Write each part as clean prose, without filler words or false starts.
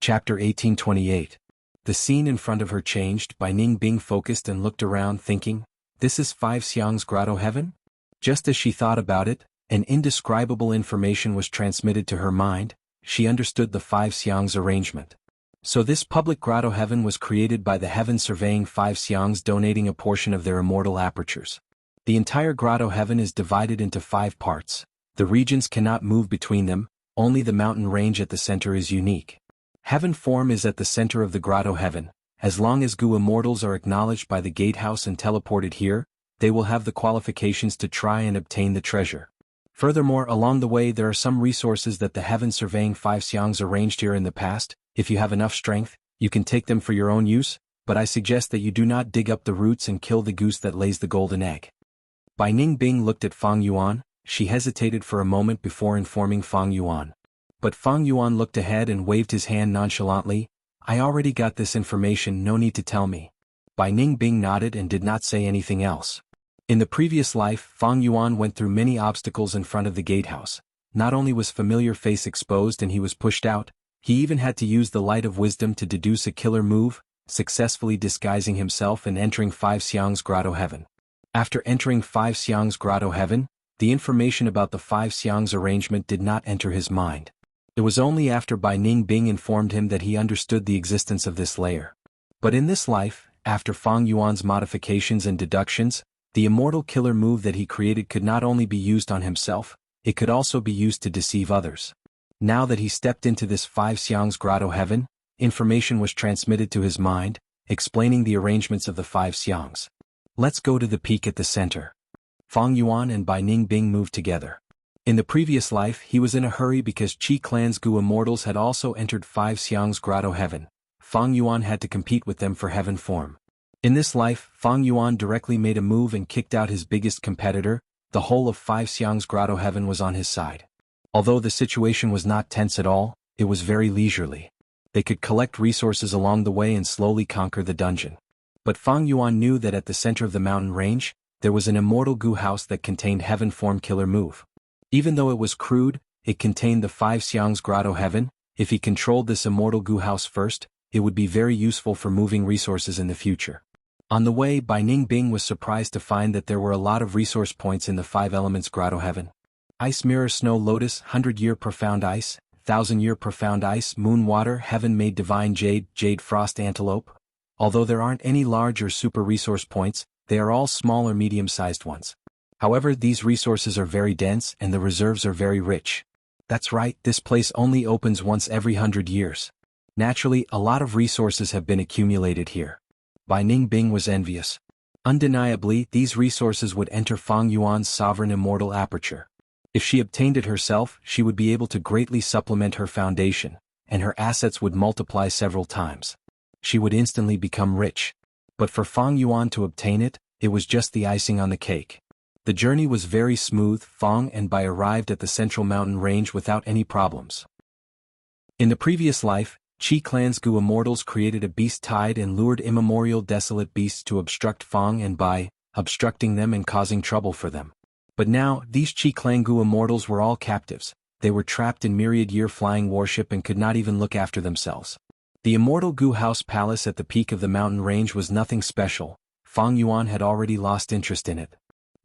Chapter 1828. The scene in front of her changed. Bai Ning Bing focused and looked around thinking, this is Five Xiang's grotto heaven? Just as she thought about it, an indescribable information was transmitted to her mind. She understood the Five Xiang's arrangement. So this public grotto heaven was created by the heaven surveying Five Xiang's donating a portion of their immortal apertures. The entire grotto heaven is divided into 5 parts. The regions cannot move between them, only the mountain range at the center is unique. Heaven form is at the center of the grotto heaven. As long as Gu immortals are acknowledged by the gatehouse and teleported here, they will have the qualifications to try and obtain the treasure. Furthermore, along the way there are some resources that the heaven surveying Five Xiang's arranged here in the past. If you have enough strength, you can take them for your own use, but I suggest that you do not dig up the roots and kill the goose that lays the golden egg. Bai Ning Bing looked at Fang Yuan. She hesitated for a moment before informing Fang Yuan. But Fang Yuan looked ahead and waved his hand nonchalantly. I already got this information, no need to tell me. Bai Ning Bing nodded and did not say anything else. In the previous life, Fang Yuan went through many obstacles in front of the gatehouse. Not only was familiar face exposed and he was pushed out, he even had to use the light of wisdom to deduce a killer move, successfully disguising himself and entering Five Xiang's grotto heaven. After entering Five Xiang's grotto heaven, the information about the Five Xiang's arrangement did not enter his mind. It was only after Bai Ning Bing informed him that he understood the existence of this layer. But in this life, after Fang Yuan's modifications and deductions, the immortal killer move that he created could not only be used on himself, it could also be used to deceive others. Now that he stepped into this Five Xiang's grotto heaven, information was transmitted to his mind, explaining the arrangements of the Five Xiang's. Let's go to the peak at the center. Fang Yuan and Bai Ning Bing moved together. In the previous life he was in a hurry because Qi Clan's Gu immortals had also entered Five Xiang's grotto heaven. Fang Yuan had to compete with them for heaven form. In this life, Fang Yuan directly made a move and kicked out his biggest competitor. The whole of Five Xiang's grotto heaven was on his side. Although the situation was not tense at all, it was very leisurely. They could collect resources along the way and slowly conquer the dungeon. But Fang Yuan knew that at the center of the mountain range, there was an immortal Gu house that contained heaven form killer move. Even though it was crude, it contained the Five Xiang's grotto heaven. If he controlled this immortal Gu house first, it would be very useful for moving resources in the future. On the way, Bai Ning Bing was surprised to find that there were a lot of resource points in the Five Elements grotto heaven. Ice Mirror Snow Lotus, 100-year Profound Ice, 1000-year Profound Ice, Moon Water, Heaven-made Divine Jade, Jade Frost Antelope. Although there aren't any large or super resource points, they are all small or medium-sized ones. However, these resources are very dense and the reserves are very rich. That's right, this place only opens once every 100 years. Naturally, a lot of resources have been accumulated here. Bai Ning Bing was envious. Undeniably, these resources would enter Fang Yuan's sovereign immortal aperture. If she obtained it herself, she would be able to greatly supplement her foundation, and her assets would multiply several times. She would instantly become rich. But for Fang Yuan to obtain it, it was just the icing on the cake. The journey was very smooth. Fang and Bai arrived at the central mountain range without any problems. In the previous life, Qi Clan's Gu immortals created a beast tide and lured immemorial desolate beasts to obstruct Fang and Bai, obstructing them and causing trouble for them. But now, these Qi Clan Gu immortals were all captives. They were trapped in myriad-year flying warship and could not even look after themselves. The immortal Gu House Palace at the peak of the mountain range was nothing special. Fang Yuan had already lost interest in it.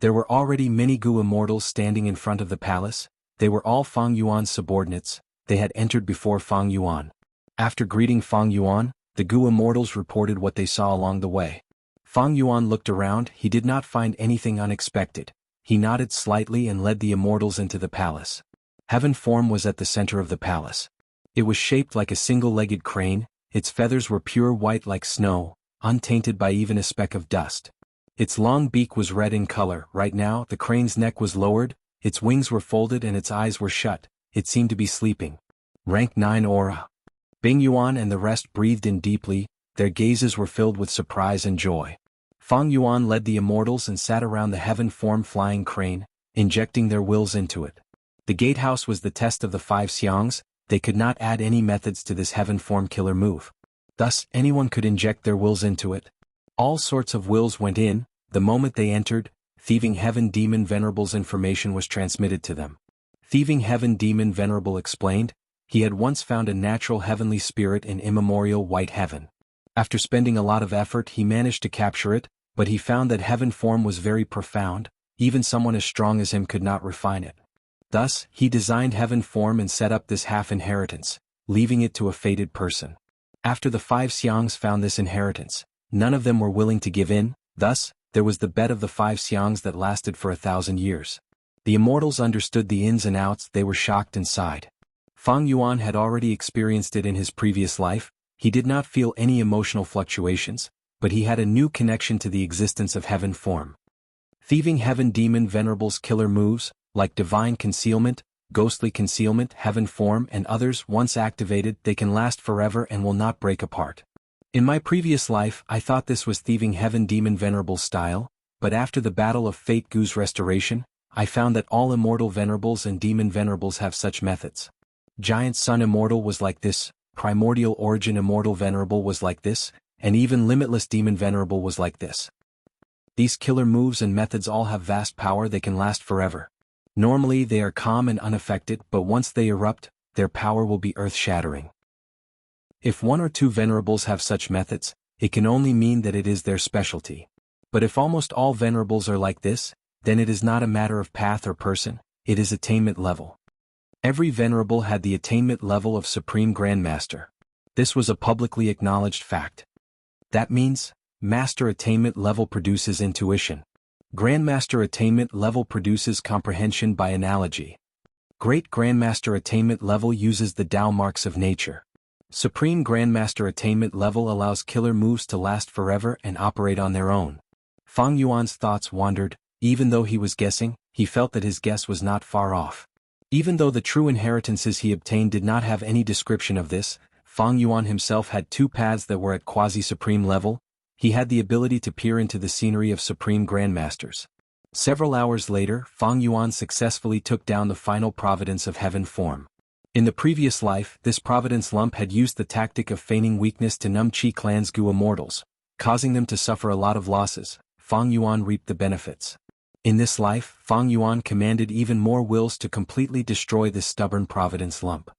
There were already many Gu immortals standing in front of the palace. They were all Fang Yuan's subordinates. They had entered before Fang Yuan. After greeting Fang Yuan, the Gu immortals reported what they saw along the way. Fang Yuan looked around. He did not find anything unexpected. He nodded slightly and led the immortals into the palace. Heaven form was at the center of the palace. It was shaped like a single-legged crane. Its feathers were pure white like snow, untainted by even a speck of dust. Its long beak was red in color. Right now, the crane's neck was lowered, its wings were folded and its eyes were shut. It seemed to be sleeping. Rank 9 aura. Bing Yuan and the rest breathed in deeply. Their gazes were filled with surprise and joy. Fang Yuan led the immortals and sat around the heaven form flying crane, injecting their wills into it. The gatehouse was the test of the Five Xiang's. They could not add any methods to this heaven form killer move. Thus, anyone could inject their wills into it. All sorts of wills went in. The moment they entered, Thieving Heaven Demon Venerable's information was transmitted to them. Thieving Heaven Demon Venerable explained, He had once found a natural heavenly spirit in immemorial white heaven. After spending a lot of effort he managed to capture it, but he found that heaven form was very profound, even someone as strong as him could not refine it. Thus, he designed heaven form and set up this half-inheritance, leaving it to a fated person. After the 5 Xiangs found this inheritance, none of them were willing to give in, thus, there was the bet of the 5 Xiangs that lasted for 1,000 years. The immortals understood the ins and outs, they were shocked and sighed. Fang Yuan had already experienced it in his previous life. He did not feel any emotional fluctuations, but he had a new connection to the existence of heaven form. Thieving heaven demon venerables killer moves, like divine concealment, ghostly concealment, heaven form and others once activated they can last forever and will not break apart. In my previous life I thought this was thieving heaven demon venerable style, but after the battle of Fate Gu's restoration, I found that all immortal venerables and demon venerables have such methods. Giant Sun Immortal was like this, Primordial Origin Immortal Venerable was like this, and even Limitless Demon Venerable was like this. These killer moves and methods all have vast power, they can last forever. Normally they are calm and unaffected, but once they erupt, their power will be earth-shattering. If 1 or 2 venerables have such methods, it can only mean that it is their specialty. But if almost all venerables are like this, then it is not a matter of path or person, it is attainment level. Every venerable had the attainment level of Supreme Grandmaster. This was a publicly acknowledged fact. That means, Master attainment level produces intuition. Grandmaster attainment level produces comprehension by analogy. Great Grandmaster attainment level uses the Tao marks of nature. Supreme Grandmaster attainment level allows killer moves to last forever and operate on their own. Fang Yuan's thoughts wandered. Even though he was guessing, he felt that his guess was not far off. Even though the true inheritances he obtained did not have any description of this, Fang Yuan himself had 2 paths that were at quasi-supreme level. He had the ability to peer into the scenery of Supreme Grandmasters. Several hours later, Fang Yuan successfully took down the final providence of heaven form. In the previous life, this providence lump had used the tactic of feigning weakness to numb Qi Clan's Gu immortals, causing them to suffer a lot of losses. Fang Yuan reaped the benefits. In this life, Fang Yuan commanded even more wills to completely destroy this stubborn providence lump.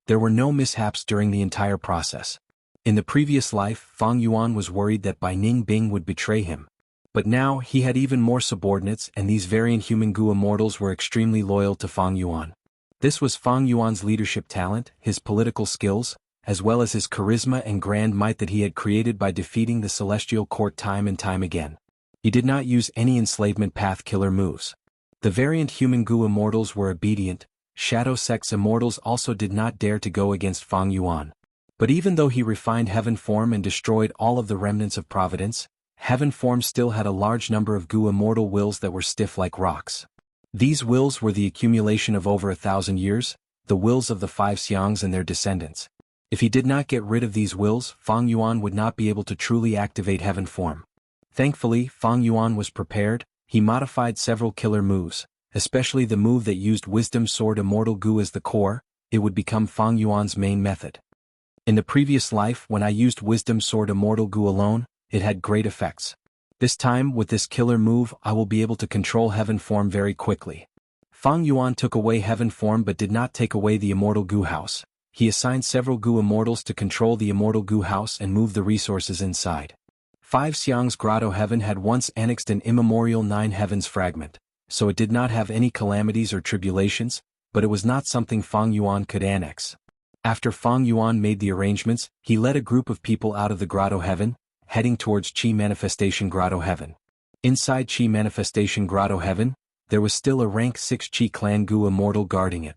There were no mishaps during the entire process. In the previous life, Fang Yuan was worried that Bai Ning Bing would betray him. But now he had even more subordinates, and these variant human Gu immortals were extremely loyal to Fang Yuan. This was Fang Yuan's leadership talent, his political skills, as well as his charisma and grand might that he had created by defeating the Celestial Court time and time again. He did not use any enslavement path killer moves. The variant human Gu immortals were obedient. Shadow Sect's immortals also did not dare to go against Fang Yuan. But even though he refined heaven form and destroyed all of the remnants of providence, heaven form still had a large number of Gu immortal wills that were stiff like rocks. These wills were the accumulation of over 1,000 years, the wills of the 5 Xiangs and their descendants. If he did not get rid of these wills, Fang Yuan would not be able to truly activate heaven form. Thankfully, Fang Yuan was prepared. He modified several killer moves, especially the move that used Wisdom Sword Immortal Gu as the core. It would become Fang Yuan's main method. In the previous life, when I used Wisdom Sword Immortal Gu alone, it had great effects. This time, with this killer move, I will be able to control heaven form very quickly. Fang Yuan took away heaven form but did not take away the Immortal Gu House. He assigned several Gu immortals to control the Immortal Gu House and move the resources inside. 5 Xiang's Grotto Heaven had once annexed an immemorial 9 Heavens fragment, so it did not have any calamities or tribulations, but it was not something Fang Yuan could annex. After Fang Yuan made the arrangements, he led a group of people out of the Grotto Heaven, heading towards Qi Manifestation Grotto Heaven. Inside Qi Manifestation Grotto Heaven, there was still a rank 6 Qi Clan Gu immortal guarding it.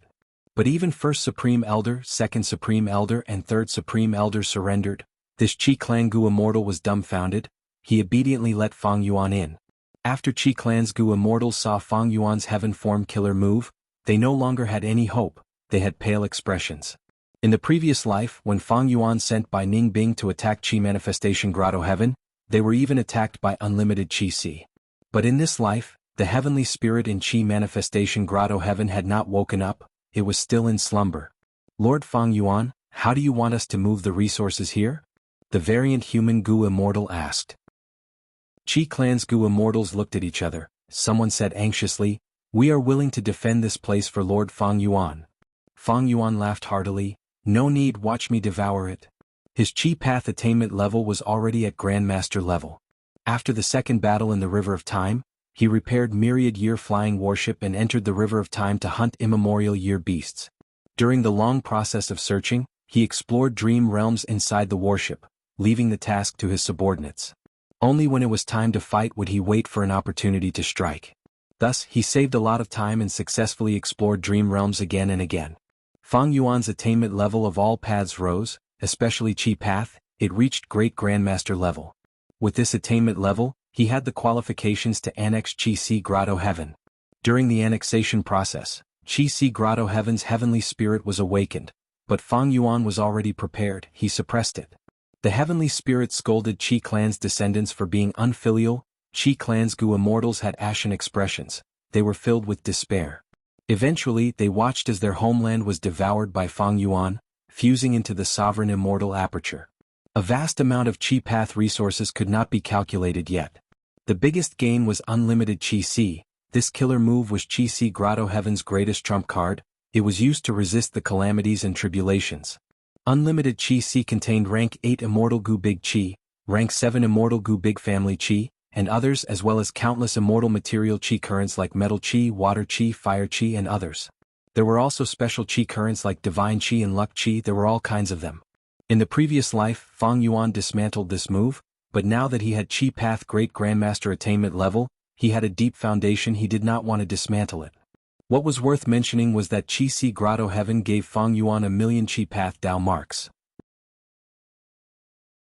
But even First Supreme Elder, Second Supreme Elder and Third Supreme Elder surrendered. This Qi Clan Gu immortal was dumbfounded. He obediently let Fang Yuan in. After Qi Clan's Gu immortals saw Fang Yuan's heaven form killer move, they no longer had any hope. They had pale expressions. In the previous life, when Fang Yuan sent Bai Ning Bing to attack Qi Manifestation Grotto Heaven, they were even attacked by unlimited Qi Si. But in this life, the heavenly spirit in Qi Manifestation Grotto Heaven had not woken up. It was still in slumber. Lord Fang Yuan, how do you want us to move the resources here? The variant human Gu immortal asked. Qi Clan's Gu immortals looked at each other. Someone said anxiously, "We are willing to defend this place for Lord Fang Yuan." Fang Yuan laughed heartily. No need, watch me devour it. His chi path attainment level was already at Grandmaster level. After the second battle in the River of Time, he repaired Myriad Year Flying Warship and entered the River of Time to hunt immemorial year beasts. During the long process of searching, he explored dream realms inside the warship, leaving the task to his subordinates. Only when it was time to fight would he wait for an opportunity to strike. Thus, he saved a lot of time and successfully explored dream realms again and again. Fang Yuan's attainment level of all paths rose, especially Chi Path. It reached Great Grandmaster level. With this attainment level, he had the qualifications to annex Chi Si Grotto Heaven. During the annexation process, Chi Si Grotto Heaven's heavenly spirit was awakened, but Fang Yuan was already prepared. He suppressed it. The heavenly spirit scolded Qi clan's descendants for being unfilial. Qi clan's Gu immortals had ashen expressions. They were filled with despair. Eventually, they watched as their homeland was devoured by Fang Yuan, fusing into the sovereign immortal aperture. A vast amount of Qi path resources could not be calculated yet. The biggest gain was unlimited Qi Si. This killer move was Qi Si Grotto Heaven's greatest trump card. It was used to resist the calamities and tribulations. Unlimited Qi Si contained rank 8 Immortal Gu Big Qi, rank 7 Immortal Gu Big Family Qi, and others, as well as countless immortal material Qi currents like Metal Qi, Water Qi, Fire Qi, and others. There were also special Qi currents like Divine Qi and Luck Qi. There were all kinds of them. In the previous life, Fang Yuan dismantled this move, but now that he had Qi Path Great Grandmaster attainment level, he had a deep foundation. He did not want to dismantle it. What was worth mentioning was that Qi Si Grotto Heaven gave Fang Yuan 1,000,000 Qi Path Dao marks.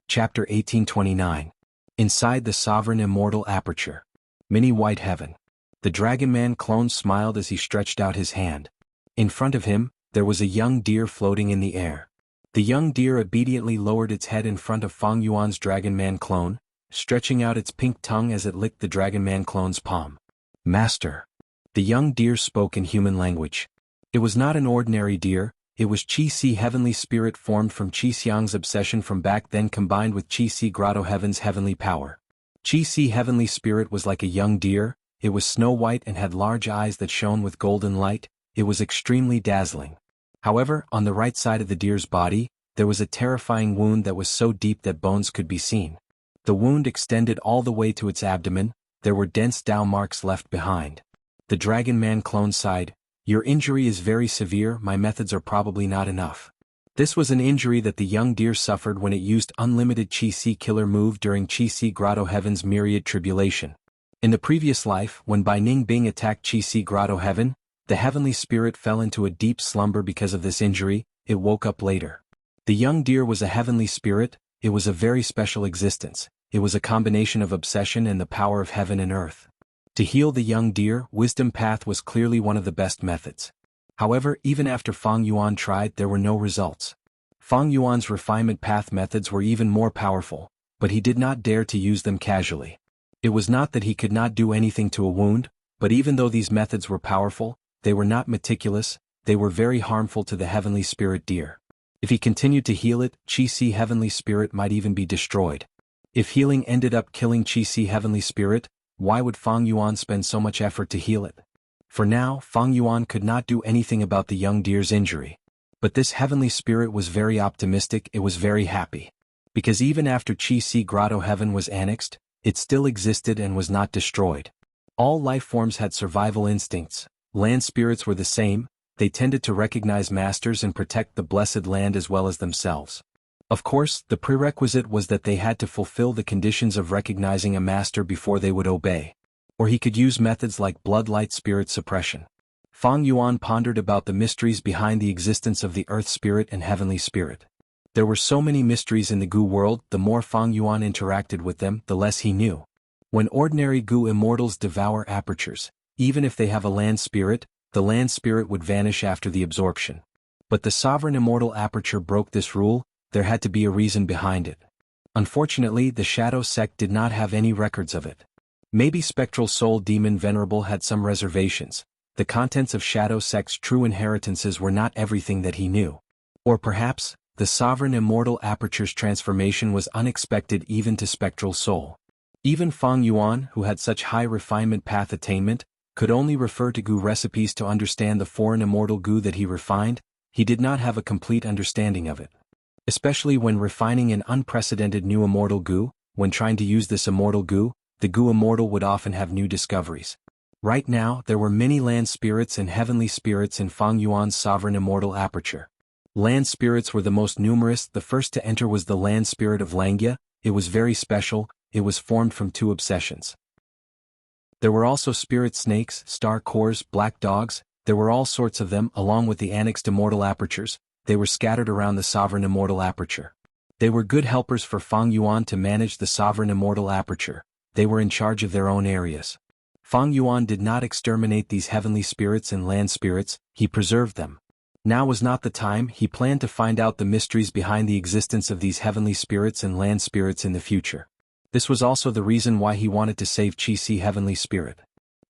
Chapter 1829. Inside the Sovereign Immortal Aperture. Mini White Heaven. The Dragon Man clone smiled as he stretched out his hand. In front of him, there was a young deer floating in the air. The young deer obediently lowered its head in front of Fang Yuan's Dragon Man clone, stretching out its pink tongue as it licked the Dragon Man clone's palm. Master. The young deer spoke in human language. It was not an ordinary deer, it was Qi Si heavenly spirit formed from Qi Xiang's obsession from back then combined with Qi Si Grotto Heaven's heavenly power. Qi Si heavenly spirit was like a young deer. It was snow white and had large eyes that shone with golden light. It was extremely dazzling. However, on the right side of the deer's body, there was a terrifying wound that was so deep that bones could be seen. The wound extended all the way to its abdomen. There were dense Dao marks left behind. The Dragon Man clone sighed. Your injury is very severe. My methods are probably not enough. This was an injury that the young deer suffered when it used unlimited Qi Si killer move during Qi Si Grotto Heaven's myriad tribulation. In the previous life, when Bai Ning Bing attacked Qi Si Grotto Heaven, the heavenly spirit fell into a deep slumber because of this injury. It woke up later. The young deer was a heavenly spirit. It was a very special existence. It was a combination of obsession and the power of heaven and earth. To heal the young deer, Wisdom Path was clearly one of the best methods. However, even after Fang Yuan tried, there were no results. Fang Yuan's refinement path methods were even more powerful, but he did not dare to use them casually. It was not that he could not do anything to a wound, but even though these methods were powerful, they were not meticulous. They were very harmful to the heavenly spirit deer. If he continued to heal it, Qi Si heavenly spirit might even be destroyed. If healing ended up killing Qi Si heavenly spirit, why would Fang Yuan spend so much effort to heal it? For now, Fang Yuan could not do anything about the young deer's injury. But this heavenly spirit was very optimistic. It was very happy. Because even after Qi Si Grotto Heaven was annexed, it still existed and was not destroyed. All life forms had survival instincts. Land spirits were the same. They tended to recognize masters and protect the blessed land as well as themselves. Of course, the prerequisite was that they had to fulfill the conditions of recognizing a master before they would obey. Or he could use methods like bloodlight spirit suppression. Fang Yuan pondered about the mysteries behind the existence of the earth spirit and heavenly spirit. There were so many mysteries in the Gu world. The more Fang Yuan interacted with them, the less he knew. When ordinary Gu immortals devour apertures, even if they have a land spirit, the land spirit would vanish after the absorption. But the sovereign immortal aperture broke this rule. There had to be a reason behind it. Unfortunately, the Shadow Sect did not have any records of it. Maybe Spectral Soul Demon Venerable had some reservations. The contents of Shadow Sect's true inheritances were not everything that he knew. Or perhaps, the sovereign immortal aperture's transformation was unexpected even to Spectral Soul. Even Fang Yuan, who had such high refinement path attainment, could only refer to Gu recipes to understand the foreign immortal Gu that he refined. he did not have a complete understanding of it. Especially when refining an unprecedented new immortal goo, when trying to use this immortal goo, the goo immortal would often have new discoveries. Right now, there were many land spirits and heavenly spirits in Fang Yuan's sovereign immortal aperture. Land spirits were the most numerous. The first to enter was the land spirit of Langia. It was very special. It was formed from 2 obsessions. There were also spirit snakes, star cores, black dogs. There were all sorts of them, along with the annexed immortal apertures. They were scattered around the sovereign immortal aperture. They were good helpers for Fang Yuan to manage the sovereign immortal aperture. They were in charge of their own areas. Fang Yuan did not exterminate these heavenly spirits and land spirits, he preserved them. Now was not the time. He planned to find out the mysteries behind the existence of these heavenly spirits and land spirits in the future. This was also the reason why he wanted to save Qi-Si heavenly spirit.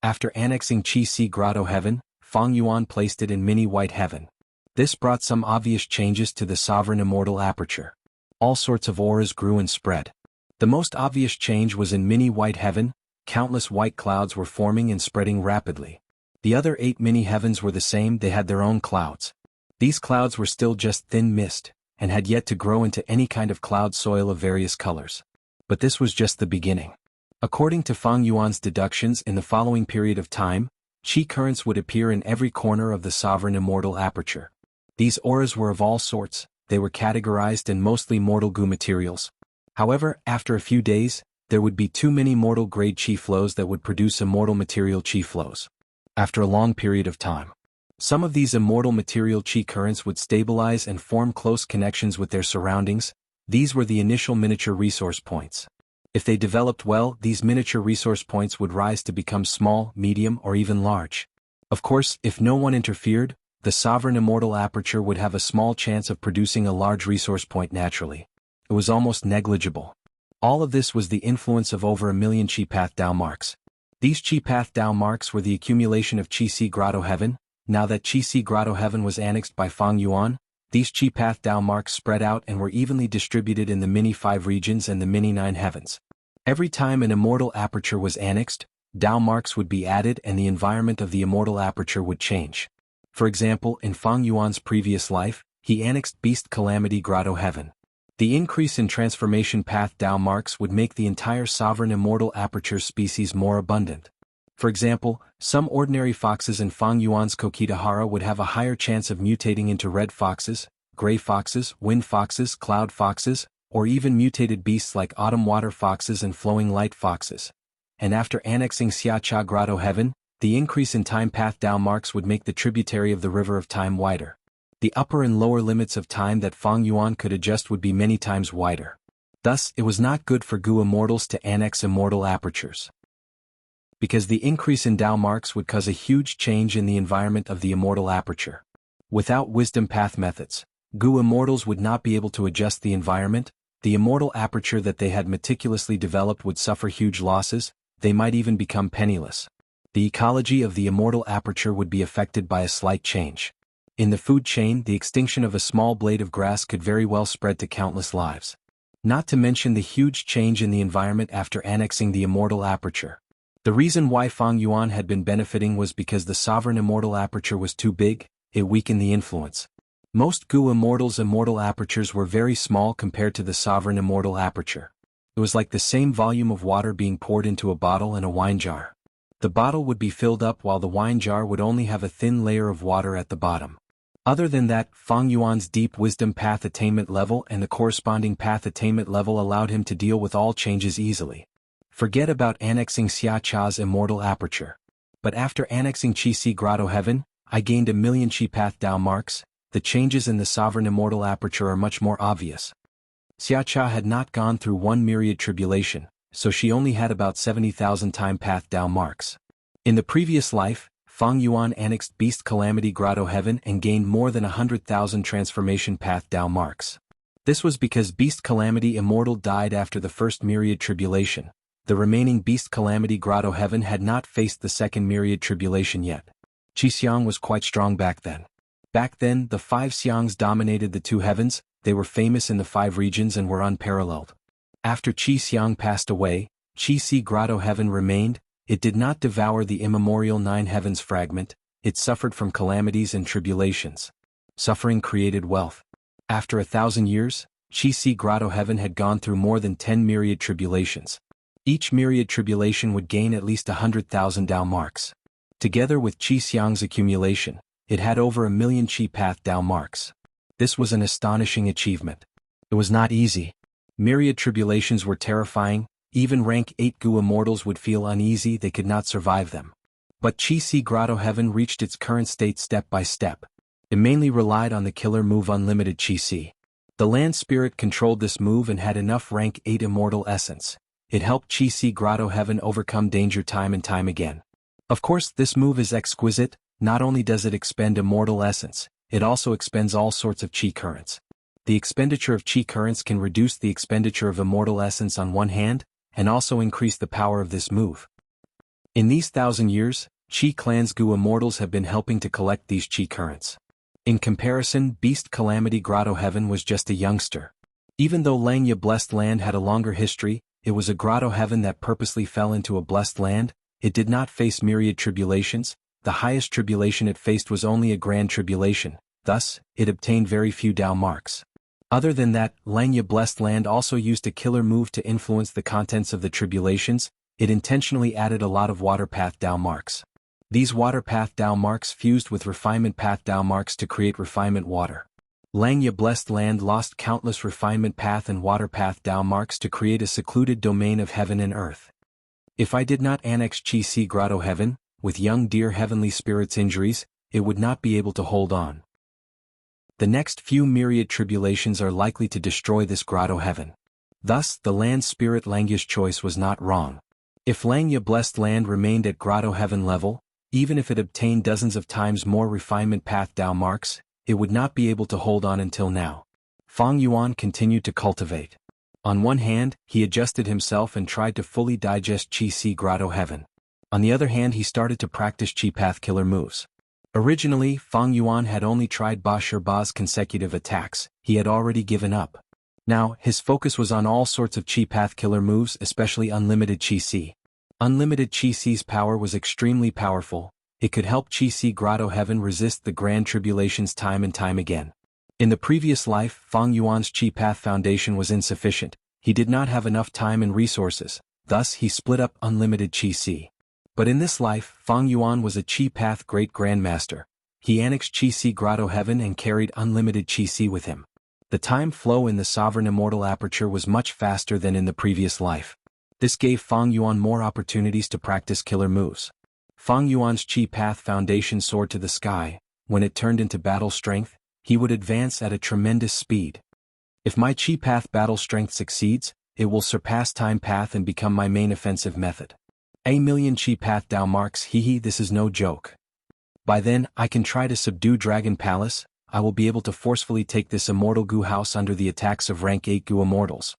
After annexing Qi-Si Grotto Heaven, Fang Yuan placed it in Mini White Heaven. This brought some obvious changes to the sovereign immortal aperture. All sorts of auras grew and spread. The most obvious change was in Mini White Heaven. Countless white clouds were forming and spreading rapidly. The other 8 mini heavens were the same. They had their own clouds. These clouds were still just thin mist, and had yet to grow into any kind of cloud soil of various colors. But this was just the beginning. According to Fang Yuan's deductions, in the following period of time, qi currents would appear in every corner of the sovereign immortal aperture. These auras were of all sorts. They were categorized in mostly mortal goo materials. However, after a few days, there would be too many mortal grade qi flows that would produce immortal material qi flows. After a long period of time, some of these immortal material qi currents would stabilize and form close connections with their surroundings. These were the initial miniature resource points. If they developed well, these miniature resource points would rise to become small, medium, or even large. Of course, if no one interfered, the sovereign immortal aperture would have a small chance of producing a large resource point naturally. It was almost negligible. All of this was the influence of over 1 million Qi Path Dao marks. These Qi Path Dao marks were the accumulation of Qi-Si Grotto Heaven. Now that Qi-Si Grotto Heaven was annexed by Fang Yuan, these Qi Path Dao marks spread out and were evenly distributed in the Mini 5 regions and the Mini 9 heavens. Every time an immortal aperture was annexed, Dao marks would be added and the environment of the immortal aperture would change. For example, in Fang Yuan's previous life, he annexed Beast Calamity Grotto Heaven. The increase in transformation path Dao marks would make the entire sovereign immortal aperture species more abundant. For example, some ordinary foxes in Fang Yuan's Kokitahara would have a higher chance of mutating into red foxes, gray foxes, wind foxes, cloud foxes, or even mutated beasts like autumn water foxes and flowing light foxes. And after annexing Xiacha Grotto Heaven, the increase in time path Dao marks would make the tributary of the river of time wider. The upper and lower limits of time that Fang Yuan could adjust would be many times wider. Thus, it was not good for Gu immortals to annex immortal apertures, because the increase in Dao marks would cause a huge change in the environment of the immortal aperture. Without wisdom path methods, Gu immortals would not be able to adjust the environment. The immortal aperture that they had meticulously developed would suffer huge losses. They might even become penniless. The ecology of the immortal aperture would be affected by a slight change. In the food chain, the extinction of a small blade of grass could very well spread to countless lives. Not to mention the huge change in the environment after annexing the immortal aperture. The reason why Fang Yuan had been benefiting was because the sovereign immortal aperture was too big. It weakened the influence. Most Gu immortals' immortal apertures were very small compared to the sovereign immortal aperture. It was like the same volume of water being poured into a bottle and a wine jar. The bottle would be filled up while the wine jar would only have a thin layer of water at the bottom. Other than that, Fang Yuan's deep wisdom path attainment level and the corresponding path attainment level allowed him to deal with all changes easily. Forget about annexing Xia Cha's immortal aperture. But after annexing Qi-Si Grotto Heaven, I gained 1 million Qi Path Dao marks. The changes in the sovereign immortal aperture are much more obvious. Xia Cha had not gone through 1 myriad tribulation, so she only had about 70,000 time path Dao marks. In the previous life, Fang Yuan annexed Beast Calamity Grotto Heaven and gained more than 100,000 transformation path Dao marks. This was because Beast Calamity Immortal died after the first myriad tribulation. The remaining Beast Calamity Grotto Heaven had not faced the second myriad tribulation yet. Qi Xiang was quite strong back then. Back then, the 5 Xiangs dominated the 2 heavens. They were famous in the 5 regions and were unparalleled. After Qi Xiang passed away, Qi-Si Grotto Heaven remained. It did not devour the immemorial 9 heavens fragment. It suffered from calamities and tribulations. Suffering created wealth. After 1,000 years, Qi Grotto Heaven had gone through more than 10 myriad tribulations. Each myriad tribulation would gain at least 100,000 Dao marks. Together with Qi Xiang's accumulation, it had over 1,000,000 Qi Path Dao marks. This was an astonishing achievement. It was not easy. Myriad tribulations were terrifying, even rank 8 Gu immortals would feel uneasy they could not survive them. But Qi Grotto Heaven reached its current state step by step. It mainly relied on the killer move Unlimited Qi. The land spirit controlled this move and had enough rank 8 immortal essence. It helped Qi Grotto Heaven overcome danger time and time again. Of course, this move is exquisite. Not only does it expend immortal essence, it also expends all sorts of Qi currents. The expenditure of Qi currents can reduce the expenditure of immortal essence on one hand, and also increase the power of this move. In these 1,000 years, Qi Clan's Gu immortals have been helping to collect these Qi currents. In comparison, Beast Calamity Grotto Heaven was just a youngster. Even though Langya Blessed Land had a longer history, it was a Grotto Heaven that purposely fell into a blessed land. It did not face myriad tribulations. The highest tribulation it faced was only a grand tribulation, thus, it obtained very few Dao marks. Other than that, Langya Blessed Land also used a killer move to influence the contents of the tribulations. It intentionally added a lot of Water Path Dao marks. These Water Path Dao marks fused with Refinement Path Dao marks to create Refinement Water. Langya Blessed Land lost countless Refinement Path and Water Path Dao marks to create a secluded domain of heaven and earth. If I did not annex Qi Grotto Heaven, with young dear heavenly spirits' injuries, it would not be able to hold on. The next few myriad tribulations are likely to destroy this Grotto Heaven. Thus, the land spirit Langya's choice was not wrong. If Langya Blessed Land remained at Grotto Heaven level, even if it obtained dozens of times more Refinement Path Dao marks, it would not be able to hold on until now. Fang Yuan continued to cultivate. On one hand, he adjusted himself and tried to fully digest Qi Grotto Heaven. On the other hand, he started to practice Qi Path killer moves. Originally, Fang Yuan had only tried Ba Shiba's consecutive attacks. He had already given up. Now, his focus was on all sorts of Qi Path killer moves, especially Unlimited Qi. Unlimited Qi's power was extremely powerful. It could help Qi Grotto Heaven resist the grand tribulations time and time again. In the previous life, Fang Yuan's Qi Path foundation was insufficient. He did not have enough time and resources, thus he split up Unlimited Qi. But in this life, Fang Yuan was a Qi Path Great Grandmaster. He annexed Qi Grotto Heaven and carried Unlimited Qi with him. The time flow in the Sovereign Immortal Aperture was much faster than in the previous life. This gave Fang Yuan more opportunities to practice killer moves. Fang Yuan's Qi Path foundation soared to the sky. When it turned into battle strength, he would advance at a tremendous speed. If my Qi Path battle strength succeeds, it will surpass Time Path and become my main offensive method. 1,000,000 Qi Path Dao marks, this is no joke. By then, I can try to subdue Dragon Palace. I will be able to forcefully take this immortal Gu house under the attacks of rank 8 Gu immortals.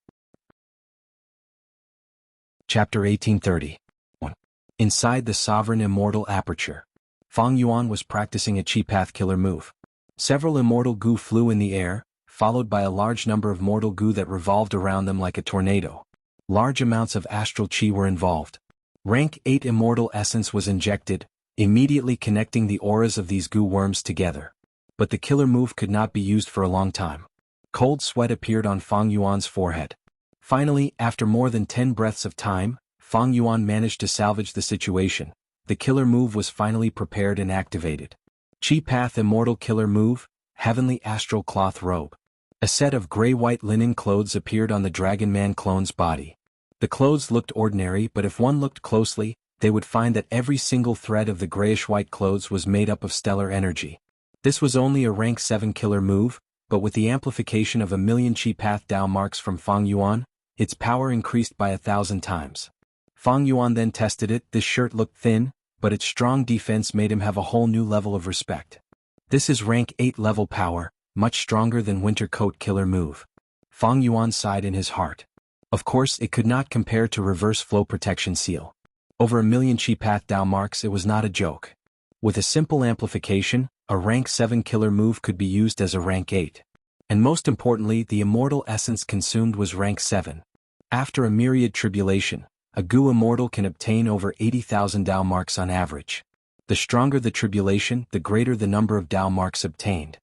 Chapter 1830. 1. Inside the Sovereign Immortal Aperture. Fang Yuan was practicing a Qi Path killer move. Several immortal Gu flew in the air, followed by a large number of mortal Gu that revolved around them like a tornado. Large amounts of astral Qi were involved. Rank 8 immortal essence was injected, immediately connecting the auras of these Gu worms together. But the killer move could not be used for a long time. Cold sweat appeared on Fang Yuan's forehead. Finally, after more than 10 breaths of time, Fang Yuan managed to salvage the situation. The killer move was finally prepared and activated. Qi Path Immortal Killer Move, Heavenly Astral Cloth Robe. A set of gray-white linen clothes appeared on the Dragon Man clone's body. The clothes looked ordinary, but if one looked closely, they would find that every single thread of the grayish-white clothes was made up of stellar energy. This was only a rank 7 killer move, but with the amplification of 1,000,000 Qi Path Dao marks from Fang Yuan, its power increased by 1,000 times. Fang Yuan then tested it. This shirt looked thin, but its strong defense made him have a whole new level of respect. This is rank 8 level power, much stronger than Winter Coat killer move. Fang Yuan sighed in his heart. Of course, it could not compare to Reverse Flow Protection Seal. Over 1,000,000 Qi Path Dao marks, it was not a joke. With a simple amplification, a rank 7 killer move could be used as a rank 8. And most importantly, the immortal essence consumed was rank 7. After a myriad tribulation, a Gu immortal can obtain over 80,000 Dao marks on average. The stronger the tribulation, the greater the number of Dao marks obtained.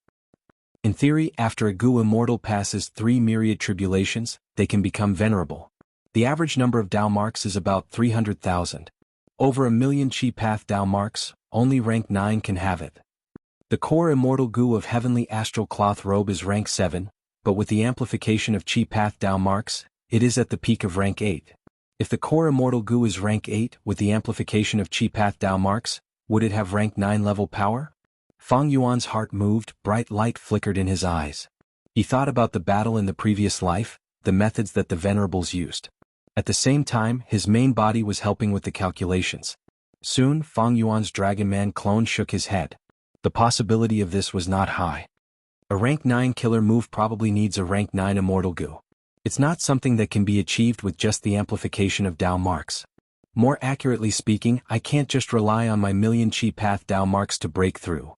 In theory, after a Gu immortal passes 3 myriad tribulations, they can become venerable. The average number of Dao marks is about 300,000. Over 1,000,000 Chi Path Dao marks, only rank 9 can have it. The core immortal Gu of heavenly astral cloth robe is rank 7, but with the amplification of Chi Path Dao marks, it is at the peak of rank 8. If the core immortal Gu is rank 8 with the amplification of Chi Path Dao marks, would it have rank 9 level power? Fang Yuan's heart moved, bright light flickered in his eyes. He thought about the battle in the previous life, the methods that the venerables used. At the same time, his main body was helping with the calculations. Soon, Fang Yuan's Dragon Man clone shook his head. The possibility of this was not high. A rank 9 killer move probably needs a rank 9 immortal Gu. It's not something that can be achieved with just the amplification of Dao marks. More accurately speaking, I can't just rely on my 1,000,000 Chi Path Dao marks to break through.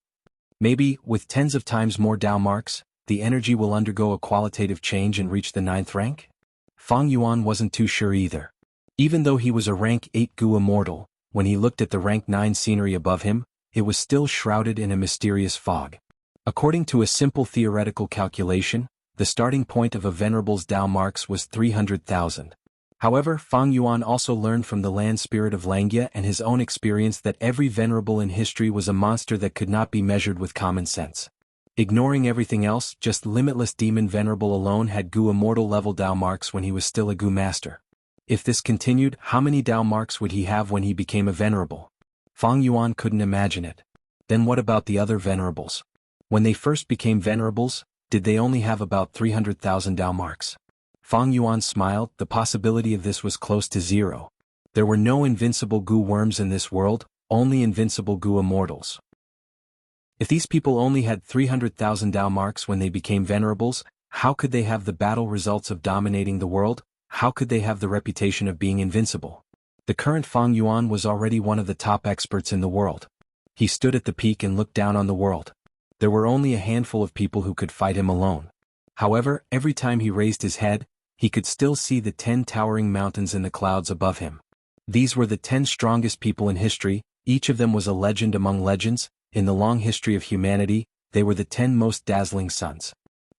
Maybe, with tens of times more Dao marks, the energy will undergo a qualitative change and reach the 9th rank? Fang Yuan wasn't too sure either. Even though he was a rank 8 Gu immortal, when he looked at the rank 9 scenery above him, it was still shrouded in a mysterious fog. According to a simple theoretical calculation, the starting point of a venerable's Dao marks was 300,000. However, Fang Yuan also learned from the land spirit of Langya and his own experience that every venerable in history was a monster that could not be measured with common sense. Ignoring everything else, just limitless demon venerable alone had Gu immortal level Dao marks when he was still a Gu master. If this continued, how many Dao marks would he have when he became a venerable? Fang Yuan couldn't imagine it. Then what about the other venerables? When they first became venerables, did they only have about 300,000 Dao marks? Fang Yuan smiled, the possibility of this was close to zero. There were no invincible Gu worms in this world, only invincible Gu immortals. If these people only had 300,000 Dao marks when they became venerables, how could they have the battle results of dominating the world? How could they have the reputation of being invincible? The current Fang Yuan was already one of the top experts in the world. He stood at the peak and looked down on the world. There were only a handful of people who could fight him alone. However, every time he raised his head, he could still see the 10 towering mountains in the clouds above him. These were the 10 strongest people in history, each of them was a legend among legends. In the long history of humanity, they were the 10 most dazzling suns.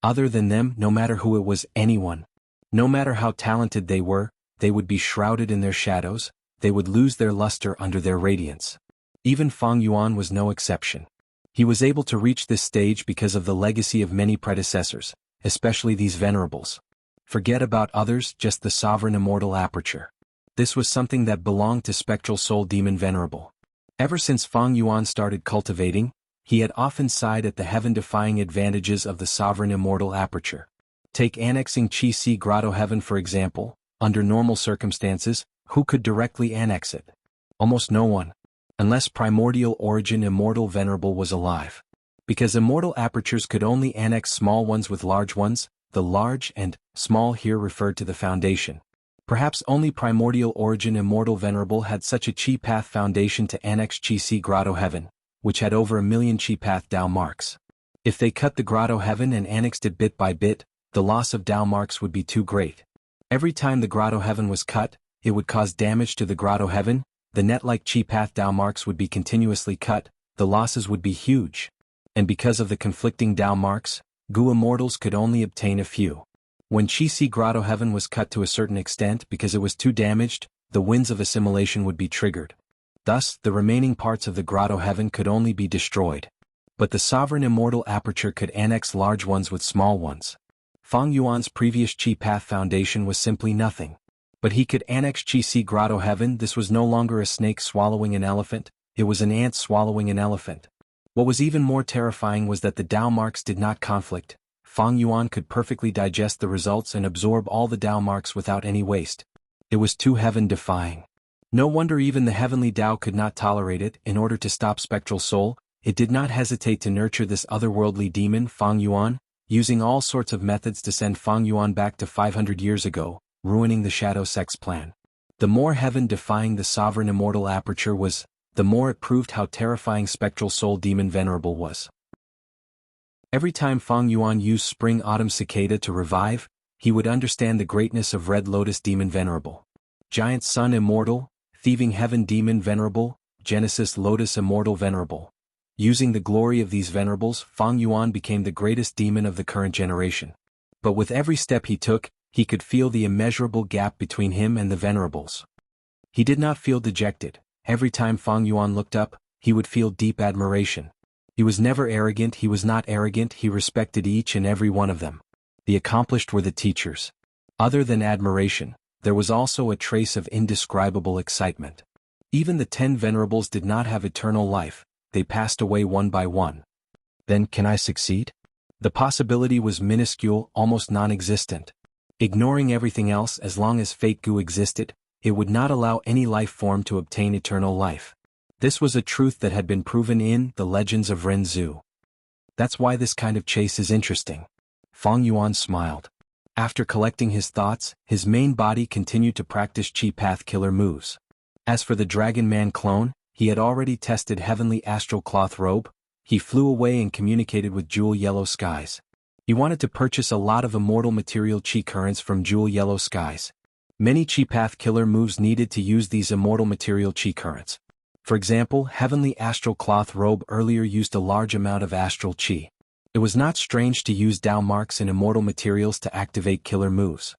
Other than them, no matter who it was, anyone, no matter how talented they were, they would be shrouded in their shadows, they would lose their luster under their radiance. Even Fang Yuan was no exception. He was able to reach this stage because of the legacy of many predecessors, especially these venerables. Forget about others, just the sovereign immortal aperture. This was something that belonged to Spectral Soul Demon Venerable. Ever since Fang Yuan started cultivating, he had often sighed at the heaven-defying advantages of the sovereign immortal aperture. Take annexing Qi Si Grotto Heaven for example. Under normal circumstances, who could directly annex it? Almost no one. Unless Primordial Origin Immortal Venerable was alive. Because immortal apertures could only annex small ones with large ones, the large and small here referred to the foundation. Perhaps only Primordial Origin Immortal Venerable had such a Chi Path foundation to annex Qi Si Grotto Heaven, which had over 1,000,000 Chi Path Dao marks. If they cut the Grotto Heaven and annexed it bit by bit, the loss of Dao marks would be too great. Every time the Grotto Heaven was cut, it would cause damage to the Grotto Heaven, the net-like Chi Path Dao marks would be continuously cut, the losses would be huge. And because of the conflicting Dao marks, Gu immortals could only obtain a few. When Qi Si Grotto Heaven was cut to a certain extent because it was too damaged, the winds of assimilation would be triggered. Thus, the remaining parts of the Grotto Heaven could only be destroyed. But the sovereign immortal aperture could annex large ones with small ones. Fang Yuan's previous Chi Path foundation was simply nothing. But he could annex Qi Si Grotto Heaven. This was no longer a snake swallowing an elephant, it was an ant swallowing an elephant. What was even more terrifying was that the Dao marks did not conflict. Fang Yuan could perfectly digest the results and absorb all the Dao marks without any waste. It was too heaven-defying. No wonder even the heavenly Dao could not tolerate it. In order to stop Spectral Soul, it did not hesitate to nurture this otherworldly demon, Fang Yuan, using all sorts of methods to send Fang Yuan back to 500 years ago, ruining the Shadow Sect's plan. The more heaven-defying the sovereign immortal aperture was, the more it proved how terrifying Spectral Soul Demon Venerable was. Every time Fang Yuan used Spring-Autumn Cicada to revive, he would understand the greatness of Red Lotus Demon Venerable. Giant Sun Immortal, Thieving Heaven Demon Venerable, Genesis Lotus Immortal Venerable. Using the glory of these venerables, Fang Yuan became the greatest demon of the current generation. But with every step he took, he could feel the immeasurable gap between him and the venerables. He did not feel dejected. Every time Fang Yuan looked up, he would feel deep admiration. He was never arrogant, he was not arrogant, he respected each and every one of them. The accomplished were the teachers. Other than admiration, there was also a trace of indescribable excitement. Even the 10 venerables did not have eternal life, they passed away one by one. Then can I succeed? The possibility was minuscule, almost non-existent. Ignoring everything else, as long as fake Gu existed, it would not allow any life form to obtain eternal life. This was a truth that had been proven in the legends of Ren Zhu. That's why this kind of chase is interesting. Fang Yuan smiled. After collecting his thoughts, his main body continued to practice Chi Path killer moves. As for the Dragon Man clone, he had already tested Heavenly Astral Cloth Robe. He flew away and communicated with Jewel Yellow Skies. He wanted to purchase a lot of immortal material Chi currents from Jewel Yellow Skies. Many Chi Path killer moves needed to use these immortal material Chi currents. For example, Heavenly Astral Cloth Robe earlier used a large amount of astral Chi. It was not strange to use Dao marks and immortal materials to activate killer moves.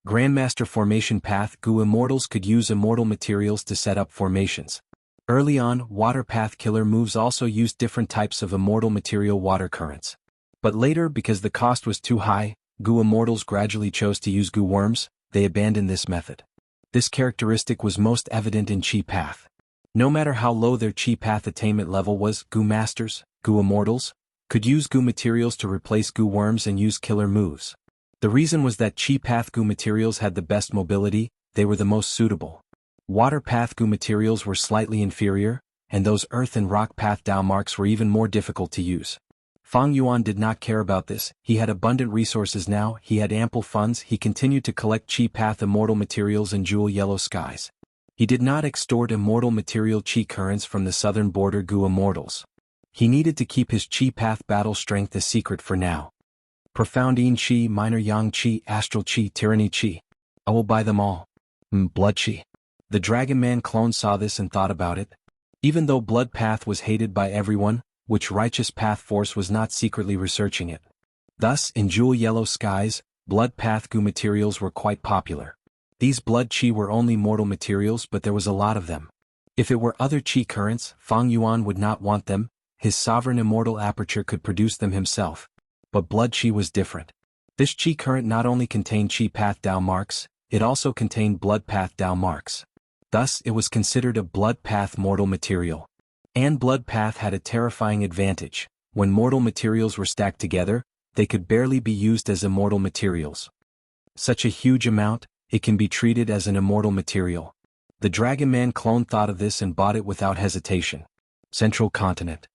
Grandmaster Formation Path Gu Immortals could use immortal materials to set up formations. Early on, Water Path killer moves also used different types of immortal material water currents. But later, because the cost was too high, Gu Immortals gradually chose to use Gu Worms. They abandoned this method. This characteristic was most evident in Chi Path. No matter how low their Chi Path attainment level was, Gu Masters, Gu Immortals, could use Gu materials to replace Gu Worms and use killer moves. The reason was that Chi Path Gu materials had the best mobility, they were the most suitable. Water Path Gu materials were slightly inferior, and those Earth and Rock Path Dao marks were even more difficult to use. Fang Yuan did not care about this, he had abundant resources now, he had ample funds, he continued to collect Chi Path immortal materials and Jewel Yellow Skies. He did not extort immortal material Chi currents from the southern border Gu Immortals. He needed to keep his Chi Path battle strength a secret for now. Profound Yin Chi, Minor Yang Chi, Astral Chi, Tyranny Chi. I will buy them all. Blood Chi. The Dragon Man clone saw this and thought about it. Even though Blood Path was hated by everyone, which Righteous Path Force was not secretly researching it. Thus, in Jewel Yellow Skies, Blood Path Gu materials were quite popular. These Blood Chi were only mortal materials, but there was a lot of them. If it were other Chi currents, Fang Yuan would not want them, his sovereign immortal aperture could produce them himself. But Blood Chi was different. This Chi current not only contained Chi Path Dao marks, it also contained Blood Path Dao marks. Thus, it was considered a Blood Path mortal material. And Blood Path had a terrifying advantage. When mortal materials were stacked together, they could barely be used as immortal materials. Such a huge amount, it can be treated as an immortal material. The Dragon Man clone thought of this and bought it without hesitation. Central Continent.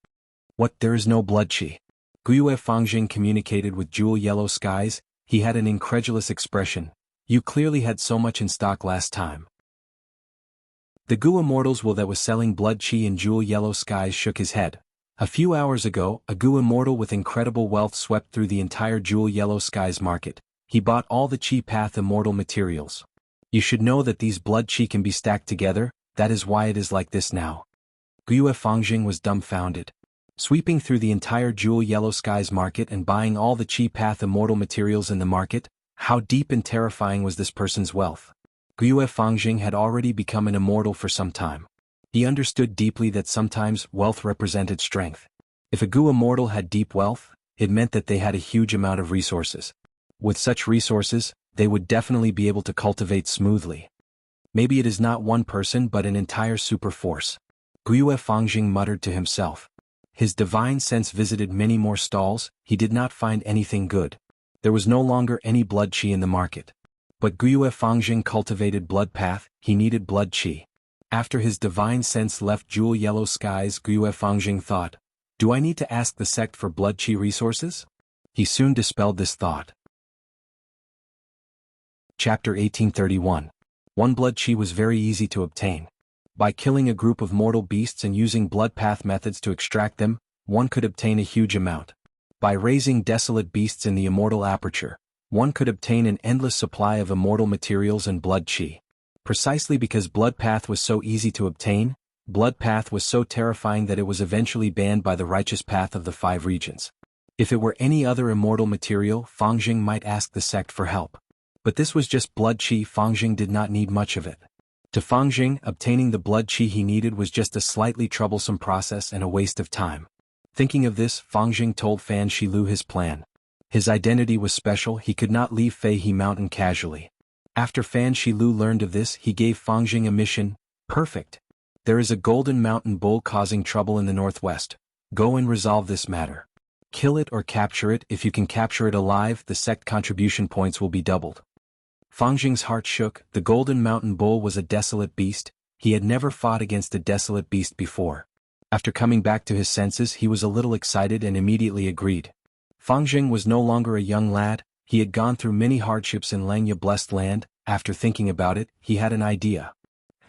What, there is no Blood Chi? Guyue Fangjing communicated with Jewel Yellow Skies, he had an incredulous expression. You clearly had so much in stock last time. The Gu Immortals that was selling Blood Chi in Jewel Yellow Skies shook his head. A few hours ago, a Gu Immortal with incredible wealth swept through the entire Jewel Yellow Skies market. He bought all the Chi Path immortal materials. You should know that these Blood Chi can be stacked together, that is why it is like this now. Guyue Fangjing was dumbfounded. Sweeping through the entire Jewel Yellow Skies market and buying all the Chi Path immortal materials in the market, how deep and terrifying was this person's wealth? Guyue Fangjing had already become an immortal for some time. He understood deeply that sometimes wealth represented strength. If a Gu immortal had deep wealth, it meant that they had a huge amount of resources. With such resources, they would definitely be able to cultivate smoothly. Maybe it is not one person but an entire super force. Guyue Fangjing muttered to himself. His divine sense visited many more stalls, he did not find anything good. There was no longer any Blood Chi in the market. But Guyue Fangjing cultivated Blood Path, he needed Blood Chi. After his divine sense left Jewel Yellow Skies, Guyue Fangjing thought, do I need to ask the sect for Blood Chi resources? He soon dispelled this thought. Chapter 1831. One Blood Chi was very easy to obtain. By killing a group of mortal beasts and using Blood Path methods to extract them, one could obtain a huge amount. By raising desolate beasts in the immortal aperture, one could obtain an endless supply of immortal materials and Blood Chi. Precisely because Blood Path was so easy to obtain, Blood path was so terrifying that it was eventually banned by the righteous path of the 5 regions. If it were any other immortal material, Fangjing might ask the sect for help. But this was just blood qi. Fangjing did not need much of it. To Fangjing, obtaining the blood qi he needed was just a slightly troublesome process and a waste of time. Thinking of this, Fangjing told Fan Shilu his plan. His identity was special, he could not leave Feihe Mountain casually. After Fan Shilu learned of this, he gave Fangjing a mission. Perfect. There is a golden mountain bull causing trouble in the northwest. Go and resolve this matter. Kill it or capture it. If you can capture it alive, the sect contribution points will be doubled. Fangjing's heart shook. The golden mountain bull was a desolate beast. He had never fought against a desolate beast before. After coming back to his senses, he was a little excited and immediately agreed. Fangjing was no longer a young lad. He had gone through many hardships in Langya Blessed Land. After thinking about it, he had an idea.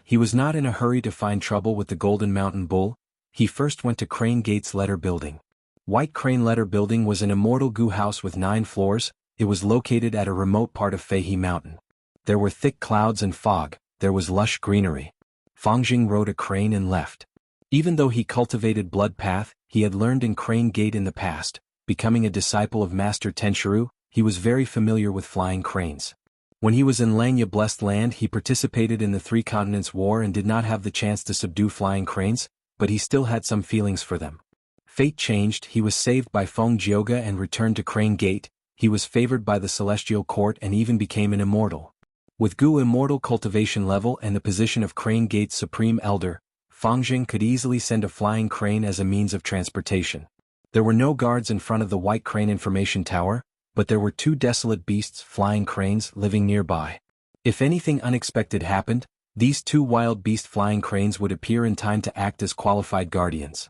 He was not in a hurry to find trouble with the golden mountain bull. He first went to Crane Gate's letter building. White Crane Letter Building was an immortal goo house with 9 floors. It was located at a remote part of Feihe Mountain. There were thick clouds and fog. There was lush greenery. Fangjing rode a crane and left. Even though he cultivated blood path, he had learned in Crane Gate in the past. Becoming a disciple of Master Tenshiro, he was very familiar with flying cranes. When he was in Langya Blessed Land, he participated in the 3 Continents War and did not have the chance to subdue flying cranes, but he still had some feelings for them. Fate changed. He was saved by Feng Jioga and returned to Crane Gate. He was favored by the Celestial Court and even became an immortal. With Gu immortal cultivation level and the position of Crane Gate's Supreme Elder, Fangjing could easily send a flying crane as a means of transportation. There were no guards in front of the White Crane Information Tower, but there were 2 desolate beasts, flying cranes, living nearby. If anything unexpected happened, these 2 wild beast flying cranes would appear in time to act as qualified guardians.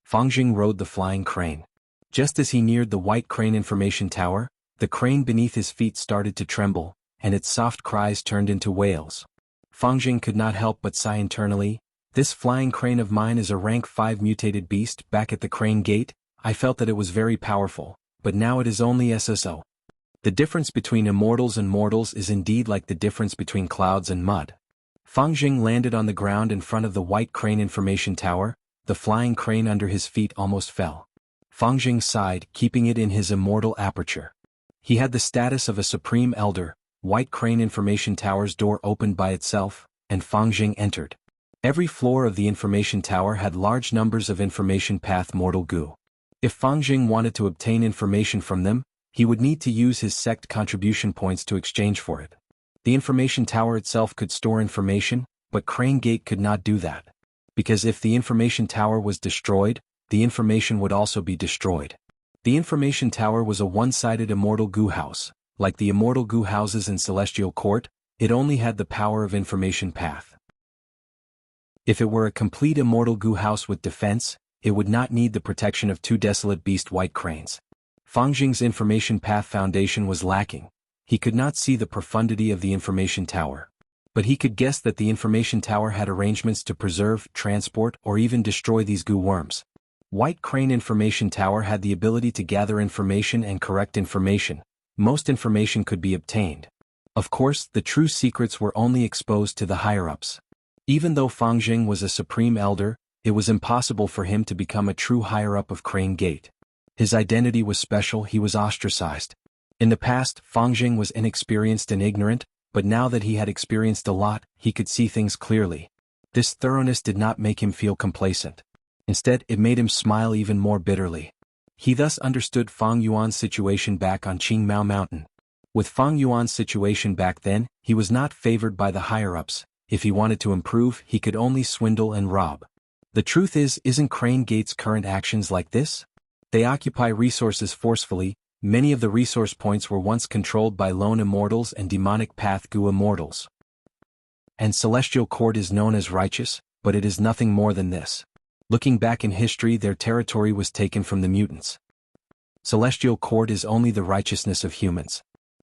Fangjing rode the flying crane. Just as he neared the White Crane Information Tower, the crane beneath his feet started to tremble, and its soft cries turned into wails. Fangjing could not help but sigh internally. This flying crane of mine is a rank 5 mutated beast. Back at the Crane Gate, I felt that it was very powerful, but now it is only SSO. The difference between immortals and mortals is indeed like the difference between clouds and mud. Fangjing landed on the ground in front of the White Crane Information Tower. The flying crane under his feet almost fell. Fangjing sighed, keeping it in his immortal aperture. He had the status of a Supreme Elder. White Crane Information Tower's door opened by itself, and Fangjing entered. Every floor of the information tower had large numbers of information path mortal goo. If Fangjing wanted to obtain information from them, he would need to use his sect contribution points to exchange for it. The information tower itself could store information, but Crane Gate could not do that. Because if the information tower was destroyed, the information would also be destroyed. The information tower was a one-sided immortal goo house. Like the immortal goo houses in Celestial Court, it only had the power of information path. If it were a complete immortal goo house with defense, it would not need the protection of 2 desolate beast white cranes. Fangjing's information path foundation was lacking. He could not see the profundity of the information tower. But he could guess that the information tower had arrangements to preserve, transport, or even destroy these goo worms. White Crane Information Tower had the ability to gather information and correct information. Most information could be obtained. Of course, the true secrets were only exposed to the higher-ups. Even though Fangjing was a Supreme Elder, it was impossible for him to become a true higher-up of Crane Gate. His identity was special, he was ostracized. In the past, Fangjing was inexperienced and ignorant, but now that he had experienced a lot, he could see things clearly. This thoroughness did not make him feel complacent. Instead, it made him smile even more bitterly. He thus understood Fang Yuan's situation back on Qingmao Mountain. With Fang Yuan's situation back then, he was not favored by the higher-ups. If he wanted to improve, he could only swindle and rob. The truth is, isn't Crane Gate's current actions like this? They occupy resources forcefully. Many of the resource points were once controlled by lone immortals and demonic path goo immortals. And Celestial Court is known as righteous, but it is nothing more than this. Looking back in history, their territory was taken from the mutants. Celestial Court is only the righteousness of humans.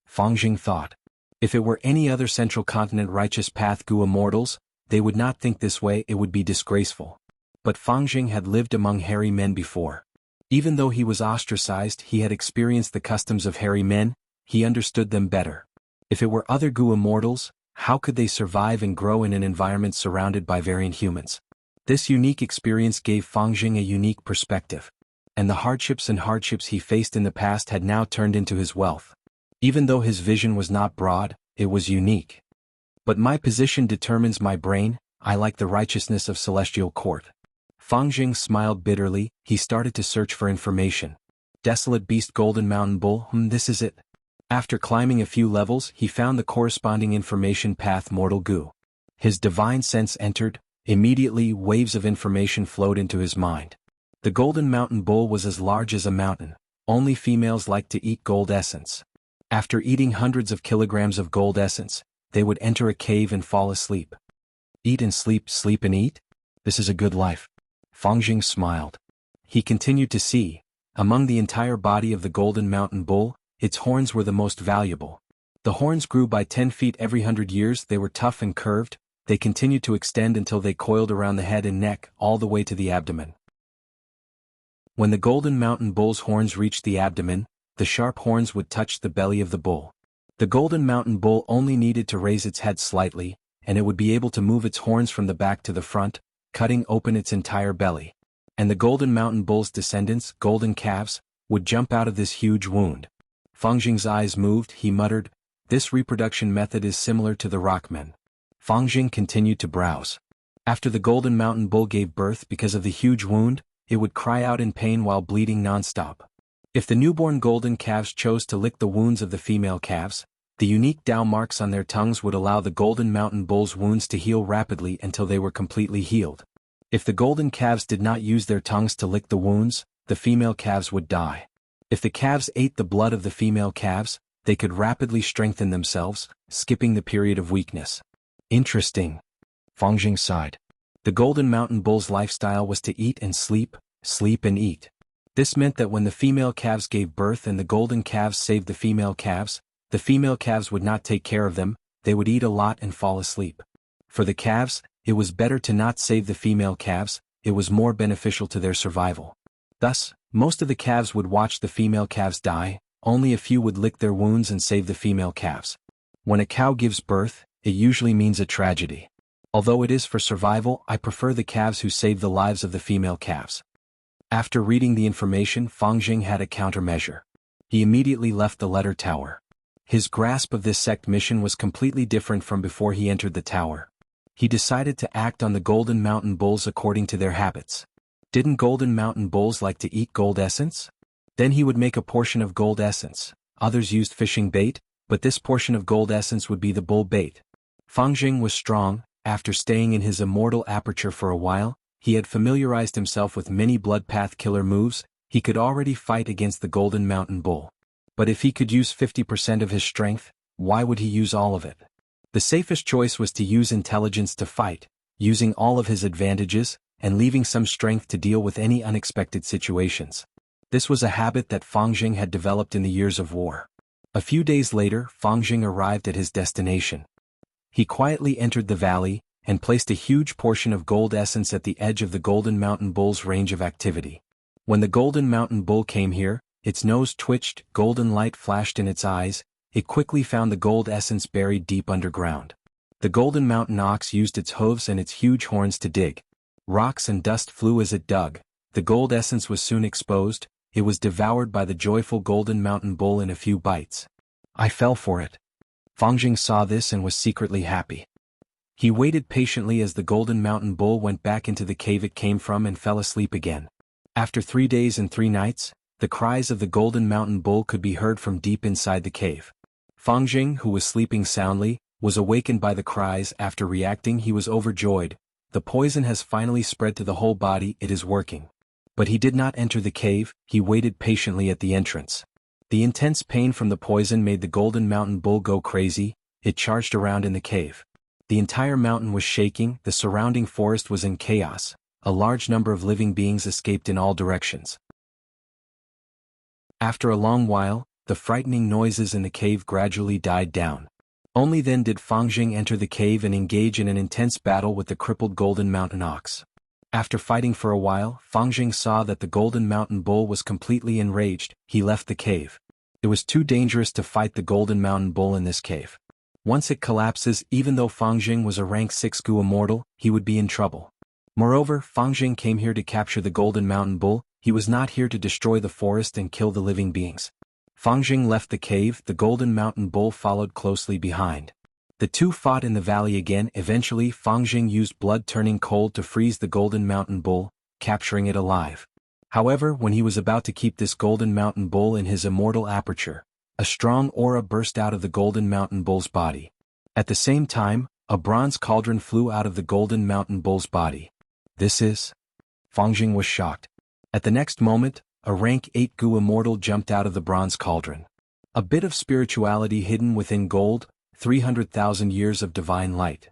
Fangjing thought. If it were any other central continent righteous path goo immortals, they would not think this way, it would be disgraceful. But Fangjing had lived among hairy men before. Even though he was ostracized, he had experienced the customs of hairy men, he understood them better. If it were other goo immortals, how could they survive and grow in an environment surrounded by variant humans? This unique experience gave Fangjing a unique perspective. And the hardships he faced in the past had now turned into his wealth. Even though his vision was not broad, it was unique. But my position determines my brain, I like the righteousness of celestial court. Fangjing smiled bitterly, he started to search for information. Desolate beast golden mountain bull, this is it. After climbing a few levels, he found the corresponding information path mortal goo. His divine sense entered, immediately waves of information flowed into his mind. The golden mountain bull was as large as a mountain, only females liked to eat gold essence. After eating hundreds of kilograms of gold essence, they would enter a cave and fall asleep. Eat and sleep, sleep and eat? This is a good life. Fangjing smiled. He continued to see, among the entire body of the golden mountain bull, its horns were the most valuable. The horns grew by 10 feet every 100 years, they were tough and curved, they continued to extend until they coiled around the head and neck, all the way to the abdomen. When the golden mountain bull's horns reached the abdomen, the sharp horns would touch the belly of the bull. The golden mountain bull only needed to raise its head slightly, and it would be able to move its horns from the back to the front, cutting open its entire belly. And the golden mountain bull's descendants, golden calves, would jump out of this huge wound. Fangjing's eyes moved, he muttered, "This reproduction method is similar to the rockmen." Fangjing continued to browse. After the golden mountain bull gave birth because of the huge wound, it would cry out in pain while bleeding non-stop. If the newborn golden calves chose to lick the wounds of the female calves, the unique Dao marks on their tongues would allow the golden mountain bull's wounds to heal rapidly until they were completely healed. If the golden calves did not use their tongues to lick the wounds, the female calves would die. If the calves ate the blood of the female calves, they could rapidly strengthen themselves, skipping the period of weakness. Interesting. Fangjing sighed. The golden mountain bull's lifestyle was to eat and sleep, sleep and eat. This meant that when the female calves gave birth and the golden calves saved the female calves would not take care of them, they would eat a lot and fall asleep. For the calves, it was better to not save the female calves, it was more beneficial to their survival. Thus, most of the calves would watch the female calves die, only a few would lick their wounds and save the female calves. When a cow gives birth, it usually means a tragedy. Although it is for survival, I prefer the calves who save the lives of the female calves. After reading the information, Fangjing had a countermeasure. He immediately left the letter tower. His grasp of this sect mission was completely different from before he entered the tower. He decided to act on the golden mountain bulls according to their habits. Didn't golden mountain bulls like to eat gold essence? Then he would make a portion of gold essence. Others used fishing bait, but this portion of gold essence would be the bull bait. Fangjing was strong. After staying in his immortal aperture for a while, he had familiarized himself with many blood path killer moves, he could already fight against the golden mountain bull. But if he could use 50% of his strength, why would he use all of it? The safest choice was to use intelligence to fight, using all of his advantages, and leaving some strength to deal with any unexpected situations. This was a habit that Fangjing had developed in the years of war. A few days later, Fangjing arrived at his destination. He quietly entered the valley, and placed a huge portion of gold essence at the edge of the golden mountain bull's range of activity. When the golden mountain bull came here, its nose twitched, golden light flashed in its eyes, it quickly found the gold essence buried deep underground. The golden mountain ox used its hooves and its huge horns to dig. Rocks and dust flew as it dug. The gold essence was soon exposed, it was devoured by the joyful golden mountain bull in a few bites. I fell for it. Fangjing saw this and was secretly happy. He waited patiently as the golden mountain bull went back into the cave it came from and fell asleep again. After 3 days and 3 nights, the cries of the golden mountain bull could be heard from deep inside the cave. Fangjing, who was sleeping soundly, was awakened by the cries. After reacting, he was overjoyed. The poison has finally spread to the whole body, it is working. But he did not enter the cave, he waited patiently at the entrance. The intense pain from the poison made the golden mountain bull go crazy, it charged around in the cave. The entire mountain was shaking, the surrounding forest was in chaos, a large number of living beings escaped in all directions. After a long while, the frightening noises in the cave gradually died down. Only then did Fangjing enter the cave and engage in an intense battle with the crippled golden mountain ox. After fighting for a while, Fangjing saw that the golden mountain bull was completely enraged, he left the cave. It was too dangerous to fight the golden mountain bull in this cave. Once it collapses, even though Fangjing was a rank 6 Gu immortal, he would be in trouble. Moreover, Fang Jing came here to capture the Golden Mountain Bull. He was not here to destroy the forest and kill the living beings. Fang Jing left the cave, the Golden Mountain Bull followed closely behind. The two fought in the valley again. Eventually, Fang Jing used blood turning cold to freeze the Golden Mountain Bull, capturing it alive. However, when he was about to keep this Golden Mountain Bull in his immortal aperture, a strong aura burst out of the Golden Mountain Bull's body. At the same time, a bronze cauldron flew out of the Golden Mountain Bull's body. This is? Fang Jing was shocked. At the next moment, a rank 8 Gu immortal jumped out of the bronze cauldron. A bit of spirituality hidden within gold, 300,000 years of divine light.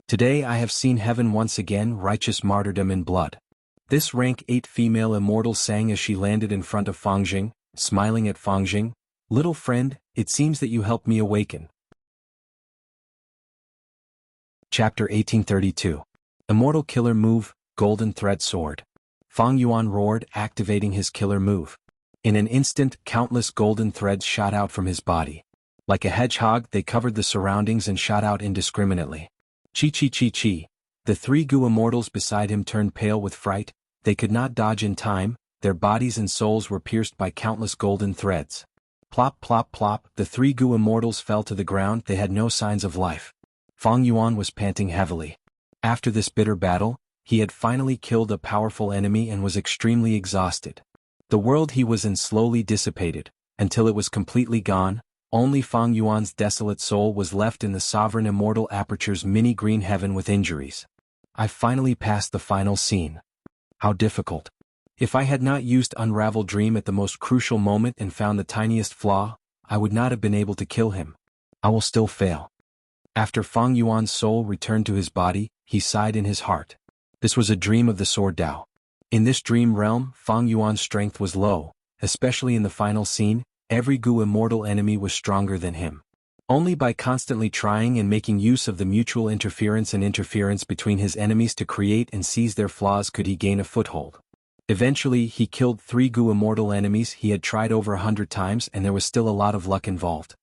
Today I have seen heaven once again, righteous martyrdom in blood. This rank 8 female immortal sang as she landed in front of Fang Jing, smiling at Fang Jing. Little friend, it seems that you helped me awaken. Chapter 1832. Immortal Killer Move, Golden Thread Sword. Fang Yuan roared, activating his killer move. In an instant, countless golden threads shot out from his body. Like a hedgehog, they covered the surroundings and shot out indiscriminately. Chi. The 3 Gu immortals beside him turned pale with fright. They could not dodge in time, their bodies and souls were pierced by countless golden threads. Plop plop plop, the 3 Gu immortals fell to the ground. They had no signs of life. Fang Yuan was panting heavily. After this bitter battle, he had finally killed a powerful enemy and was extremely exhausted. The world he was in slowly dissipated, until it was completely gone. Only Fang Yuan's desolate soul was left in the sovereign immortal aperture's mini-green heaven with injuries. I finally passed the final scene. How difficult. If I had not used Unravel Dream at the most crucial moment and found the tiniest flaw, I would not have been able to kill him. I will still fail. After Fang Yuan's soul returned to his body, he sighed in his heart. This was a dream of the Sword Dao. In this dream realm, Fang Yuan's strength was low, especially in the final scene. Every Gu immortal enemy was stronger than him. Only by constantly trying and making use of the mutual interference and interference between his enemies to create and seize their flaws could he gain a foothold. Eventually, he killed 3 Gu immortal enemies. He had tried over 100 times and there was still a lot of luck involved.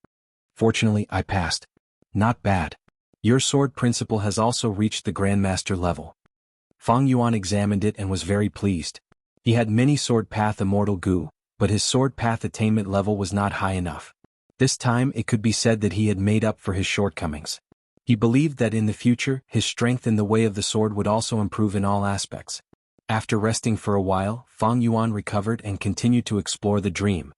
Fortunately, I passed. Not bad. Your sword principle has also reached the Grandmaster level. Fang Yuan examined it and was very pleased. He had many sword path immortal Gu, but his sword path attainment level was not high enough. This time it could be said that he had made up for his shortcomings. He believed that in the future, his strength in the way of the sword would also improve in all aspects. After resting for a while, Fang Yuan recovered and continued to explore the dream.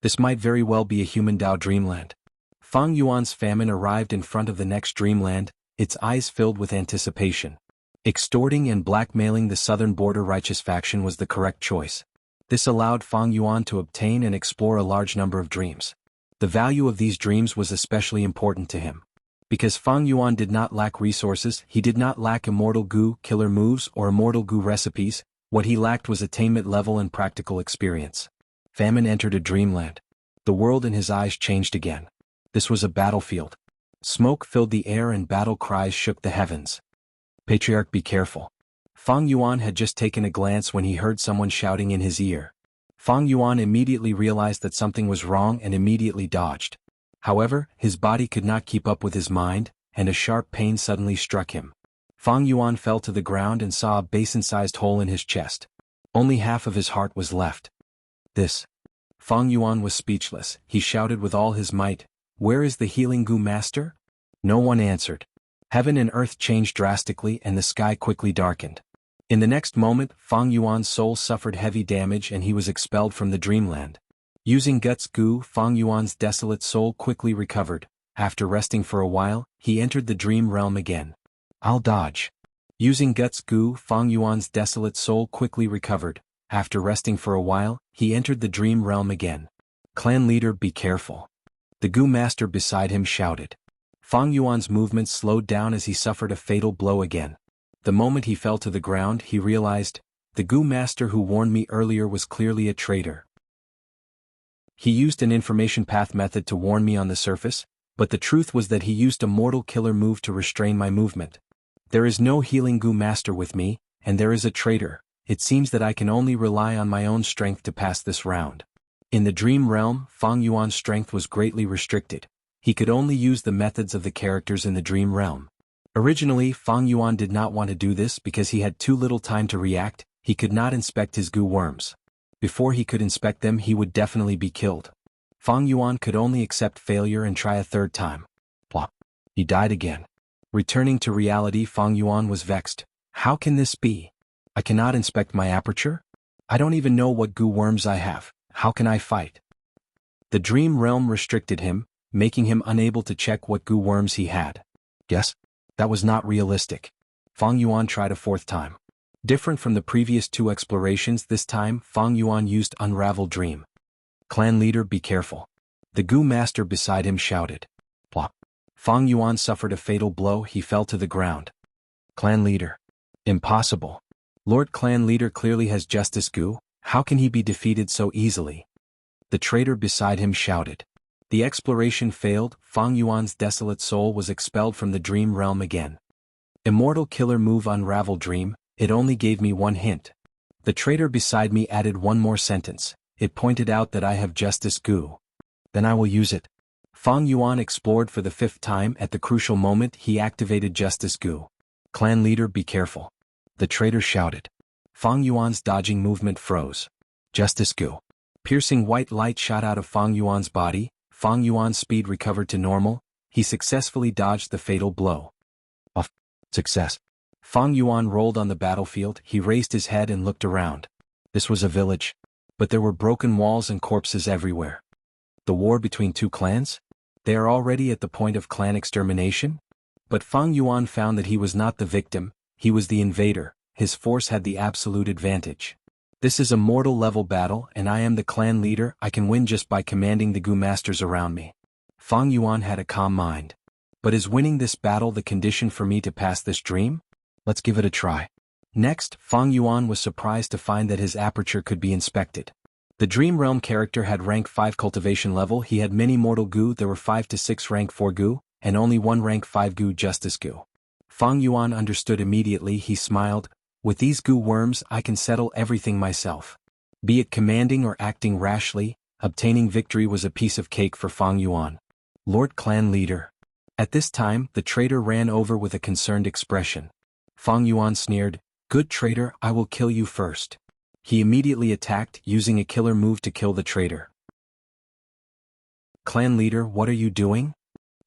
This might very well be a human Dao dreamland. Fang Yuan's famine arrived in front of the next dreamland, its eyes filled with anticipation. Extorting and blackmailing the southern border righteous faction was the correct choice. This allowed Fang Yuan to obtain and explore a large number of dreams. The value of these dreams was especially important to him. Because Fang Yuan did not lack resources, he did not lack immortal Gu killer moves or immortal Gu recipes. What he lacked was attainment level and practical experience. Famine entered a dreamland. The world in his eyes changed again. This was a battlefield. Smoke filled the air and battle cries shook the heavens. Patriarch, be careful. Fang Yuan had just taken a glance when he heard someone shouting in his ear. Fang Yuan immediately realized that something was wrong and immediately dodged. However, his body could not keep up with his mind, and a sharp pain suddenly struck him. Fang Yuan fell to the ground and saw a basin-sized hole in his chest. Only half of his heart was left. This. Fang Yuan was speechless. He shouted with all his might, "Where is the healing Gu master?" No one answered. Heaven and earth changed drastically and the sky quickly darkened. In the next moment, Fang Yuan's soul suffered heavy damage and he was expelled from the dreamland. Using Guts Gu, Fang Yuan's desolate soul quickly recovered. After resting for a while, he entered the dream realm again. I'll dodge. Using Guts Gu, Fang Yuan's desolate soul quickly recovered. After resting for a while, he entered the dream realm again. Clan leader, be careful. The Gu master beside him shouted. Fang Yuan's movements slowed down as he suffered a fatal blow again. The moment he fell to the ground, he realized, the Gu master who warned me earlier was clearly a traitor. He used an information path method to warn me on the surface, but the truth was that he used a mortal killer move to restrain my movement. There is no healing Gu master with me, and there is a traitor. It seems that I can only rely on my own strength to pass this round. In the dream realm, Fang Yuan's strength was greatly restricted. He could only use the methods of the characters in the dream realm. Originally, Fang Yuan did not want to do this because he had too little time to react. He could not inspect his goo worms. Before he could inspect them, he would definitely be killed. Fang Yuan could only accept failure and try a third time. Plop. He died again. Returning to reality, Fang Yuan was vexed. How can this be? I cannot inspect my aperture? I don't even know what goo worms I have. How can I fight? The dream realm restricted him, making him unable to check what goo worms he had. Yes? That was not realistic. Fang Yuan tried a fourth time. Different from the previous two explorations, this time Fang Yuan used Unravel Dream. Clan leader, be careful. The goo master beside him shouted. Plop. Fang Yuan suffered a fatal blow. He fell to the ground. Clan leader. Impossible. Lord Clan leader clearly has justice goo. How can he be defeated so easily? The traitor beside him shouted. The exploration failed. Fang Yuan's desolate soul was expelled from the dream realm again. Immortal killer move Unravel Dream. It only gave me one hint. The traitor beside me added one more sentence. It pointed out that I have justice goo. Then I will use it. Fang Yuan explored for the fifth time. At the crucial moment, he activated justice goo. Clan leader, be careful. The traitor shouted. Fang Yuan's dodging movement froze. Justice goo. Piercing white light shot out of Fang Yuan's body. Fang Yuan's speed recovered to normal. He successfully dodged the fatal blow. Off. Success. Fang Yuan rolled on the battlefield. He raised his head and looked around. This was a village. But there were broken walls and corpses everywhere. The war between two clans? They are already at the point of clan extermination? But Fang Yuan found that he was not the victim, he was the invader. His force had the absolute advantage. This is a mortal level battle and I am the clan leader. I can win just by commanding the goo masters around me. Fang Yuan had a calm mind. But is winning this battle the condition for me to pass this dream? Let's give it a try. Next, Fang Yuan was surprised to find that his aperture could be inspected. The Dream Realm character had rank 5 cultivation level. He had many mortal goo. There were 5 to 6 rank 4 goo, and only 1 rank 5 goo justice goo. Fang Yuan understood immediately. He smiled. With these goo worms I can settle everything myself. Be it commanding or acting rashly, obtaining victory was a piece of cake for Fang Yuan. Lord Clan Leader. At this time, the traitor ran over with a concerned expression. Fang Yuan sneered, "Good traitor, I will kill you first." He immediately attacked, using a killer move to kill the traitor. Clan leader, what are you doing?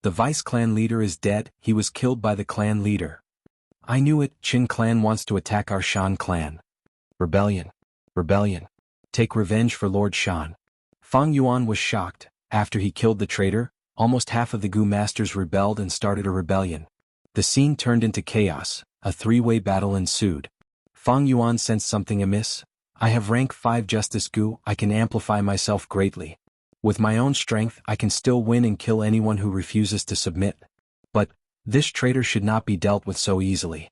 The vice clan leader is dead. He was killed by the clan leader. I knew it. Qin clan wants to attack our Shan clan. Rebellion. Rebellion. Take revenge for Lord Shan. Fang Yuan was shocked. After he killed the traitor, almost half of the goo masters rebelled and started a rebellion. The scene turned into chaos. A three-way battle ensued. Fang Yuan sensed something amiss. I have rank 5 justice goo. I can amplify myself greatly. With my own strength I can still win and kill anyone who refuses to submit. But this traitor should not be dealt with so easily.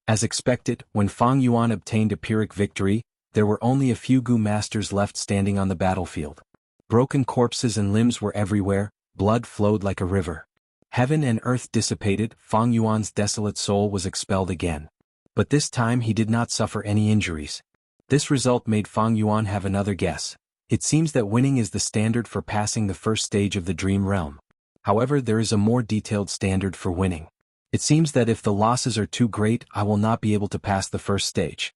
As expected, when Fang Yuan obtained a Pyrrhic victory, there were only a few goo masters left standing on the battlefield. Broken corpses and limbs were everywhere. Blood flowed like a river. Heaven and earth dissipated. Fang Yuan's desolate soul was expelled again. But this time he did not suffer any injuries. This result made Fang Yuan have another guess. It seems that winning is the standard for passing the first stage of the Dream Realm. However, there is a more detailed standard for winning. It seems that if the losses are too great, I will not be able to pass the first stage.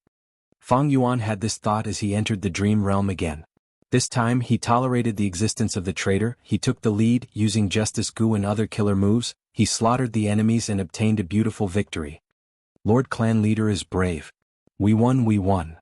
Fang Yuan had this thought as he entered the Dream Realm again. This time he tolerated the existence of the traitor. He took the lead, using Justice Goo and other killer moves. He slaughtered the enemies and obtained a beautiful victory. Lord Clan Leader is brave. We won, we won.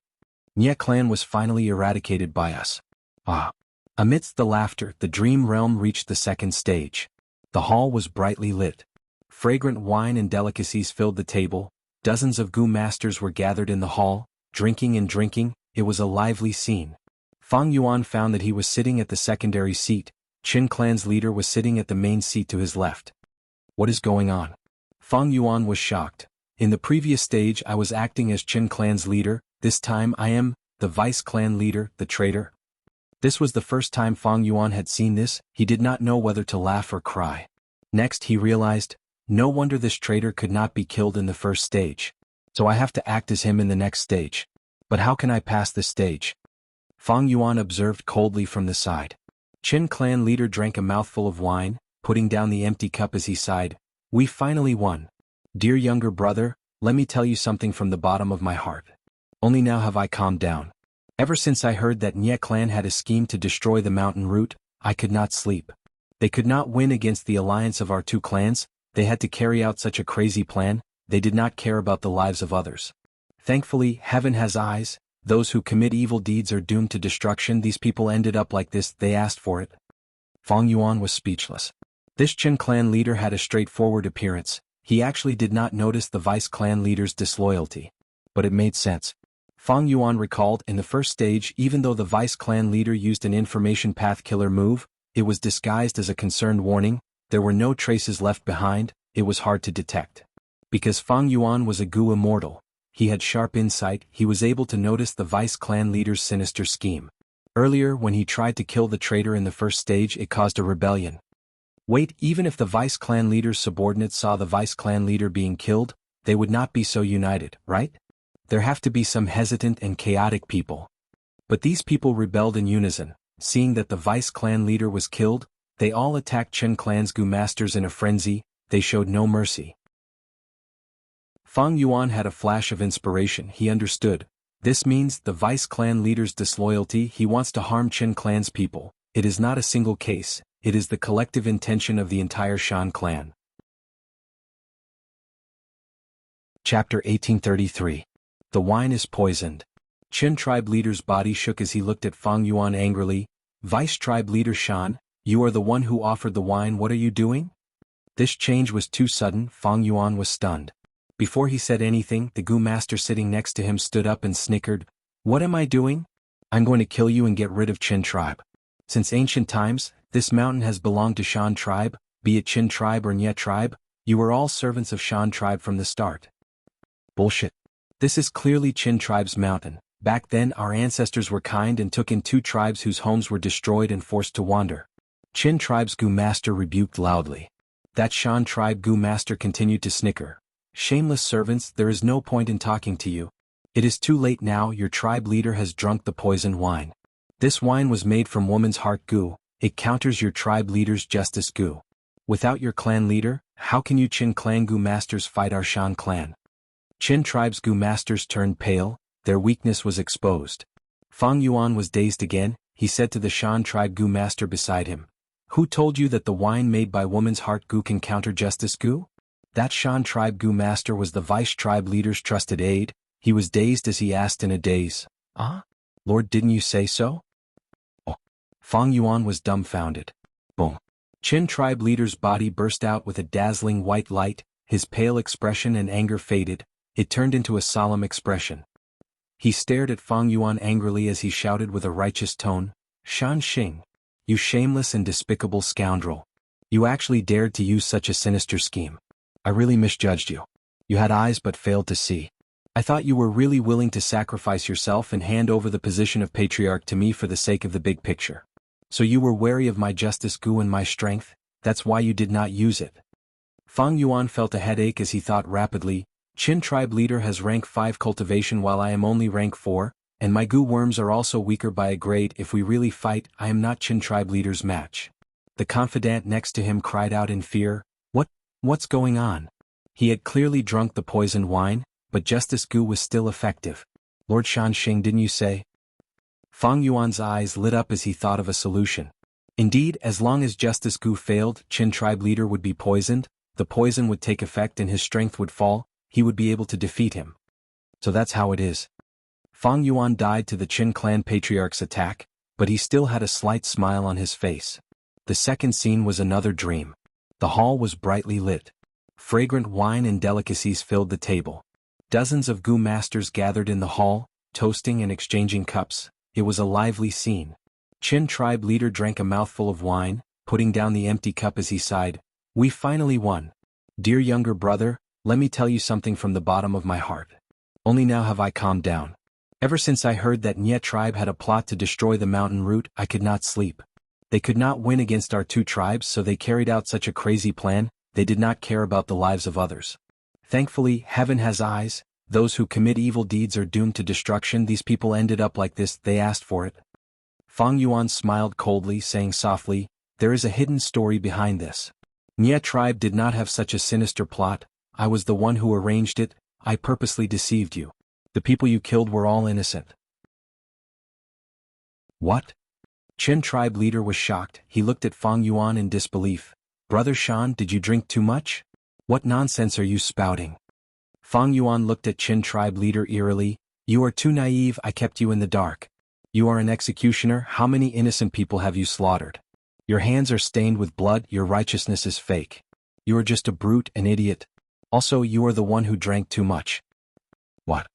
Nye Clan was finally eradicated by us. Ah. Amidst the laughter, the Dream Realm reached the second stage. The hall was brightly lit. Fragrant wine and delicacies filled the table. Dozens of goo masters were gathered in the hall, drinking and drinking. It was a lively scene. Fang Yuan found that he was sitting at the secondary seat. Qin Clan's leader was sitting at the main seat to his left. What is going on? Fang Yuan was shocked. In the previous stage I was acting as Qin Clan's leader. This time I am the vice clan leader, the traitor. This was the first time Fang Yuan had seen this. He did not know whether to laugh or cry. Next he realized, no wonder this traitor could not be killed in the first stage. So I have to act as him in the next stage. But how can I pass this stage? Fang Yuan observed coldly from the side. Qin Clan leader drank a mouthful of wine, putting down the empty cup as he sighed. We finally won. Dear younger brother, let me tell you something from the bottom of my heart. Only now have I calmed down. Ever since I heard that Nye clan had a scheme to destroy the mountain route, I could not sleep. They could not win against the alliance of our two clans, they had to carry out such a crazy plan, they did not care about the lives of others. Thankfully, heaven has eyes, those who commit evil deeds are doomed to destruction. These people ended up like this, they asked for it. Fang Yuan was speechless. This Qin clan leader had a straightforward appearance, he actually did not notice the vice clan leader's disloyalty. But it made sense. Fang Yuan recalled in the first stage, even though the vice clan leader used an information path killer move, it was disguised as a concerned warning, there were no traces left behind, it was hard to detect. Because Fang Yuan was a Gu immortal, he had sharp insight, he was able to notice the vice clan leader's sinister scheme. Earlier when he tried to kill the traitor in the first stage it caused a rebellion. Wait, even if the vice clan leader's subordinates saw the vice clan leader being killed, they would not be so united, right? There have to be some hesitant and chaotic people. But these people rebelled in unison, seeing that the vice clan leader was killed, they all attacked Qin clan's Gu masters in a frenzy, they showed no mercy. Fang Yuan had a flash of inspiration, he understood. This means the vice clan leader's disloyalty, he wants to harm Qin clan's people. It is not a single case, it is the collective intention of the entire Shan clan. Chapter 1833. The wine is poisoned. Qin tribe leader's body shook as he looked at Fang Yuan angrily. Vice tribe leader Shan, you are the one who offered the wine, what are you doing? This change was too sudden, Fang Yuan was stunned. Before he said anything, the Gu master sitting next to him stood up and snickered. What am I doing? I'm going to kill you and get rid of Qin tribe. Since ancient times, this mountain has belonged to Shan tribe, be it Qin tribe or Nye tribe, you were all servants of Shan tribe from the start. Bullshit. This is clearly Qin tribe's mountain. Back then our ancestors were kind and took in two tribes whose homes were destroyed and forced to wander. Qin tribe's Gu master rebuked loudly. That Shan tribe Gu master continued to snicker. Shameless servants, there is no point in talking to you. It is too late now, your tribe leader has drunk the poisoned wine. This wine was made from woman's heart Gu, it counters your tribe leader's justice Gu. Without your clan leader, how can you Qin clan Gu masters fight our Shan clan? Qin tribe's Gu masters turned pale, their weakness was exposed. Fang Yuan was dazed again, he said to the Shan tribe Gu master beside him. Who told you that the wine made by woman's heart Gu can counter justice Gu? That Shan tribe Gu master was the vice tribe leader's trusted aide, he was dazed as he asked in a daze. Ah? Lord, didn't you say so? Oh. Fang Yuan was dumbfounded. Boom. Qin tribe leader's body burst out with a dazzling white light, his pale expression and anger faded, it turned into a solemn expression. He stared at Fang Yuan angrily as he shouted with a righteous tone, Shan Xing. You shameless and despicable scoundrel. You actually dared to use such a sinister scheme. I really misjudged you. You had eyes but failed to see. I thought you were really willing to sacrifice yourself and hand over the position of patriarch to me for the sake of the big picture. So you were wary of my justice Gu and my strength, that's why you did not use it. Fang Yuan felt a headache as he thought rapidly, Qin tribe leader has rank 5 cultivation while I am only rank 4, and my Gu worms are also weaker by a grade. If we really fight, I am not Qin tribe leader's match. The confidant next to him cried out in fear, What's going on? He had clearly drunk the poisoned wine, but Justice Gu was still effective. Lord Shan Xing, didn't you say? Fang Yuan's eyes lit up as he thought of a solution. Indeed, as long as Justice Gu failed, Qin tribe leader would be poisoned, the poison would take effect and his strength would fall, he would be able to defeat him. So that's how it is. Fang Yuan died to the Qin clan patriarch's attack, but he still had a slight smile on his face. The second scene was another dream. The hall was brightly lit. Fragrant wine and delicacies filled the table. Dozens of Gu masters gathered in the hall, toasting and exchanging cups. It was a lively scene. Qin tribe leader drank a mouthful of wine, putting down the empty cup as he sighed. We finally won. Dear younger brother, let me tell you something from the bottom of my heart. Only now have I calmed down. Ever since I heard that Nye tribe had a plot to destroy the mountain route, I could not sleep. They could not win against our two tribes, so they carried out such a crazy plan, they did not care about the lives of others. Thankfully, heaven has eyes, those who commit evil deeds are doomed to destruction. These people ended up like this, they asked for it. Fang Yuan smiled coldly, saying softly, there is a hidden story behind this. Nye tribe did not have such a sinister plot, I was the one who arranged it, I purposely deceived you. The people you killed were all innocent. What? Qin tribe leader was shocked. He looked at Fang Yuan in disbelief. Brother Shan, did you drink too much? What nonsense are you spouting? Fang Yuan looked at Qin tribe leader eerily. You are too naive, I kept you in the dark. You are an executioner, how many innocent people have you slaughtered? Your hands are stained with blood, your righteousness is fake. You are just a brute, an idiot. Also, you are the one who drank too much. What?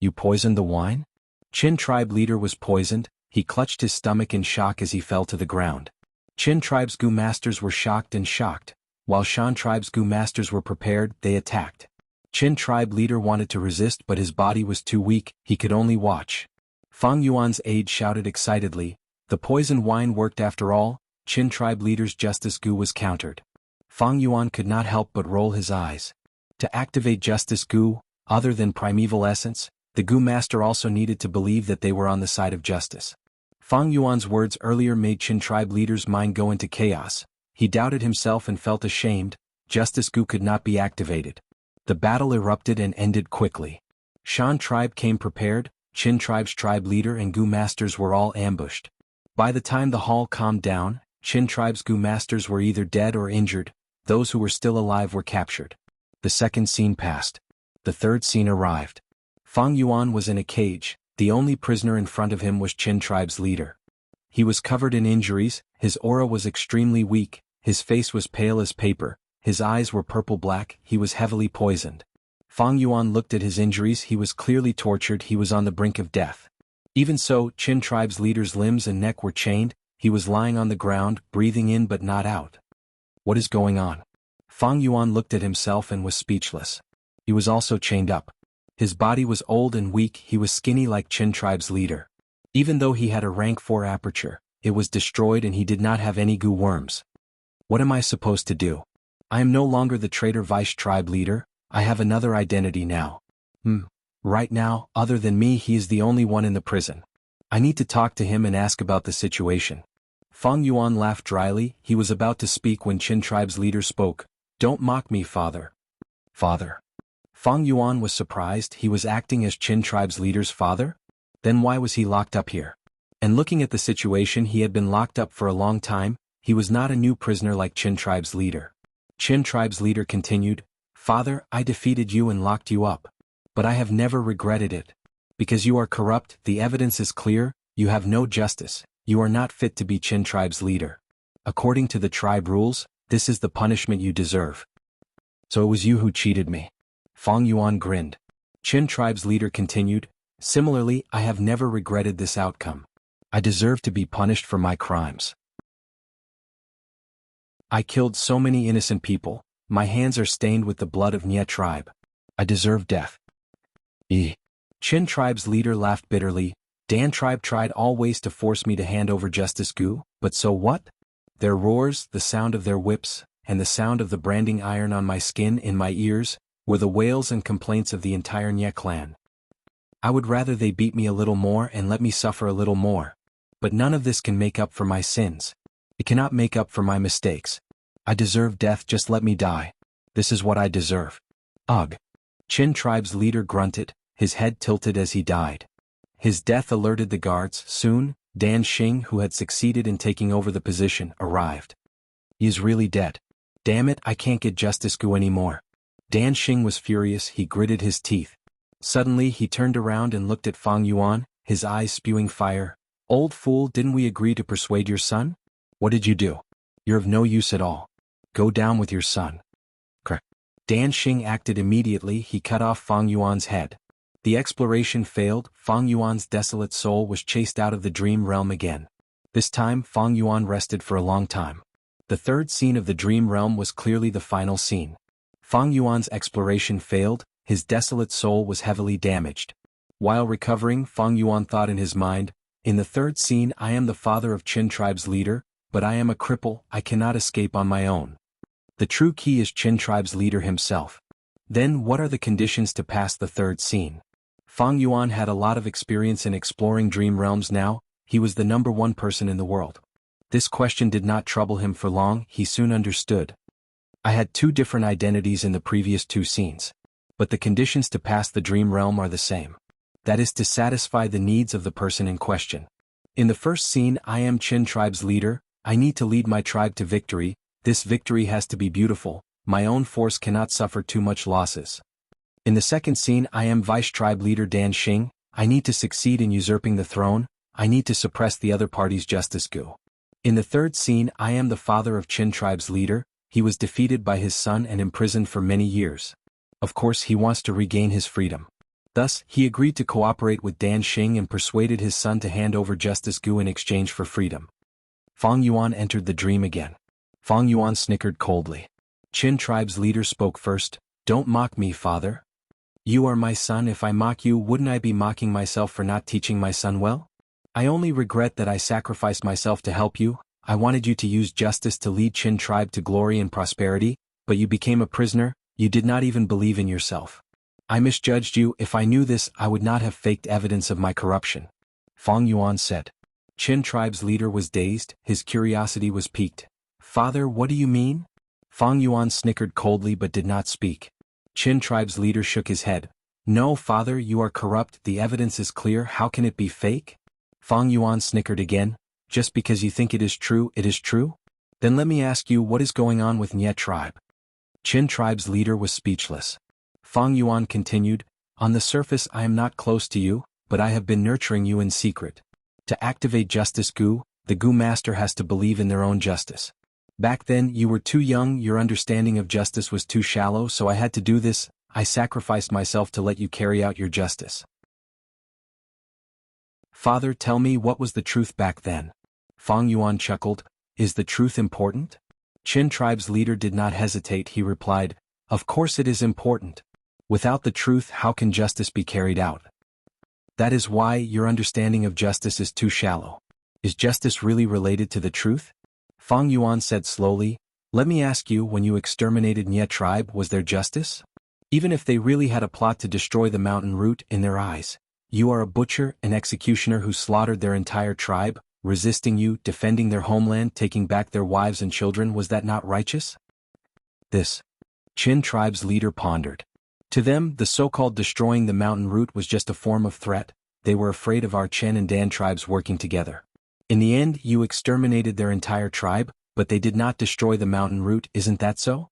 You poisoned the wine? Qin tribe leader was poisoned. He clutched his stomach in shock as he fell to the ground. Qin tribe's Gu masters were shocked. While Shan tribe's Gu masters were prepared, they attacked. Qin tribe leader wanted to resist but his body was too weak, he could only watch. Fang Yuan's aide shouted excitedly, the poison wine worked after all. Qin tribe leader's Justice Gu was countered. Fang Yuan could not help but roll his eyes. To activate Justice Gu, other than primeval essence, the Gu master also needed to believe that they were on the side of justice. Fang Yuan's words earlier made Qin tribe leader's mind go into chaos. He doubted himself and felt ashamed. Justice Gu could not be activated. The battle erupted and ended quickly. Shan tribe came prepared, Qin tribe's tribe leader and Gu masters were all ambushed. By the time the hall calmed down, Qin tribe's Gu masters were either dead or injured. Those who were still alive were captured. The second scene passed. The third scene arrived. Fang Yuan was in a cage. The only prisoner in front of him was Qin tribe's leader. He was covered in injuries, his aura was extremely weak, his face was pale as paper, his eyes were purple-black, he was heavily poisoned. Fang Yuan looked at his injuries, he was clearly tortured, he was on the brink of death. Even so, Qin tribe's leader's limbs and neck were chained, he was lying on the ground, breathing in but not out. What is going on? Fang Yuan looked at himself and was speechless. He was also chained up. His body was old and weak, he was skinny like Qin tribe's leader. Even though he had a rank 4 aperture, it was destroyed and he did not have any Gu worms. What am I supposed to do? I am no longer the traitor vice tribe leader, I have another identity now. Right now, other than me he is the only one in the prison. I need to talk to him and ask about the situation. Fang Yuan laughed dryly, he was about to speak when Qin tribe's leader spoke. Don't mock me, father. Father. Fang Yuan was surprised, he was acting as Qin tribe's leader's father? Then why was he locked up here? And looking at the situation, he had been locked up for a long time, he was not a new prisoner like Qin tribe's leader. Qin tribe's leader continued, Father, I defeated you and locked you up. But I have never regretted it. Because you are corrupt, the evidence is clear, you have no justice, you are not fit to be Qin tribe's leader. According to the tribe rules, this is the punishment you deserve. So it was you who cheated me. Fang Yuan grinned. Qin tribe's leader continued, Similarly, I have never regretted this outcome. I deserve to be punished for my crimes. I killed so many innocent people, my hands are stained with the blood of Nye tribe. I deserve death. Qin tribe's leader laughed bitterly, Dan tribe tried all ways to force me to hand over Justice Gu, but so what? Their roars, the sound of their whips, and the sound of the branding iron on my skin in my ears, were the wails and complaints of the entire Nye clan. I would rather they beat me a little more and let me suffer a little more. But none of this can make up for my sins. It cannot make up for my mistakes. I deserve death, just let me die. This is what I deserve. Ugh. Qin tribe's leader grunted, his head tilted as he died. His death alerted the guards. Soon, Dan Xing, who had succeeded in taking over the position, arrived. He is really dead. Damn it, I can't get Justice Gu anymore. Dan Xing was furious, he gritted his teeth. Suddenly he turned around and looked at Fang Yuan, his eyes spewing fire. Old fool, didn't we agree to persuade your son? What did you do? You're of no use at all. Go down with your son. Dan Xing acted immediately, he cut off Fang Yuan's head. The exploration failed, Fang Yuan's desolate soul was chased out of the dream realm again. This time Fang Yuan rested for a long time. The third scene of the dream realm was clearly the final scene. Fang Yuan's exploration failed, his desolate soul was heavily damaged. While recovering, Fang Yuan thought in his mind, in the third scene I am the father of Qin tribe's leader, but I am a cripple, I cannot escape on my own. The true key is Qin tribe's leader himself. Then what are the conditions to pass the third scene? Fang Yuan had a lot of experience in exploring dream realms now, he was the #1 person in the world. This question did not trouble him for long, he soon understood. I had two different identities in the previous two scenes. But the conditions to pass the dream realm are the same. That is to satisfy the needs of the person in question. In the first scene, I am Qin tribe's leader. I need to lead my tribe to victory. This victory has to be beautiful. My own force cannot suffer too much losses. In the second scene, I am vice tribe leader Dan Xing. I need to succeed in usurping the throne. I need to suppress the other party's justice Gu. In the third scene, I am the father of Qin tribe's leader. He was defeated by his son and imprisoned for many years. Of course, he wants to regain his freedom. Thus, he agreed to cooperate with Dan Xing and persuaded his son to hand over Justice Gu in exchange for freedom. Fang Yuan entered the dream again. Fang Yuan snickered coldly. Qin tribe's leader spoke first. Don't mock me, father. You are my son. If I mock you, wouldn't I be mocking myself for not teaching my son well? I only regret that I sacrificed myself to help you. I wanted you to use justice to lead Qin tribe to glory and prosperity, but you became a prisoner. You did not even believe in yourself. I misjudged you. If I knew this, I would not have faked evidence of my corruption. Fang Yuan said. Qin tribe's leader was dazed. His curiosity was piqued. Father, what do you mean? Fang Yuan snickered coldly but did not speak. Qin tribe's leader shook his head. No, father, you are corrupt. The evidence is clear. How can it be fake? Fang Yuan snickered again. Just because you think it is true, it is true? Then let me ask you, what is going on with Nye tribe? Qin tribe's leader was speechless. Fang Yuan continued, on the surface I am not close to you, but I have been nurturing you in secret. To activate Justice Gu, the Gu master has to believe in their own justice. Back then you were too young, your understanding of justice was too shallow, so I had to do this. I sacrificed myself to let you carry out your justice. Father, tell me, what was the truth back then? Fang Yuan chuckled. Is the truth important? Qin tribe's leader did not hesitate. He replied, of course it is important. Without the truth, how can justice be carried out? That is why your understanding of justice is too shallow. Is justice really related to the truth? Fang Yuan said slowly, let me ask you, when you exterminated Nye tribe, was there justice? Even if they really had a plot to destroy the mountain root, in their eyes, you are a butcher, an executioner who slaughtered their entire tribe, resisting you, defending their homeland, taking back their wives and children. Was that not righteous? This. Qin tribe's leader pondered. To them, the so-called destroying the mountain root was just a form of threat. They were afraid of our Chen and Dan tribes working together. In the end, you exterminated their entire tribe, but they did not destroy the mountain root, isn't that so?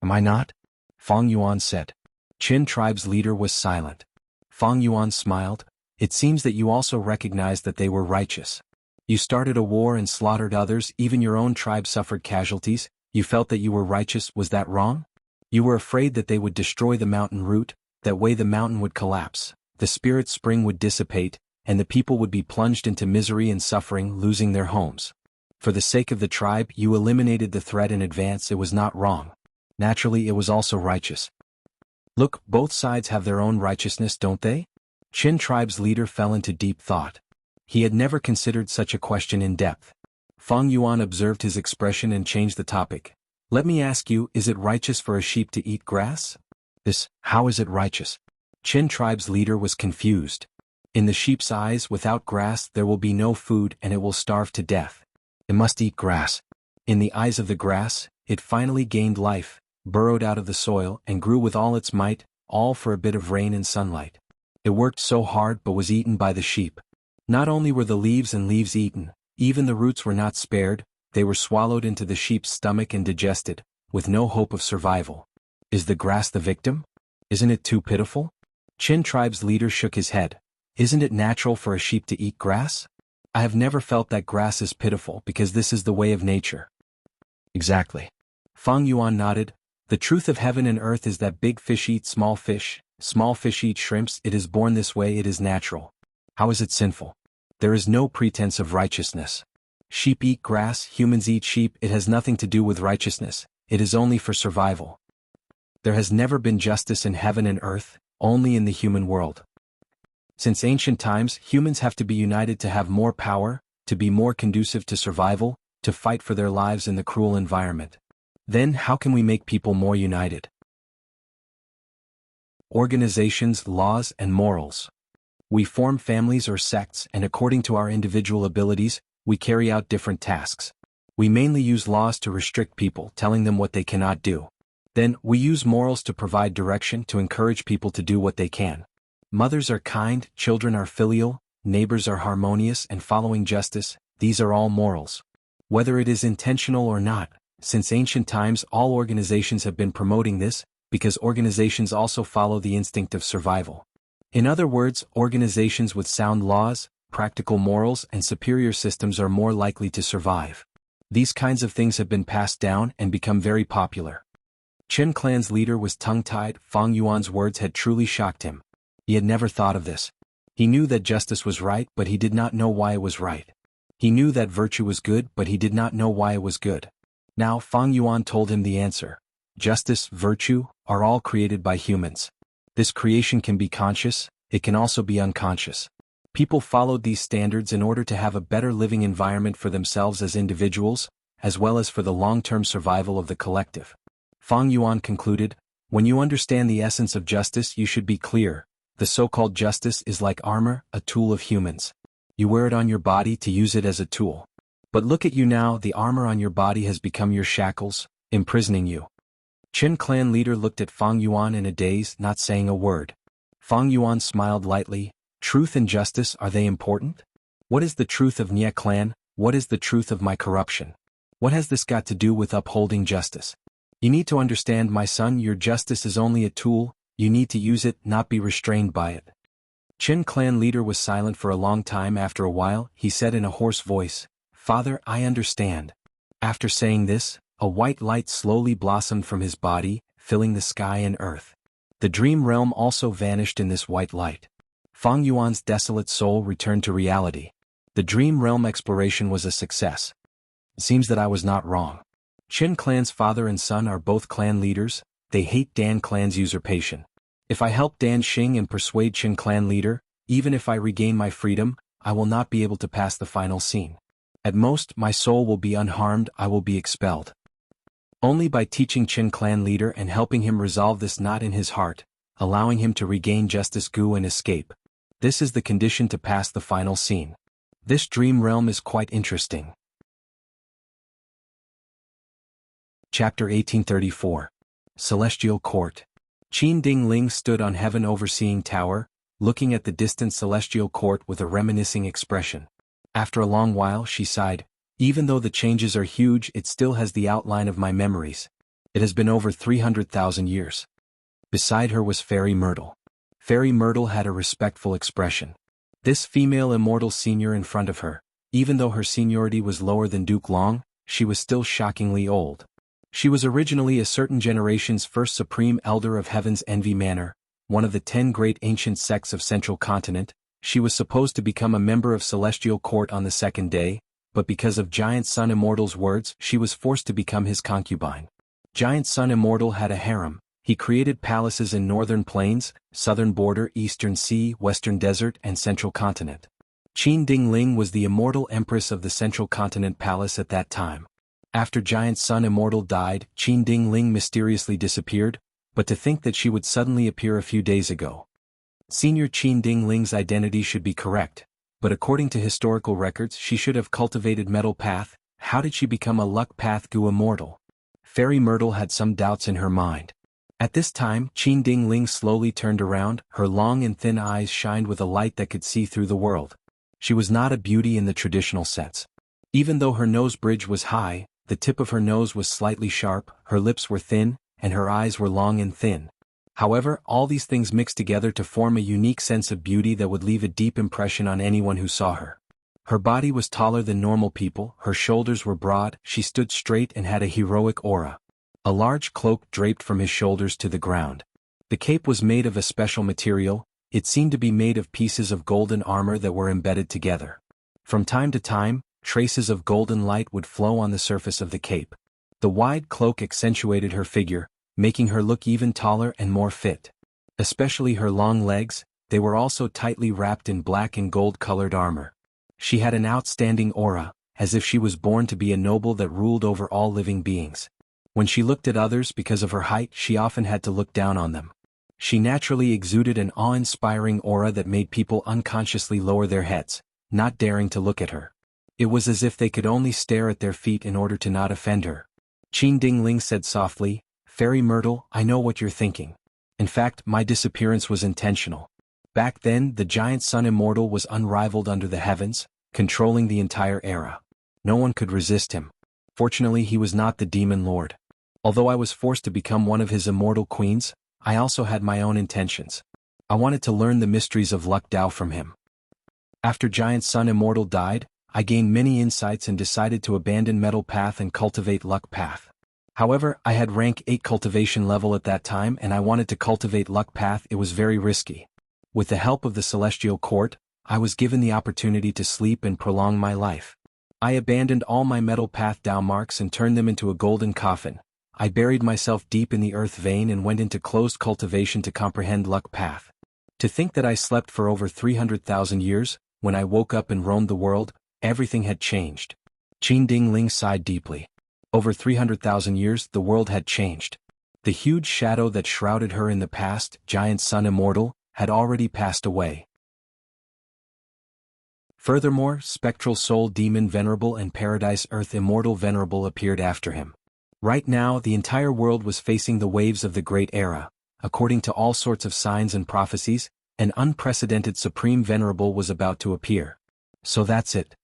Am I not? Fang Yuan said. Qin tribe's leader was silent. Fang Yuan smiled. It seems that you also recognized that they were righteous. You started a war and slaughtered others, even your own tribe suffered casualties. You felt that you were righteous. Was that wrong? You were afraid that they would destroy the mountain root, that way the mountain would collapse, the spirit spring would dissipate, and the people would be plunged into misery and suffering, losing their homes. For the sake of the tribe, you eliminated the threat in advance. It was not wrong. Naturally, it was also righteous. Look, both sides have their own righteousness, don't they? Qin tribe's leader fell into deep thought. He had never considered such a question in depth. Fang Yuan observed his expression and changed the topic. Let me ask you, is it righteous for a sheep to eat grass? How is it righteous? Qin tribe's leader was confused. In the sheep's eyes, without grass there will be no food and it will starve to death. It must eat grass. In the eyes of the grass, it finally gained life, burrowed out of the soil and grew with all its might, all for a bit of rain and sunlight. It worked so hard but was eaten by the sheep. Not only were the leaves and leaves eaten, even the roots were not spared. They were swallowed into the sheep's stomach and digested, with no hope of survival. Is the grass the victim? Isn't it too pitiful? Qin tribe's leader shook his head. Isn't it natural for a sheep to eat grass? I have never felt that grass is pitiful because this is the way of nature. Exactly. Fang Yuan nodded. The truth of heaven and earth is that big fish eat small fish eat shrimps. It is born this way, it is natural. How is it sinful? There is no pretense of righteousness. Sheep eat grass, humans eat sheep. It has nothing to do with righteousness. It is only for survival. There has never been justice in heaven and earth, only in the human world. Since ancient times, humans have to be united to have more power, to be more conducive to survival, to fight for their lives in the cruel environment. Then how can we make people more united? Organizations, laws, and morals. We form families or sects, and according to our individual abilities, we carry out different tasks. We mainly use laws to restrict people, telling them what they cannot do. Then, we use morals to provide direction to encourage people to do what they can. Mothers are kind, children are filial, neighbors are harmonious and following justice, these are all morals. Whether it is intentional or not, since ancient times all organizations have been promoting this, because organizations also follow the instinct of survival. In other words, organizations with sound laws, practical morals and superior systems are more likely to survive. These kinds of things have been passed down and become very popular. Qin clan's leader was tongue-tied. Fang Yuan's words had truly shocked him. He had never thought of this. He knew that justice was right, but he did not know why it was right. He knew that virtue was good, but he did not know why it was good. Now Fang Yuan told him the answer. Justice, virtue, are all created by humans. This creation can be conscious, it can also be unconscious. People followed these standards in order to have a better living environment for themselves as individuals, as well as for the long-term survival of the collective. Fang Yuan concluded, when you understand the essence of justice you should be clear. The so-called justice is like armor, a tool of humans. You wear it on your body to use it as a tool. But look at you now, the armor on your body has become your shackles, imprisoning you. Qin clan leader looked at Fang Yuan in a daze, not saying a word. Fang Yuan smiled lightly. Truth and justice, are they important? What is the truth of Nye clan? What is the truth of my corruption? What has this got to do with upholding justice? You need to understand, my son, your justice is only a tool, you need to use it, not be restrained by it. Qin clan leader was silent for a long time. After a while, he said in a hoarse voice, Father, I understand. After saying this, a white light slowly blossomed from his body, filling the sky and earth. The dream realm also vanished in this white light. Fang Yuan's desolate soul returned to reality. The dream realm exploration was a success. It seems that I was not wrong. Qin clan's father and son are both clan leaders, they hate Dan clan's usurpation. If I help Dan Xing and persuade Qin clan leader, even if I regain my freedom, I will not be able to pass the final scene. At most, my soul will be unharmed, I will be expelled. Only by teaching Qin clan leader and helping him resolve this knot in his heart, allowing him to regain justice Gu and escape. This is the condition to pass the final scene. This dream realm is quite interesting. Chapter 1834. Celestial Court. Qin Dingling stood on heaven overseeing tower, looking at the distant celestial court with a reminiscing expression. After a long while she sighed, even though the changes are huge it still has the outline of my memories. It has been over 300,000 years. Beside her was Fairy Myrtle. Fairy Myrtle had a respectful expression. This female immortal senior in front of her, even though her seniority was lower than Duke Long, she was still shockingly old. She was originally a certain generation's first supreme elder of Heaven's Envy Manor, one of the 10 great ancient sects of Central Continent. She was supposed to become a member of Celestial Court on the second day, but because of Giant Sun Immortal's words she was forced to become his concubine. Giant Sun Immortal had a harem. He created palaces in Northern Plains, Southern Border, Eastern Sea, Western Desert and Central Continent. Qin Dingling was the immortal empress of the Central Continent Palace at that time. After Giant Sun Immortal died, Qin Dingling mysteriously disappeared, but to think that she would suddenly appear a few days ago. Senior Qin Dingling's identity should be correct, but according to historical records she should have cultivated Metal Path. How did she become a Luck Path Gu Immortal? Fairy Myrtle had some doubts in her mind. At this time, Qin Dingling slowly turned around, her long and thin eyes shined with a light that could see through the world. She was not a beauty in the traditional sense. Even though her nose bridge was high, the tip of her nose was slightly sharp, her lips were thin, and her eyes were long and thin. However, all these things mixed together to form a unique sense of beauty that would leave a deep impression on anyone who saw her. Her body was taller than normal people, her shoulders were broad, she stood straight and had a heroic aura. A large cloak draped from his shoulders to the ground. The cape was made of a special material, it seemed to be made of pieces of golden armor that were embedded together. From time to time, traces of golden light would flow on the surface of the cape. The wide cloak accentuated her figure, making her look even taller and more fit. Especially her long legs, they were also tightly wrapped in black and gold-colored armor. She had an outstanding aura, as if she was born to be a noble that ruled over all living beings. When she looked at others because of her height she often had to look down on them. She naturally exuded an awe-inspiring aura that made people unconsciously lower their heads, not daring to look at her. It was as if they could only stare at their feet in order to not offend her. Qin Dingling said softly, "Fairy Myrtle, I know what you're thinking. In fact, my disappearance was intentional. Back then, the giant sun immortal was unrivaled under the heavens, controlling the entire era. No one could resist him. Fortunately, he was not the demon lord. Although I was forced to become one of his immortal queens, I also had my own intentions. I wanted to learn the mysteries of Luck Dao from him. After Giant Sun Immortal died, I gained many insights and decided to abandon Metal Path and cultivate Luck Path. However, I had rank 8 cultivation level at that time and I wanted to cultivate Luck Path. It was very risky. With the help of the Celestial Court, I was given the opportunity to sleep and prolong my life. I abandoned all my Metal Path Dao marks and turned them into a golden coffin. I buried myself deep in the earth vein and went into closed cultivation to comprehend Luck Path. To think that I slept for over 300,000 years, when I woke up and roamed the world, everything had changed. Qin Dingling sighed deeply. Over 300,000 years, the world had changed. The huge shadow that shrouded her in the past, Giant Sun Immortal, had already passed away. Furthermore, Spectral Soul Demon Venerable and Paradise Earth Immortal Venerable appeared after him. Right now, the entire world was facing the waves of the Great Era. According to all sorts of signs and prophecies, an unprecedented Supreme Venerable was about to appear. So that's it.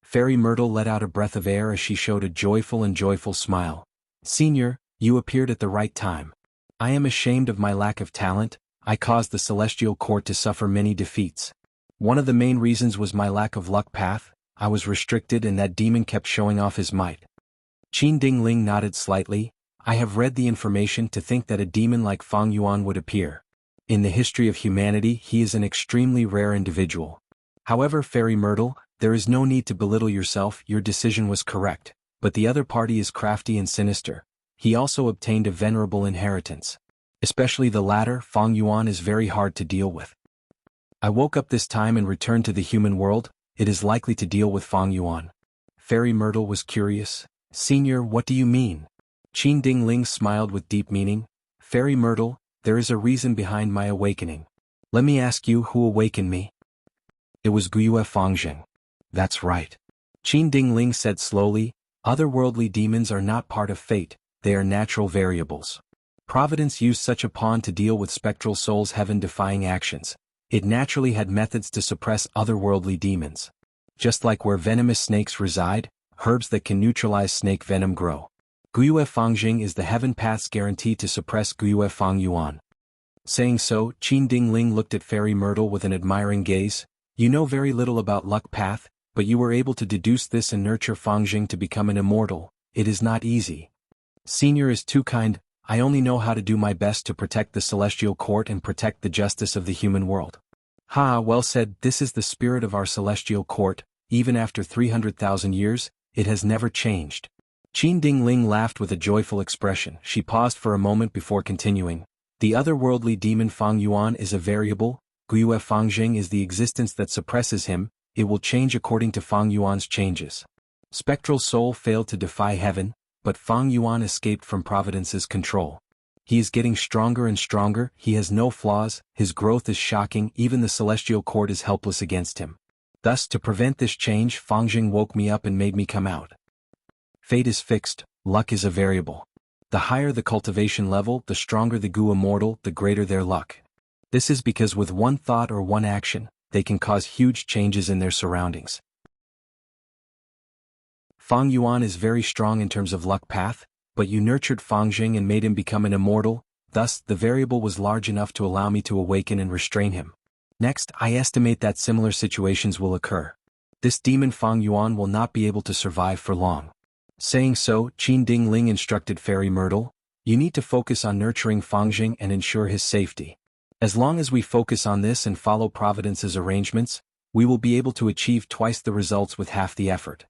Fairy Myrtle let out a breath of air as she showed a joyful smile. Senior, you appeared at the right time. I am ashamed of my lack of talent. I caused the Celestial Court to suffer many defeats. One of the main reasons was my lack of Luck Path. I was restricted and that demon kept showing off his might. Qin Dingling nodded slightly. I have read the information to think that a demon like Fang Yuan would appear. In the history of humanity, he is an extremely rare individual. However, Fairy Myrtle, there is no need to belittle yourself. Your decision was correct, but the other party is crafty and sinister. He also obtained a venerable inheritance. Especially the latter, Fang Yuan, is very hard to deal with. I woke up this time and returned to the human world. It is likely to deal with Fang Yuan. Fairy Myrtle was curious. Senior, what do you mean? Qin Dingling smiled with deep meaning. Fairy Myrtle, there is a reason behind my awakening. Let me ask you, who awakened me? It was Guiyue Fangjing. That's right. Qin Dingling said slowly, otherworldly demons are not part of fate, they are natural variables. Providence used such a pawn to deal with Spectral Soul's heaven-defying actions. It naturally had methods to suppress otherworldly demons. Just like where venomous snakes reside, herbs that can neutralize snake venom grow. Guiyue Fangjing is the heaven path's guarantee to suppress Guiyue Fang Yuan. Saying so, Qin Dingling looked at Fairy Myrtle with an admiring gaze. You know very little about Luck Path, but you were able to deduce this and nurture Fangjing to become an immortal. It is not easy. Senior is too kind. I only know how to do my best to protect the Celestial Court and protect the justice of the human world. Ha, well said. This is the spirit of our Celestial Court. Even after 300,000 years, it has never changed. Qin Dingling laughed with a joyful expression. She paused for a moment before continuing. The otherworldly demon Fang Yuan is a variable. Guiyue Fangjing is the existence that suppresses him. It will change according to Fang Yuan's changes. Spectral Soul failed to defy heaven, but Fang Yuan escaped from Providence's control. He is getting stronger and stronger. He has no flaws. His growth is shocking. Even the Celestial Court is helpless against him. Thus, to prevent this change, Fangjing woke me up and made me come out. Fate is fixed, luck is a variable. The higher the cultivation level, the stronger the Gu Immortal, the greater their luck. This is because with one thought or one action, they can cause huge changes in their surroundings. Fang Yuan is very strong in terms of Luck Path, but you nurtured Fangjing and made him become an immortal, thus the variable was large enough to allow me to awaken and restrain him. Next, I estimate that similar situations will occur. This demon Fang Yuan will not be able to survive for long. Saying so, Qin Dingling instructed Fairy Myrtle, you need to focus on nurturing Fangjing and ensure his safety. As long as we focus on this and follow Providence's arrangements, we will be able to achieve twice the results with half the effort.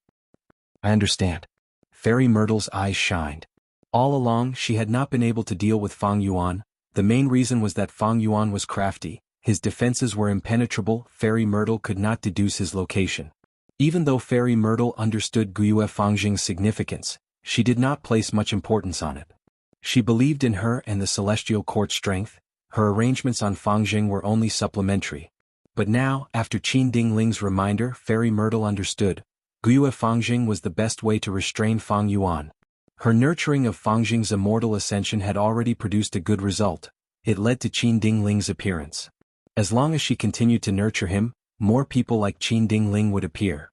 I understand. Fairy Myrtle's eyes shined. All along, she had not been able to deal with Fang Yuan. The main reason was that Fang Yuan was crafty. His defenses were impenetrable. Fairy Myrtle could not deduce his location. Even though Fairy Myrtle understood Guiyue Fangjing's significance, she did not place much importance on it. She believed in her and the Celestial Court's strength. Her arrangements on Fangjing were only supplementary. But now, after Qin Dingling's reminder, Fairy Myrtle understood. Guyue Fangjing was the best way to restrain Fang Yuan. Her nurturing of Fangjing's immortal ascension had already produced a good result. It led to Qin Dingling's appearance. As long as she continued to nurture him, more people like Qin Dingling would appear.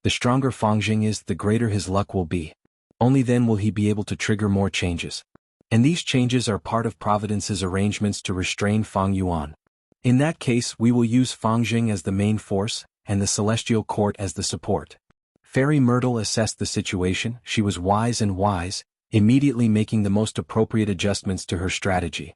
The stronger Fangjing is, the greater his luck will be. Only then will he be able to trigger more changes. And these changes are part of Providence's arrangements to restrain Fang Yuan. In that case, we will use Fangjing as the main force, and the Celestial Court as the support. Fairy Myrtle assessed the situation. She was wise, immediately making the most appropriate adjustments to her strategy.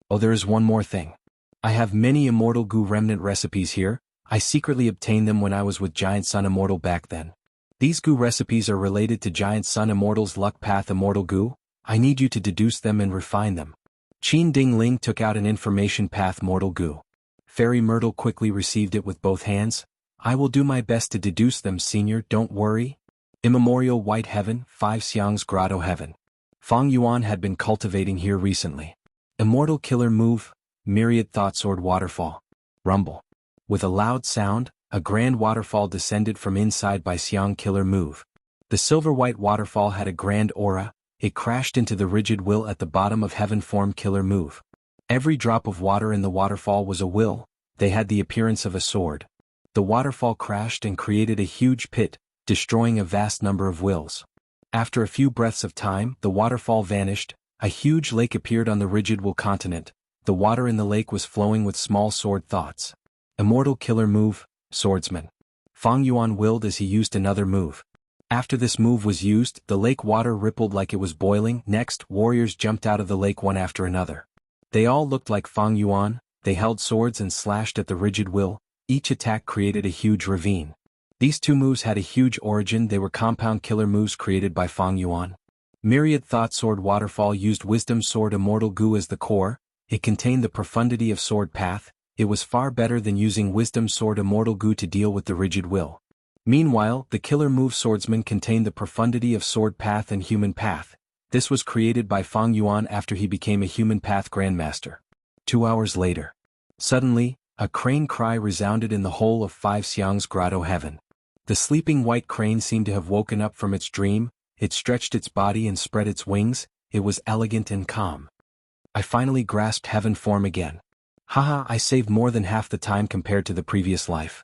Oh, there is one more thing. I have many Immortal Goo remnant recipes here. I secretly obtained them when I was with Giant Sun Immortal back then. These Goo recipes are related to Giant Sun Immortal's Luck Path Immortal Goo. I need you to deduce them and refine them. Qin Dingling took out an information path Mortal Goo. Fairy Myrtle quickly received it with both hands. I will do my best to deduce them, senior, don't worry. Immemorial White Heaven, 5 Xiang's Grotto Heaven. Fang Yuan had been cultivating here recently. Immortal Killer Move, Myriad Thought Sword Waterfall. Rumble. With a loud sound, a grand waterfall descended from inside by Xiang Killer Move. The silver-white waterfall had a grand aura. It crashed into the rigid will at the bottom of Heaven Form Killer Move. Every drop of water in the waterfall was a will. They had the appearance of a sword. The waterfall crashed and created a huge pit, destroying a vast number of wills. After a few breaths of time, the waterfall vanished. A huge lake appeared on the rigid will continent. The water in the lake was flowing with small sword thoughts. Immortal Killer Move, Swordsman. Fang Yuan willed as he used another move. After this move was used, the lake water rippled like it was boiling. Next, warriors jumped out of the lake one after another. They all looked like Fang Yuan. They held swords and slashed at the rigid will. Each attack created a huge ravine. These two moves had a huge origin. They were compound killer moves created by Fang Yuan. Myriad Thought Sword Waterfall used Wisdom Sword Immortal Goo as the core. It contained the profundity of Sword Path. It was far better than using Wisdom Sword Immortal Goo to deal with the rigid will. Meanwhile, the killer move Swordsman contained the profundity of Sword Path and Human Path. This was created by Fang Yuan after he became a Human Path Grandmaster. 2 hours later. Suddenly, a crane cry resounded in the whole of 5 Xiang's Grotto Heaven. The sleeping white crane seemed to have woken up from its dream. It stretched its body and spread its wings. It was elegant and calm. I finally grasped Heaven Form again. Haha, I saved more than half the time compared to the previous life.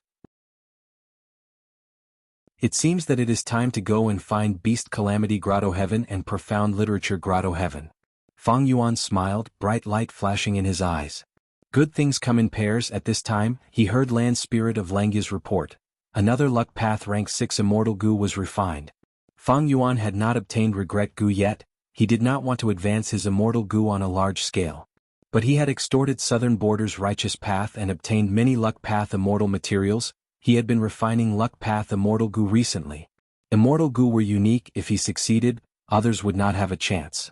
It seems that it is time to go and find Beast Calamity Grotto Heaven and Profound Literature Grotto Heaven. Fang Yuan smiled, bright light flashing in his eyes. Good things come in pairs. At this time, he heard Land Spirit of Langya's report. Another Luck Path Rank 6 Immortal Goo was refined. Fang Yuan had not obtained Regret Goo yet. He did not want to advance his Immortal Goo on a large scale. But he had extorted Southern Border's Righteous Path and obtained many Luck Path Immortal materials. He had been refining Luck Path Immortal Goo recently. Immortal Goo were unique. If he succeeded, others would not have a chance.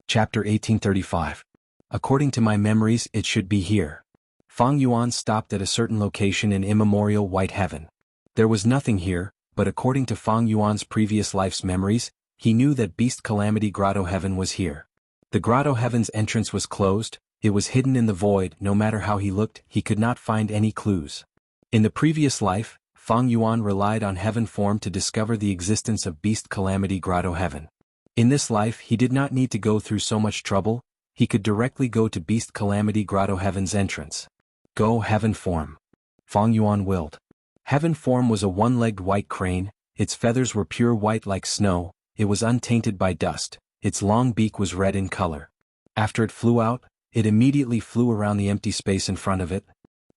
Chapter 1835. According to my memories, it should be here. Fang Yuan stopped at a certain location in Immemorial White Heaven. There was nothing here, but according to Fang Yuan's previous life's memories, he knew that Beast Calamity Grotto Heaven was here. The Grotto Heaven's entrance was closed. It was hidden in the void. No matter how he looked, he could not find any clues. In the previous life, Fang Yuan relied on Heaven Form to discover the existence of Beast Calamity Grotto Heaven. In this life, he did not need to go through so much trouble. He could directly go to Beast Calamity Grotto Heaven's entrance. Go Heaven Form. Fang Yuan willed. Heaven Form was a one-legged white crane. Its feathers were pure white like snow. It was untainted by dust. Its long beak was red in color. After it flew out, it immediately flew around the empty space in front of it.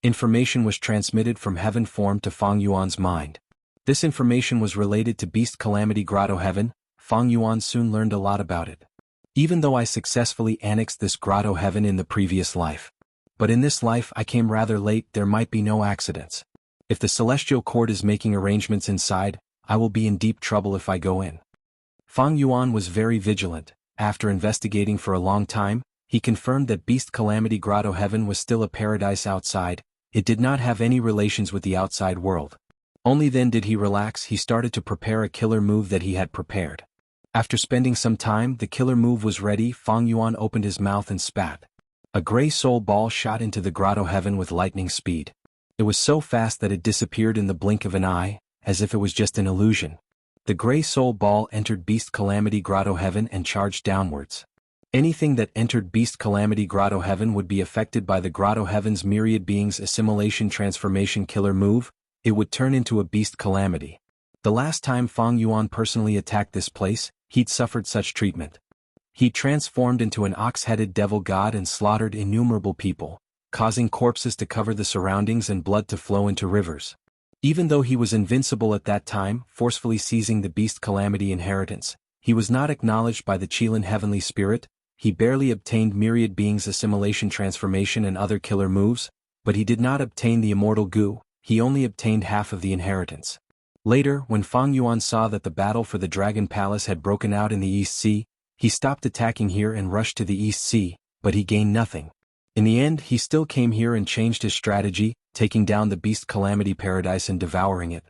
Information was transmitted from Heaven Form to Fang Yuan's mind. This information was related to Beast Calamity Grotto Heaven. Fang Yuan soon learned a lot about it. Even though I successfully annexed this Grotto Heaven in the previous life. But in this life I came rather late. There might be no accidents. If the Celestial Court is making arrangements inside, I will be in deep trouble if I go in. Fang Yuan was very vigilant. After investigating for a long time, he confirmed that Beast Calamity Grotto Heaven was still a paradise outside. It did not have any relations with the outside world. Only then did he relax. He started to prepare a killer move that he had prepared. After spending some time, the killer move was ready. Fang Yuan opened his mouth and spat. A gray soul ball shot into the Grotto Heaven with lightning speed. It was so fast that it disappeared in the blink of an eye, as if it was just an illusion. The gray soul ball entered Beast Calamity Grotto Heaven and charged downwards. Anything that entered Beast Calamity Grotto Heaven would be affected by the Grotto Heaven's myriad beings assimilation transformation killer move. It would turn into a Beast Calamity. The last time Fang Yuan personally attacked this place, he'd suffered such treatment. He transformed into an ox-headed devil god and slaughtered innumerable people, causing corpses to cover the surroundings and blood to flow into rivers. Even though he was invincible at that time, forcefully seizing the Beast Calamity inheritance, he was not acknowledged by the Qilin Heavenly Spirit. He barely obtained myriad beings assimilation transformation and other killer moves, but he did not obtain the immortal goo. He only obtained half of the inheritance. Later, when Fang Yuan saw that the battle for the Dragon Palace had broken out in the East Sea, he stopped attacking here and rushed to the East Sea, but he gained nothing. In the end, he still came here and changed his strategy, taking down the Beast Calamity Paradise and devouring it.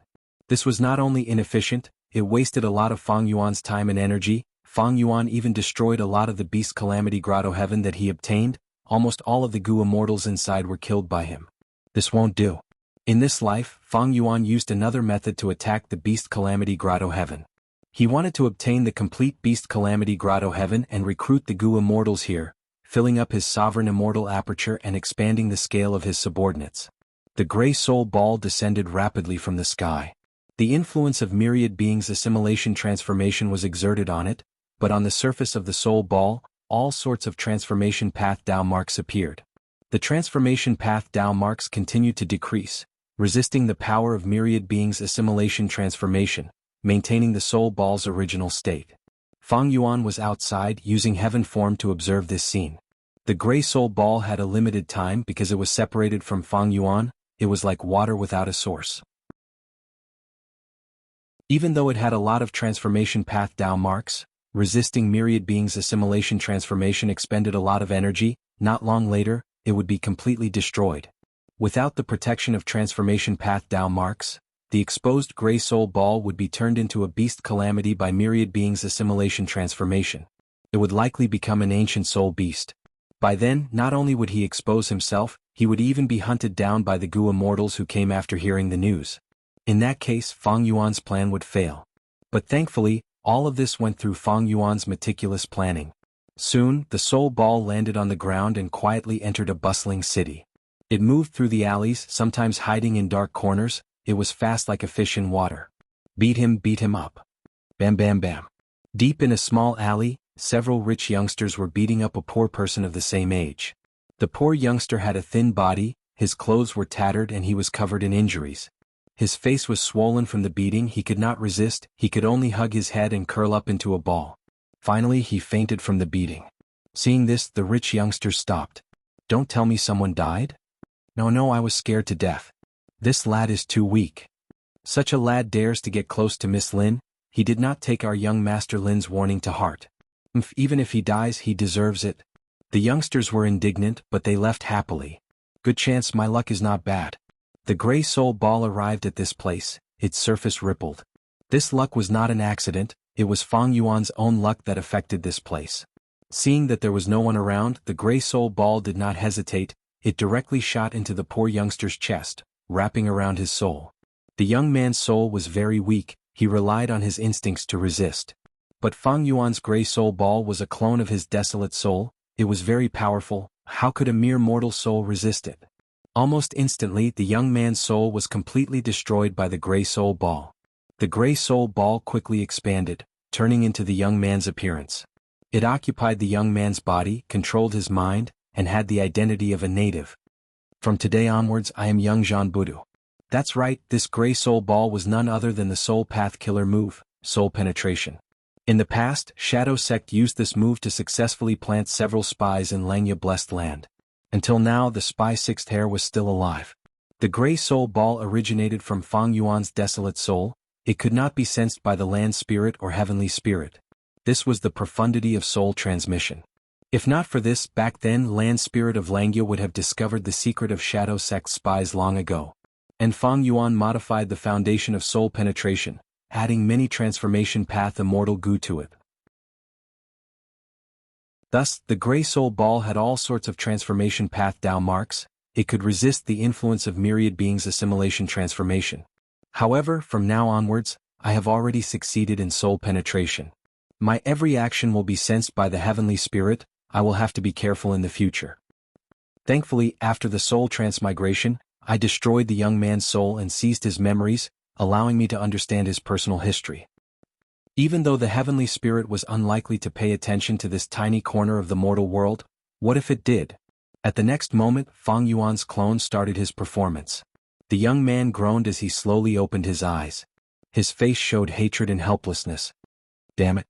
This was not only inefficient, it wasted a lot of Fang Yuan's time and energy. Fang Yuan even destroyed a lot of the Beast Calamity Grotto Heaven that he obtained. Almost all of the Gu immortals inside were killed by him. This won't do. In this life, Fang Yuan used another method to attack the Beast Calamity Grotto Heaven. He wanted to obtain the complete Beast Calamity Grotto Heaven and recruit the Gu immortals here, filling up his sovereign immortal aperture and expanding the scale of his subordinates. The gray soul ball descended rapidly from the sky. The influence of myriad beings assimilation transformation was exerted on it, but on the surface of the soul ball, all sorts of transformation path Dao marks appeared. The transformation path Dao marks continued to decrease, resisting the power of myriad beings assimilation transformation, maintaining the soul ball's original state. Fang Yuan was outside using heaven form to observe this scene. The gray soul ball had a limited time because it was separated from Fang Yuan. It was like water without a source. Even though it had a lot of transformation path Dao marks, resisting myriad beings assimilation transformation expended a lot of energy. Not long later, it would be completely destroyed. Without the protection of transformation path Dao marks, the exposed gray soul ball would be turned into a beast calamity by myriad beings assimilation transformation. It would likely become an ancient soul beast. By then, not only would he expose himself, he would even be hunted down by the Gu immortals who came after hearing the news. In that case, Fang Yuan's plan would fail. But thankfully, all of this went through Fang Yuan's meticulous planning. Soon, the soul ball landed on the ground and quietly entered a bustling city. It moved through the alleys, sometimes hiding in dark corners. It was fast like a fish in water. Beat him up. Bam bam bam. Deep in a small alley, several rich youngsters were beating up a poor person of the same age. The poor youngster had a thin body, his clothes were tattered and he was covered in injuries. His face was swollen from the beating. He could not resist, he could only hug his head and curl up into a ball. Finally he fainted from the beating. Seeing this, the rich youngster stopped. Don't tell me someone died? No, I was scared to death. This lad is too weak. Such a lad dares to get close to Miss Lin. He did not take our young Master Lin's warning to heart. Even if he dies, he deserves it. The youngsters were indignant, but they left happily. Good chance my luck is not bad. The gray soul ball arrived at this place, its surface rippled. This luck was not an accident, it was Fang Yuan's own luck that affected this place. Seeing that there was no one around, the gray soul ball did not hesitate, it directly shot into the poor youngster's chest, wrapping around his soul. The young man's soul was very weak, he relied on his instincts to resist. But Fang Yuan's gray soul ball was a clone of his desolate soul, it was very powerful. How could a mere mortal soul resist it? Almost instantly, the young man's soul was completely destroyed by the gray soul ball. The gray soul ball quickly expanded, turning into the young man's appearance. It occupied the young man's body, controlled his mind, and had the identity of a native. From today onwards I am young Jean Budu. That's right, this gray soul ball was none other than the soul path killer move, soul penetration. In the past, Shadow Sect used this move to successfully plant several spies in Langya Blessed Land. Until now the spy sixth heir was still alive. The gray soul ball originated from Fang Yuan's desolate soul, it could not be sensed by the land spirit or heavenly spirit. This was the profundity of soul transmission. If not for this, back then land spirit of Langya would have discovered the secret of Shadow Sect spies long ago. And Fang Yuan modified the foundation of soul penetration, adding many transformation path immortal goo to it. Thus, the gray soul ball had all sorts of transformation path Dao marks, it could resist the influence of myriad beings' assimilation transformation. However, from now onwards, I have already succeeded in soul penetration. My every action will be sensed by the heavenly spirit. I will have to be careful in the future. Thankfully, after the soul transmigration, I destroyed the young man's soul and seized his memories, allowing me to understand his personal history. Even though the heavenly spirit was unlikely to pay attention to this tiny corner of the mortal world, what if it did? At the next moment, Fang Yuan's clone started his performance. The young man groaned as he slowly opened his eyes. His face showed hatred and helplessness. Damn it.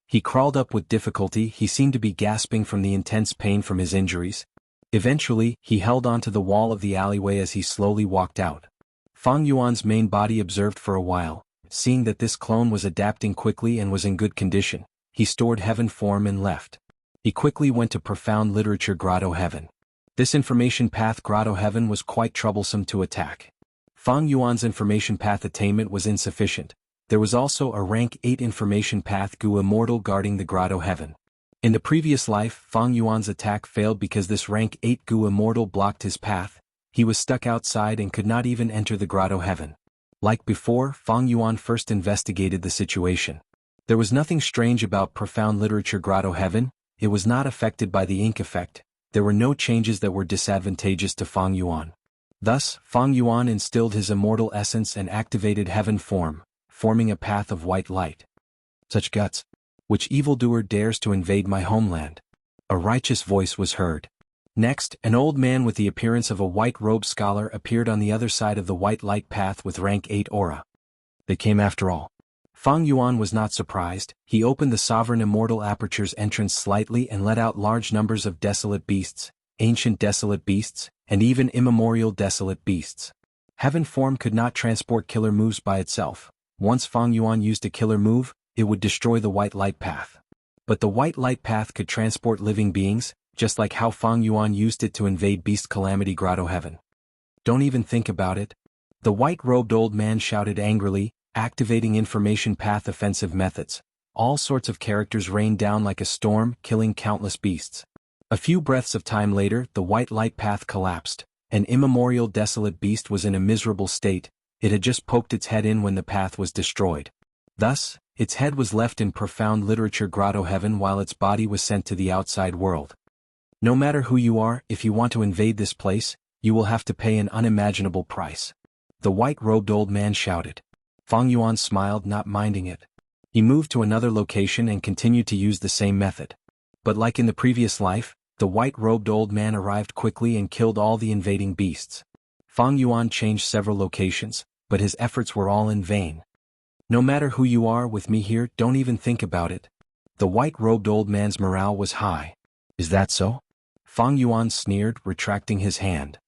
He crawled up with difficulty. He seemed to be gasping from the intense pain from his injuries. Eventually, he held onto the wall of the alleyway as he slowly walked out. Fang Yuan's main body observed for a while. Seeing that this clone was adapting quickly and was in good condition, he stored heaven form and left. He quickly went to Profound Literature Grotto Heaven. This information path Grotto Heaven was quite troublesome to attack. Fang Yuan's information path attainment was insufficient. There was also a rank 8 information path Gu Immortal guarding the Grotto Heaven. In the previous life, Fang Yuan's attack failed because this rank 8 Gu Immortal blocked his path. He was stuck outside and could not even enter the Grotto Heaven. Like before, Fang Yuan first investigated the situation. There was nothing strange about Profound Literature Grotto Heaven. It was not affected by the ink effect. There were no changes that were disadvantageous to Fang Yuan. Thus, Fang Yuan instilled his immortal essence and activated heaven form, forming a path of white light. Such guts! Which evildoer dares to invade my homeland? A righteous voice was heard. Next, an old man with the appearance of a white-robed scholar appeared on the other side of the white light path with rank 8 aura. They came after all. Fang Yuan was not surprised. He opened the sovereign immortal aperture's entrance slightly and let out large numbers of desolate beasts, ancient desolate beasts, and even immemorial desolate beasts. Heaven form could not transport killer moves by itself. Once Fang Yuan used a killer move, it would destroy the white light path. But the white light path could transport living beings, just like how Fang Yuan used it to invade Beast Calamity Grotto Heaven. Don't even think about it. The white-robed old man shouted angrily, activating information path offensive methods. All sorts of characters rained down like a storm, killing countless beasts. A few breaths of time later, the white light path collapsed. An immemorial desolate beast was in a miserable state. It had just poked its head in when the path was destroyed. Thus, its head was left in Profound Literature Grotto Heaven while its body was sent to the outside world. No matter who you are, if you want to invade this place, you will have to pay an unimaginable price. The white-robed old man shouted. Fang Yuan smiled, not minding it. He moved to another location and continued to use the same method. But like in the previous life, the white-robed old man arrived quickly and killed all the invading beasts. Fang Yuan changed several locations, but his efforts were all in vain. No matter who you are with me here, don't even think about it. The white-robed old man's morale was high. Is that so? Fang Yuan sneered, retracting his hand.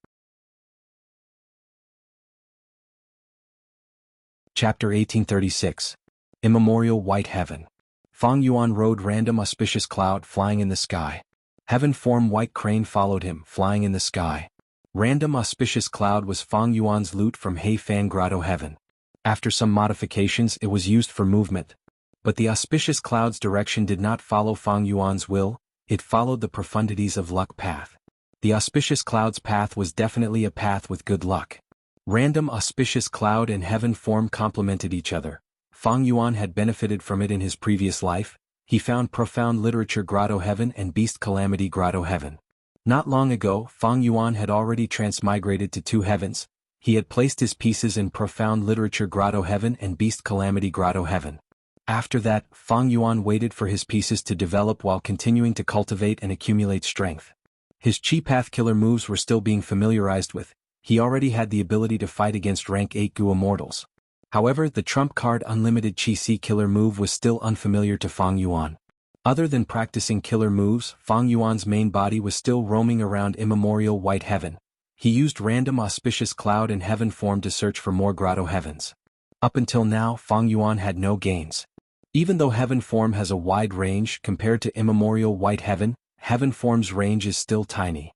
Chapter 1836. Immemorial White Heaven. Fang Yuan rode random auspicious cloud flying in the sky. Heaven form white crane followed him, flying in the sky. Random auspicious cloud was Fang Yuan's loot from Heifan Grotto Heaven. After some modifications it was used for movement. But the auspicious cloud's direction did not follow Fang Yuan's will, it followed the profundities of luck path. The auspicious cloud's path was definitely a path with good luck. Random auspicious cloud and heaven form complemented each other. Fang Yuan had benefited from it in his previous life. He found Profound Literature Grotto Heaven and Beast Calamity Grotto Heaven. Not long ago, Fang Yuan had already transmigrated to 2 heavens. He had placed his pieces in Profound Literature Grotto Heaven and Beast Calamity Grotto Heaven. After that, Fang Yuan waited for his pieces to develop while continuing to cultivate and accumulate strength. His Chi Path killer moves were still being familiarized with. He already had the ability to fight against rank 8 Gu Immortals. However, the trump card Unlimited Chi Si killer move was still unfamiliar to Fang Yuan. Other than practicing killer moves, Fang Yuan's main body was still roaming around immemorial White Heaven. He used random auspicious cloud and heaven form to search for more Grotto Heavens. Up until now, Fang Yuan had no gains. Even though heaven form has a wide range compared to immemorial White Heaven, heaven form's range is still tiny.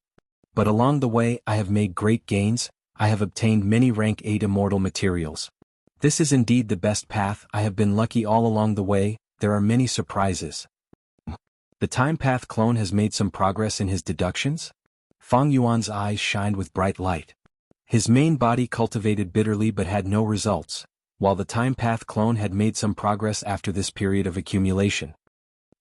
But along the way I have made great gains. I have obtained many rank 8 immortal materials. This is indeed the best path. I have been lucky all along the way. There are many surprises. The Time Path clone has made some progress in his deductions? Fang Yuan's eyes shined with bright light. His main body cultivated bitterly but had no results, while the time path clone had made some progress after this period of accumulation.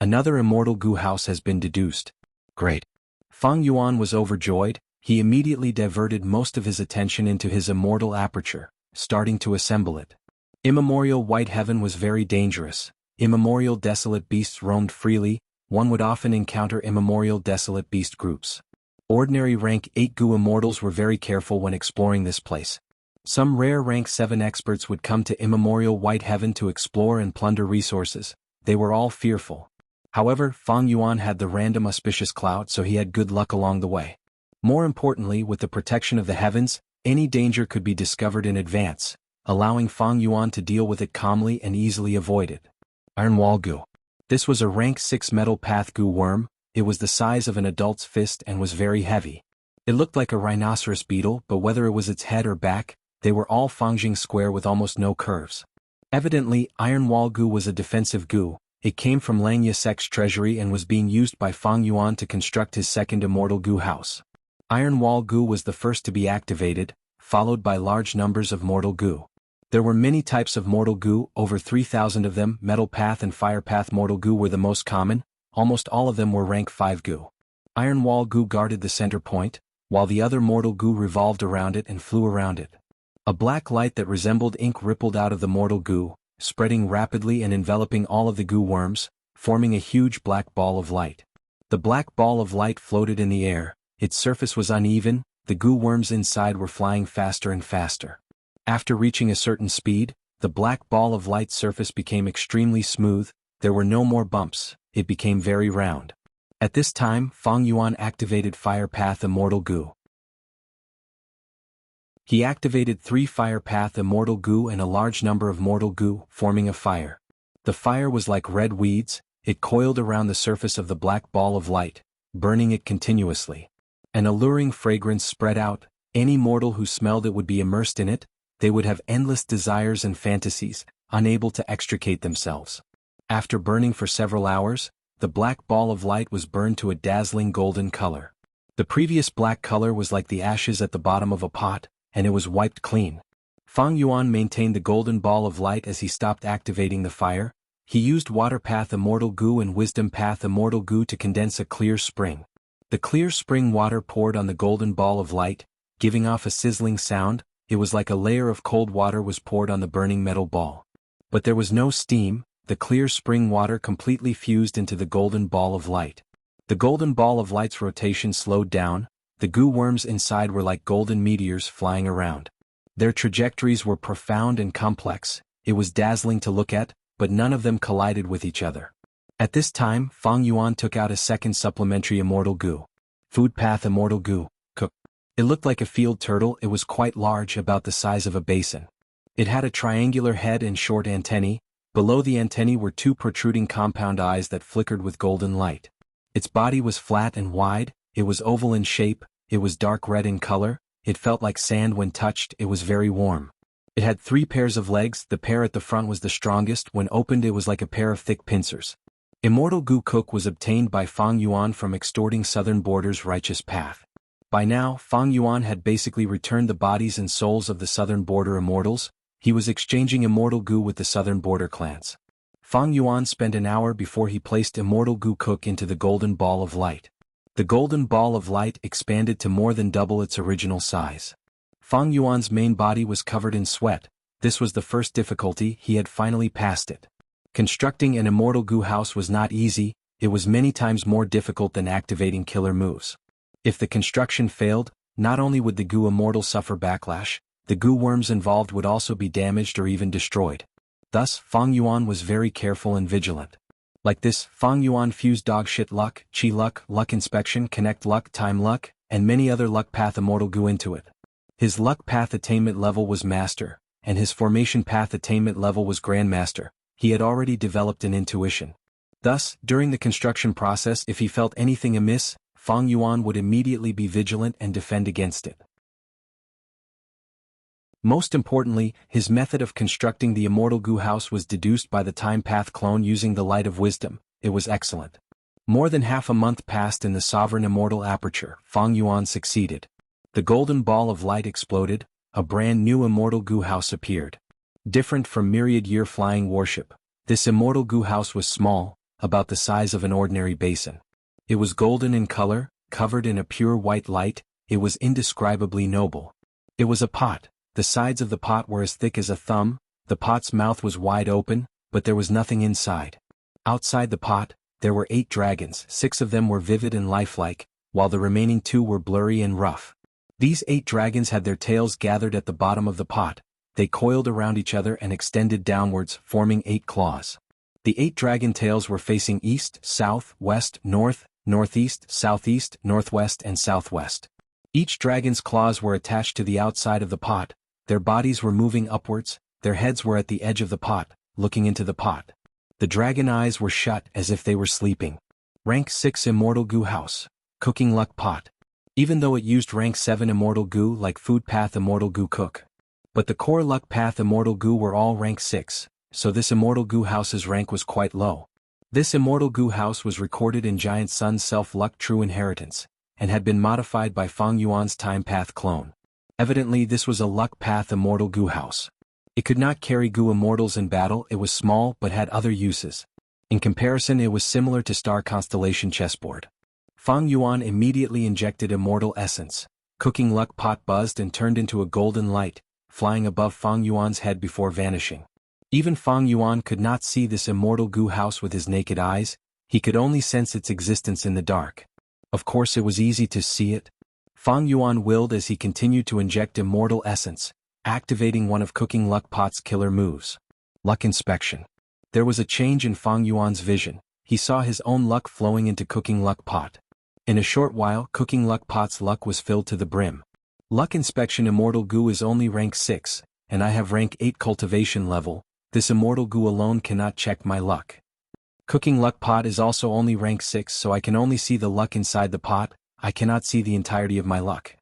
Another immortal goo house has been deduced. Great. Fang Yuan was overjoyed. He immediately diverted most of his attention into his immortal aperture, starting to assemble it. Immemorial white heaven was very dangerous. Immemorial desolate beasts roamed freely. One would often encounter immemorial desolate beast groups. Ordinary rank 8 goo immortals were very careful when exploring this place. Some rare rank 7 experts would come to immemorial white heaven to explore and plunder resources. They were all fearful. However, Fang Yuan had the random auspicious cloud, so he had good luck along the way. More importantly, with the protection of the heavens, any danger could be discovered in advance, allowing Fang Yuan to deal with it calmly and easily avoid it. Iron Wall Goo. This was a rank 6 metal path goo worm. It was the size of an adult's fist and was very heavy. It looked like a rhinoceros beetle, but whether it was its head or back, they were all Fangjing square with almost no curves. Evidently, Iron Wall Goo was a defensive goo. It came from Lang Yasek's treasury and was being used by Fang Yuan to construct his second immortal goo house. Iron Wall Goo was the first to be activated, followed by large numbers of mortal goo. There were many types of mortal goo, over 3,000 of them. Metal path and fire path mortal goo were the most common. Almost all of them were rank 5 goo. Iron Wall Goo guarded the center point, while the other mortal goo revolved around it and flew around it. A black light that resembled ink rippled out of the mortal goo, spreading rapidly and enveloping all of the goo worms, forming a huge black ball of light. The black ball of light floated in the air. Its surface was uneven. The goo worms inside were flying faster and faster. After reaching a certain speed, the black ball of light surface became extremely smooth. There were no more bumps. It became very round. At this time, Fang Yuan activated Fire Path Immortal Goo. He activated 3 Fire Path Immortal Goo and a large number of Mortal Goo, forming a fire. The fire was like red weeds. It coiled around the surface of the black ball of light, burning it continuously. An alluring fragrance spread out. Any mortal who smelled it would be immersed in it. They would have endless desires and fantasies, unable to extricate themselves. After burning for several hours, the black ball of light was burned to a dazzling golden color. The previous black color was like the ashes at the bottom of a pot, and it was wiped clean. Fang Yuan maintained the golden ball of light as he stopped activating the fire. He used Water Path Immortal Goo and Wisdom Path Immortal Goo to condense a clear spring. The clear spring water poured on the golden ball of light, giving off a sizzling sound. It was like a layer of cold water was poured on the burning metal ball. But there was no steam. The clear spring water completely fused into the golden ball of light. The golden ball of light's rotation slowed down. The goo worms inside were like golden meteors flying around. Their trajectories were profound and complex. It was dazzling to look at, but none of them collided with each other. At this time, Fang Yuan took out a second supplementary immortal goo. Food Path Immortal Goo. Cook. It looked like a field turtle. It was quite large, about the size of a basin. It had a triangular head and short antennae. Below the antennae were 2 protruding compound eyes that flickered with golden light. Its body was flat and wide. It was oval in shape. It was dark red in color. It felt like sand when touched. It was very warm. It had 3 pairs of legs. The pair at the front was the strongest. When opened, it was like a pair of thick pincers. Immortal Goo Cook was obtained by Fang Yuan from extorting Southern Border's righteous path. By now, Fang Yuan had basically returned the bodies and souls of the Southern Border immortals. He was exchanging Immortal Goo with the Southern Border clans. Fang Yuan spent an hour before he placed Immortal Goo Cook into the golden ball of light. The golden ball of light expanded to more than double its original size. Fang Yuan's main body was covered in sweat. This was the first difficulty. He had finally passed it. Constructing an immortal goo house was not easy. It was many times more difficult than activating killer moves. If the construction failed, not only would the goo immortal suffer backlash, the goo worms involved would also be damaged or even destroyed. Thus, Fang Yuan was very careful and vigilant. Like this, Fang Yuan fused Dogshit Luck, Chi Luck, Luck Inspection, Connect Luck, Time Luck, and many other Luck Path Immortal Goo into it. His Luck Path attainment level was Master, and his Formation Path attainment level was Grandmaster. He had already developed an intuition. Thus, during the construction process, if he felt anything amiss, Fang Yuan would immediately be vigilant and defend against it. Most importantly, his method of constructing the Immortal Goo House was deduced by the Time Path clone using the Light of Wisdom. It was excellent. More than half a month passed in the sovereign immortal aperture. Fang Yuan succeeded. The golden ball of light exploded, a brand new immortal goo house appeared. Different from myriad-year flying warship, this immortal goo house was small, about the size of an ordinary basin. It was golden in color, covered in a pure white light. It was indescribably noble. It was a pot. The sides of the pot were as thick as a thumb, the pot's mouth was wide open, but there was nothing inside. Outside the pot, there were 8 dragons. 6 of them were vivid and lifelike, while the remaining 2 were blurry and rough. These 8 dragons had their tails gathered at the bottom of the pot. They coiled around each other and extended downwards, forming 8 claws. The 8 dragon tails were facing east, south, west, north, northeast, southeast, northwest and southwest. Each dragon's claws were attached to the outside of the pot, their bodies were moving upwards, their heads were at the edge of the pot, looking into the pot. The dragon eyes were shut as if they were sleeping. Rank 6 Immortal Goo House. Cooking Luck Pot. Even though it used Rank 7 Immortal Goo like Food Path Immortal Goo Cook. But the core Luck Path Immortal Goo were all Rank 6, so this Immortal Goo House's rank was quite low. This Immortal Goo House was recorded in Giant Sun's Self-Luck True Inheritance, and had been modified by Fang Yuan's Time Path clone. Evidently this was a Luck Path Immortal Goo House. It could not carry Goo Immortals in battle. It was small but had other uses. In comparison it was similar to Star Constellation chessboard. Fang Yuan immediately injected Immortal Essence. Cooking Luck Pot buzzed and turned into a golden light, flying above Fang Yuan's head before vanishing. Even Fang Yuan could not see this Immortal Goo House with his naked eyes, he could only sense its existence in the dark. Of course it was easy to see it. Fang Yuan willed as he continued to inject Immortal Essence, activating one of Cooking Luck Pot's killer moves. Luck Inspection. There was a change in Fang Yuan's vision. He saw his own luck flowing into Cooking Luck Pot. In a short while Cooking Luck Pot's luck was filled to the brim. Luck Inspection Immortal Goo is only rank 6, and I have rank 8 cultivation level. This Immortal Goo alone cannot check my luck. Cooking Luck Pot is also only rank 6, so I can only see the luck inside the pot. I cannot see the entirety of my luck.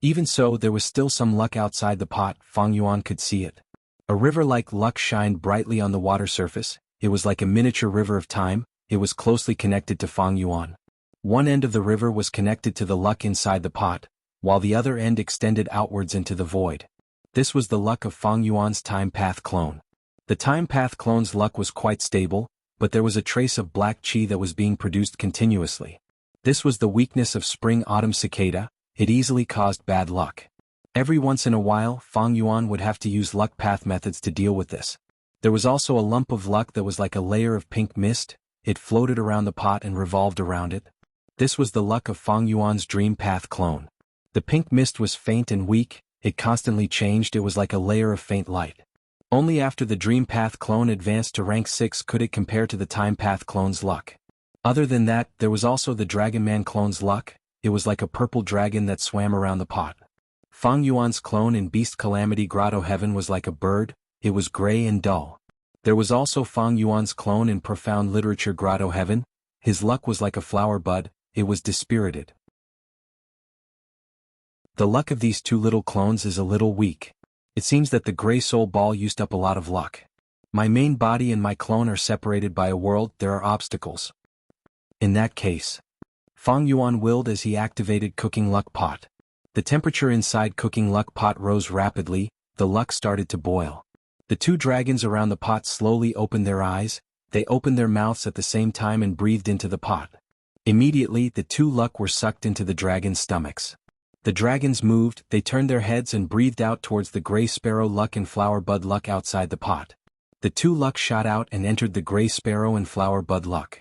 Even so, there was still some luck outside the pot. Fang Yuan could see it. A river-like luck shined brightly on the water surface. It was like a miniature river of time. It was closely connected to Fang Yuan. One end of the river was connected to the luck inside the pot, while the other end extended outwards into the void. This was the luck of Fang Yuan's Time Path clone. The Time Path clone's luck was quite stable, but there was a trace of black chi that was being produced continuously. This was the weakness of Spring-Autumn Cicada. It easily caused bad luck. Every once in a while, Fang Yuan would have to use luck path methods to deal with this. There was also a lump of luck that was like a layer of pink mist. It floated around the pot and revolved around it. This was the luck of Fang Yuan's Dream Path clone. The pink mist was faint and weak, it constantly changed. It was like a layer of faint light. Only after the Dream Path clone advanced to rank 6 could it compare to the Time Path clone's luck. Other than that, there was also the Dragon Man clone's luck. It was like a purple dragon that swam around the pot. Fang Yuan's clone in Beast Calamity Grotto Heaven was like a bird. It was gray and dull. There was also Fang Yuan's clone in Profound Literature Grotto Heaven. His luck was like a flower bud. It was dispirited. The luck of these 2 little clones is a little weak. It seems that the gray soul ball used up a lot of luck. My main body and my clone are separated by a world. There are obstacles. In that case, Fang Yuan willed as he activated Cooking Luck Pot. The temperature inside Cooking Luck Pot rose rapidly. The luck started to boil. The 2 dragons around the pot slowly opened their eyes. They opened their mouths at the same time and breathed into the pot. Immediately the 2 luck were sucked into the dragons' stomachs. The dragons moved, they turned their heads and breathed out towards the gray sparrow luck and flower bud luck outside the pot. The 2 luck shot out and entered the gray sparrow and flower bud luck.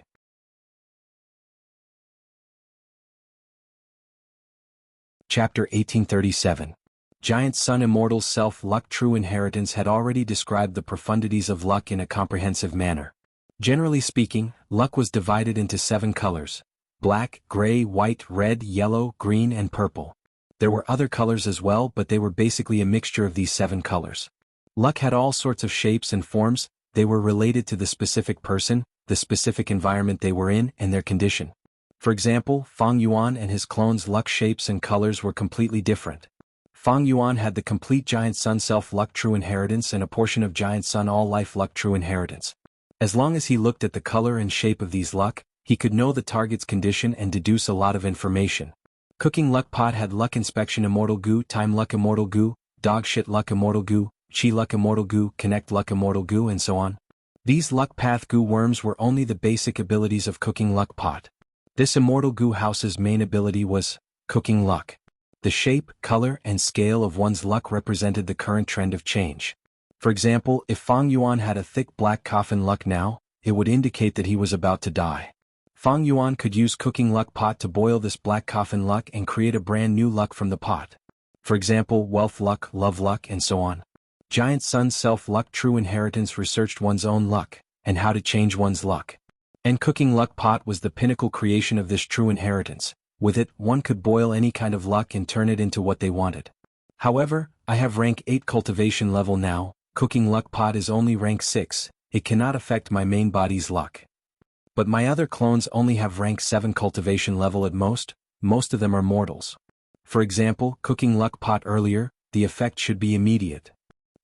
Chapter 1837. Giant Sun Immortal's Self-Luck True Inheritance had already described the profundities of luck in a comprehensive manner. Generally speaking, luck was divided into 7 colors: black, gray, white, red, yellow, green, and purple. There were other colors as well, but they were basically a mixture of these 7 colors. Luck had all sorts of shapes and forms. They were related to the specific person, the specific environment they were in, and their condition. For example, Fang Yuan and his clones' luck shapes and colors were completely different. Fang Yuan had the complete Giant Sun Self-Luck True Inheritance and a portion of Giant Sun All-Life Luck True Inheritance. As long as he looked at the color and shape of these luck, He could know the target's condition and deduce a lot of information. Cooking luck pot had luck inspection immortal goo, time luck immortal goo, dog shit luck immortal goo, chi luck immortal goo, connect luck immortal goo, and so on. These luck path goo worms were only the basic abilities of cooking luck pot. This immortal goo house's main ability was cooking luck. The shape, color, and scale of one's luck represented the current trend of change. For example, if Fang Yuan had a thick black coffin luck now, it would indicate that he was about to die. Fang Yuan could use cooking luck pot to boil this black coffin luck and create a brand new luck from the pot. For example, wealth luck, love luck, and so on. Giant Sun's self-luck true inheritance researched one's own luck, and how to change one's luck. And cooking luck pot was the pinnacle creation of this true inheritance. With it, one could boil any kind of luck and turn it into what they wanted. However, I have rank 8 cultivation level now, cooking luck pot is only rank 6, it cannot affect my main body's luck. But my other clones only have rank 7 cultivation level at most of them are mortals. For example, cooking luck pot earlier, the effect should be immediate.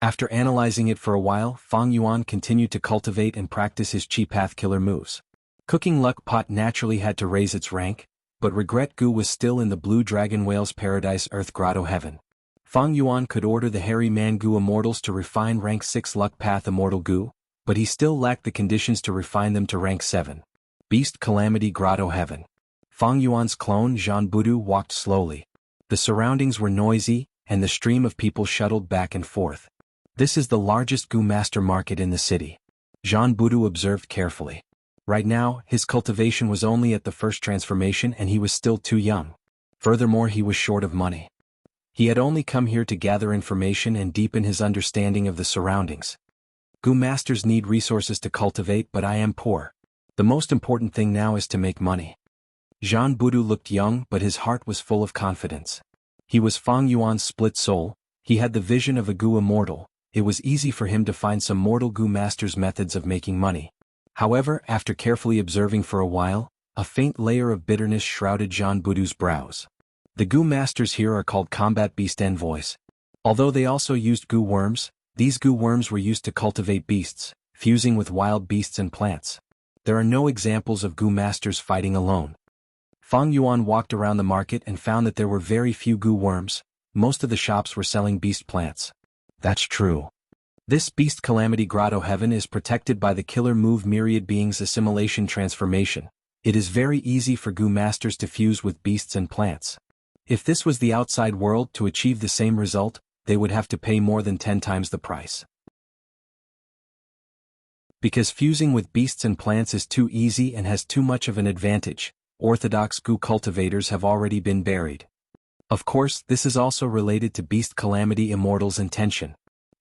After analyzing it for a while, Fang Yuan continued to cultivate and practice his chi path killer moves. Cooking luck pot naturally had to raise its rank, but regret goo was still in the blue dragon whale's paradise earth grotto heaven. Fang Yuan could order the hairy man goo immortals to refine rank 6 luck path immortal goo, but he still lacked the conditions to refine them to rank 7. Beast Calamity Grotto Heaven. Fang Yuan's clone Zhan Budu walked slowly. The surroundings were noisy, and the stream of people shuttled back and forth. This is the largest goo master market in the city. Zhan Budu observed carefully. Right now, his cultivation was only at the first transformation and he was still too young. Furthermore, he was short of money. He had only come here to gather information and deepen his understanding of the surroundings. Goo masters need resources to cultivate, but I am poor. The most important thing now is to make money. Zhan Budu looked young, but his heart was full of confidence. He was Fang Yuan's split soul, he had the vision of a goo immortal. It was easy for him to find some mortal goo masters' methods of making money. However, after carefully observing for a while, a faint layer of bitterness shrouded Zhan Budu's brows. The goo masters here are called combat beast envoys. Although they also used goo worms, these goo worms were used to cultivate beasts, fusing with wild beasts and plants. There are no examples of goo masters fighting alone. Fang Yuan walked around the market and found that there were very few goo worms, most of the shops were selling beast plants. That's true. This Beast Calamity Grotto Heaven is protected by the killer move Myriad Beings Assimilation Transformation. It is very easy for goo masters to fuse with beasts and plants. If this was the outside world, to achieve the same result, they would have to pay more than 10 times the price. Because fusing with beasts and plants is too easy and has too much of an advantage, orthodox goo cultivators have already been buried. Of course, this is also related to Beast Calamity Immortal's intention.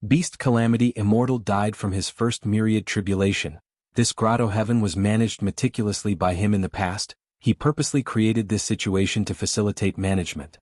Beast Calamity Immortal died from his first myriad tribulation. This grotto heaven was managed meticulously by him in the past. He purposely created this situation to facilitate management.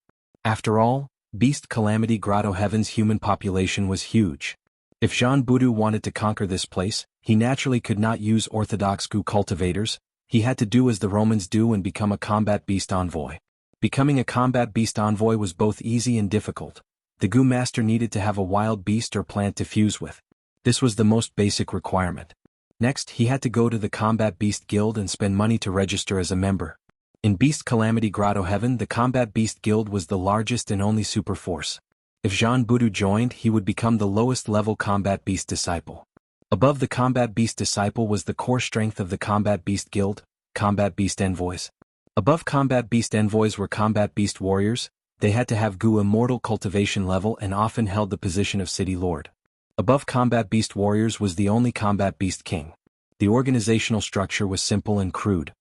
After all, Beast Calamity Grotto Heaven's human population was huge. If Zhan Budu wanted to conquer this place, he naturally could not use orthodox goo cultivators. He had to do as the Romans do and become a combat beast envoy. Becoming a combat beast envoy was both easy and difficult. The goo master needed to have a wild beast or plant to fuse with. This was the most basic requirement. Next, he had to go to the Combat Beast Guild and spend money to register as a member. In Beast Calamity Grotto Heaven, the Combat Beast Guild was the largest and only super force. If Zhan Budu joined, he would become the lowest level Combat Beast Disciple. Above the Combat Beast Disciple was the core strength of the Combat Beast Guild, Combat Beast Envoys. Above Combat Beast Envoys were Combat Beast Warriors. They had to have goo immortal cultivation level and often held the position of City Lord. Above Combat Beast Warriors was the only Combat Beast King. The organizational structure was simple and crude.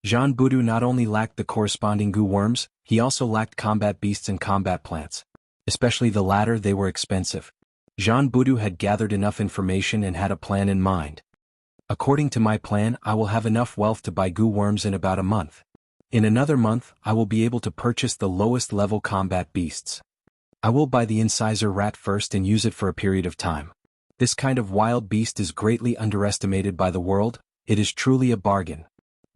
Zhan Budu not only lacked the corresponding goo worms, he also lacked combat beasts and combat plants. Especially the latter, they were expensive. Zhan Budu had gathered enough information and had a plan in mind. According to my plan, I will have enough wealth to buy goo worms in about a month. In another month, I will be able to purchase the lowest level combat beasts. I will buy the incisor rat first and use it for a period of time. This kind of wild beast is greatly underestimated by the world. It is truly a bargain.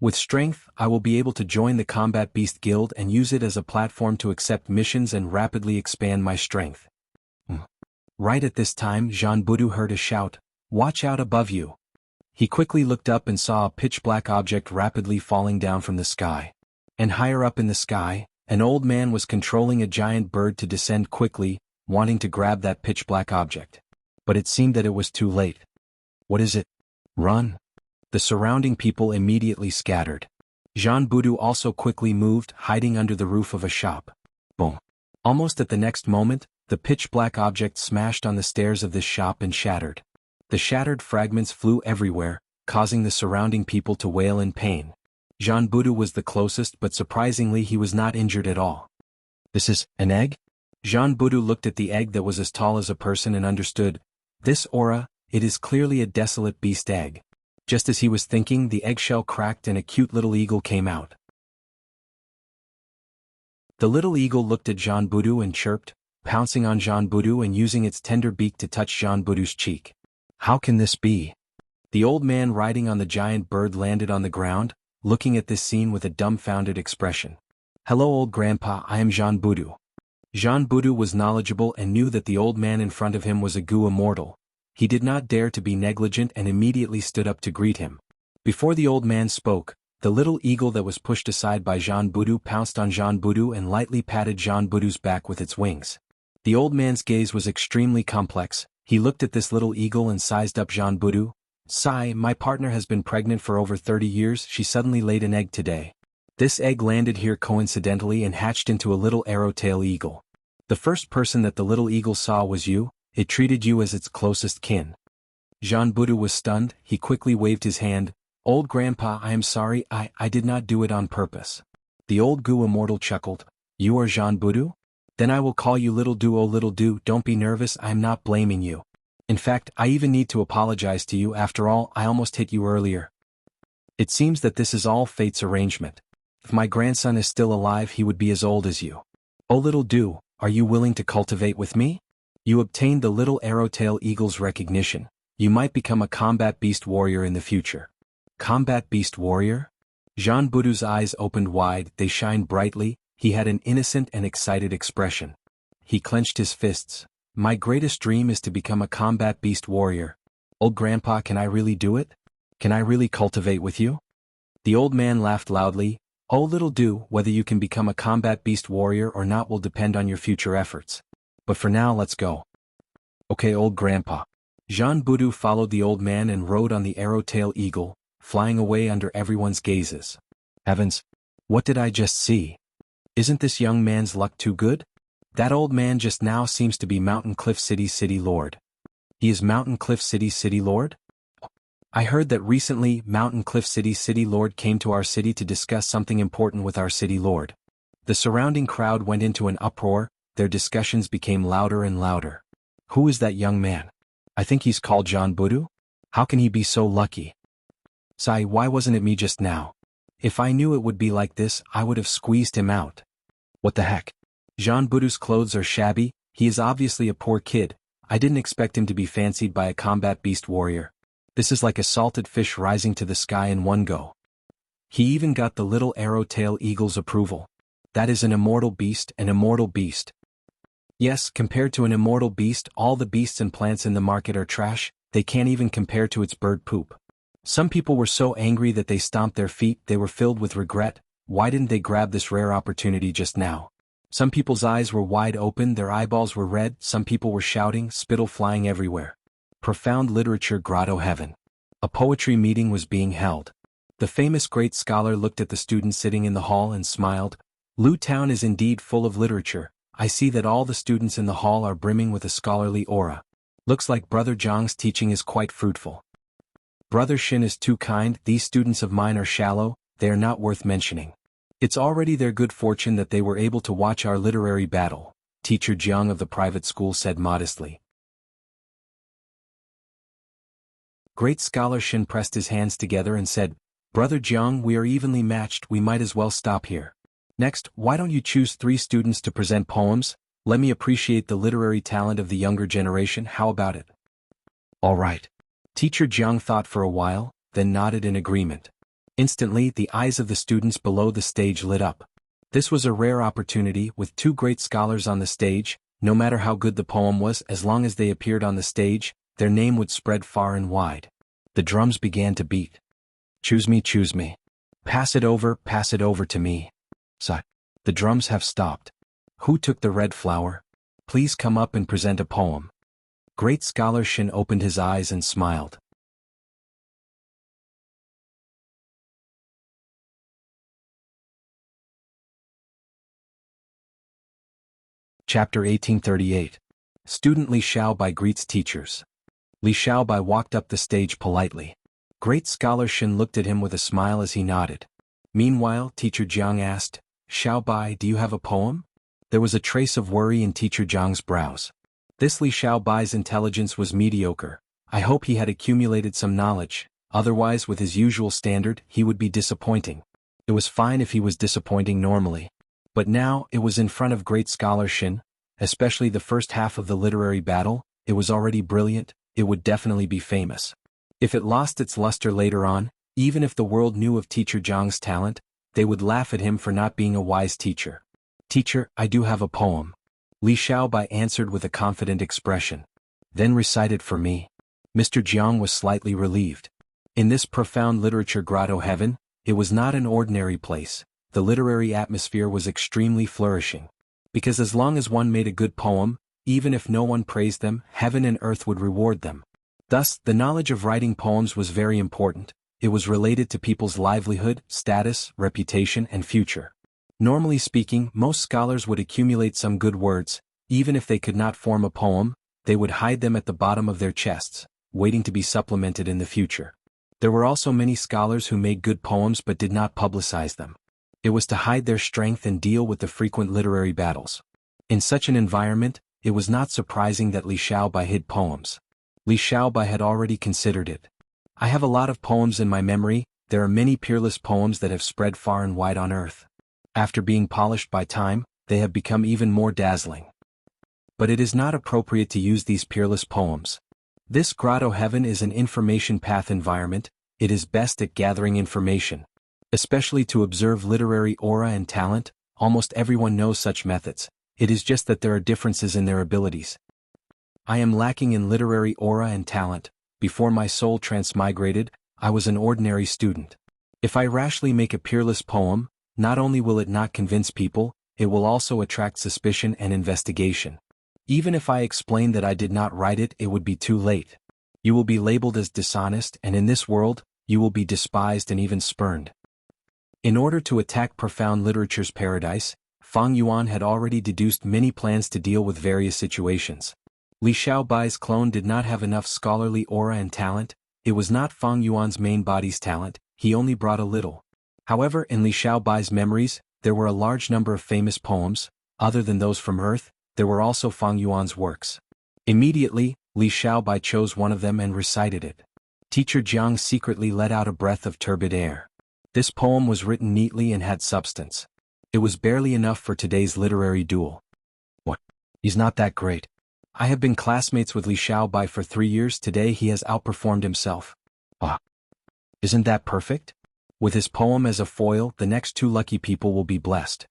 With strength, I will be able to join the Combat Beast Guild and use it as a platform to accept missions and rapidly expand my strength. Right at this time, Zhan Budu heard a shout, "Watch out above you!" He quickly looked up and saw a pitch-black object rapidly falling down from the sky. And higher up in the sky, an old man was controlling a giant bird to descend quickly, wanting to grab that pitch-black object. But it seemed that it was too late. What is it? Run! The surrounding people immediately scattered. Jean Boudou also quickly moved, hiding under the roof of a shop. Boom! Almost at the next moment, the pitch-black object smashed on the stairs of this shop and shattered. The shattered fragments flew everywhere, causing the surrounding people to wail in pain. Jean Boudou was the closest, but surprisingly he was not injured at all. This is an egg? Jean Boudou looked at the egg that was as tall as a person and understood. This aura, it is clearly a desolate beast egg. Just as he was thinking, the eggshell cracked and a cute little eagle came out. The little eagle looked at Jean Boudou and chirped, pouncing on Jean Boudou and using its tender beak to touch Jean Boudou's cheek. How can this be? The old man riding on the giant bird landed on the ground, looking at this scene with a dumbfounded expression. Hello old grandpa, I am Jean Boudou. Jean Boudou was knowledgeable and knew that the old man in front of him was a Gu immortal. He did not dare to be negligent and immediately stood up to greet him. Before the old man spoke, the little eagle that was pushed aside by Jean Boudou pounced on Jean Boudou and lightly patted Jean Boudou's back with its wings. The old man's gaze was extremely complex. He looked at this little eagle and sized up Jean Boudou. Sigh, my partner has been pregnant for over 30 years, she suddenly laid an egg today. This egg landed here coincidentally and hatched into a little arrow-tail eagle. The first person that the little eagle saw was you, it treated you as its closest kin. Jean Boudou was stunned, he quickly waved his hand. Old grandpa, I am sorry, I did not do it on purpose. The old Gu immortal chuckled. You are Jean Boudou? Then I will call you Little Do. Oh Little Do, don't be nervous, I am not blaming you. In fact, I even need to apologize to you, after all, I almost hit you earlier. It seems that this is all fate's arrangement. If my grandson is still alive, he would be as old as you. Oh Little Do, are you willing to cultivate with me? You obtained the little arrow-tail eagle's recognition. You might become a combat beast warrior in the future. Combat beast warrior? Jean Boudou's eyes opened wide, they shined brightly, he had an innocent and excited expression. He clenched his fists. My greatest dream is to become a combat beast warrior. Old grandpa, can I really do it? Can I really cultivate with you? The old man laughed loudly. Oh Little Do, whether you can become a combat beast warrior or not will depend on your future efforts. But for now, let's go. Okay old grandpa. Jean Boudou followed the old man and rode on the arrow-tail eagle, flying away under everyone's gazes. Heavens! What did I just see? Isn't this young man's luck too good? That old man just now seems to be Mountain Cliff City's city lord. He is Mountain Cliff City's city lord? I heard that recently Mountain Cliff City's city lord came to our city to discuss something important with our city lord. The surrounding crowd went into an uproar, their discussions became louder and louder. Who is that young man? I think he's called Jean Boudou? How can he be so lucky? Sigh, why wasn't it me just now? If I knew it would be like this, I would have squeezed him out. What the heck? Jean Boudou's clothes are shabby, he is obviously a poor kid, I didn't expect him to be fancied by a combat beast warrior. This is like a salted fish rising to the sky in one go. He even got the little arrow-tail eagle's approval. That is an immortal beast, an immortal beast. Yes, compared to an immortal beast, all the beasts and plants in the market are trash, they can't even compare to its bird poop. Some people were so angry that they stomped their feet, they were filled with regret. Why didn't they grab this rare opportunity just now? Some people's eyes were wide open, their eyeballs were red, some people were shouting, spittle flying everywhere. Profound literature grotto heaven. A poetry meeting was being held. The famous great scholar looked at the students sitting in the hall and smiled. Lu Town is indeed full of literature. I see that all the students in the hall are brimming with a scholarly aura. Looks like Brother Jiang's teaching is quite fruitful. Brother Shin is too kind, these students of mine are shallow, they are not worth mentioning. It's already their good fortune that they were able to watch our literary battle, Teacher Jiang of the private school said modestly. Great Scholar Shin pressed his hands together and said, Brother Jiang, we are evenly matched, we might as well stop here. Next, why don't you choose 3 students to present poems? Let me appreciate the literary talent of the younger generation, how about it? All right. Teacher Jiang thought for a while, then nodded in agreement. Instantly, the eyes of the students below the stage lit up. This was a rare opportunity, with 2 great scholars on the stage, no matter how good the poem was, as long as they appeared on the stage, their name would spread far and wide. The drums began to beat. Choose me, choose me. Pass it over to me. Sigh. The drums have stopped. Who took the red flower? Please come up and present a poem. Great Scholar Shin opened his eyes and smiled. Chapter 1838. Student Li Xiaobai greets teachers. Li Xiaobai walked up the stage politely. Great Scholar Shin looked at him with a smile as he nodded. Meanwhile, Teacher Jiang asked, Xiaobai, do you have a poem? There was a trace of worry in Teacher Jiang's brows. This Li Xiaobai's intelligence was mediocre. I hope he had accumulated some knowledge, otherwise with his usual standard he would be disappointing. It was fine if he was disappointing normally. But now, it was in front of Great Scholar Shin, especially the first half of the literary battle, it was already brilliant, it would definitely be famous. If it lost its luster later on, even if the world knew of Teacher Jiang's talent, they would laugh at him for not being a wise teacher. Teacher, I do have a poem. Li Xiaobai answered with a confident expression. Then recite it for me. Mr. Jiang was slightly relieved. In this profound literature grotto heaven, it was not an ordinary place. The literary atmosphere was extremely flourishing. Because as long as one made a good poem, even if no one praised them, heaven and earth would reward them. Thus, the knowledge of writing poems was very important. It was related to people's livelihood, status, reputation, and future. Normally speaking, most scholars would accumulate some good words. Even if they could not form a poem, they would hide them at the bottom of their chests, waiting to be supplemented in the future. There were also many scholars who made good poems but did not publicize them. It was to hide their strength and deal with the frequent literary battles. In such an environment, it was not surprising that Li Xiaobai hid poems. Li Xiaobai had already considered it. I have a lot of poems in my memory, there are many peerless poems that have spread far and wide on earth. After being polished by time, they have become even more dazzling. But it is not appropriate to use these peerless poems. This grotto heaven is an information path environment, it is best at gathering information. Especially to observe literary aura and talent, almost everyone knows such methods, it is just that there are differences in their abilities. I am lacking in literary aura and talent. Before my soul transmigrated, I was an ordinary student. If I rashly make a peerless poem, not only will it not convince people, it will also attract suspicion and investigation. Even if I explain that I did not write it, it would be too late. You will be labeled as dishonest, and in this world, you will be despised and even spurned. In order to attack profound literature's paradise, Fang Yuan had already deduced many plans to deal with various situations. Li Xiaobai's clone did not have enough scholarly aura and talent, it was not Fang Yuan's main body's talent, he only brought a little. However, in Li Xiaobai's memories, there were a large number of famous poems, other than those from Earth, there were also Fang Yuan's works. Immediately, Li Xiaobai chose one of them and recited it. Teacher Jiang secretly let out a breath of turbid air. This poem was written neatly and had substance. It was barely enough for today's literary duel. What? He's not that great. I have been classmates with Li Xiaobai for 3 years, today he has outperformed himself. Ah. Isn't that perfect? With his poem as a foil, the next 2 lucky people will be blessed.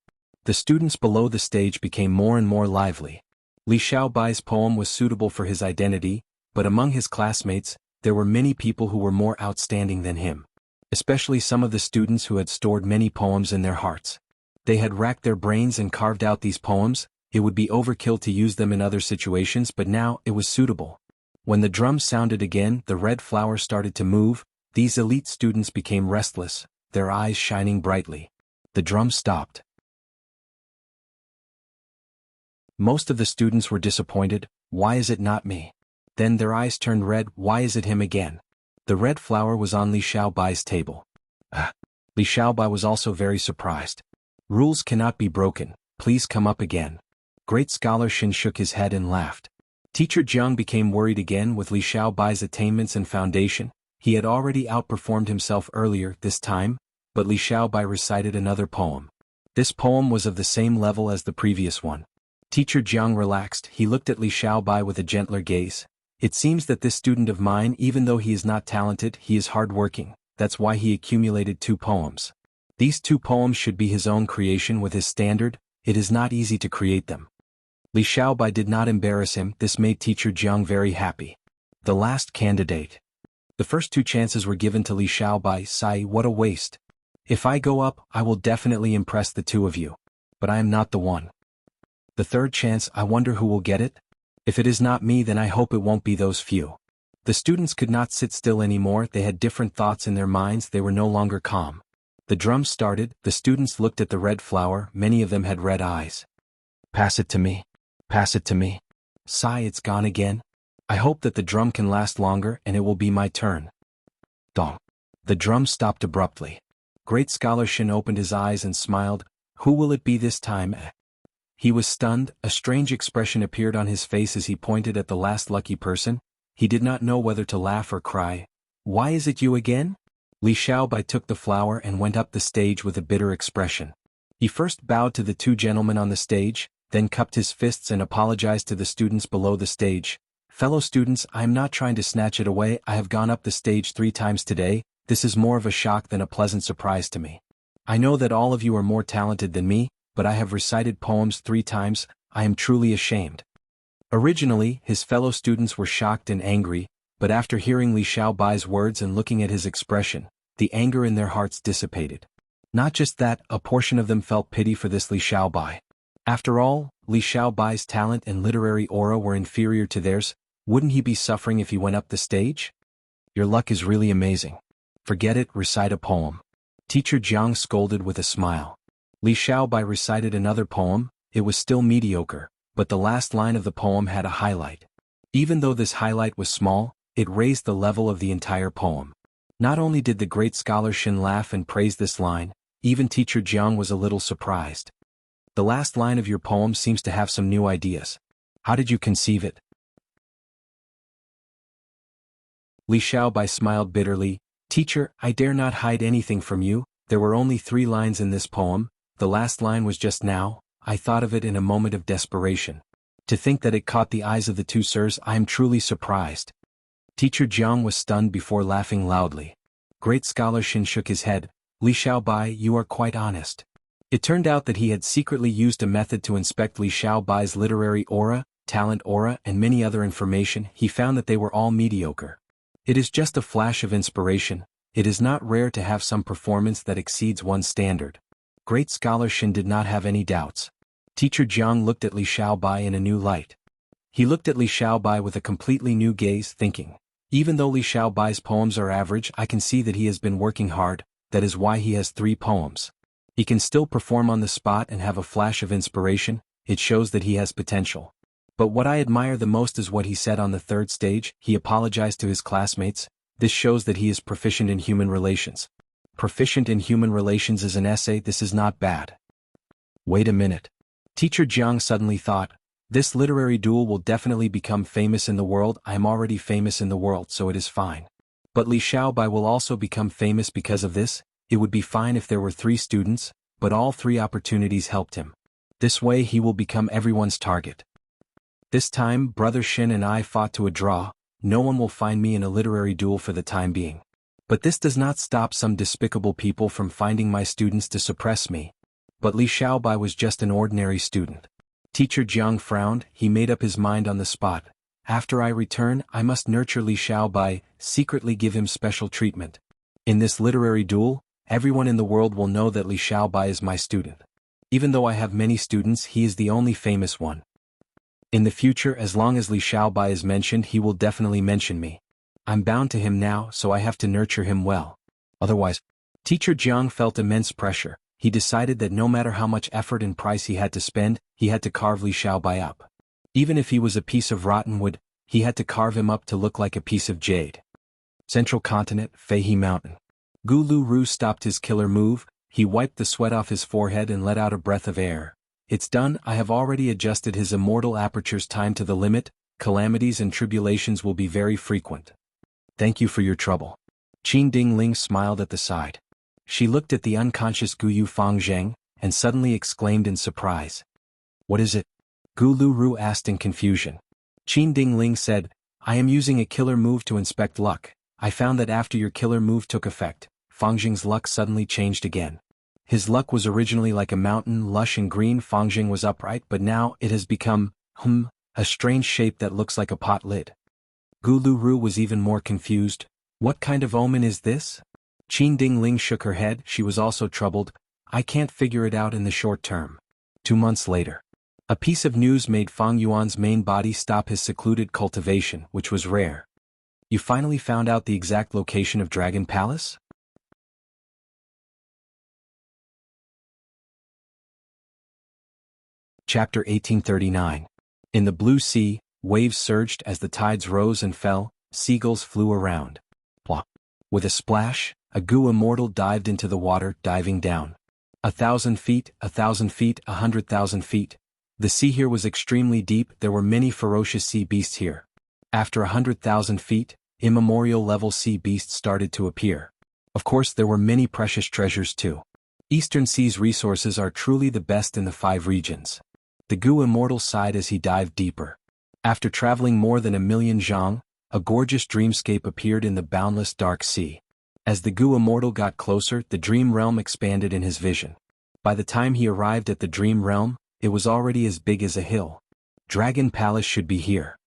The students below the stage became more and more lively. Li Xiaobai's poem was suitable for his identity, but among his classmates, there were many people who were more outstanding than him. Especially some of the students who had stored many poems in their hearts. They had racked their brains and carved out these poems. It would be overkill to use them in other situations, but now it was suitable. When the drums sounded again, the red flower started to move. These elite students became restless, their eyes shining brightly. The drums stopped. Most of the students were disappointed. Why is it not me? Then their eyes turned red. Why is it him again? The red flower was on Li Xiaobai's table. Li Xiaobai was also very surprised. Rules cannot be broken. Please come up again. Great Scholar Shin shook his head and laughed. Teacher Jiang became worried again with Li Xiaobai's attainments and foundation. He had already outperformed himself earlier this time, but Li Xiaobai recited another poem. This poem was of the same level as the previous one. Teacher Jiang relaxed. He looked at Li Xiaobai with a gentler gaze. It seems that this student of mine, even though he is not talented, he is hard-working. That's why he accumulated 2 poems. These 2 poems should be his own creation with his standard. It is not easy to create them. Li Xiaobai did not embarrass him. This made Teacher Jiang very happy. The last candidate. The first 2 chances were given to Li Xiaobai. Sigh, what a waste. If I go up, I will definitely impress the 2 of you. But I am not the one. The 3rd chance, I wonder who will get it? If it is not me, then I hope it won't be those few. The students could not sit still anymore, they had different thoughts in their minds, they were no longer calm. The drums started, the students looked at the red flower, many of them had red eyes. Pass it to me. Pass it to me. Sigh, it's gone again. I hope that the drum can last longer and it will be my turn. Dong. The drum stopped abruptly. Great Scholar Shin opened his eyes and smiled. Who will it be this time? He was stunned, a strange expression appeared on his face as he pointed at the last lucky person. He did not know whether to laugh or cry. Why is it you again? Li Xiaobai took the flower and went up the stage with a bitter expression. He first bowed to the 2 gentlemen on the stage, then cupped his fists and apologized to the students below the stage. Fellow students, I am not trying to snatch it away, I have gone up the stage 3 times today, this is more of a shock than a pleasant surprise to me. I know that all of you are more talented than me, but I have recited poems 3 times, I am truly ashamed. Originally, his fellow students were shocked and angry, but after hearing Li Xiaobai's words and looking at his expression, the anger in their hearts dissipated. Not just that, a portion of them felt pity for this Li Xiaobai. After all, Li Xiaobai's talent and literary aura were inferior to theirs. Wouldn't he be suffering if he went up the stage? Your luck is really amazing. Forget it, recite a poem. Teacher Jiang scolded with a smile. Li Xiaobai recited another poem, it was still mediocre, but the last line of the poem had a highlight. Even though this highlight was small, it raised the level of the entire poem. Not only did the great scholar Shin laugh and praise this line, even teacher Jiang was a little surprised. The last line of your poem seems to have some new ideas. How did you conceive it? Li Xiaobai smiled bitterly. Teacher, I dare not hide anything from you, there were only 3 lines in this poem, the last line was just now, I thought of it in a moment of desperation. To think that it caught the eyes of the 2 sirs, I am truly surprised. Teacher Jiang was stunned before laughing loudly. Great scholar Shin shook his head. Li Xiaobai, you are quite honest. It turned out that he had secretly used a method to inspect Li Xiaobai's literary aura, talent aura, and many other information. He found that they were all mediocre. It is just a flash of inspiration, it is not rare to have some performance that exceeds one's standard. Great scholar Shin did not have any doubts. Teacher Jiang looked at Li Xiaobai in a new light. He looked at Li Xiaobai with a completely new gaze, thinking, even though Li Xiaobai's poems are average, I can see that he has been working hard, that is why he has 3 poems. He can still perform on the spot and have a flash of inspiration, it shows that he has potential. But what I admire the most is what he said on the 3rd stage, he apologized to his classmates, this shows that he is proficient in human relations. Proficient in human relations is an essay, this is not bad. Wait a minute. Teacher Jiang suddenly thought, this literary duel will definitely become famous in the world, I am already famous in the world so it is fine. But Li Xiaobai will also become famous because of this, it would be fine if there were 3 students, but all 3 opportunities helped him. This way he will become everyone's target. This time, Brother Shin and I fought to a draw, no one will find me in a literary duel for the time being. But this does not stop some despicable people from finding my students to suppress me. But Li Xiaobai was just an ordinary student. Teacher Jiang frowned, he made up his mind on the spot. After I return, I must nurture Li Xiaobai, secretly give him special treatment. In this literary duel, everyone in the world will know that Li Xiaobai is my student. Even though I have many students, he is the only famous one. In the future, as long as Li Xiaobai is mentioned, he will definitely mention me. I'm bound to him now, so I have to nurture him well. Otherwise, Teacher Jiang felt immense pressure. He decided that no matter how much effort and price he had to spend, he had to carve Li Xiaobai up. Even if he was a piece of rotten wood, he had to carve him up to look like a piece of jade. Central Continent, Feihe Mountain. Gu Lu Ru stopped his killer move, he wiped the sweat off his forehead and let out a breath of air. It's done, I have already adjusted his immortal aperture's time to the limit, calamities and tribulations will be very frequent. Thank you for your trouble. Qin Dingling smiled at the side. She looked at the unconscious Guyu Fangzheng, and suddenly exclaimed in surprise. What is it? Gu Lu Ru asked in confusion. Qin Dingling said, I am using a killer move to inspect luck. I found that after your killer move took effect, Fangzheng's luck suddenly changed again. His luck was originally like a mountain, lush and green. Fangzheng was upright, but now it has become, a strange shape that looks like a pot lid. Gu Lu Ru was even more confused. What kind of omen is this? Qin Dingling shook her head. She was also troubled. I can't figure it out in the short term. 2 months later. A piece of news made Fang Yuan's main body stop his secluded cultivation, which was rare. You finally found out the exact location of Dragon Palace? Chapter 1839. In the blue sea, waves surged as the tides rose and fell, seagulls flew around. Blah. With a splash, a Gu immortal dived into the water, diving down. 1,000 feet, 1,000 feet, 100,000 feet. The sea here was extremely deep. There were many ferocious sea beasts here. After 100,000 feet, immemorial level sea beasts started to appear. Of course, there were many precious treasures too. Eastern Sea's resources are truly the best in the 5 regions. The Gu immortal sighed as he dived deeper. After traveling more than 1,000,000 zhang, a gorgeous dreamscape appeared in the boundless dark sea. As the Gu immortal got closer, the dream realm expanded in his vision. By the time he arrived at the dream realm, it was already as big as a hill. Dragon Palace should be here.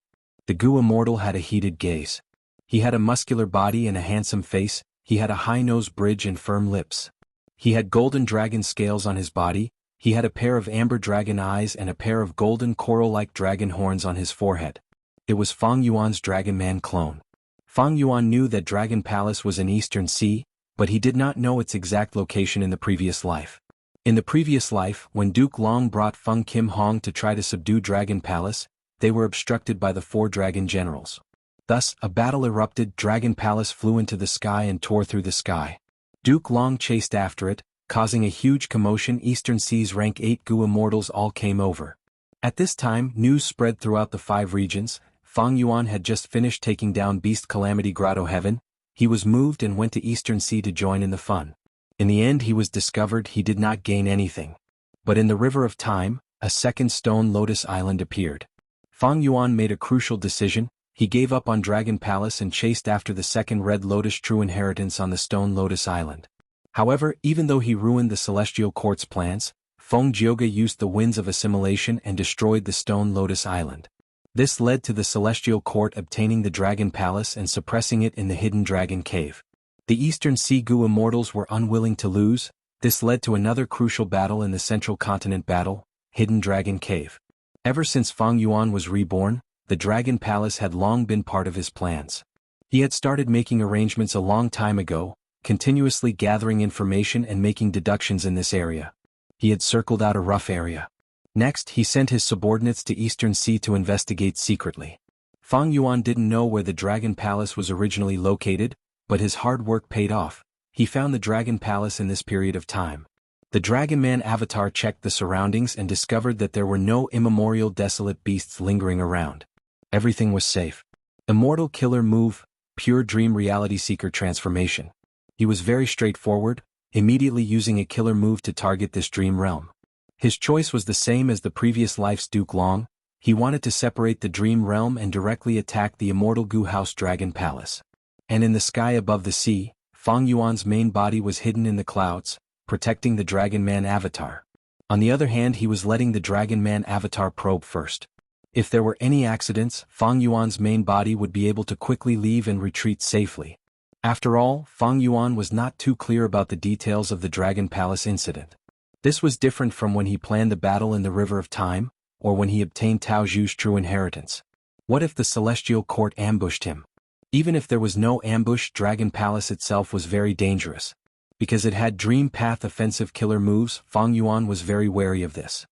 The Gu immortal had a heated gaze. He had a muscular body and a handsome face. He had a high nose bridge and firm lips. He had golden dragon scales on his body. He had a pair of amber dragon eyes and a pair of golden coral-like dragon horns on his forehead. It was Fang Yuan's Dragon Man clone. Fang Yuan knew that Dragon Palace was in Eastern Sea, but he did not know its exact location in the previous life. In the previous life, when Duke Long brought Feng Kim Hong to try to subdue Dragon Palace, they were obstructed by the 4 dragon generals. Thus, a battle erupted. Dragon Palace flew into the sky and tore through the sky. Duke Long chased after it, causing a huge commotion. Eastern Sea's rank 8 Gu immortals all came over. At this time, news spread throughout the 5 regions. Fang Yuan had just finished taking down Beast Calamity Grotto Heaven. He was moved and went to Eastern Sea to join in the fun. In the end he was discovered. He did not gain anything. But in the River of Time, a second Stone Lotus Island appeared. Fang Yuan made a crucial decision. He gave up on Dragon Palace and chased after the second Red Lotus True Inheritance on the Stone Lotus Island. However, even though he ruined the Celestial Court's plans, Feng Jioge used the winds of assimilation and destroyed the Stone Lotus Island. This led to the Celestial Court obtaining the Dragon Palace and suppressing it in the Hidden Dragon Cave. The Eastern Sea Gu immortals were unwilling to lose. This led to another crucial battle in the Central Continent Battle, Hidden Dragon Cave. Ever since Fang Yuan was reborn, the Dragon Palace had long been part of his plans. He had started making arrangements a long time ago, continuously gathering information and making deductions in this area. He had circled out a rough area. Next, he sent his subordinates to Eastern Sea to investigate secretly. Fang Yuan didn't know where the Dragon Palace was originally located, but his hard work paid off. He found the Dragon Palace in this period of time. The Dragon Man avatar checked the surroundings and discovered that there were no immemorial desolate beasts lingering around. Everything was safe. Immortal Killer Move, Pure Dream Reality Seeker Transformation. He was very straightforward, immediately using a killer move to target this dream realm. His choice was the same as the previous life's Duke Long. He wanted to separate the dream realm and directly attack the immortal Gu House Dragon Palace. And in the sky above the sea, Fang Yuan's main body was hidden in the clouds, protecting the Dragon Man avatar. On the other hand, he was letting the Dragon Man avatar probe first. If there were any accidents, Fang Yuan's main body would be able to quickly leave and retreat safely. After all, Fang Yuan was not too clear about the details of the Dragon Palace incident. This was different from when he planned the battle in the River of Time, or when he obtained Tao Zhu's true inheritance. What if the Celestial Court ambushed him? Even if there was no ambush, Dragon Palace itself was very dangerous. Because it had Dream Path offensive killer moves, Fang Yuan was very wary of this.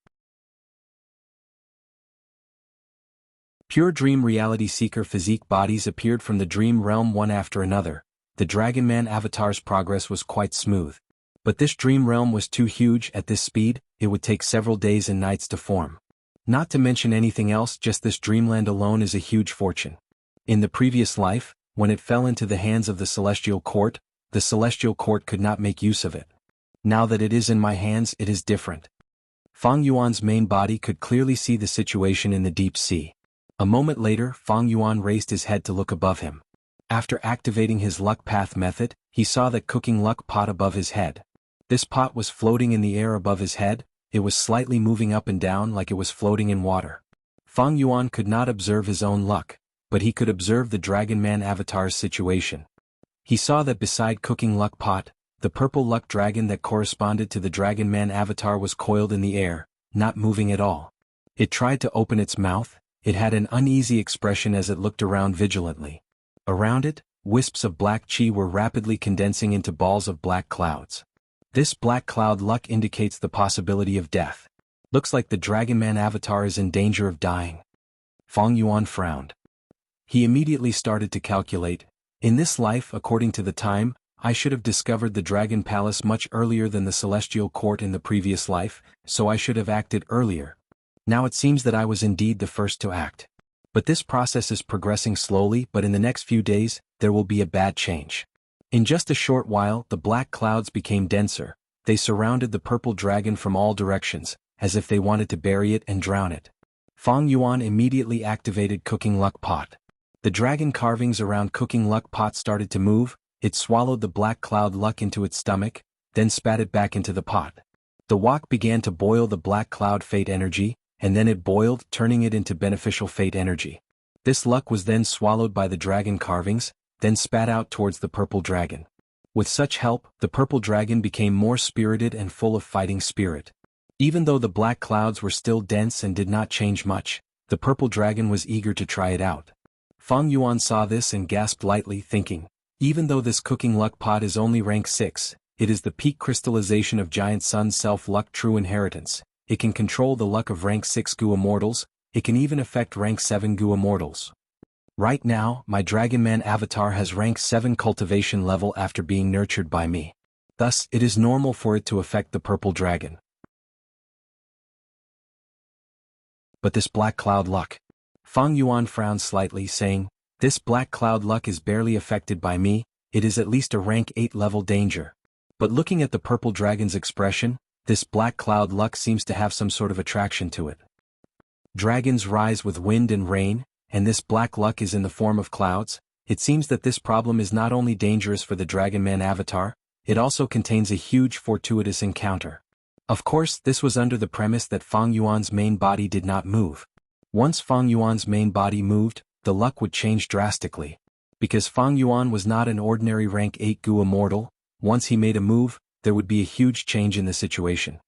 Pure Dream Reality Seeker physique bodies appeared from the dream realm one after another. The Dragon Man avatar's progress was quite smooth. But this dream realm was too huge. At this speed, it would take several days and nights to form. Not to mention anything else, just this dreamland alone is a huge fortune. In the previous life, when it fell into the hands of the Celestial Court could not make use of it. Now that it is in my hands, it is different. Fang Yuan's main body could clearly see the situation in the deep sea. A moment later, Fang Yuan raised his head to look above him. After activating his luck path method, he saw that cooking luck pot above his head. This pot was floating in the air above his head. It was slightly moving up and down like it was floating in water. Fang Yuan could not observe his own luck, but he could observe the Dragon Man avatar's situation. He saw that beside Cooking Luck Pot, the purple luck dragon that corresponded to the Dragon Man avatar was coiled in the air, not moving at all. It tried to open its mouth. It had an uneasy expression as it looked around vigilantly. Around it, wisps of black chi were rapidly condensing into balls of black clouds. This black cloud luck indicates the possibility of death. Looks like the Dragon Man avatar is in danger of dying. Feng Yuan frowned. He immediately started to calculate. In this life, according to the time, I should have discovered the Dragon Palace much earlier than the Celestial Court in the previous life, so I should have acted earlier. Now it seems that I was indeed the first to act. But this process is progressing slowly, but in the next few days, there will be a bad change. In just a short while, the black clouds became denser. They surrounded the purple dragon from all directions, as if they wanted to bury it and drown it. Feng Yuan immediately activated Cooking Luck Pot. The dragon carvings around Cooking Luck Pot started to move. It swallowed the black cloud luck into its stomach, then spat it back into the pot. The wok began to boil the black cloud fate energy, and then it boiled, turning it into beneficial fate energy. This luck was then swallowed by the dragon carvings, then spat out towards the purple dragon. With such help, the purple dragon became more spirited and full of fighting spirit. Even though the black clouds were still dense and did not change much, the purple dragon was eager to try it out. Feng Yuan saw this and gasped lightly, thinking, even though this Cooking Luck Pot is only rank 6, it is the peak crystallization of Giant Sun's self-luck true inheritance. It can control the luck of rank 6 Gu Immortals. It can even affect rank 7 Gu Immortals. Right now, my Dragon Man avatar has rank 7 cultivation level after being nurtured by me. Thus, it is normal for it to affect the purple dragon. But this black cloud luck. Feng Yuan frowned slightly, saying, this black cloud luck is barely affected by me. It is at least a rank 8 level danger. But looking at the purple dragon's expression, this black cloud luck seems to have some sort of attraction to it. Dragons rise with wind and rain, and this black luck is in the form of clouds. It seems that this problem is not only dangerous for the Dragon Man avatar, it also contains a huge fortuitous encounter. Of course, this was under the premise that Feng Yuan's main body did not move. Once Feng Yuan's main body moved, the luck would change drastically. Because Feng Yuan was not an ordinary rank 8 Gu Immortal, once he made a move, there would be a huge change in the situation.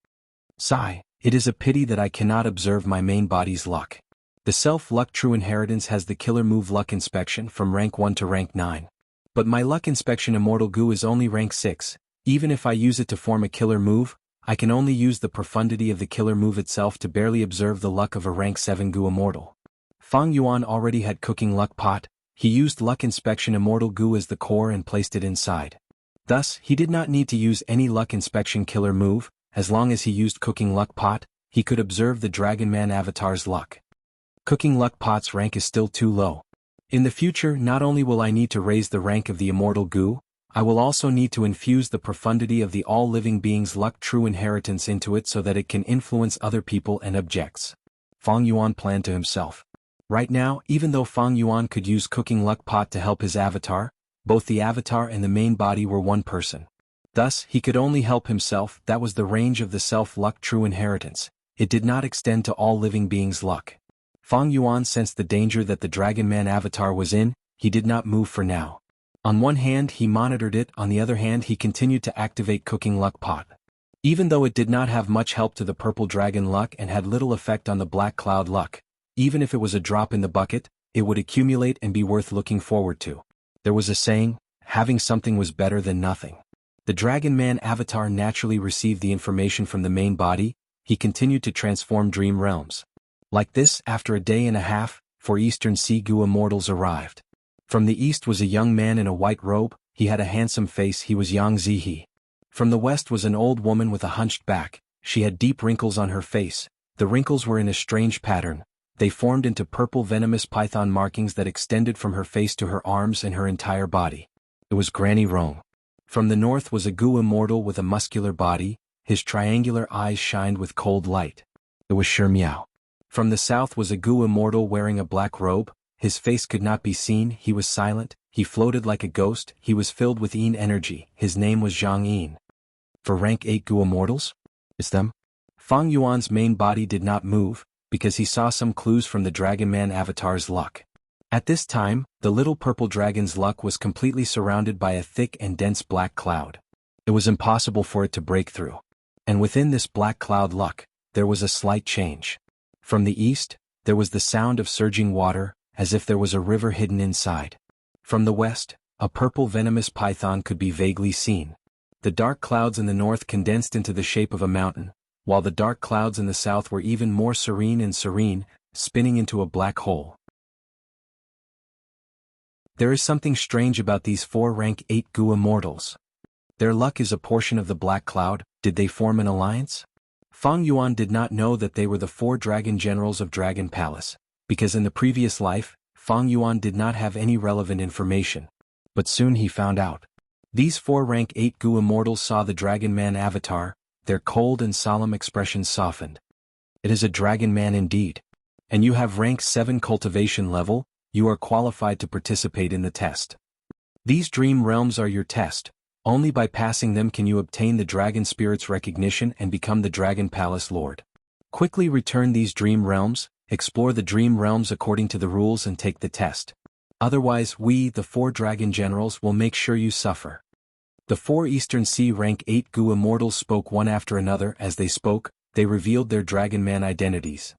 Sigh, it is a pity that I cannot observe my main body's luck. The self-luck true inheritance has the killer move luck inspection from rank 1 to rank 9. But my luck inspection Immortal Gu is only rank 6. Even if I use it to form a killer move, I can only use the profundity of the killer move itself to barely observe the luck of a rank 7 Gu Immortal. Feng Yuan already had Cooking Luck Pot. He used Luck Inspection Immortal Gu as the core and placed it inside. Thus, he did not need to use any Luck Inspection killer move. As long as he used Cooking Luck Pot, he could observe the Dragon Man avatar's luck. Cooking Luck Pot's rank is still too low. In the future, not only will I need to raise the rank of the Immortal Gu, I will also need to infuse the profundity of the all living beings' luck true inheritance into it so that it can influence other people and objects. Feng Yuan planned to himself. Right now, even though Feng Yuan could use Cooking Luck Pot to help his avatar, both the avatar and the main body were one person. Thus, he could only help himself. That was the range of the self-luck true inheritance. It did not extend to all living beings' luck. Feng Yuan sensed the danger that the Dragon Man avatar was in. He did not move for now. On one hand he monitored it, on the other hand he continued to activate Cooking Luck Pot. Even though it did not have much help to the purple dragon luck and had little effect on the black cloud luck, even if it was a drop in the bucket, it would accumulate and be worth looking forward to. There was a saying, having something was better than nothing. The Dragon Man avatar naturally received the information from the main body. He continued to transform dream realms. Like this, after a day and a half, 4 Eastern Sea Gu Immortals arrived. From the east was a young man in a white robe. He had a handsome face. He was Yang Zihe. From the west was an old woman with a hunched back. She had deep wrinkles on her face. The wrinkles were in a strange pattern. They formed into purple venomous python markings that extended from her face to her arms and her entire body. It was Granny Rong. From the north was a Gu Immortal with a muscular body. His triangular eyes shined with cold light. It was Shi Miao. From the south was a Gu Immortal wearing a black robe. His face could not be seen. He was silent. He floated like a ghost. He was filled with Yin energy. His name was Zhang Yin. For rank 8 Gu Immortals? It's them? Feng Yuan's main body did not move, because he saw some clues from the Dragon Man avatar's luck. At this time, the little purple dragon's luck was completely surrounded by a thick and dense black cloud. It was impossible for it to break through. And within this black cloud luck, there was a slight change. From the east, there was the sound of surging water, as if there was a river hidden inside. From the west, a purple venomous python could be vaguely seen. The dark clouds in the north condensed into the shape of a mountain, while the dark clouds in the south were even more serene, spinning into a black hole. There is something strange about these 4 rank 8 Gu immortals. Their luck is a portion of the black cloud. Did they form an alliance? Fang Yuan did not know that they were the 4 dragon generals of Dragon Palace, because in the previous life, Fang Yuan did not have any relevant information. But soon he found out. These 4 rank 8 Gu immortals saw the Dragon Man avatar, their cold and solemn expressions softened. It is a Dragon Man indeed. And you have rank 7 cultivation level, you are qualified to participate in the test. These dream realms are your test. Only by passing them can you obtain the Dragon Spirit's recognition and become the Dragon Palace Lord. Quickly return these dream realms, explore the dream realms according to the rules and take the test. Otherwise we, the 4 Dragon Generals, will make sure you suffer. The 4 Eastern Sea rank 8 Gu immortals spoke one after another. As they spoke, they revealed their Dragon Man identities.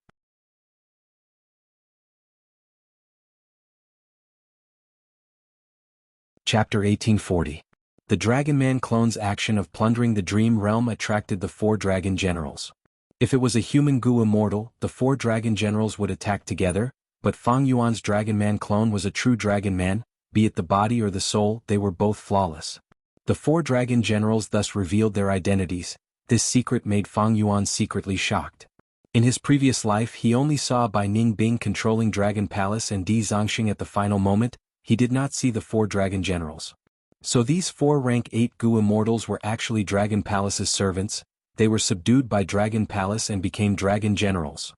Chapter 1840. The Dragon Man clone's action of plundering the dream realm attracted the 4 Dragon Generals. If it was a human Gu immortal, the 4 Dragon Generals would attack together, but Fang Yuan's Dragon Man clone was a true Dragon Man, be it the body or the soul, they were both flawless. The 4 Dragon Generals thus revealed their identities. This secret made Fang Yuan secretly shocked. In his previous life he only saw Bai Ningbing controlling Dragon Palace and Di Zongxing at the final moment. He did not see the 4 Dragon Generals. So these 4 rank 8 Gu immortals were actually Dragon Palace's servants. They were subdued by Dragon Palace and became Dragon Generals.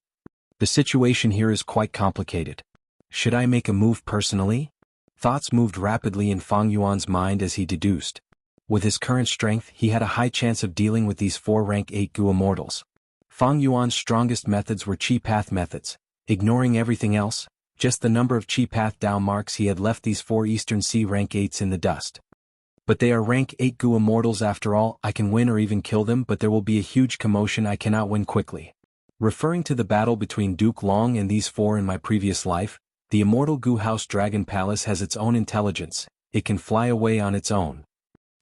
The situation here is quite complicated. Should I make a move personally? Thoughts moved rapidly in Fang Yuan's mind as he deduced. With his current strength he had a high chance of dealing with these 4 rank 8 Gu immortals. Fang Yuan's strongest methods were Chi Path methods. Ignoring everything else, just the number of Chi Path Dao marks, he had left these 4 Eastern Sea rank 8s in the dust. But they are rank 8 Gu immortals after all. I can win or even kill them, but there will be a huge commotion. I cannot win quickly. Referring to the battle between Duke Long and these 4 in my previous life, the immortal Gu House Dragon Palace has its own intelligence. It can fly away on its own.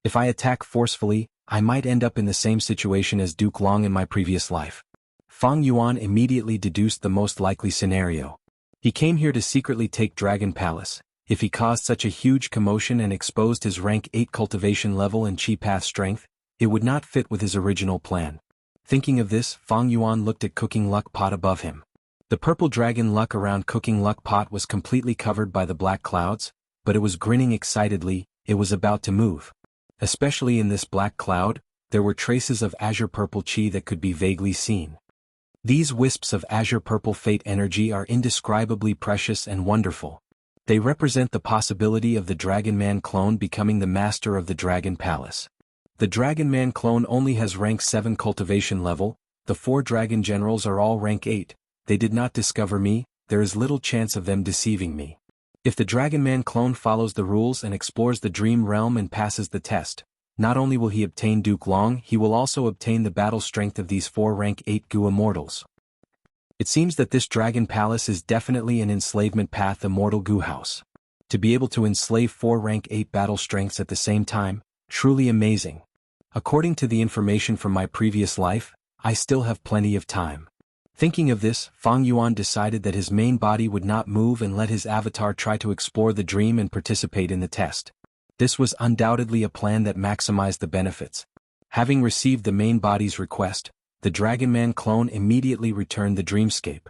If I attack forcefully, I might end up in the same situation as Duke Long in my previous life. Fang Yuan immediately deduced the most likely scenario. He came here to secretly take Dragon Palace. If he caused such a huge commotion and exposed his rank 8 cultivation level and Chi Path strength, it would not fit with his original plan. Thinking of this, Fang Yuan looked at Cooking Luck Pot above him. The purple dragon luck around Cooking Luck Pot was completely covered by the black clouds, but it was grinning excitedly. It was about to move. Especially in this black cloud, there were traces of azure purple chi that could be vaguely seen. These wisps of azure purple fate energy are indescribably precious and wonderful. They represent the possibility of the Dragon Man clone becoming the master of the Dragon Palace. The Dragon Man clone only has rank 7 cultivation level. The 4 Dragon Generals are all rank 8. They did not discover me. There is little chance of them deceiving me. If the Dragon Man clone follows the rules and explores the dream realm and passes the test, not only will he obtain Duke Long, he will also obtain the battle strength of these 4 rank 8 Gu immortals. It seems that this Dragon Palace is definitely an enslavement path immortal Gu house. To be able to enslave 4 rank 8 battle strengths at the same time, truly amazing. According to the information from my previous life, I still have plenty of time. Thinking of this, Fang Yuan decided that his main body would not move and let his avatar try to explore the dream and participate in the test. This was undoubtedly a plan that maximized the benefits. Having received the main body's request, the Dragon Man clone immediately returned the dreamscape.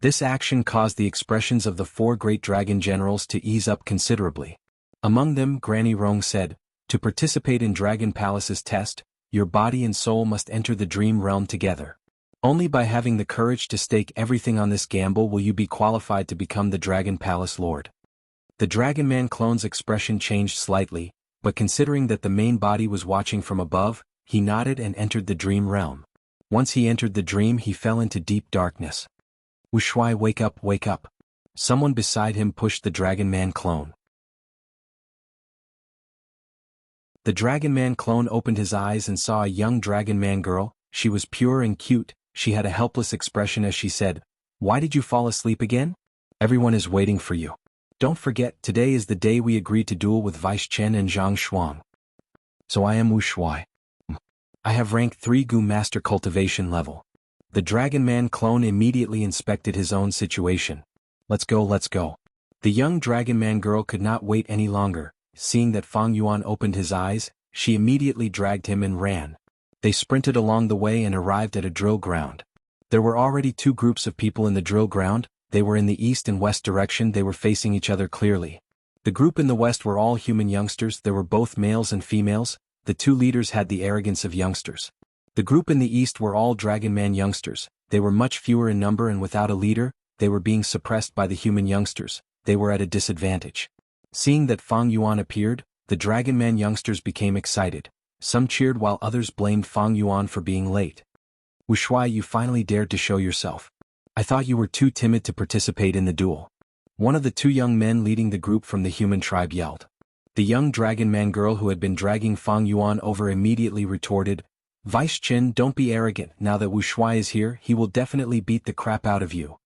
This action caused the expressions of the 4 great dragon generals to ease up considerably. Among them, Granny Rong said, "To participate in Dragon Palace's test, your body and soul must enter the dream realm together. Only by having the courage to stake everything on this gamble will you be qualified to become the Dragon Palace Lord." The Dragon Man clone's expression changed slightly, but considering that the main body was watching from above, he nodded and entered the dream realm. Once he entered the dream, he fell into deep darkness. "Wuxia, wake up, wake up. Someone beside him pushed the Dragon Man clone. The Dragon Man clone opened his eyes and saw a young Dragon Man girl. She was pure and cute. She had a helpless expression as she said, "Why did you fall asleep again? Everyone is waiting for you. Don't forget, today is the day we agreed to duel with Vice Chen and Zhang Shuang. So I am Wu Shuai. I have rank 3 Gu Master Cultivation level." The Dragon Man clone immediately inspected his own situation. Let's go, let's go. The young Dragon Man girl could not wait any longer. Seeing that Fang Yuan opened his eyes, she immediately dragged him and ran. They sprinted along the way and arrived at a drill ground. There were already 2 groups of people in the drill ground. They were in the east and west direction. They were facing each other clearly. The group in the west were all human youngsters. There were both males and females. The 2 leaders had the arrogance of youngsters. The group in the east were all Dragon Man youngsters. They were much fewer in number and without a leader. They were being suppressed by the human youngsters. They were at a disadvantage. Seeing that Fang Yuan appeared, the Dragon Man youngsters became excited. Some cheered while others blamed Fang Yuan for being late. "Wu Shuai, you finally dared to show yourself. I thought you were too timid to participate in the duel." One of the 2 young men leading the group from the human tribe yelled. The young Dragon Man girl who had been dragging Fang Yuan over immediately retorted, "Vice Chen, don't be arrogant. Now that Wu Shuai is here, he will definitely beat the crap out of you."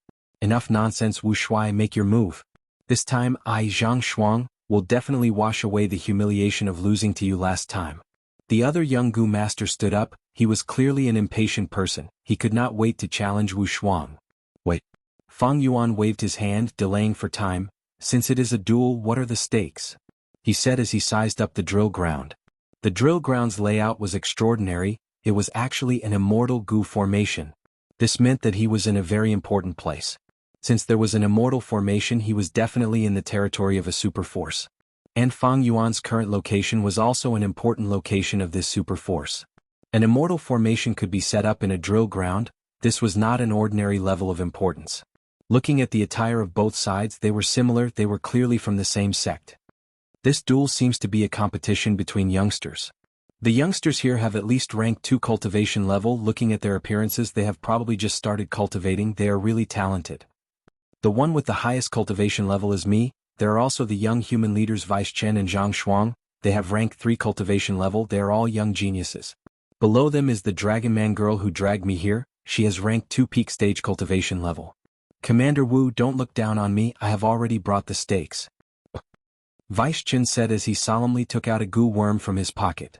"Enough nonsense, Wu Shuai, make your move. This time I, Zhang Shuang, will definitely wash away the humiliation of losing to you last time." The other young Gu master stood up. He was clearly an impatient person. He could not wait to challenge Wu Shuang. "Wait." Fang Yuan waved his hand, delaying for time. "Since it is a duel, what are the stakes?" he said as he sized up the drill ground. The drill ground's layout was extraordinary. It was actually an immortal Gu formation. This meant that he was in a very important place. Since there was an immortal formation, he was definitely in the territory of a super force. And Fang Yuan's current location was also an important location of this super force. An immortal formation could be set up in a drill ground. This was not an ordinary level of importance. Looking at the attire of both sides, they were similar. They were clearly from the same sect. This duel seems to be a competition between youngsters. The youngsters here have at least rank 2 cultivation level. Looking at their appearances, they have probably just started cultivating. They are really talented. The one with the highest cultivation level is me. There are also the young human leaders Vice Chen and Zhang Shuang. They have rank 3 cultivation level. They are all young geniuses. Below them is the Dragon Man girl who dragged me here. She has rank 2 peak stage cultivation level. "Commander Wu, don't look down on me. I have already brought the stakes," Vice Chen said as he solemnly took out a Gu worm from his pocket.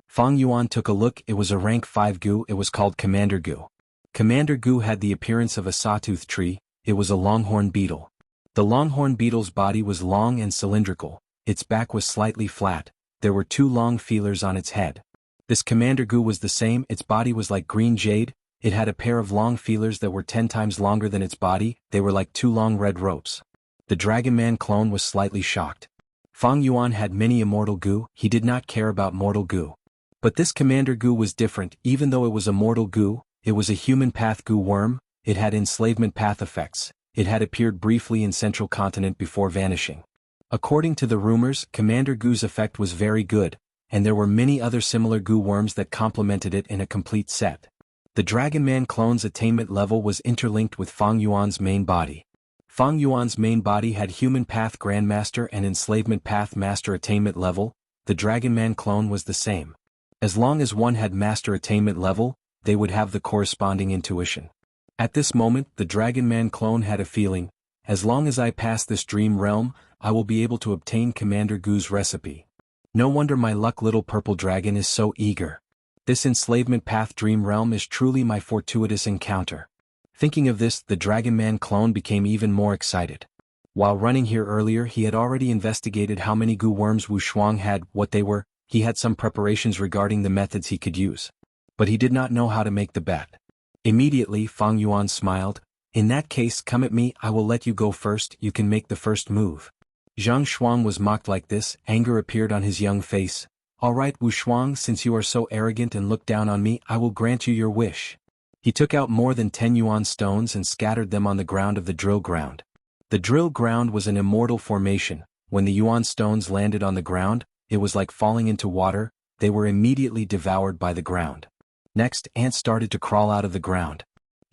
Fang Yuan took a look. It was a rank 5 Gu. It was called Commander Gu. Commander Gu had the appearance of a sawtooth tree. It was a longhorn beetle. The longhorn beetle's body was long and cylindrical. Its back was slightly flat. There were 2 long feelers on its head. This Commander Gu was the same. Its body was like green jade. It had a pair of long feelers that were 10 times longer than its body. They were like 2 long red ropes. The Dragon Man clone was slightly shocked. Fang Yuan had many immortal Gu. He did not care about mortal Gu. But this Commander Gu was different. Even though it was a mortal Gu, it was a human path Gu worm. It had enslavement path effects. It had appeared briefly in Central Continent before vanishing. According to the rumors, Commander Gu's effect was very good, and there were many other similar Gu worms that complemented it in a complete set. The Dragon Man clone's attainment level was interlinked with Fang Yuan's main body. Fang Yuan's main body had Human Path Grandmaster and Enslavement Path Master attainment level. The Dragon Man clone was the same. As long as one had Master attainment level, they would have the corresponding intuition. At this moment, the Dragon Man clone had a feeling, as long as I pass this dream realm, I will be able to obtain Commander Gu's recipe. No wonder my luck little purple dragon is so eager. This enslavement path dream realm is truly my fortuitous encounter. Thinking of this, the Dragon Man clone became even more excited. While running here earlier, he had already investigated how many Gu worms Wu Shuang had, what they were. He had some preparations regarding the methods he could use. But he did not know how to make the bet. Immediately, Fang Yuan smiled. "In that case, come at me. I will let you go first. You can make the first move." Zhang Shuang was mocked like this. Anger appeared on his young face. "All right, Wu Shuang, since you are so arrogant and look down on me, I will grant you your wish." He took out more than 10 yuan stones and scattered them on the ground of the drill ground. The drill ground was an immortal formation. When the yuan stones landed on the ground, it was like falling into water. They were immediately devoured by the ground. Next, ants started to crawl out of the ground.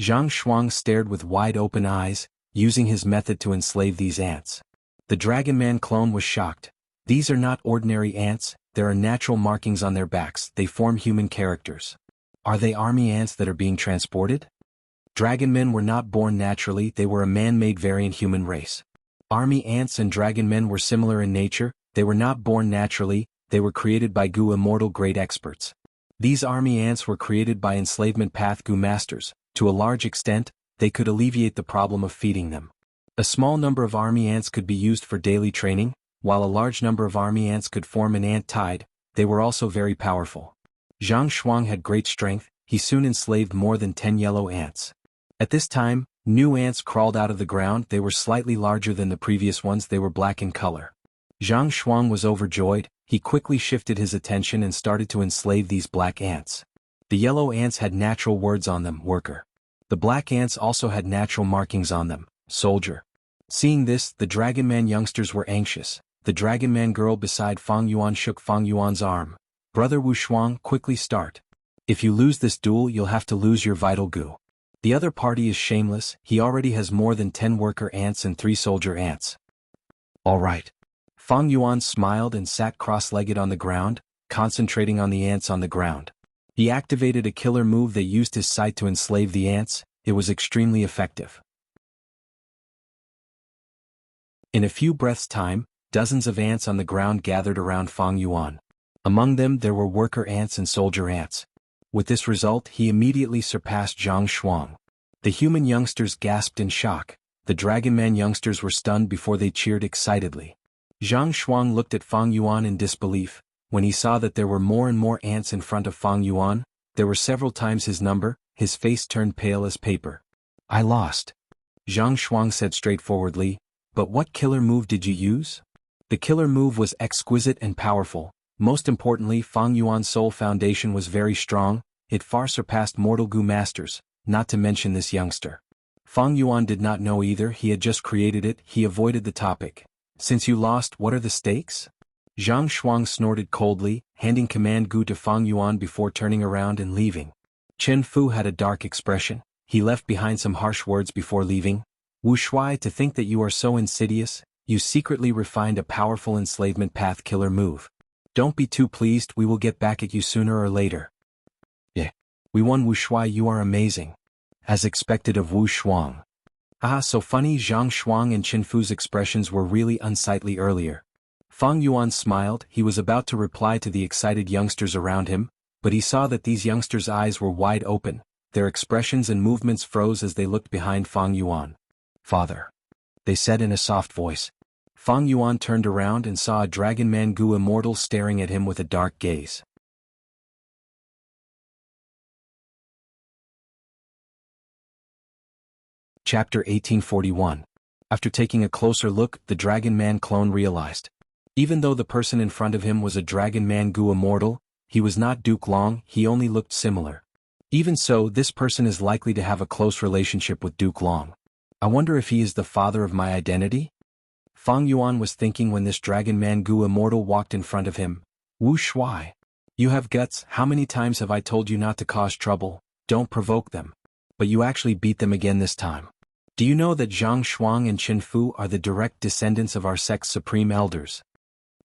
Zhang Shuang stared with wide-open eyes, using his method to enslave these ants. The Dragon Man clone was shocked. These are not ordinary ants, there are natural markings on their backs, they form human characters. Are they army ants that are being transported? Dragon men were not born naturally, they were a man-made variant human race. Army ants and dragon men were similar in nature, they were not born naturally, they were created by Gu immortal great experts. These army ants were created by enslavement path Gu masters. To a large extent, they could alleviate the problem of feeding them. A small number of army ants could be used for daily training, while a large number of army ants could form an ant tide. They were also very powerful. Zhang Shuang had great strength, he soon enslaved more than 10 yellow ants. At this time, new ants crawled out of the ground, they were slightly larger than the previous ones, they were black in color. Zhang Shuang was overjoyed, he quickly shifted his attention and started to enslave these black ants. The yellow ants had natural words on them, worker. The black ants also had natural markings on them, soldier. Seeing this, the Dragon Man youngsters were anxious. The Dragon Man girl beside Fang Yuan shook Fang Yuan's arm. Brother Wu Shuang, quickly start. If you lose this duel, you'll have to lose your vital Gu. The other party is shameless, he already has more than 10 worker ants and 3 soldier ants. All right. Fang Yuan smiled and sat cross-legged on the ground, concentrating on the ants on the ground. He activated a killer move that used his sight to enslave the ants, it was extremely effective. In a few breaths' time, dozens of ants on the ground gathered around Fang Yuan. Among them there were worker ants and soldier ants. With this result he immediately surpassed Zhang Shuang. The human youngsters gasped in shock, the Dragon Man youngsters were stunned before they cheered excitedly. Zhang Shuang looked at Fang Yuan in disbelief. When he saw that there were more and more ants in front of Fang Yuan, there were several times his number, his face turned pale as paper. I lost. Zhang Shuang said straightforwardly, but what killer move did you use? The killer move was exquisite and powerful. Most importantly, Fang Yuan's soul foundation was very strong, it far surpassed mortal Gu masters, not to mention this youngster. Fang Yuan did not know either, he had just created it, he avoided the topic. Since you lost, what are the stakes? Zhang Shuang snorted coldly, handing command Gu to Fang Yuan before turning around and leaving. Chen Fu had a dark expression, he left behind some harsh words before leaving. Wu Shuai, to think that you are so insidious, you secretly refined a powerful enslavement path killer move. Don't be too pleased, we will get back at you sooner or later. Yeah. We won Wu Shuai, you are amazing. As expected of Wu Shuang. Ah, so funny, Zhang Shuang and Chen Fu's expressions were really unsightly earlier. Fang Yuan smiled, he was about to reply to the excited youngsters around him, but he saw that these youngsters' eyes were wide open, their expressions and movements froze as they looked behind Fang Yuan. Father. They said in a soft voice. Fang Yuan turned around and saw a Dragon Man Gu immortal staring at him with a dark gaze. Chapter 1841. After taking a closer look, the Dragon Man clone realized. Even though the person in front of him was a Dragon Man Gu immortal, he was not Duke Long, he only looked similar. Even so, this person is likely to have a close relationship with Duke Long. I wonder if he is the father of my identity? Fang Yuan was thinking when this Dragon Man Gu immortal walked in front of him. Wu Shuai. You have guts, how many times have I told you not to cause trouble, don't provoke them. But you actually beat them again this time. Do you know that Zhang Shuang and Chen Fu are the direct descendants of our sect's supreme elders?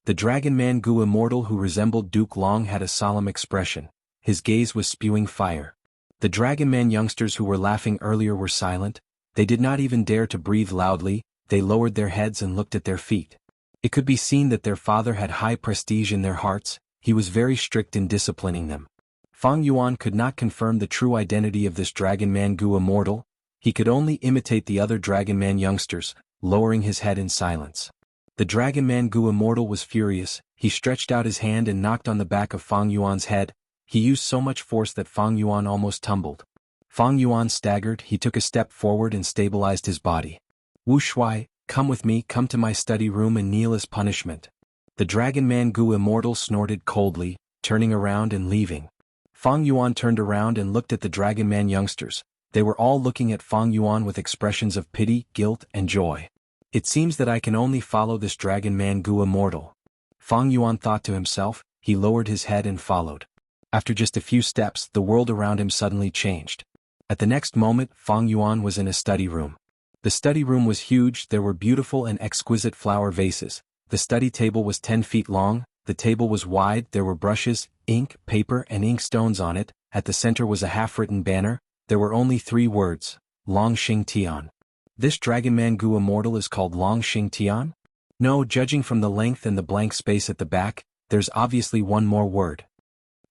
The Dragon Man Gu immortal who resembled Duke Long had a solemn expression. His gaze was spewing fire. The Dragon Man youngsters who were laughing earlier were silent, they did not even dare to breathe loudly, they lowered their heads and looked at their feet. It could be seen that their father had high prestige in their hearts, he was very strict in disciplining them. Fang Yuan could not confirm the true identity of this Dragon Man Gu immortal, he could only imitate the other Dragon Man youngsters, lowering his head in silence. The Dragon Man Gu immortal was furious, he stretched out his hand and knocked on the back of Fang Yuan's head, he used so much force that Fang Yuan almost tumbled. Fang Yuan staggered, he took a step forward and stabilized his body. Wu Shuai, come with me, come to my study room and kneel as punishment. The Dragon Man Gu immortal snorted coldly, turning around and leaving. Fang Yuan turned around and looked at the Dragon Man youngsters, they were all looking at Fang Yuan with expressions of pity, guilt, and joy. It seems that I can only follow this Dragon Man Gu immortal. Fang Yuan thought to himself, he lowered his head and followed. After just a few steps, the world around him suddenly changed. At the next moment, Fang Yuan was in a study room. The study room was huge, there were beautiful and exquisite flower vases. The study table was 10 feet long, the table was wide, there were brushes, ink, paper and inkstones on it. At the center was a half-written banner. There were only 3 words, Long Xing Tian. This Dragon Man Gu Immortal is called Long Xing Tian? No, judging from the length and the blank space at the back, there's obviously one more word.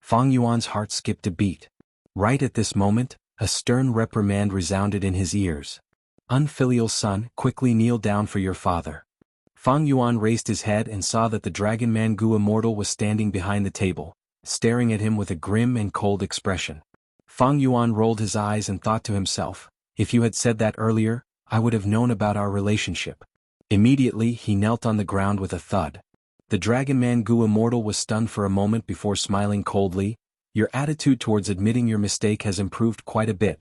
Fang Yuan's heart skipped a beat. Right at this moment, a stern reprimand resounded in his ears. Unfilial son, quickly kneel down for your father. Fang Yuan raised his head and saw that the Dragon Man Gu Immortal was standing behind the table, staring at him with a grim and cold expression. Fang Yuan rolled his eyes and thought to himself, if you had said that earlier, I would have known about our relationship. Immediately he knelt on the ground with a thud. The Dragon Man Gu Immortal was stunned for a moment before smiling coldly. Your attitude towards admitting your mistake has improved quite a bit.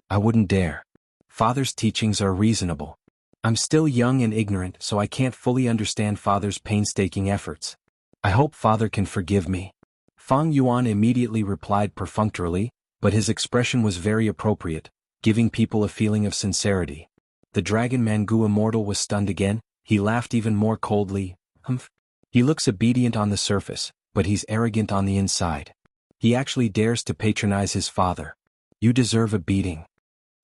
I wouldn't dare. Father's teachings are reasonable. I'm still young and ignorant, so I can't fully understand Father's painstaking efforts. I hope Father can forgive me. Fang Yuan immediately replied perfunctorily, but his expression was very appropriate, giving people a feeling of sincerity. The Dragon Man Gu Immortal was stunned again. He laughed even more coldly. Humph. He looks obedient on the surface, but he's arrogant on the inside. He actually dares to patronize his father. You deserve a beating.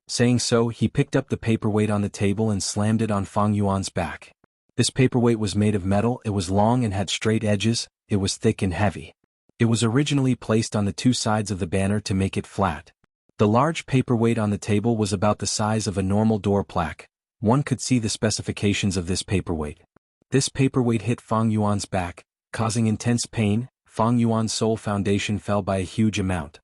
Saying so, he picked up the paperweight on the table and slammed it on Fang Yuan's back. This paperweight was made of metal, it was long and had straight edges, it was thick and heavy. It was originally placed on the 2 sides of the banner to make it flat. The large paperweight on the table was about the size of a normal door plaque. One could see the specifications of this paperweight. This paperweight hit Fang Yuan's back, causing intense pain. Fang Yuan's soul foundation fell by a huge amount.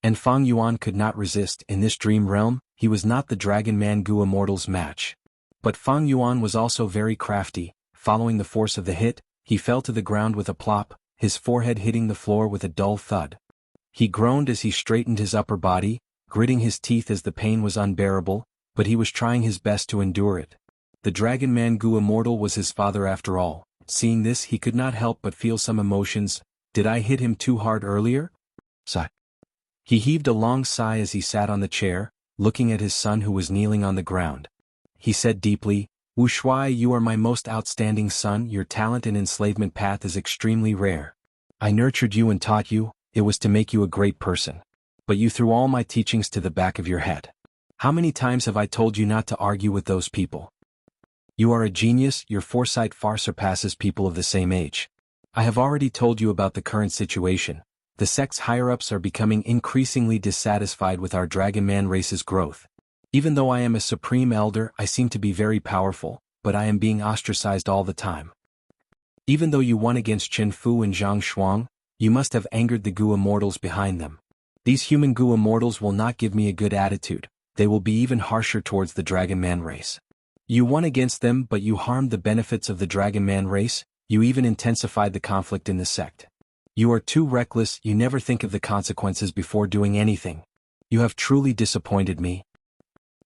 And Fang Yuan could not resist. In this dream realm, he was not the Dragon Man Gu Immortal's match. But Fang Yuan was also very crafty. Following the force of the hit, he fell to the ground with a plop, his forehead hitting the floor with a dull thud. He groaned as he straightened his upper body, gritting his teeth as the pain was unbearable, but he was trying his best to endure it. The Dragon Man Gu Immortal was his father after all. Seeing this, he could not help but feel some emotions. Did I hit him too hard earlier? Sigh. He heaved a long sigh as he sat on the chair, looking at his son who was kneeling on the ground. He said deeply, Wuxia, you are my most outstanding son, your talent and enslavement path is extremely rare. I nurtured you and taught you, it was to make you a great person. But you threw all my teachings to the back of your head. How many times have I told you not to argue with those people? You are a genius, your foresight far surpasses people of the same age. I have already told you about the current situation. The sect's higher-ups are becoming increasingly dissatisfied with our Dragon Man race's growth. Even though I am a supreme elder, I seem to be very powerful, but I am being ostracized all the time. Even though you won against Chen Fu and Zhang Shuang, you must have angered the Gu Immortals behind them. These human Gu Immortals will not give me a good attitude, they will be even harsher towards the Dragon Man race. You won against them, but you harmed the benefits of the Dragon Man race, you even intensified the conflict in the sect. You are too reckless, you never think of the consequences before doing anything. You have truly disappointed me.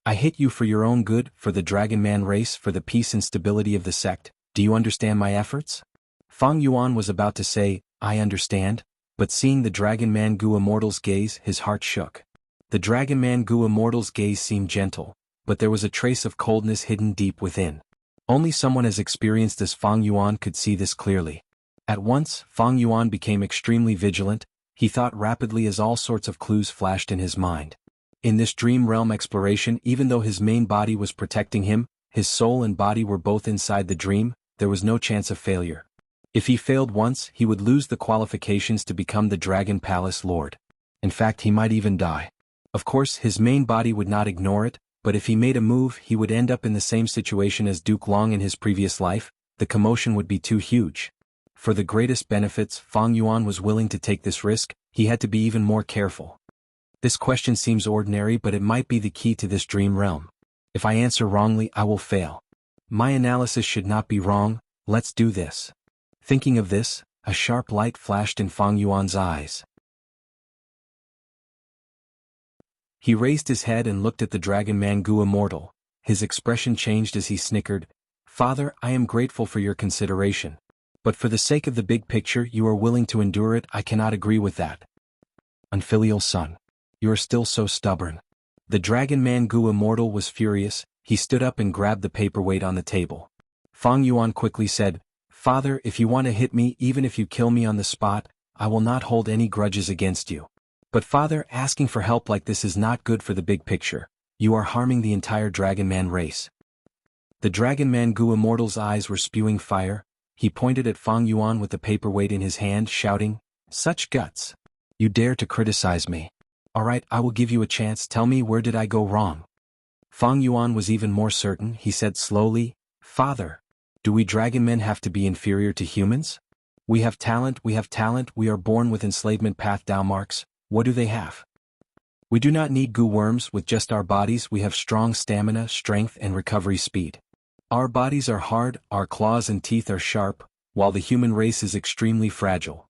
I hit you for your own good, for the Dragon Man race, for the peace and stability of the sect. Do you understand my efforts? Fang Yuan was about to say, I understand, but seeing the Dragon Man Gu Immortal's gaze, his heart shook. The Dragon Man Gu Immortal's gaze seemed gentle, but there was a trace of coldness hidden deep within. Only someone as experienced as Fang Yuan could see this clearly. At once, Fang Yuan became extremely vigilant. He thought rapidly as all sorts of clues flashed in his mind. In this dream realm exploration, even though his main body was protecting him, his soul and body were both inside the dream, there was no chance of failure. If he failed once, he would lose the qualifications to become the Dragon Palace Lord. In fact, he might even die. Of course, his main body would not ignore it, but if he made a move, he would end up in the same situation as Duke Long in his previous life. The commotion would be too huge. For the greatest benefits, Fang Yuan was willing to take this risk. He had to be even more careful. This question seems ordinary, but it might be the key to this dream realm. If I answer wrongly, I will fail. My analysis should not be wrong. Let's do this. Thinking of this, a sharp light flashed in Fang Yuan's eyes. He raised his head and looked at the Dragon Man Gu Immortal. His expression changed as he snickered. Father, I am grateful for your consideration. But for the sake of the big picture, you are willing to endure it. I cannot agree with that. unfilial son. You are still so stubborn. The Dragon Man Gu Immortal was furious. He stood up and grabbed the paperweight on the table. Fang Yuan quickly said, "Father, if you want to hit me, even if you kill me on the spot, I will not hold any grudges against you. But father, asking for help like this is not good for the big picture. You are harming the entire Dragon Man race." The Dragon Man Gu Immortal's eyes were spewing fire. He pointed at Fang Yuan with the paperweight in his hand, shouting, "Such guts! You dare to criticize me. Alright, I will give you a chance. Tell me, where did I go wrong?" Fang Yuan was even more certain. He said slowly, "Father, do we dragon men have to be inferior to humans? We have talent, we are born with enslavement path down marks. What do they have? We do not need goo worms. With just our bodies we have strong stamina, strength and recovery speed. Our bodies are hard, our claws and teeth are sharp, while the human race is extremely fragile.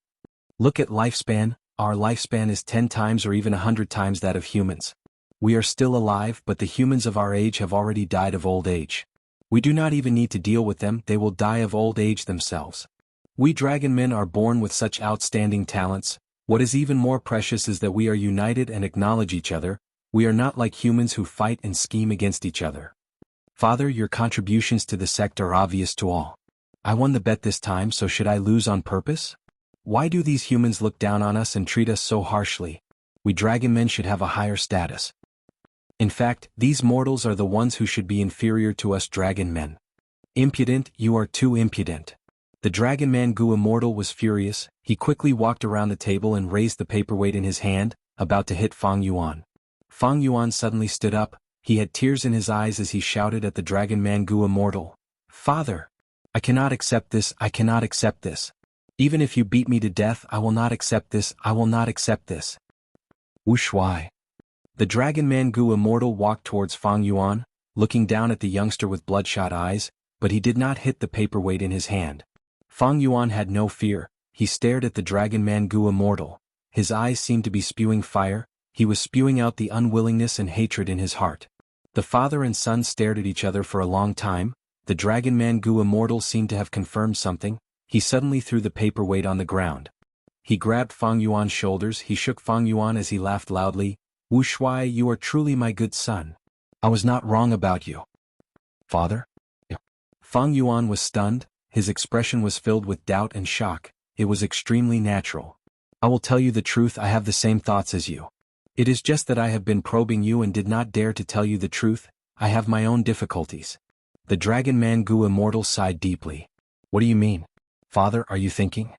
Look at lifespan, our lifespan is 10 times or even 100 times that of humans. We are still alive, but the humans of our age have already died of old age. We do not even need to deal with them, they will die of old age themselves. We dragon men are born with such outstanding talents. What is even more precious is that we are united and acknowledge each other. We are not like humans who fight and scheme against each other. Father, your contributions to the sect are obvious to all. I won the bet this time, so should I lose on purpose? Why do these humans look down on us and treat us so harshly? We dragon men should have a higher status. In fact, these mortals are the ones who should be inferior to us dragon men. Impudent, you are too impudent." The Dragon Man Gu Immortal was furious. He quickly walked around the table and raised the paperweight in his hand, about to hit Fang Yuan. Fang Yuan suddenly stood up. He had tears in his eyes as he shouted at the Dragon Man Gu Immortal, "Father! I cannot accept this, I cannot accept this. Even if you beat me to death, I will not accept this, I will not accept this." Wuxia. The Dragon Man Gu Immortal walked towards Fang Yuan, looking down at the youngster with bloodshot eyes, but he did not hit the paperweight in his hand. Fang Yuan had no fear. He stared at the Dragon Man Gu Immortal. His eyes seemed to be spewing fire. He was spewing out the unwillingness and hatred in his heart. The father and son stared at each other for a long time. The Dragon Man Gu Immortal seemed to have confirmed something. He suddenly threw the paperweight on the ground. He grabbed Fang Yuan's shoulders. He shook Fang Yuan as he laughed loudly. "Wuxia, you are truly my good son. I was not wrong about you." "Father?" Fang Yuan was stunned. His expression was filled with doubt and shock. It was extremely natural. "I will tell you the truth, I have the same thoughts as you. It is just that I have been probing you and did not dare to tell you the truth. I have my own difficulties." The Dragon Man Gu Immortal sighed deeply. "What do you mean? Father, are you thinking?"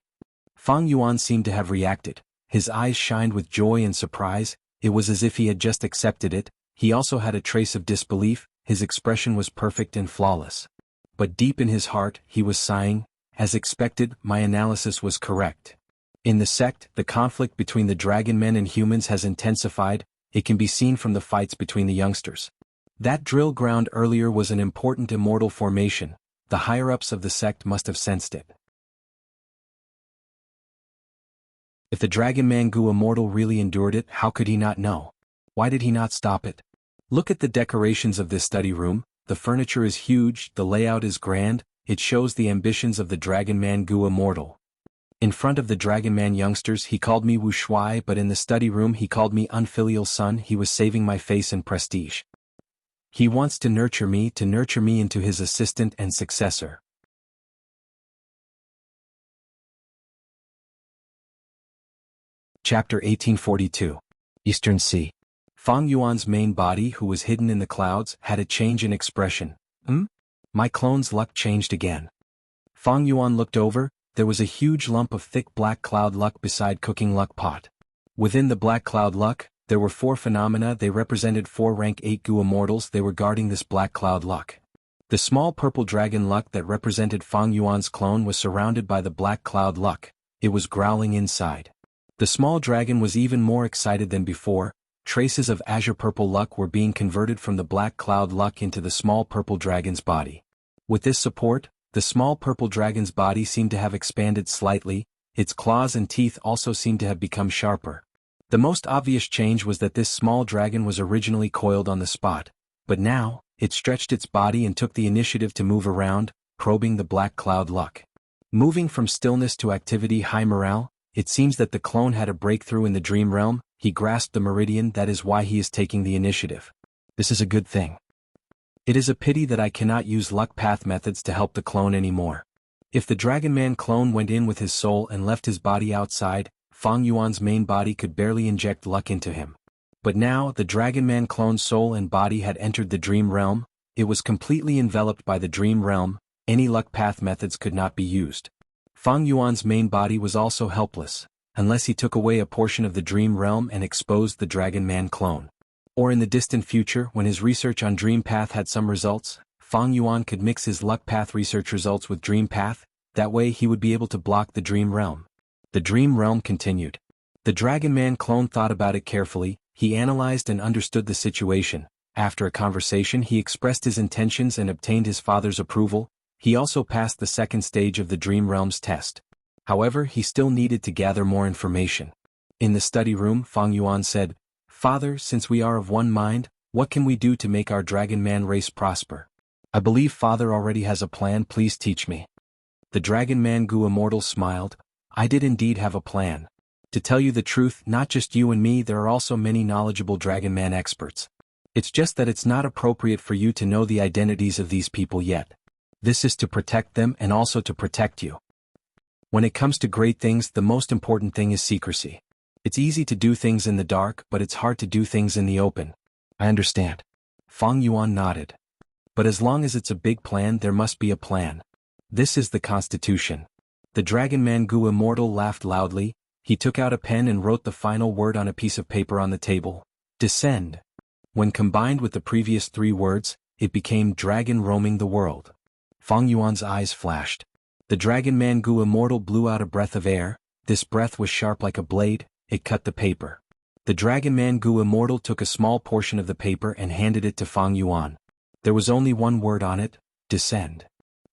Fang Yuan seemed to have reacted. His eyes shined with joy and surprise. It was as if he had just accepted it. He also had a trace of disbelief. His expression was perfect and flawless. But deep in his heart, he was sighing. As expected, my analysis was correct. In the sect, the conflict between the dragon men and humans has intensified. It can be seen from the fights between the youngsters. That drill ground earlier was an important immortal formation. The higher-ups of the sect must have sensed it. If the Dragon Man Gu Immortal really endured it, how could he not know? Why did he not stop it? Look at the decorations of this study room. The furniture is huge, the layout is grand. It shows the ambitions of the Dragon Man Gu Immortal. In front of the Dragon Man youngsters he called me Wuxia, but in the study room he called me unfilial son. He was saving my face and prestige. He wants to nurture me into his assistant and successor. Chapter 1842. Eastern Sea. Fang Yuan's main body, who was hidden in the clouds, had a change in expression. My clone's luck changed again. Fang Yuan looked over. There was a huge lump of thick black cloud luck beside cooking luck pot. Within the black cloud luck, there were 4 phenomena. They represented 4 rank 8 Gu immortals. They were guarding this black cloud luck. The small purple dragon luck that represented Fang Yuan's clone was surrounded by the black cloud luck. It was growling inside. The small dragon was even more excited than before. Traces of azure purple luck were being converted from the black cloud luck into the small purple dragon's body. With this support, the small purple dragon's body seemed to have expanded slightly. Its claws and teeth also seemed to have become sharper. The most obvious change was that this small dragon was originally coiled on the spot, but now, it stretched its body and took the initiative to move around, probing the black cloud luck. Moving from stillness to activity, high morale. It seems that the clone had a breakthrough in the dream realm. he grasped the meridian. That is why he is taking the initiative. This is a good thing. It is a pity that I cannot use luck path methods to help the clone anymore. If the Dragon Man clone went in with his soul and left his body outside, Fang Yuan's main body could barely inject luck into him. But now, the Dragon Man clone's soul and body had entered the dream realm. It was completely enveloped by the dream realm. Any luck path methods could not be used. Fang Yuan's main body was also helpless, unless he took away a portion of the dream realm and exposed the Dragon Man clone. Or in the distant future, when his research on Dream Path had some results, Fang Yuan could mix his Luck Path research results with Dream Path. That way he would be able to block the Dream Realm. The Dream Realm continued. The Dragon Man clone thought about it carefully. He analyzed and understood the situation. After a conversation, he expressed his intentions and obtained his father's approval. He also passed the second stage of the Dream Realm's test. However, he still needed to gather more information. In the study room, Fang Yuan said, "Father, since we are of one mind, what can we do to make our Dragon Man race prosper? I believe Father already has a plan. Please teach me." The Dragon Man Gu Immortal smiled. "I did indeed have a plan. To tell you the truth, not just you and me, there are also many knowledgeable Dragon Man experts. It's just that it's not appropriate for you to know the identities of these people yet. This is to protect them and also to protect you. When it comes to great things, the most important thing is secrecy. It's easy to do things in the dark, but it's hard to do things in the open." "I understand." Fang Yuan nodded. "But as long as it's a big plan, there must be a plan. This is the Constitution." The Dragon Man Gu Immortal laughed loudly. He took out a pen and wrote the final word on a piece of paper on the table. Descend. When combined with the previous 3 words, it became Dragon Roaming the World. Fang Yuan's eyes flashed. The Dragon Man Gu Immortal blew out a breath of air. This breath was sharp like a blade. It cut the paper. The Dragon Man Gu Immortal took a small portion of the paper and handed it to Fang Yuan. There was only one word on it: descend.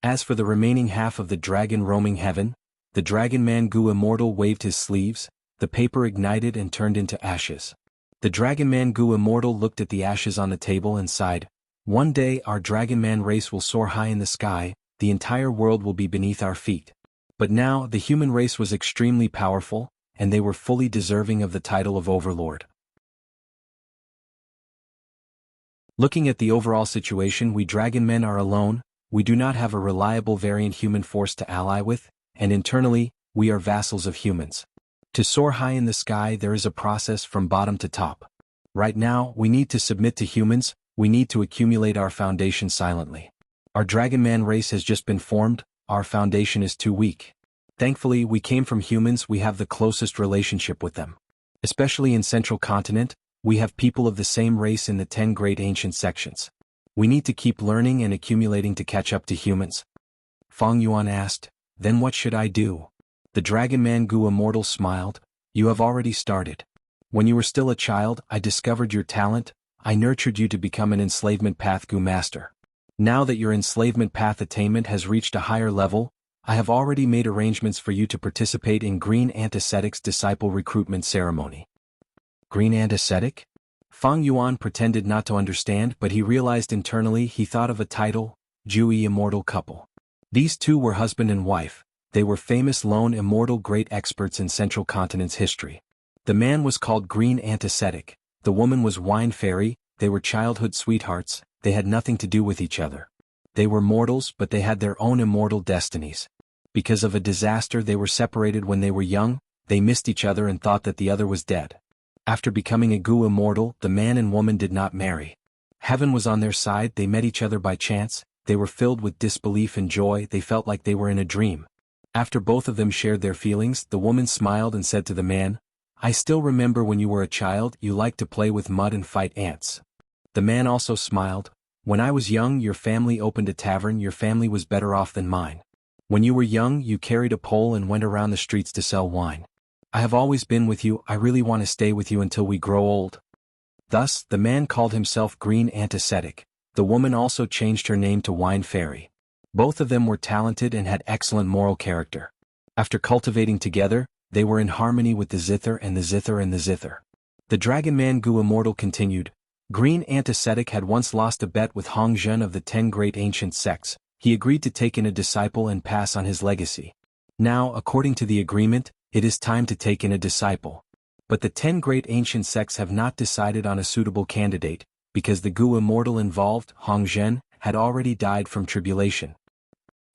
As for the remaining half of the Dragon Roaming Heaven, the Dragon Man Gu Immortal waved his sleeves. The paper ignited and turned into ashes. The Dragon Man Gu Immortal looked at the ashes on the table and sighed. "One day our Dragon Man race will soar high in the sky. The entire world will be beneath our feet." But now, the human race was extremely powerful, and they were fully deserving of the title of Overlord. Looking at the overall situation, we Dragon Men are alone. We do not have a reliable variant human force to ally with, and internally, we are vassals of humans. To soar high in the sky, there is a process from bottom to top. Right now, we need to submit to humans. We need to accumulate our foundation silently. Our Dragon Man race has just been formed. Our foundation is too weak. Thankfully, we came from humans. We have the closest relationship with them. Especially in Central Continent, we have people of the same race in the 10 great ancient sections. We need to keep learning and accumulating to catch up to humans. Fang Yuan asked, "Then what should I do?" The Dragon Man Gu Immortal smiled. "You have already started. When you were still a child, I discovered your talent. I nurtured you to become an enslavement path Gu master. Now that your enslavement path attainment has reached a higher level, I have already made arrangements for you to participate in Green Antisthetic's disciple recruitment ceremony." Green Antisthetic? Fang Yuan pretended not to understand, but he realized internally. He thought of a title, Jianghu Immortal Couple. These two were husband and wife. They were famous lone immortal great experts in Central Continent's history. The man was called Green Antisthetic. The woman was Wine Fairy. They were childhood sweethearts. They had nothing to do with each other. They were mortals, but they had their own immortal destinies. Because of a disaster, they were separated when they were young. They missed each other and thought that the other was dead. After becoming a Gu immortal, the man and woman did not marry. Heaven was on their side. They met each other by chance. They were filled with disbelief and joy. They felt like they were in a dream. After both of them shared their feelings, the woman smiled and said to the man, "I still remember when you were a child, you liked to play with mud and fight ants." The man also smiled. "When I was young, your family opened a tavern. Your family was better off than mine. When you were young, you carried a pole and went around the streets to sell wine. I have always been with you. I really want to stay with you until we grow old." Thus, the man called himself Green Antisthetic. The woman also changed her name to Wine Fairy. Both of them were talented and had excellent moral character. After cultivating together, they were in harmony with the zither and the zither and the zither. The Dragon Man Gu Immortal continued. Green Antisthetic had once lost a bet with Hong Zhen of the 10 great ancient sects. He agreed to take in a disciple and pass on his legacy. Now, according to the agreement, it is time to take in a disciple. But the 10 great ancient sects have not decided on a suitable candidate, because the Gu immortal involved, Hong Zhen, had already died from tribulation.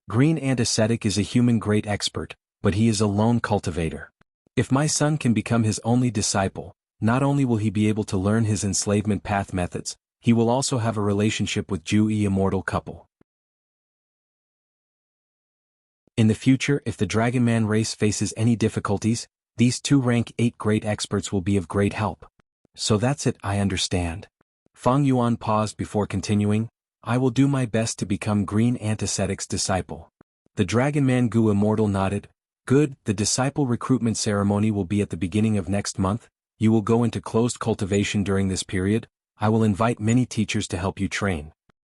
Green Antiseptic is a human great expert, but he is a lone cultivator. If my son can become his only disciple, not only will he be able to learn his enslavement path methods, he will also have a relationship with Jianghu immortal couple. In the future, if the Dragon Man race faces any difficulties, these 2 rank 8 great experts will be of great help. So that's it, I understand. Fang Yuan paused before continuing, I will do my best to become Green Antiseptic's disciple. The Dragon Man Gu immortal nodded, good, the disciple recruitment ceremony will be at the beginning of next month, you will go into closed cultivation during this period, I will invite many teachers to help you train.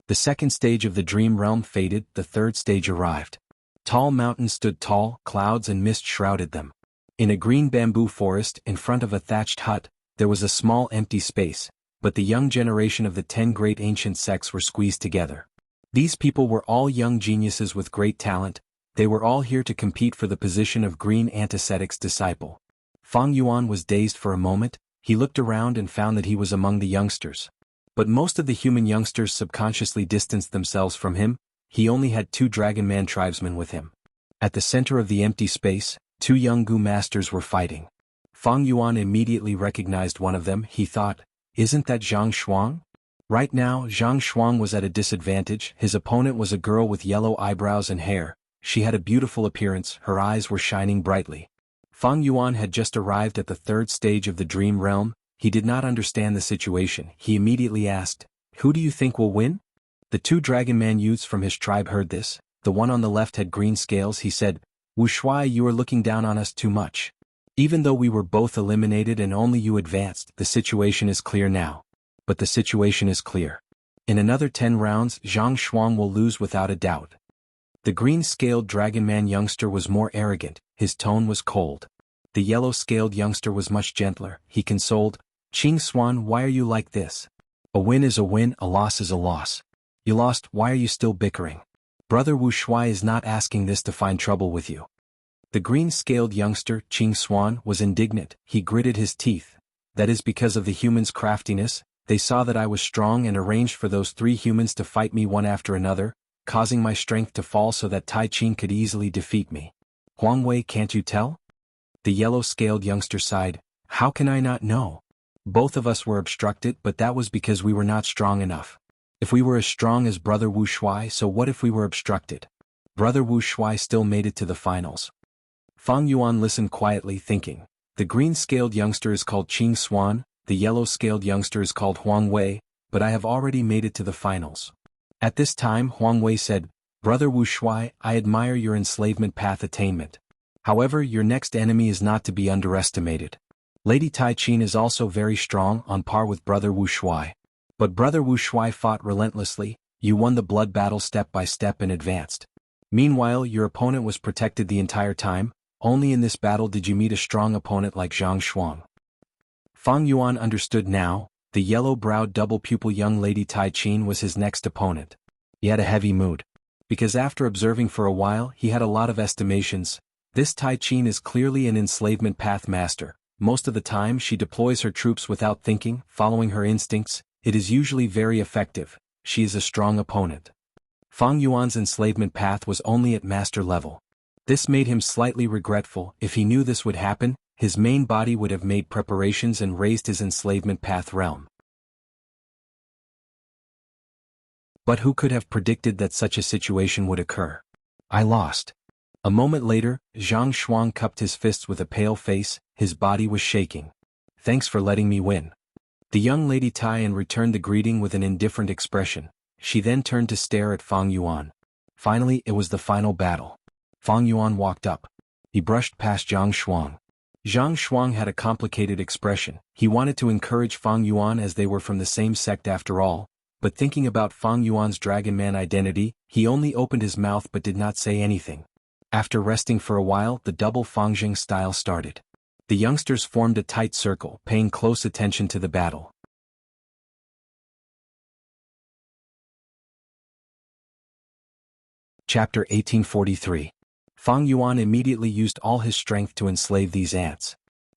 The second stage of the dream realm faded, the third stage arrived. Tall mountains stood tall, clouds and mist shrouded them. In a green bamboo forest, in front of a thatched hut, there was a small empty space, but the young generation of the 10 great ancient sects were squeezed together. These people were all young geniuses with great talent, they were all here to compete for the position of Green Antiseptic's disciple. Fang Yuan was dazed for a moment, he looked around and found that he was among the youngsters. But most of the human youngsters subconsciously distanced themselves from him, he only had 2 Dragon Man tribesmen with him. At the center of the empty space, 2 young Gu masters were fighting. Fang Yuan immediately recognized one of them, he thought, isn't that Zhang Shuang? Right now, Zhang Shuang was at a disadvantage, his opponent was a girl with yellow eyebrows and hair, she had a beautiful appearance, her eyes were shining brightly. Fang Yuan had just arrived at the 3rd stage of the dream realm, he did not understand the situation, he immediately asked, who do you think will win? The 2 Dragon Man youths from his tribe heard this, the one on the left had green scales, he said, Wuxia, you are looking down on us too much. Even though we were both eliminated and only you advanced, the situation is clear now. But the situation is clear. In another 10 rounds, Zhang Shuang will lose without a doubt. The green-scaled Dragon Man youngster was more arrogant, his tone was cold. The yellow-scaled youngster was much gentler, he consoled, Qing Xuan, why are you like this? A win is a win, a loss is a loss. You lost, why are you still bickering? Brother Wu Shuai is not asking this to find trouble with you. The green-scaled youngster, Qing Xuan, was indignant, he gritted his teeth. That is because of the humans' craftiness, they saw that I was strong and arranged for those 3 humans to fight me one after another, causing my strength to fall so that Tai Qing could easily defeat me. Huang Wei, can't you tell? The yellow-scaled youngster sighed, how can I not know? Both of us were obstructed, but that was because we were not strong enough. If we were as strong as Brother Wu Shuai, so what if we were obstructed? Brother Wu Shuai still made it to the finals. Fang Yuan listened quietly, thinking. The green-scaled youngster is called Qing Xuan, the yellow-scaled youngster is called Huang Wei, but I have already made it to the finals. At this time Huang Wei said, Brother Wu Shuai, I admire your enslavement path attainment. However, your next enemy is not to be underestimated. Lady Tai Qin is also very strong, on par with Brother Wu Shuai. But Brother Wu Shuai fought relentlessly, you won the blood battle step by step and advanced. Meanwhile, your opponent was protected the entire time, only in this battle did you meet a strong opponent like Zhang Shuang. Fang Yuan understood now, the yellow-browed double-pupil young Lady Tai Qin was his next opponent. He had a heavy mood. Because after observing for a while he had a lot of estimations, this Tai Qin is clearly an enslavement path master, most of the time she deploys her troops without thinking, following her instincts, it is usually very effective, she is a strong opponent. Fang Yuan's enslavement path was only at master level. This made him slightly regretful, if he knew this would happen, his main body would have made preparations and raised his enslavement path realm. But who could have predicted that such a situation would occur? I lost. A moment later, Zhang Shuang cupped his fists with a pale face, his body was shaking. Thanks for letting me win. The young Lady Tai returned the greeting with an indifferent expression, she then turned to stare at Fang Yuan. Finally, it was the final battle. Fang Yuan walked up. He brushed past Zhang Shuang. Zhang Shuang had a complicated expression, he wanted to encourage Fang Yuan as they were from the same sect after all, but thinking about Fang Yuan's Dragon Man identity, he only opened his mouth but did not say anything. After resting for a while, the double Fangjing style started. The youngsters formed a tight circle, paying close attention to the battle. Chapter 1843. Fang Yuan immediately used all his strength to enslave these ants.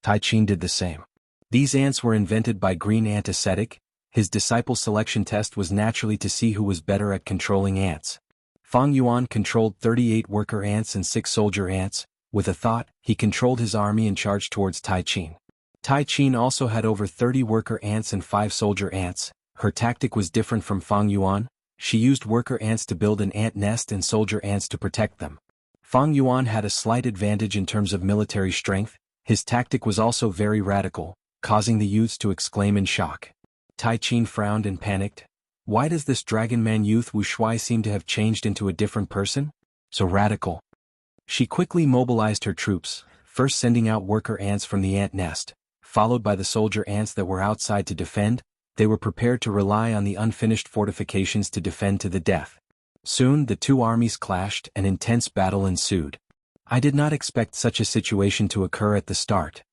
Tai Qin did the same. These ants were invented by Green Ant Ascetic. His disciple selection test was naturally to see who was better at controlling ants. Fang Yuan controlled 38 worker ants and 6 soldier ants. With a thought, he controlled his army and charged towards Tai Qin. Tai Qin also had over 30 worker ants and 5 soldier ants. Her tactic was different from Fang Yuan. She used worker ants to build an ant nest and soldier ants to protect them. Fang Yuan had a slight advantage in terms of military strength. His tactic was also very radical, causing the youths to exclaim in shock. Tai Qin frowned and panicked. Why does this Dragon Man youth Wu Shuai seem to have changed into a different person? So radical. She quickly mobilized her troops, first sending out worker ants from the ant nest, followed by the soldier ants that were outside to defend. They were prepared to rely on the unfinished fortifications to defend to the death. Soon the two armies clashed and intense battle ensued. I did not expect such a situation to occur at the start.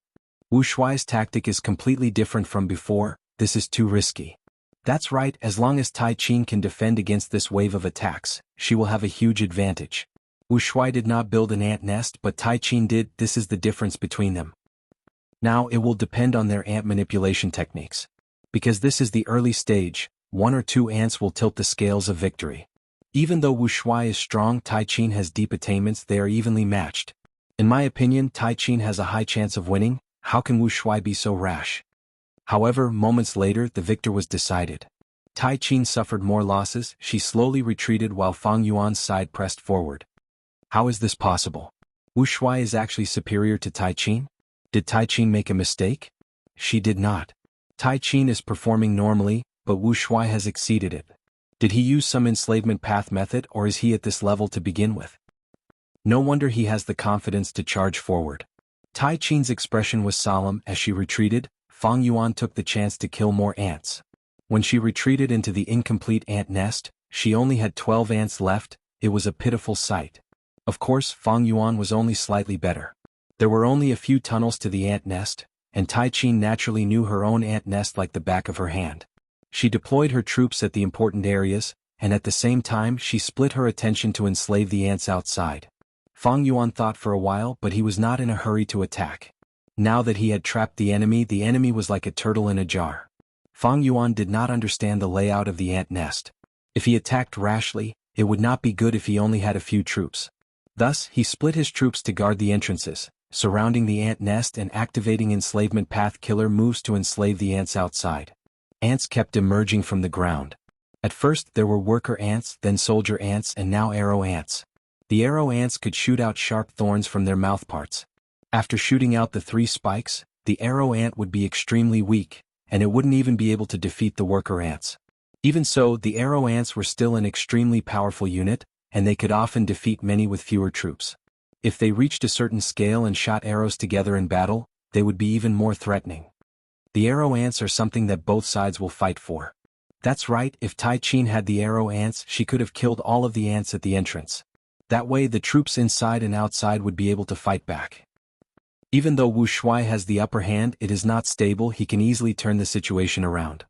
Wu Shuai's tactic is completely different from before. This is too risky. That's right, as long as Tai Qin can defend against this wave of attacks, she will have a huge advantage. Wu Shuai did not build an ant nest but Tai Qin did. This is the difference between them. Now it will depend on their ant manipulation techniques. Because this is the early stage, 1 or 2 ants will tilt the scales of victory. Even though Wu Shuai is strong, Tai Qin has deep attainments. They are evenly matched. In my opinion, Tai Qin has a high chance of winning. How can Wu Shuai be so rash? However, moments later the victor was decided. Tai Qin suffered more losses. She slowly retreated while Fang Yuan's side pressed forward. How is this possible? Wu Shuai is actually superior to Tai Qin? Did Tai Qin make a mistake? She did not. Tai Qin is performing normally, but Wu Shuai has exceeded it. Did he use some enslavement path method or is he at this level to begin with? No wonder he has the confidence to charge forward. Tai Qin's expression was solemn as she retreated. Fang Yuan took the chance to kill more ants. When she retreated into the incomplete ant nest, she only had 12 ants left. It was a pitiful sight. Of course, Fang Yuan was only slightly better. There were only a few tunnels to the ant nest, and Tai Qin naturally knew her own ant nest like the back of her hand. She deployed her troops at the important areas, and at the same time she split her attention to enslave the ants outside. Fang Yuan thought for a while, but he was not in a hurry to attack. Now that he had trapped the enemy was like a turtle in a jar. Fang Yuan did not understand the layout of the ant nest. If he attacked rashly, it would not be good if he only had a few troops. Thus, he split his troops to guard the entrances, surrounding the ant nest and activating enslavement path killer moves to enslave the ants outside. Ants kept emerging from the ground. At first there were worker ants, then soldier ants, and now arrow ants. The arrow ants could shoot out sharp thorns from their mouthparts. After shooting out the 3 spikes, the arrow ant would be extremely weak, and it wouldn't even be able to defeat the worker ants. Even so, the arrow ants were still an extremely powerful unit, and they could often defeat many with fewer troops. If they reached a certain scale and shot arrows together in battle, they would be even more threatening. The arrow ants are something that both sides will fight for. That's right, if Tai Qin had the arrow ants, she could have killed all of the ants at the entrance. That way the troops inside and outside would be able to fight back. Even though Wu Shuai has the upper hand, it is not stable. He can easily turn the situation around.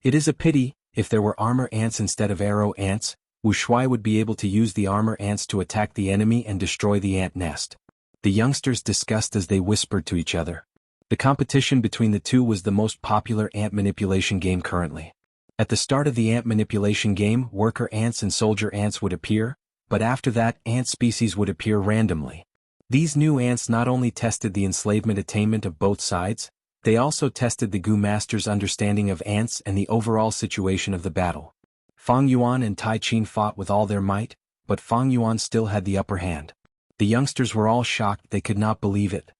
It is a pity. If there were armor ants instead of arrow ants, Wu Shuai would be able to use the armor ants to attack the enemy and destroy the ant nest. The youngsters discussed as they whispered to each other. The competition between the two was the most popular ant manipulation game currently. At the start of the ant manipulation game, worker ants and soldier ants would appear, but after that, ant species would appear randomly. These new ants not only tested the enslavement attainment of both sides, they also tested the Gu Master's understanding of ants and the overall situation of the battle. Fang Yuan and Tai Qin fought with all their might, but Fang Yuan still had the upper hand. The youngsters were all shocked. They could not believe it.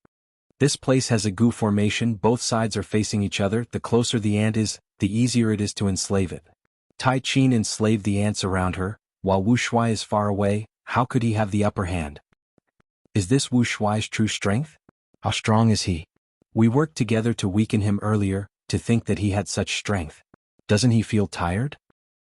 This place has a Gu formation. Both sides are facing each other. The closer the ant is, the easier it is to enslave it. Tai Qin enslaved the ants around her, while Wu Shuai is far away. How could he have the upper hand? Is this Wu Shuai's true strength? How strong is he? We worked together to weaken him earlier. To think that he had such strength. Doesn't he feel tired?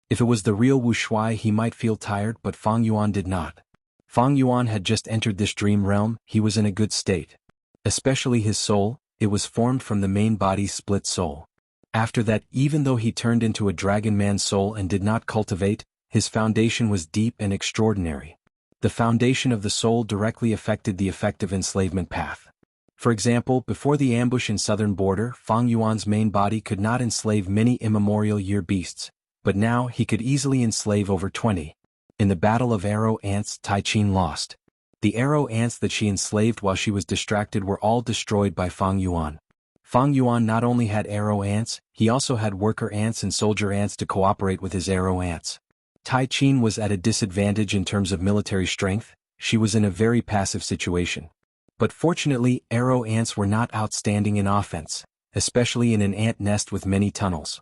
If it was the real Wu Shuai, he might feel tired, but Fang Yuan did not. Fang Yuan had just entered this dream realm. He was in a good state. Especially his soul, it was formed from the main body's split soul. After that, even though he turned into a dragon man soul and did not cultivate, his foundation was deep and extraordinary. The foundation of the soul directly affected the effective enslavement path. For example, before the ambush in southern border, Fang Yuan's main body could not enslave many immemorial year beasts, but now he could easily enslave over 20. In the Battle of Arrow Ants, Tai Qin lost. The arrow ants that she enslaved while she was distracted were all destroyed by Fang Yuan. Fang Yuan not only had arrow ants, he also had worker ants and soldier ants to cooperate with his arrow ants. Tai Qin was at a disadvantage in terms of military strength, she was in a very passive situation. But fortunately, arrow ants were not outstanding in offense, especially in an ant nest with many tunnels.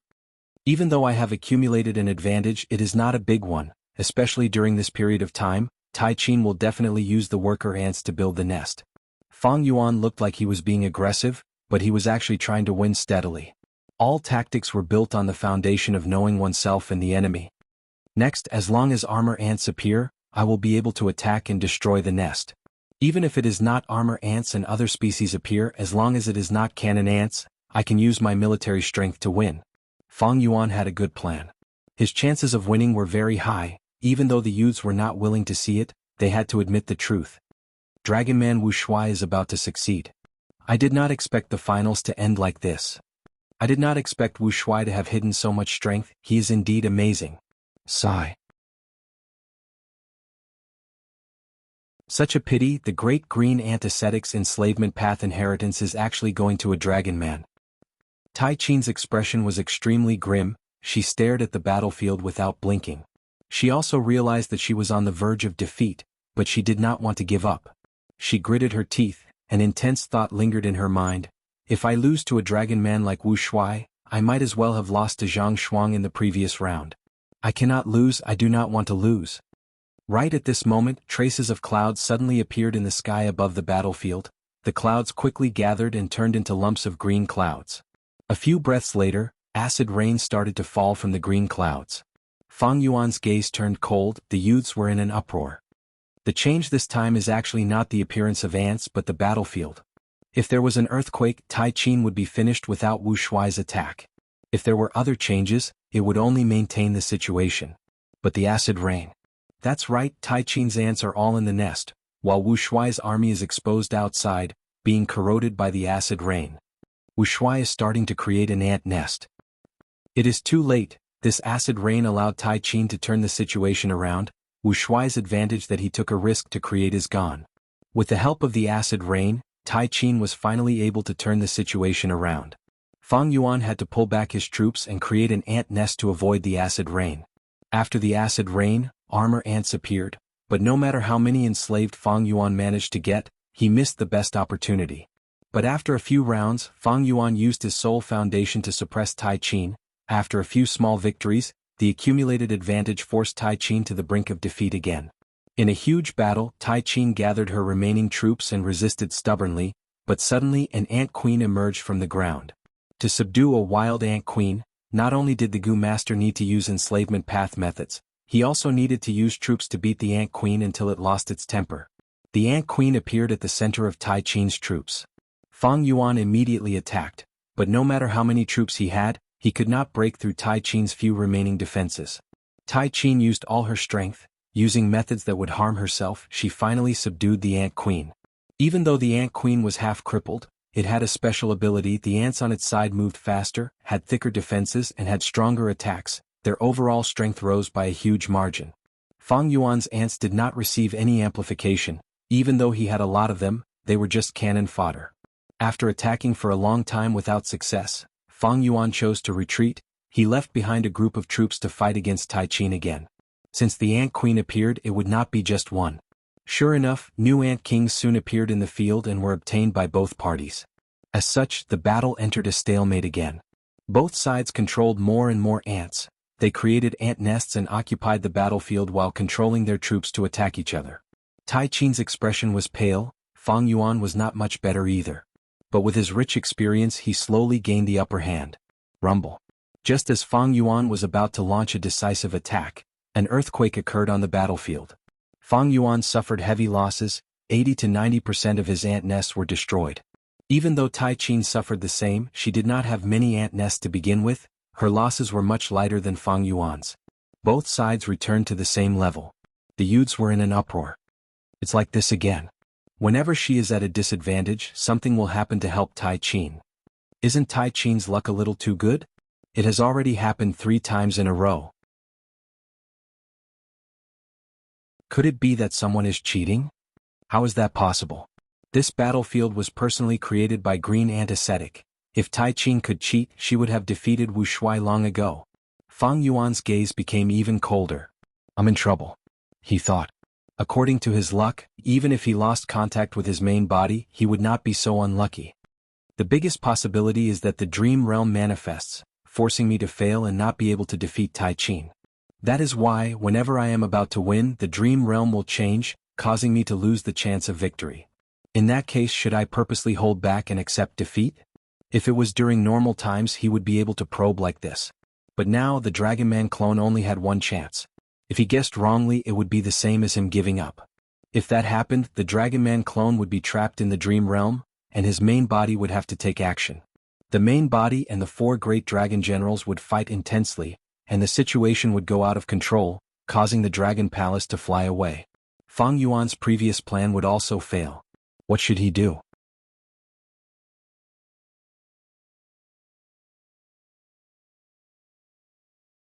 Even though I have accumulated an advantage, it is not a big one, especially during this period of time. Tai Qin will definitely use the worker ants to build the nest. Fang Yuan looked like he was being aggressive, but he was actually trying to win steadily. All tactics were built on the foundation of knowing oneself and the enemy. Next, as long as armor ants appear, I will be able to attack and destroy the nest. Even if it is not armor ants and other species appear, as long as it is not cannon ants, I can use my military strength to win. Fang Yuan had a good plan. His chances of winning were very high. Even though the youths were not willing to see it, they had to admit the truth. Dragonman Wuxia is about to succeed. I did not expect the finals to end like this. I did not expect Wuxia to have hidden so much strength, he is indeed amazing. Sigh. Such a pity, the great green ant ascetics enslavement path inheritance is actually going to a dragonman. Tai Qin's expression was extremely grim, she stared at the battlefield without blinking. She also realized that she was on the verge of defeat, but she did not want to give up. She gritted her teeth, an intense thought lingered in her mind. If I lose to a dragon man like Wu Shuai, I might as well have lost to Zhang Shuang in the previous round. I cannot lose, I do not want to lose. Right at this moment, traces of clouds suddenly appeared in the sky above the battlefield. The clouds quickly gathered and turned into lumps of green clouds. A few breaths later, acid rain started to fall from the green clouds. Fang Yuan's gaze turned cold, the youths were in an uproar. The change this time is actually not the appearance of ants but the battlefield. If there was an earthquake, Tai Qin would be finished without Wu Shuai's attack. If there were other changes, it would only maintain the situation. But the acid rain. That's right, Tai Qin's ants are all in the nest, while Wu Shuai's army is exposed outside, being corroded by the acid rain. Wu Shuai is starting to create an ant nest. It is too late. This acid rain allowed Tai Qin to turn the situation around. Wu Shuai's advantage that he took a risk to create is gone. With the help of the acid rain, Tai Qin was finally able to turn the situation around. Fang Yuan had to pull back his troops and create an ant nest to avoid the acid rain. After the acid rain, armor ants appeared, but no matter how many enslaved Fang Yuan managed to get, he missed the best opportunity. But after a few rounds, Fang Yuan used his soul foundation to suppress Tai Qin. After a few small victories, the accumulated advantage forced Tai Qin to the brink of defeat again. In a huge battle, Tai Qin gathered her remaining troops and resisted stubbornly, but suddenly an ant queen emerged from the ground. To subdue a wild ant queen, not only did the Gu master need to use enslavement path methods, he also needed to use troops to beat the ant queen until it lost its temper. The ant queen appeared at the center of Tai Qin's troops. Fang Yuan immediately attacked, but no matter how many troops he had, he could not break through Tai Qin's few remaining defenses. Tai Qin used all her strength, using methods that would harm herself, she finally subdued the ant queen. Even though the ant queen was half crippled, it had a special ability. The ants on its side moved faster, had thicker defenses and had stronger attacks. Their overall strength rose by a huge margin. Fang Yuan's ants did not receive any amplification. Even though he had a lot of them, they were just cannon fodder. After attacking for a long time without success, Fang Yuan chose to retreat. He left behind a group of troops to fight against Tai Qin again. Since the ant queen appeared, it would not be just one. Sure enough, new ant kings soon appeared in the field and were obtained by both parties. As such, the battle entered a stalemate again. Both sides controlled more and more ants. They created ant nests and occupied the battlefield while controlling their troops to attack each other. Tai Qin's expression was pale, Fang Yuan was not much better either. But with his rich experience he slowly gained the upper hand. Rumble. Just as Fang Yuan was about to launch a decisive attack, an earthquake occurred on the battlefield. Fang Yuan suffered heavy losses, 80 to 90% of his ant nests were destroyed. Even though Tai Qin suffered the same, she did not have many ant nests to begin with, her losses were much lighter than Fang Yuan's. Both sides returned to the same level. The youths were in an uproar. It's like this again. Whenever she is at a disadvantage, something will happen to help Tai Qin. Isn't Tai Qin's luck a little too good? It has already happened 3 times in a row. Could it be that someone is cheating? How is that possible? This battlefield was personally created by Green Antiseptic. If Tai Qin could cheat, she would have defeated Wu Shuai long ago. Fang Yuan's gaze became even colder. I'm in trouble, he thought. According to his luck, even if he lost contact with his main body, he would not be so unlucky. The biggest possibility is that the dream realm manifests, forcing me to fail and not be able to defeat Tai Qin. That is why, whenever I am about to win, the dream realm will change, causing me to lose the chance of victory. In that case, should I purposely hold back and accept defeat? If it was during normal times, he would be able to probe like this. But now, the Dragon Man clone only had one chance. If he guessed wrongly, it would be the same as him giving up. If that happened, the Dragon Man clone would be trapped in the dream realm, and his main body would have to take action. The main body and the 4 great dragon generals would fight intensely, and the situation would go out of control, causing the Dragon Palace to fly away. Fang Yuan's previous plan would also fail. What should he do?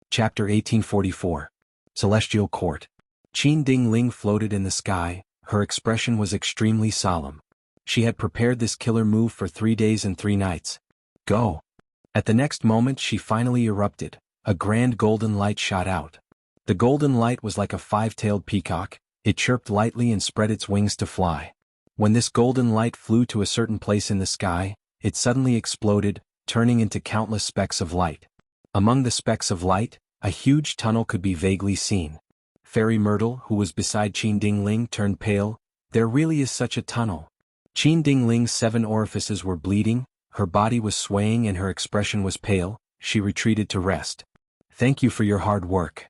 Chapter 1844. Celestial Court. Qin Dingling floated in the sky, her expression was extremely solemn. She had prepared this killer move for 3 days and 3 nights. Go! At the next moment she finally erupted. A grand golden light shot out. The golden light was like a 5-tailed peacock, it chirped lightly and spread its wings to fly. When this golden light flew to a certain place in the sky, it suddenly exploded, turning into countless specks of light. Among the specks of light, a huge tunnel could be vaguely seen. Fairy Myrtle, who was beside Qin Dingling, turned pale. There really is such a tunnel. Qin Dingling's 7 orifices were bleeding, her body was swaying and her expression was pale. She retreated to rest. Thank you for your hard work.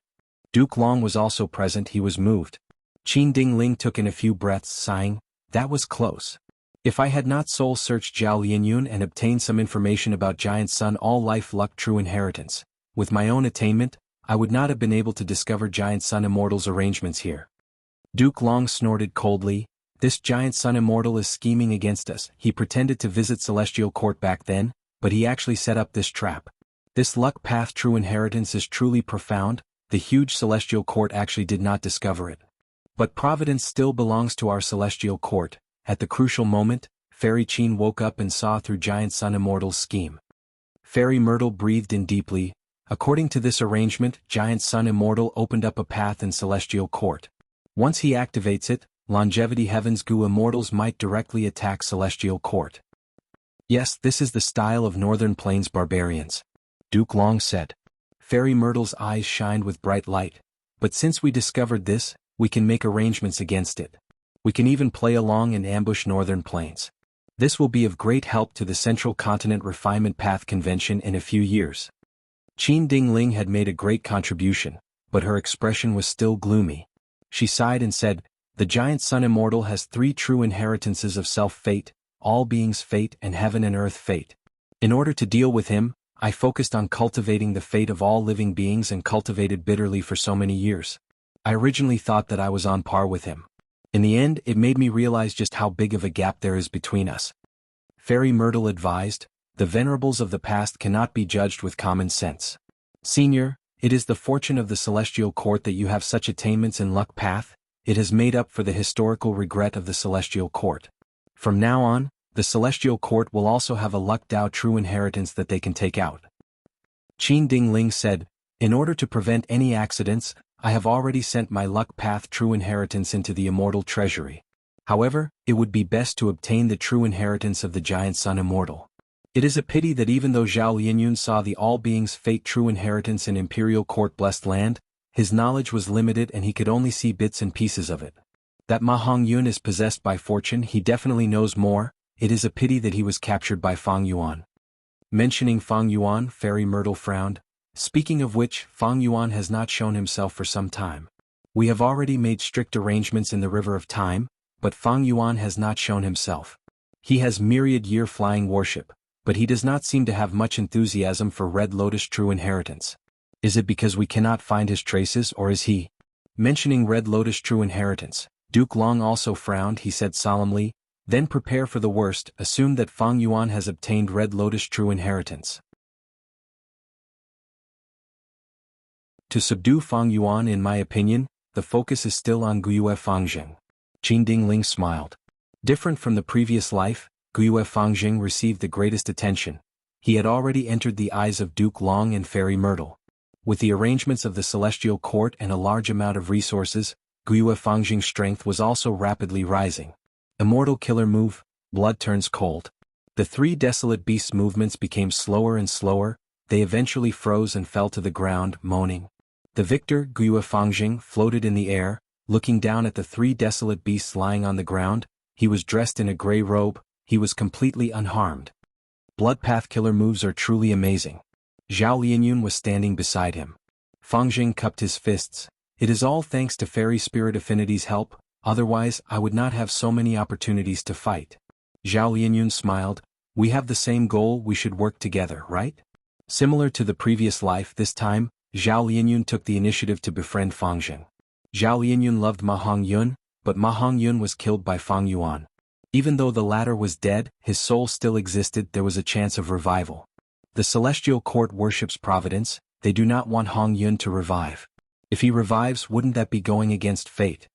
Duke Long was also present. He was moved. Qin Dingling took in a few breaths, sighing, that was close. If I had not soul-searched Zhao Lianyun and obtained some information about Giant Sun All Life Luck True Inheritance, with my own attainment, I would not have been able to discover Giant Sun Immortal's arrangements here. Duke Long snorted coldly, this Giant Sun Immortal is scheming against us. He pretended to visit Celestial Court back then, but he actually set up this trap. This luck path true inheritance is truly profound, the huge Celestial Court actually did not discover it. But Providence still belongs to our Celestial Court. At the crucial moment, Fairy Qin woke up and saw through Giant Sun Immortal's scheme. Fairy Myrtle breathed in deeply. According to this arrangement, Giant Sun Immortal opened up a path in Celestial Court. Once he activates it, Longevity Heaven's Gu Immortals might directly attack Celestial Court. Yes, this is the style of Northern Plains barbarians, Duke Long said. Fairy Myrtle's eyes shined with bright light. But since we discovered this, we can make arrangements against it. We can even play along and ambush Northern Plains. This will be of great help to the Central Continent Refinement Path Convention in a few years. Qin Dingling had made a great contribution, but her expression was still gloomy. She sighed and said, the Giant Sun Immortal has 3 true inheritances of self-fate, all beings' fate and heaven and earth fate. In order to deal with him, I focused on cultivating the fate of all living beings and cultivated bitterly for so many years. I originally thought that I was on par with him. In the end, it made me realize just how big of a gap there is between us. Fairy Myrtle advised, the venerables of the past cannot be judged with common sense. Senior, it is the fortune of the Celestial Court that you have such attainments in luck path. It has made up for the historical regret of the Celestial Court. From now on, the Celestial Court will also have a Luck Dao true inheritance that they can take out. Qin Dingling said, in order to prevent any accidents, I have already sent my Luck Path true inheritance into the Immortal Treasury. However, it would be best to obtain the true inheritance of the Giant Sun Immortal. It is a pity that even though Zhao Lianyun saw the All Beings' Fate true inheritance in Imperial Court Blessed Land, his knowledge was limited and he could only see bits and pieces of it. That Ma Hongyun is possessed by fortune, he definitely knows more. It is a pity that he was captured by Fang Yuan. Mentioning Fang Yuan, Fairy Myrtle frowned. Speaking of which, Fang Yuan has not shown himself for some time. We have already made strict arrangements in the River of Time, but Fang Yuan has not shown himself. He has myriad year flying worship, but he does not seem to have much enthusiasm for Red Lotus true inheritance. Is it because we cannot find his traces, or is he mentioning Red Lotus true inheritance? Duke Long also frowned. He said solemnly, "Then prepare for the worst. Assume that Fang Yuan has obtained Red Lotus true inheritance. To subdue Fang Yuan, in my opinion, the focus is still on Guyue Fangjing." Qin Dingling smiled. Different from the previous life, Guyue Fangjing received the greatest attention. He had already entered the eyes of Duke Long and Fairy Myrtle. With the arrangements of the Celestial Court and a large amount of resources, Guyue Fangjing's strength was also rapidly rising. Immortal killer move, blood turns cold. The three desolate beasts' movements became slower and slower. They eventually froze and fell to the ground, moaning. The victor, Guyue Fangjing, floated in the air, looking down at the three desolate beasts lying on the ground. He was dressed in a gray robe. He was completely unharmed. Bloodpath killer moves are truly amazing. Zhao Lianyun was standing beside him. Fangjing cupped his fists. It is all thanks to Fairy Spirit Affinity's help, otherwise I would not have so many opportunities to fight. Zhao Lianyun smiled. We have the same goal, we should work together, right? Similar to the previous life, this time, Zhao Lianyun took the initiative to befriend Fangjing. Zhao Lianyun loved Ma Hongyun, but Ma Hongyun was killed by Fang Yuan. Even though the latter was dead, his soul still existed. There was a chance of revival. The Celestial Court worships providence. They do not want Hongyun to revive. If he revives, wouldn't that be going against fate?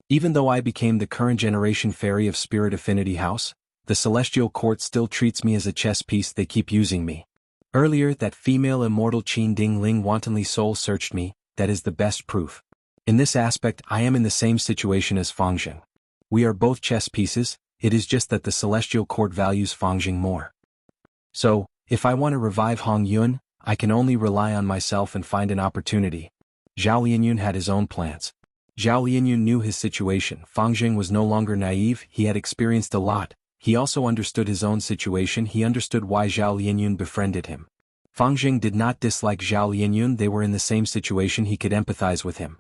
Even though I became the current generation fairy of Spirit Affinity House, the Celestial Court still treats me as a chess piece. They keep using me. Earlier, that female immortal Qin Dingling wantonly soul-searched me. That is the best proof. In this aspect, I am in the same situation as Fangjing. We are both chess pieces. It is just that the Celestial Court values Fangjing more. So, if I want to revive Hongyun, I can only rely on myself and find an opportunity. Zhao Lianyun had his own plans. Zhao Lianyun knew his situation. Fangjing was no longer naive. He had experienced a lot. He also understood his own situation. He understood why Zhao Lianyun befriended him. Fangjing did not dislike Zhao Lianyun. They were in the same situation. He could empathize with him.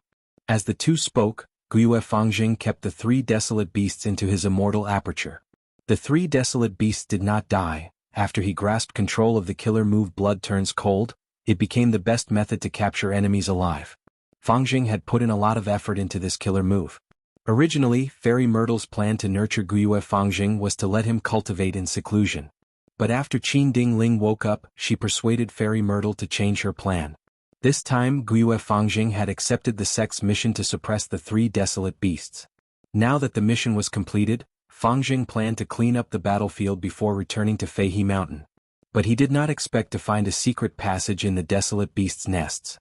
As the two spoke, Guyue Fangjing kept the three desolate beasts into his immortal aperture. The three desolate beasts did not die. After he grasped control of the killer move Blood Turns Cold, it became the best method to capture enemies alive. Fangjing had put in a lot of effort into this killer move. Originally, Fairy Myrtle's plan to nurture Guyue Fangjing was to let him cultivate in seclusion. But after Qin Dingling woke up, she persuaded Fairy Myrtle to change her plan. This time, Guyue Fangjing had accepted the sect's mission to suppress the three desolate beasts. Now that the mission was completed, Fangjing planned to clean up the battlefield before returning to Feihe Mountain. But he did not expect to find a secret passage in the desolate beasts' nests.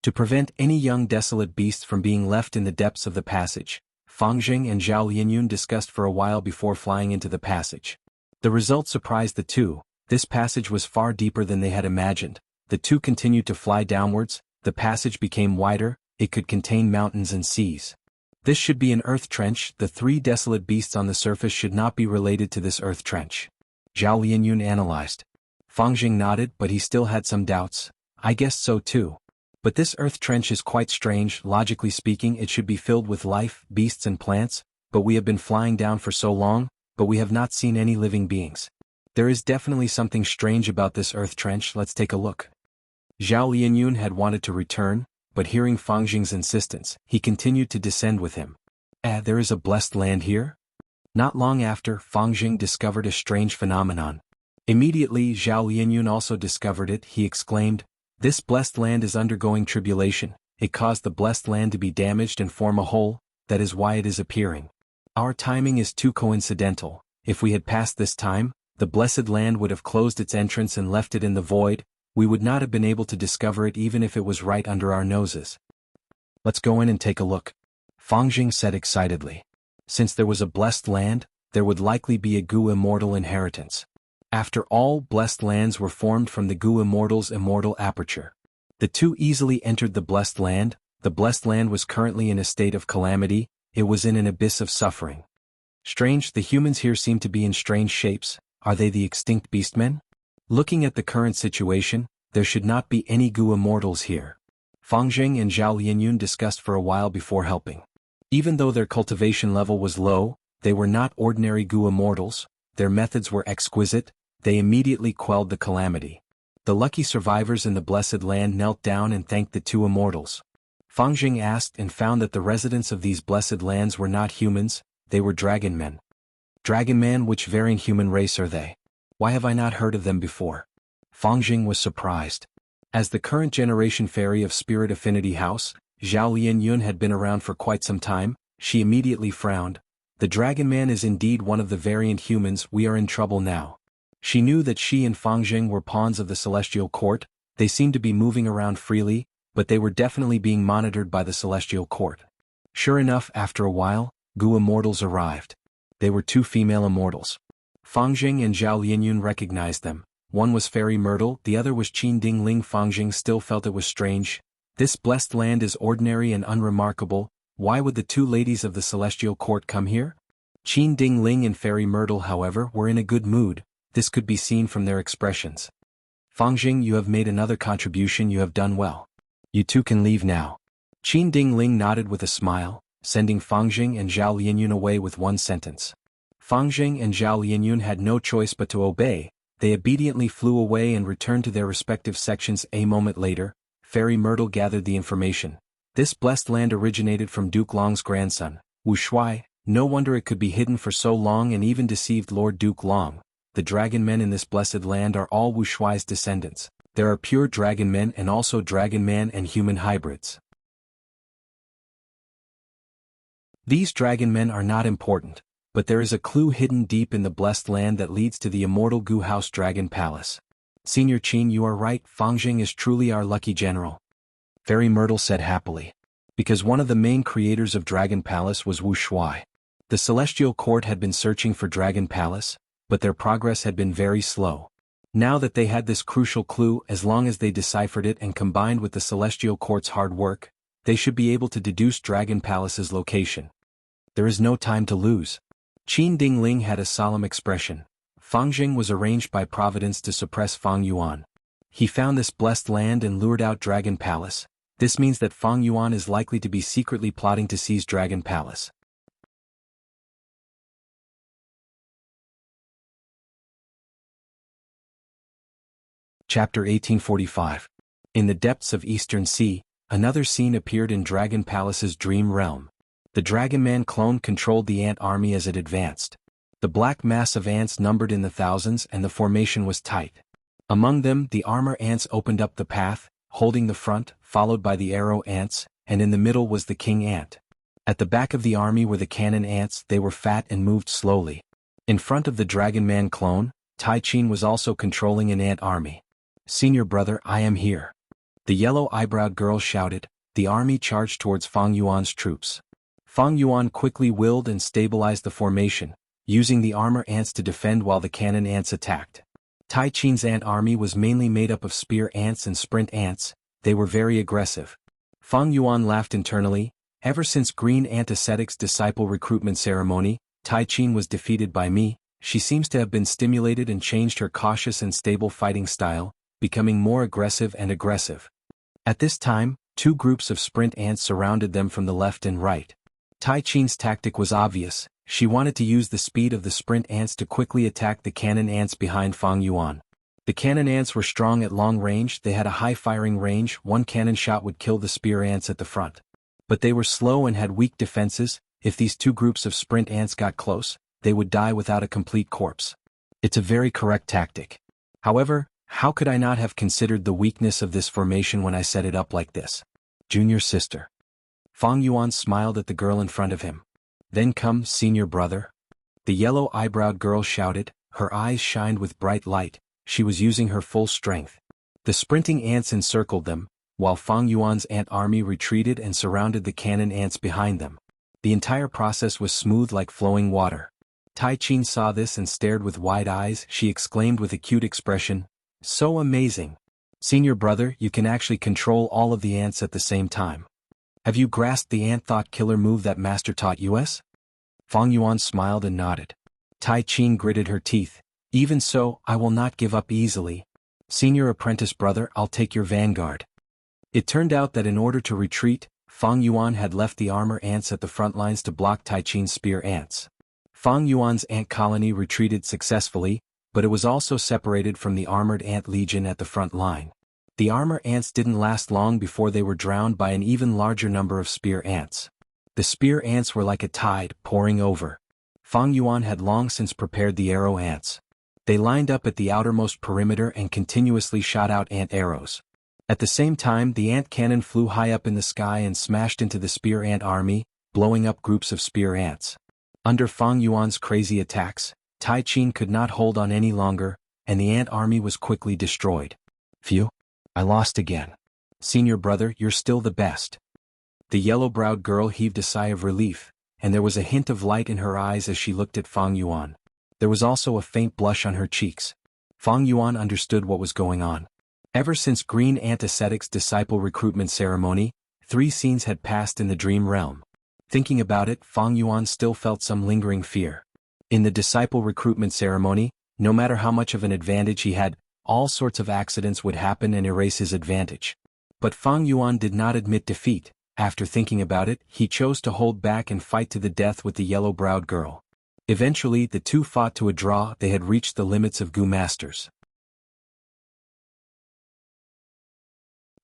To prevent any young desolate beast from being left in the depths of the passage, Fangjing and Zhao Lianyun discussed for a while before flying into the passage. The result surprised the two. This passage was far deeper than they had imagined. The two continued to fly downwards. The passage became wider. It could contain mountains and seas. This should be an earth trench. The three desolate beasts on the surface should not be related to this earth trench. Zhao Lianyun analyzed. Fangjing nodded, but he still had some doubts. I guessed so too. But this earth trench is quite strange. Logically speaking, it should be filled with life, beasts and plants, but we have been flying down for so long, but we have not seen any living beings. There is definitely something strange about this earth trench. Let's take a look. Zhao Lianyun had wanted to return, but hearing Fangjing's insistence, he continued to descend with him. There is a blessed land here? Not long after, Fangjing discovered a strange phenomenon. Immediately, Zhao Lianyun also discovered it. He exclaimed, "This blessed land is undergoing tribulation. It caused the blessed land to be damaged and form a hole. That is why it is appearing. Our timing is too coincidental. If we had passed this time, the blessed land would have closed its entrance and left it in the void. We would not have been able to discover it even if it was right under our noses. Let's go in and take a look," Fangjing said excitedly. Since there was a blessed land, there would likely be a Gu immortal inheritance. After all, blessed lands were formed from the Gu immortal's immortal aperture. The two easily entered the blessed land. The blessed land was currently in a state of calamity. It was in an abyss of suffering. Strange, the humans here seem to be in strange shapes. Are they the extinct beastmen? Looking at the current situation, there should not be any Gu immortals here. Fangjing and Zhao Lianyun discussed for a while before helping. Even though their cultivation level was low, they were not ordinary Gu immortals. Their methods were exquisite. They immediately quelled the calamity. The lucky survivors in the blessed land knelt down and thanked the two immortals. Fang Jing asked and found that the residents of these blessed lands were not humans, they were dragon men. Dragon men, which variant human race are they? Why have I not heard of them before? Fang Jing was surprised. As the current generation fairy of Spirit Affinity House, Zhao Lianyun had been around for quite some time, she immediately frowned. The dragon man is indeed one of the variant humans, we are in trouble now. She knew that she and Fang Jing were pawns of the celestial court, they seemed to be moving around freely, but they were definitely being monitored by the celestial court. Sure enough, after a while, Gu immortals arrived. They were two female immortals. Fang Jing and Zhao Lianyun recognized them. One was Fairy Myrtle, the other was Qin Ding Ling. Fang Jing still felt it was strange. This blessed land is ordinary and unremarkable, why would the two ladies of the celestial court come here? Qin Ding Ling and Fairy Myrtle, however, were in a good mood, this could be seen from their expressions. Fang Jing, you have made another contribution, you have done well. You two can leave now. Qin Ding Ling nodded with a smile, sending Fang Jing and Zhao Lianyun away with one sentence. Fang Jing and Zhao Lianyun had no choice but to obey. They obediently flew away and returned to their respective sections. A moment later, Fairy Myrtle gathered the information. This blessed land originated from Duke Long's grandson, Wuxia. No wonder it could be hidden for so long and even deceived Lord Duke Long. The dragon men in this blessed land are all Wuxia's descendants. There are pure dragon men and also dragon man and human hybrids. These dragon men are not important, but there is a clue hidden deep in the blessed land that leads to the immortal Gu House Dragon Palace. Senior Qin, you are right, Fang Jing is truly our lucky general. Fairy Myrtle said happily. Because one of the main creators of Dragon Palace was Wuxia. The Celestial Court had been searching for Dragon Palace, but their progress had been very slow. Now that they had this crucial clue, as long as they deciphered it and combined with the Celestial Court's hard work, they should be able to deduce Dragon Palace's location. There is no time to lose. Qin Ding Ling had a solemn expression. Fang Jing was arranged by Providence to suppress Fang Yuan. He found this blessed land and lured out Dragon Palace. This means that Fang Yuan is likely to be secretly plotting to seize Dragon Palace. Chapter 1845. In the depths of Eastern Sea, another scene appeared in Dragon Palace's dream realm. The Dragon Man clone controlled the ant army as it advanced. The black mass of ants numbered in the thousands and the formation was tight. Among them, the armor ants opened up the path, holding the front, followed by the arrow ants, and in the middle was the king ant. At the back of the army were the cannon ants, they were fat and moved slowly. In front of the Dragon Man clone, Tai Qin was also controlling an ant army. Senior brother, I am here. The yellow-eyebrow girl shouted. The army charged towards Fang Yuan's troops. Fang Yuan quickly willed and stabilized the formation, using the armor ants to defend while the cannon ants attacked. Tai Qin's ant army was mainly made up of spear ants and sprint ants, they were very aggressive. Fang Yuan laughed internally. Ever since Green Ant Ascetic's disciple recruitment ceremony, Tai Qin was defeated by me. She seems to have been stimulated and changed her cautious and stable fighting style, becoming more aggressive and aggressive. At this time, two groups of sprint ants surrounded them from the left and right. Tai Qin's tactic was obvious. She wanted to use the speed of the sprint ants to quickly attack the cannon ants behind Fang Yuan. The cannon ants were strong at long range, they had a high firing range, one cannon shot would kill the spear ants at the front. But they were slow and had weak defenses. If these two groups of sprint ants got close, they would die without a complete corpse. It's a very correct tactic. However, how could I not have considered the weakness of this formation when I set it up like this? Junior sister. Fang Yuan smiled at the girl in front of him. Then come, senior brother. The yellow-eyebrow girl shouted, her eyes shined with bright light, she was using her full strength. The sprinting ants encircled them, while Fang Yuan's ant army retreated and surrounded the cannon ants behind them. The entire process was smooth like flowing water. Tai Qin saw this and stared with wide eyes, she exclaimed with a cute expression, so amazing. Senior brother, you can actually control all of the ants at the same time. Have you grasped the ant thought killer move that master taught us? Fang Yuan smiled and nodded. Tai Qin gritted her teeth. Even so, I will not give up easily. Senior apprentice brother, I'll take your vanguard. It turned out that in order to retreat, Fang Yuan had left the armor ants at the front lines to block Tai Qin's spear ants. Fang Yuan's ant colony retreated successfully, but it was also separated from the armored ant legion at the front line. The armor ants didn't last long before they were drowned by an even larger number of spear ants. The spear ants were like a tide pouring over. Fang Yuan had long since prepared the arrow ants. They lined up at the outermost perimeter and continuously shot out ant arrows. At the same time, the ant cannon flew high up in the sky and smashed into the spear ant army, blowing up groups of spear ants. Under Fang Yuan's crazy attacks, Tai Qin could not hold on any longer, and the ant army was quickly destroyed. Phew! I lost again. Senior brother, you're still the best. The yellow-browed girl heaved a sigh of relief, and there was a hint of light in her eyes as she looked at Fang Yuan. There was also a faint blush on her cheeks. Fang Yuan understood what was going on. Ever since Green Ant Ascetic's disciple recruitment ceremony, 3 scenes had passed in the dream realm. Thinking about it, Fang Yuan still felt some lingering fear. In the disciple recruitment ceremony, no matter how much of an advantage he had, all sorts of accidents would happen and erase his advantage. But Fang Yuan did not admit defeat. After thinking about it, he chose to hold back and fight to the death with the yellow-browed girl. Eventually, the two fought to a draw. They had reached the limits of Gu Masters.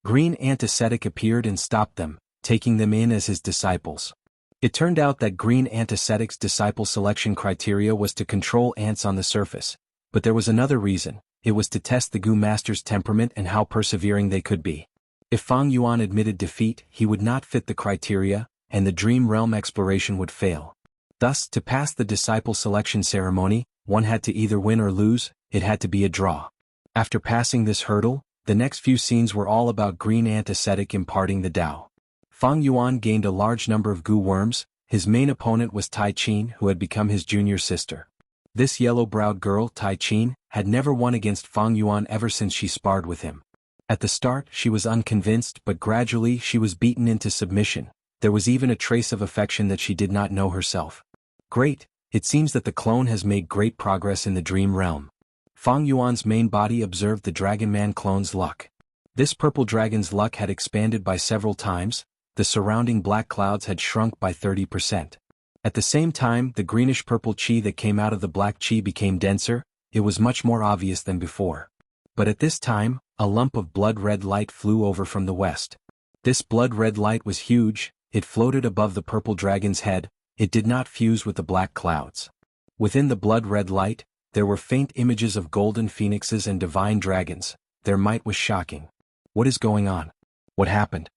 Green Ant Ascetic appeared and stopped them, taking them in as his disciples. It turned out that Green Ant Ascetic's disciple selection criteria was to control ants on the surface, but there was another reason. It was to test the Gu Master's temperament and how persevering they could be. If Fang Yuan admitted defeat, he would not fit the criteria, and the dream realm exploration would fail. Thus, to pass the disciple selection ceremony, one had to either win or lose. It had to be a draw. After passing this hurdle, the next few scenes were all about Green Ant Ascetic imparting the Tao. Fang Yuan gained a large number of Gu worms. His main opponent was Tai Qin, who had become his junior sister. This yellow-browed girl, Tai Qin, had never won against Fang Yuan ever since she sparred with him. At the start, she was unconvinced, but gradually she was beaten into submission. There was even a trace of affection that she did not know herself. Great, it seems that the clone has made great progress in the dream realm. Fang Yuan's main body observed the Dragon Man clone's luck. This purple dragon's luck had expanded by several times. The surrounding black clouds had shrunk by 30%. At the same time, the greenish-purple chi that came out of the black chi became denser. It was much more obvious than before. But at this time, a lump of blood-red light flew over from the west. This blood-red light was huge. It floated above the purple dragon's head. It did not fuse with the black clouds. Within the blood-red light, there were faint images of golden phoenixes and divine dragons. Their might was shocking. What is going on? What happened?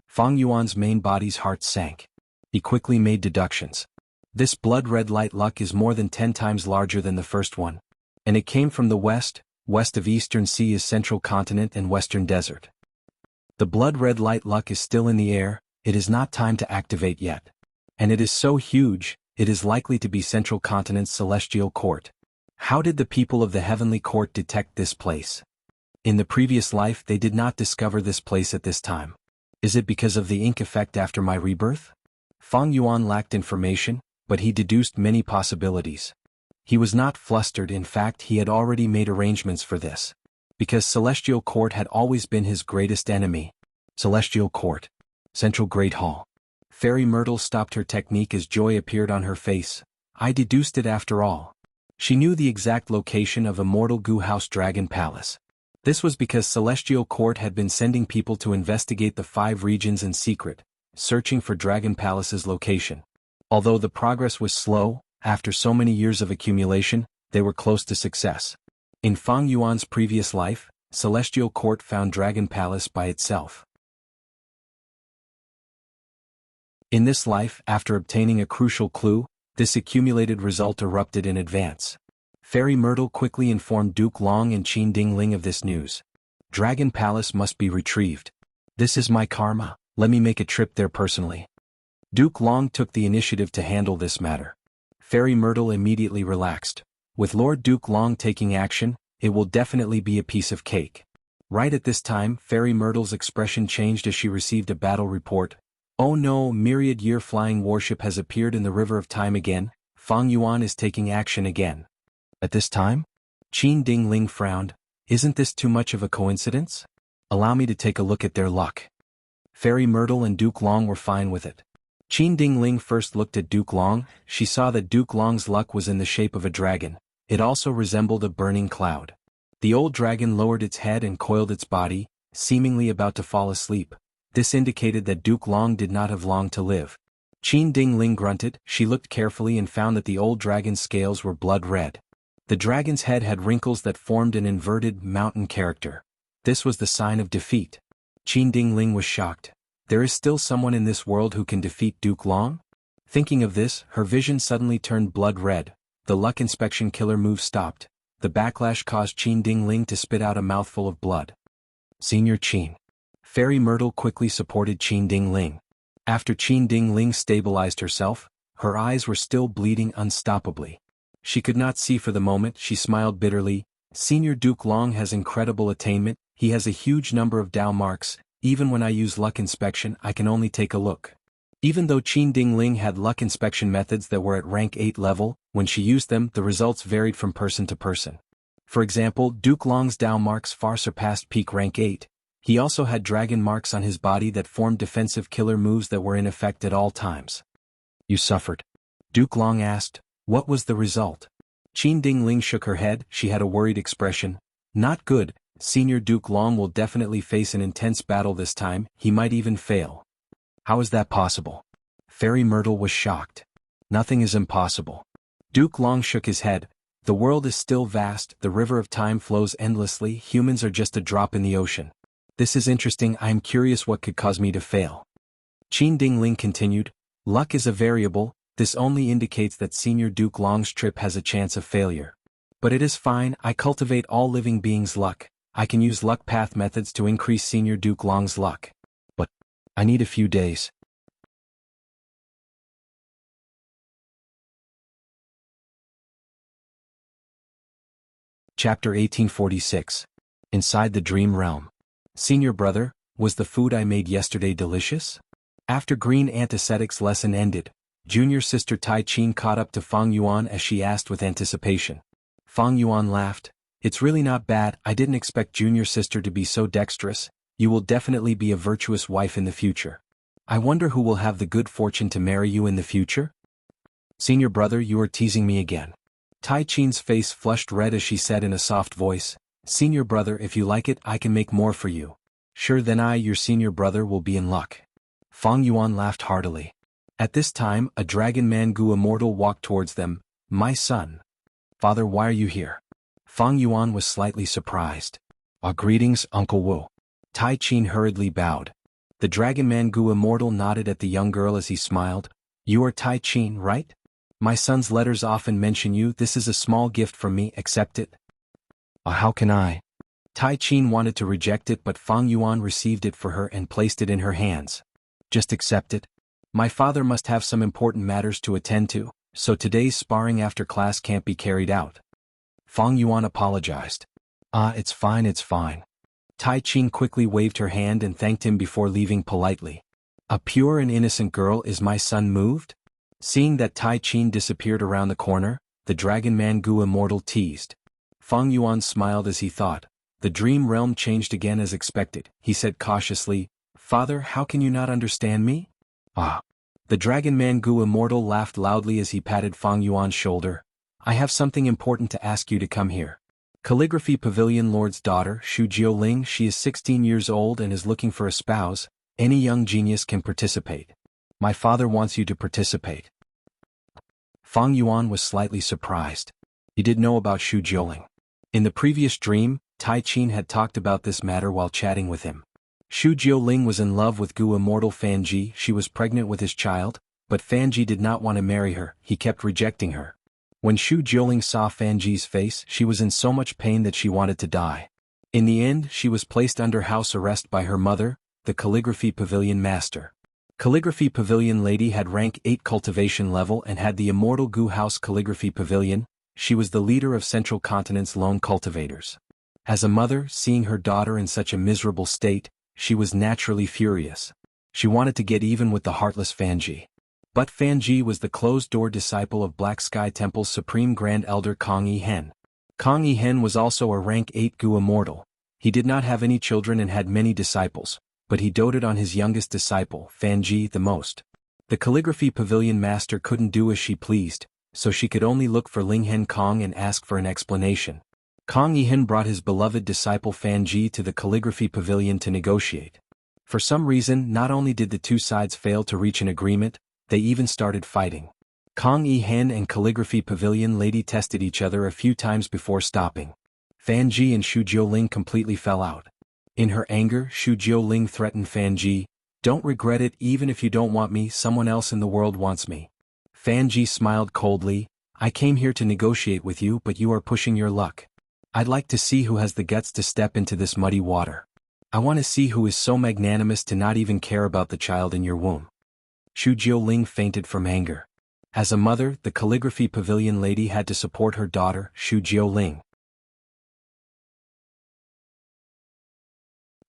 Fang Yuan's main body's heart sank. He quickly made deductions. This blood-red light luck is more than 10 times larger than the first one. And it came from the west. West of Eastern Sea is Central Continent and Western Desert. The blood-red light luck is still in the air. It is not time to activate yet. And it is so huge, it is likely to be Central Continent's celestial court. How did the people of the heavenly court detect this place? In the previous life they did not discover this place at this time. Is it because of the ink effect after my rebirth? Fang Yuan lacked information, but he deduced many possibilities. He was not flustered. In fact, he had already made arrangements for this. Because Celestial Court had always been his greatest enemy. Celestial Court. Central Great Hall. Fairy Myrtle stopped her technique as joy appeared on her face. I deduced it after all. She knew the exact location of Immortal Gu House Dragon Palace. This was because Celestial Court had been sending people to investigate the 5 regions in secret, searching for Dragon Palace's location. Although the progress was slow, after so many years of accumulation, they were close to success. In Fang Yuan's previous life, Celestial Court found Dragon Palace by itself. In this life, after obtaining a crucial clue, this accumulated result erupted in advance. Fairy Myrtle quickly informed Duke Long and Qin Dingling of this news. Dragon Palace must be retrieved. This is my karma. Let me make a trip there personally. Duke Long took the initiative to handle this matter. Fairy Myrtle immediately relaxed. With Lord Duke Long taking action, it will definitely be a piece of cake. Right at this time, Fairy Myrtle's expression changed as she received a battle report. Oh no, Myriad Year Flying Warship has appeared in the River of Time again. Fang Yuan is taking action again. At this time? Qin Dingling frowned. Isn't this too much of a coincidence? Allow me to take a look at their luck. Fairy Myrtle and Duke Long were fine with it. Qin Dingling first looked at Duke Long. She saw that Duke Long's luck was in the shape of a dragon. It also resembled a burning cloud. The old dragon lowered its head and coiled its body. seemingly about to fall asleep. This indicated that Duke Long did not have long to live. Qin Dingling grunted. She looked carefully and found that the old dragon's scales were blood red. The dragon's head had wrinkles that formed an inverted mountain character. This was the sign of defeat. Qin Dingling was shocked. There is still someone in this world who can defeat Duke Long? Thinking of this, her vision suddenly turned blood red. The luck inspection killer move stopped. The backlash caused Qin Dingling to spit out a mouthful of blood. Senior Qin. Fairy Myrtle quickly supported Qin Dingling. After Qin Dingling stabilized herself, her eyes were still bleeding unstoppably. She could not see for the moment. She smiled bitterly. Senior Duke Long has incredible attainment. He has a huge number of Dao marks. Even when I use luck inspection, I can only take a look. Even though Qin Dingling had luck inspection methods that were at rank 8 level, when she used them, the results varied from person to person. For example, Duke Long's Dao marks far surpassed peak rank 8. He also had dragon marks on his body that formed defensive killer moves that were in effect at all times. You suffered? Duke Long asked. What was the result? Qin Dingling shook her head. She had a worried expression. Not good. Senior Duke Long will definitely face an intense battle this time. He might even fail. How is that possible? Fairy Myrtle was shocked. Nothing is impossible. Duke Long shook his head. The world is still vast. The river of time flows endlessly. Humans are just a drop in the ocean. This is interesting. I am curious what could cause me to fail. Qin Dingling continued. Luck is a variable. This only indicates that Senior Duke Long's trip has a chance of failure. But it is fine. I cultivate all living beings' luck. I can use luck path methods to increase Senior Duke Long's luck. But I need a few days. Chapter 1846. Inside the Dream Realm. Senior brother, was the food I made yesterday delicious? After green antiseptics lesson ended, junior sister Tai Qin caught up to Fang Yuan as she asked with anticipation. Fang Yuan laughed. It's really not bad. I didn't expect junior sister to be so dexterous. You will definitely be a virtuous wife in the future. I wonder who will have the good fortune to marry you in the future? Senior brother, you are teasing me again. Tai Qin's face flushed red as she said in a soft voice, Senior brother, if you like it, I can make more for you. Sure, then I, your senior brother, will be in luck. Fang Yuan laughed heartily. At this time, a dragon man Gu Immortal walked towards them. My son. Father, why are you here? Fang Yuan was slightly surprised. Greetings, Uncle Wu. Tai Qin hurriedly bowed. The dragon man Gu Immortal nodded at the young girl as he smiled. You are Tai Qin, right? My son's letters often mention you. This is a small gift from me. Accept it. How can I? Tai Qin wanted to reject it, but Fang Yuan received it for her and placed it in her hands. Just accept it. My father must have some important matters to attend to, so today's sparring after class can't be carried out. Fang Yuan apologized. It's fine, it's fine. Tai Qin quickly waved her hand and thanked him before leaving politely. A pure and innocent girl. Is my son moved? Seeing that Tai Qin disappeared around the corner, the dragon man Gu Immortal teased. Fang Yuan smiled as he thought. The dream realm changed again as expected. He said cautiously, Father, how can you not understand me? The dragon man Gu Immortal laughed loudly as he patted Fang Yuan's shoulder. I have something important to ask you to come here. Calligraphy Pavilion Lord's daughter, Shu Jiuling. She is 16 years old and is looking for a spouse. Any young genius can participate. My father wants you to participate. Fang Yuan was slightly surprised. He did know about Shu Jiuling. In the previous dream, Tai Qin had talked about this matter while chatting with him. Shu Jiuling was in love with Gu Immortal Fanji. She was pregnant with his child, but Fanji did not want to marry her. He kept rejecting her. When Shu Jiuling saw Fanji's face, she was in so much pain that she wanted to die. In the end, she was placed under house arrest by her mother, the Calligraphy Pavilion Master. Calligraphy Pavilion Lady had rank 8 cultivation level and had the immortal Gu House Calligraphy Pavilion. She was the leader of Central Continent's lone cultivators. As a mother, seeing her daughter in such a miserable state, she was naturally furious. She wanted to get even with the heartless Fanji. But Fanji was the closed-door disciple of Black Sky Temple's Supreme Grand Elder Kong Yi Hen. Kong Yi Hen was also a rank 8 Gu Immortal. He did not have any children and had many disciples, but he doted on his youngest disciple, Fanji, the most. The Calligraphy Pavilion Master couldn't do as she pleased, so she could only look for Linghen Kong and ask for an explanation. Kang Yihan brought his beloved disciple Fan Ji to the calligraphy pavilion to negotiate. For some reason, not only did the two sides fail to reach an agreement, they even started fighting. Kang Yihan and calligraphy pavilion lady tested each other a few times before stopping. Fan Ji and Xu Jiuling completely fell out. In her anger, Xu Jiuling threatened Fan Ji, "Don't regret it, even if you don't want me, someone else in the world wants me." Fan Ji smiled coldly, "I came here to negotiate with you, but you are pushing your luck. I'd like to see who has the guts to step into this muddy water. I want to see who is so magnanimous to not even care about the child in your womb." Xu Jiuling fainted from anger. As a mother, the calligraphy pavilion lady had to support her daughter, Xu Jiuling.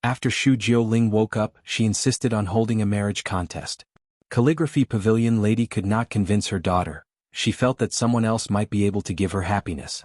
After Xu Jiuling woke up, she insisted on holding a marriage contest. Calligraphy pavilion lady could not convince her daughter. She felt that someone else might be able to give her happiness.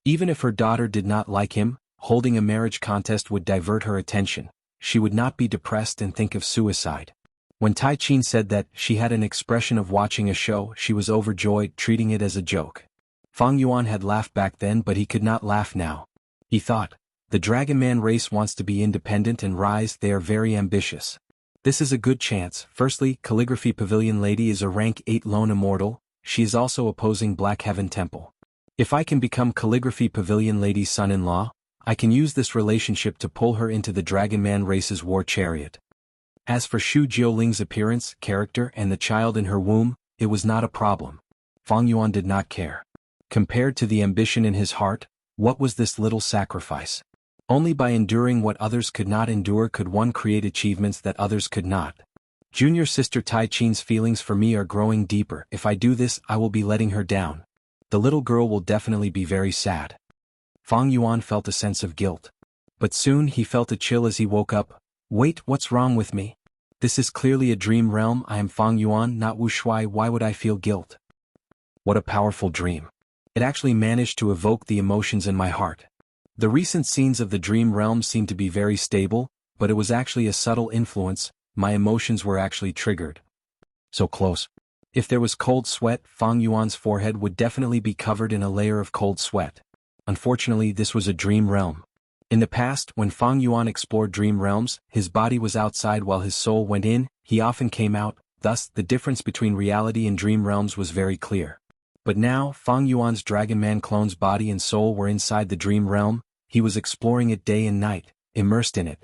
Even if her daughter did not like him, holding a marriage contest would divert her attention. She would not be depressed and think of suicide. When Tai Qin said that she had an expression of watching a show, she was overjoyed, treating it as a joke. Fang Yuan had laughed back then, but he could not laugh now. He thought, "The Dragon Man race wants to be independent and rise, they are very ambitious. This is a good chance." Firstly, calligraphy pavilion lady is a rank 8 lone immortal, she is also opposing Black Heaven Temple. If I can become calligraphy pavilion lady's son-in-law, I can use this relationship to pull her into the Dragon Man race's war chariot. As for Xu Jiuling's appearance, character, and the child in her womb, it was not a problem. Fang Yuan did not care. Compared to the ambition in his heart, what was this little sacrifice? Only by enduring what others could not endure could one create achievements that others could not. Junior sister Tai Qin's feelings for me are growing deeper. If I do this, I will be letting her down. The little girl will definitely be very sad. Fang Yuan felt a sense of guilt. But soon he felt a chill as he woke up. Wait, what's wrong with me? This is clearly a dream realm. I am Fang Yuan, not Wu Shuai. Why would I feel guilt? What a powerful dream. It actually managed to evoke the emotions in my heart. The recent scenes of the dream realm seemed to be very stable, but it was actually a subtle influence. My emotions were actually triggered. So close. If there was cold sweat, Fang Yuan's forehead would definitely be covered in a layer of cold sweat. Unfortunately, this was a dream realm. In the past, when Fang Yuan explored dream realms, his body was outside while his soul went in, he often came out, thus, the difference between reality and dream realms was very clear. But now, Fang Yuan's Dragon Man clone's body and soul were inside the dream realm, he was exploring it day and night, immersed in it.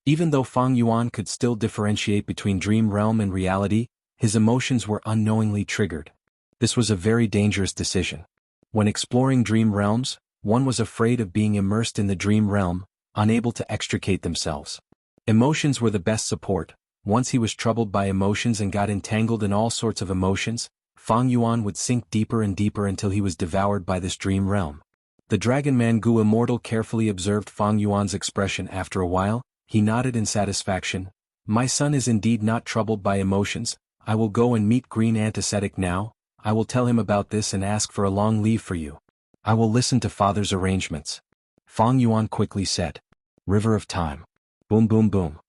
Even though Fang Yuan could still differentiate between dream realm and reality, his emotions were unknowingly triggered. This was a very dangerous decision. When exploring dream realms, one was afraid of being immersed in the dream realm, unable to extricate themselves. Emotions were the best support. Once he was troubled by emotions and got entangled in all sorts of emotions, Fang Yuan would sink deeper and deeper until he was devoured by this dream realm. The Dragon Man Gu Immortal carefully observed Fang Yuan's expression. After a while, he nodded in satisfaction. "My son is indeed not troubled by emotions. I will go and meet Green Antiseptic now. I will tell him about this and ask for a long leave for you. I will listen to father's arrangements." Fang Yuan quickly said. River of Time. Boom boom boom.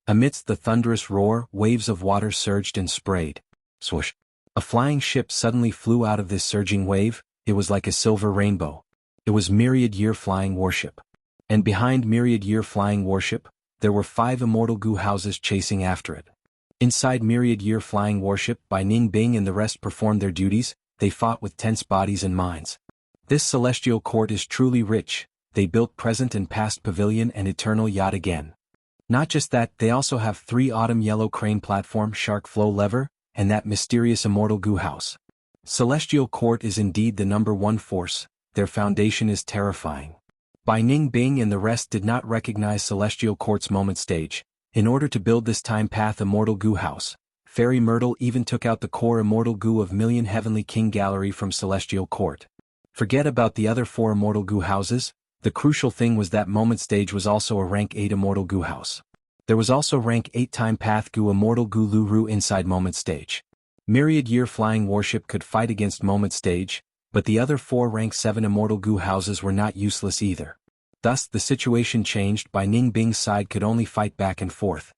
Amidst the thunderous roar, waves of water surged and sprayed. Swoosh. A flying ship suddenly flew out of this surging wave. It was like a silver rainbow. It was Myriad Year Flying Warship. And behind Myriad Year Flying Warship, there were 5 immortal Gu houses chasing after it. Inside Myriad Year Flying Warship, Bai Ning Bing and the rest performed their duties. They fought with tense bodies and minds. This celestial court is truly rich. They built present and past pavilion and eternal yacht again. Not just that, they also have 3 autumn yellow crane platform, shark flow lever, and that mysterious immortal Gu house. Celestial Court is indeed the #1 force. Their foundation is terrifying. Bai Ning Bing and the rest did not recognize Celestial Court's moment stage. In order to build this time path immortal Gu house, Fairy Myrtle even took out the core immortal Gu of Million Heavenly King Gallery from Celestial Court. Forget about the other 4 immortal Gu houses. The crucial thing was that moment stage was also a rank 8 immortal Gu house. There was also rank 8 time path Gu immortal Gu Lu Ru inside moment stage. Myriad Year Flying Warship could fight against moment stage, but the other 4 rank 7 immortal Gu houses were not useless either. Thus the situation changed. Bai Ning Bing's side could only fight back and forth.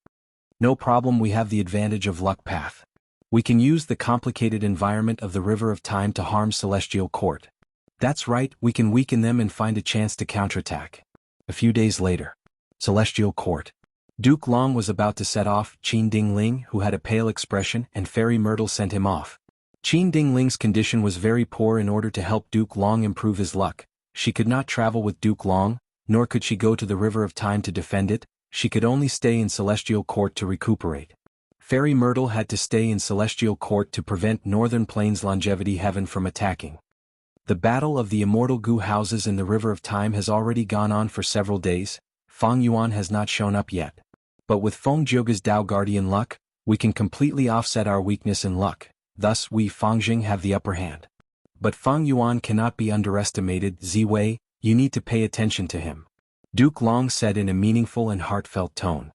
No problem, we have the advantage of luck path. We can use the complicated environment of the River of Time to harm Celestial Court. That's right, we can weaken them and find a chance to counterattack. A few days later. Celestial Court. Duke Long was about to set off. Qin Dingling, who had a pale expression, and Fairy Myrtle sent him off. Qin Dingling's condition was very poor. In order to help Duke Long improve his luck, she could not travel with Duke Long, nor could she go to the River of Time to defend it. She could only stay in Celestial Court to recuperate. Fairy Myrtle had to stay in Celestial Court to prevent Northern Plains Longevity Heaven from attacking. The battle of the immortal goo houses in the River of Time has already gone on for several days. Fang Yuan has not shown up yet. But with Feng Jioge's Dao Guardian luck, we can completely offset our weakness in luck, thus we Fangjing have the upper hand. But Fang Yuan cannot be underestimated. Ziwei, you need to pay attention to him. Duke Long said in a meaningful and heartfelt tone.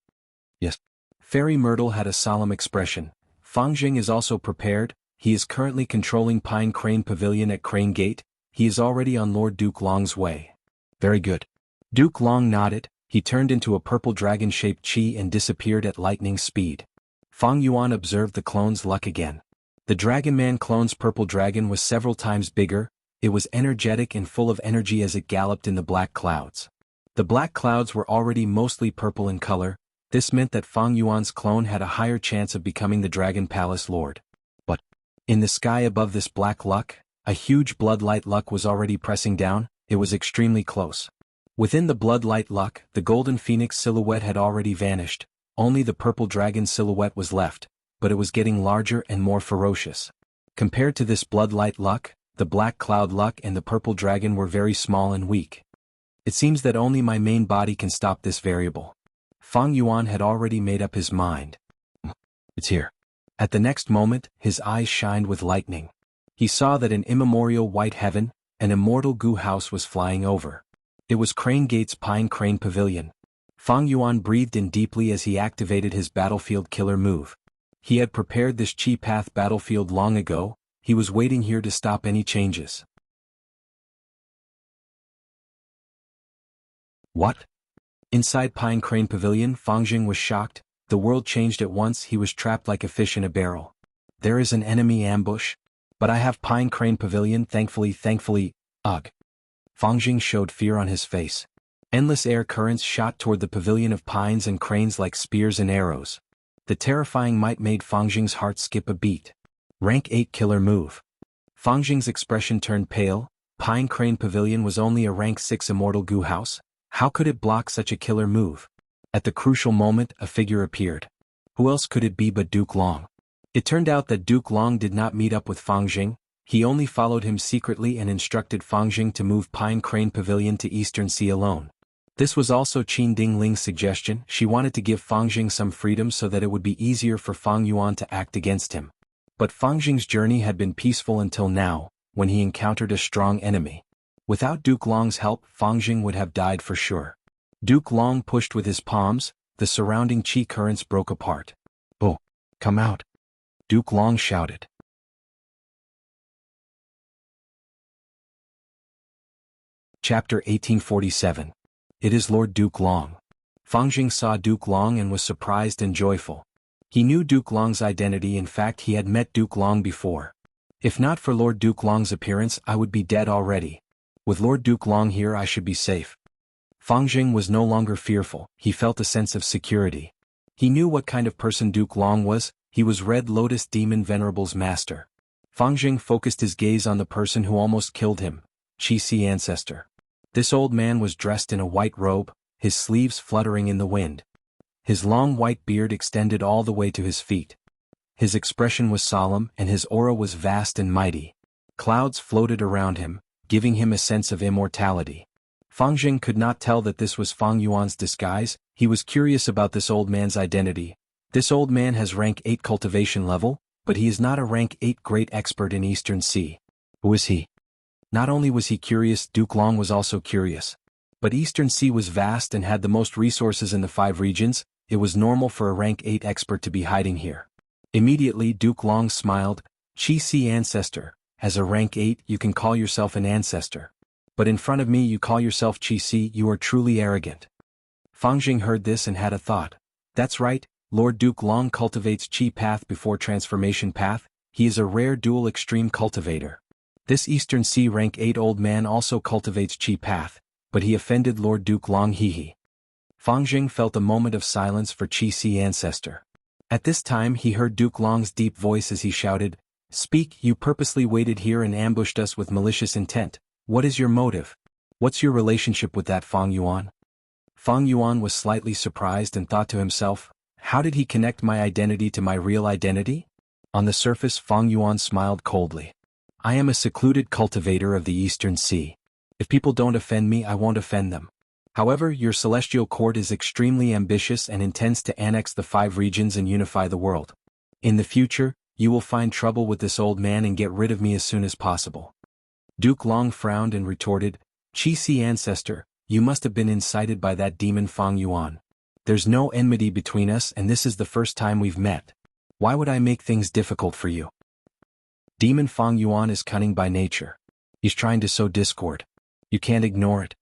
Yes. Fairy Myrtle had a solemn expression. Fangjing is also prepared. He is currently controlling Pine Crane Pavilion at Crane Gate. He is already on Lord Duke Long's way. Very good. Duke Long nodded. He turned into a purple dragon-shaped chi and disappeared at lightning speed. Fang Yuan observed the clone's luck again. The Dragon Man clone's purple dragon was several times bigger. It was energetic and full of energy as it galloped in the black clouds. The black clouds were already mostly purple in color. This meant that Fang Yuan's clone had a higher chance of becoming the Dragon Palace Lord. But in the sky above this black luck, a huge bloodlight luck was already pressing down. It was extremely close. Within the bloodlight luck, the golden phoenix silhouette had already vanished. Only the purple dragon silhouette was left, but it was getting larger and more ferocious. Compared to this bloodlight luck, the black cloud luck and the purple dragon were very small and weak. It seems that only my main body can stop this variable. Fang Yuan had already made up his mind. It's here. At the next moment, his eyes shined with lightning. He saw that an immemorial white heaven, an immortal goo house was flying over. It was Crane Gate's Pine Crane Pavilion. Fang Yuan breathed in deeply as he activated his battlefield killer move. He had prepared this Chi Path battlefield long ago. He was waiting here to stop any changes. What? Inside Pine Crane Pavilion, Fangjing was shocked. The world changed at once. He was trapped like a fish in a barrel. There is an enemy ambush. But I have Pine Crane Pavilion, thankfully, ugh. Fangjing showed fear on his face. Endless air currents shot toward the pavilion of pines and cranes like spears and arrows. The terrifying might made Fangjing's heart skip a beat. Rank 8 killer move. Fangjing's expression turned pale. Pine Crane Pavilion was only a rank 6 immortal goo house. How could it block such a killer move? At the crucial moment, a figure appeared. Who else could it be but Duke Long? It turned out that Duke Long did not meet up with Fangjing. He only followed him secretly and instructed Fangjing to move Pine Crane Pavilion to Eastern Sea alone. This was also Qin Dingling's suggestion. She wanted to give Fangjing some freedom so that it would be easier for Fang Yuan to act against him. But Fangjing's journey had been peaceful until now, when he encountered a strong enemy. Without Duke Long's help, Fangjing would have died for sure. Duke Long pushed with his palms. The surrounding chi currents broke apart. Oh, come out! Duke Long shouted. Chapter 1847. It is Lord Duke Long. Fangjing saw Duke Long and was surprised and joyful. He knew Duke Long's identity. In fact, he had met Duke Long before. If not for Lord Duke Long's appearance, I would be dead already. With Lord Duke Long here, I should be safe. Fangjing was no longer fearful. He felt a sense of security. He knew what kind of person Duke Long was. He was Red Lotus Demon Venerable's master. Fangjing focused his gaze on the person who almost killed him, Qi ancestor. This old man was dressed in a white robe, his sleeves fluttering in the wind. His long white beard extended all the way to his feet. His expression was solemn and his aura was vast and mighty. Clouds floated around him, giving him a sense of immortality. Fangjing could not tell that this was Fang Yuan's disguise. He was curious about this old man's identity. This old man has rank 8 cultivation level, but he is not a rank 8 great expert in Eastern Sea. Who is he? Not only was he curious, Duke Long was also curious. But Eastern Sea was vast and had the most resources in the 5 regions. It was normal for a rank 8 expert to be hiding here. Immediately Duke Long smiled. Qi ancestor. As a rank 8 you can call yourself an ancestor. But in front of me you call yourself Qi, you are truly arrogant. Fangjing heard this and had a thought. That's right, Lord Duke Long cultivates Chi Path before Transformation Path. He is a rare dual extreme cultivator. This Eastern Sea rank 8 old man also cultivates Qi path, but he offended Lord Duke Long Hehe. Fang Jing felt a moment of silence for Qi Si ancestor. At this time he heard Duke Long's deep voice as he shouted, "Speak, you purposely waited here and ambushed us with malicious intent. What is your motive? What's your relationship with that Fang Yuan?" Fang Yuan was slightly surprised and thought to himself, how did he connect my identity to my real identity? On the surface Fang Yuan smiled coldly. I am a secluded cultivator of the Eastern Sea. If people don't offend me, I won't offend them. However, your celestial court is extremely ambitious and intends to annex the 5 regions and unify the world. In the future, you will find trouble with this old man and get rid of me as soon as possible. Duke Long frowned and retorted, Qi Si ancestor, you must have been incited by that demon Fang Yuan. There's no enmity between us and this is the first time we've met. Why would I make things difficult for you? Demon Fang Yuan is cunning by nature. He's trying to sow discord. You can't ignore it.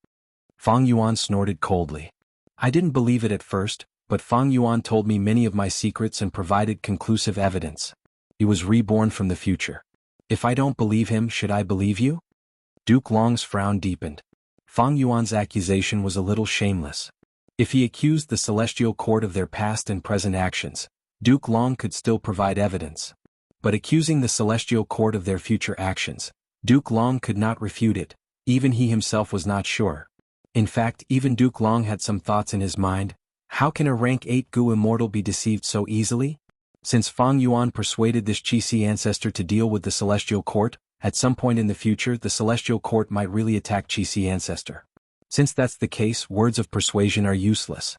Fang Yuan snorted coldly. I didn't believe it at first, but Fang Yuan told me many of my secrets and provided conclusive evidence. He was reborn from the future. If I don't believe him, should I believe you? Duke Long's frown deepened. Fang Yuan's accusation was a little shameless. If he accused the Celestial Court of their past and present actions, Duke Long could still provide evidence. But accusing the Celestial Court of their future actions, Duke Long could not refute it, even he himself was not sure. In fact, even Duke Long had some thoughts in his mind. How can a rank 8 Gu immortal be deceived so easily? Since Fang Yuan persuaded this Qi Si ancestor to deal with the Celestial Court, at some point in the future the Celestial Court might really attack Qi Si ancestor. Since that's the case, words of persuasion are useless.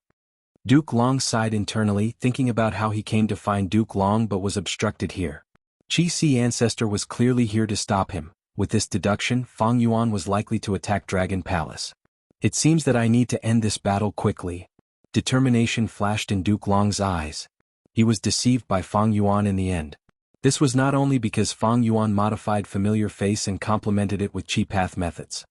Duke Long sighed internally, thinking about how he came to find Duke Long but was obstructed here. Qi Si ancestor was clearly here to stop him. With this deduction, Fang Yuan was likely to attack Dragon Palace. It seems that I need to end this battle quickly. Determination flashed in Duke Long's eyes. He was deceived by Fang Yuan in the end. This was not only because Fang Yuan modified familiar face and complemented it with Qi path methods.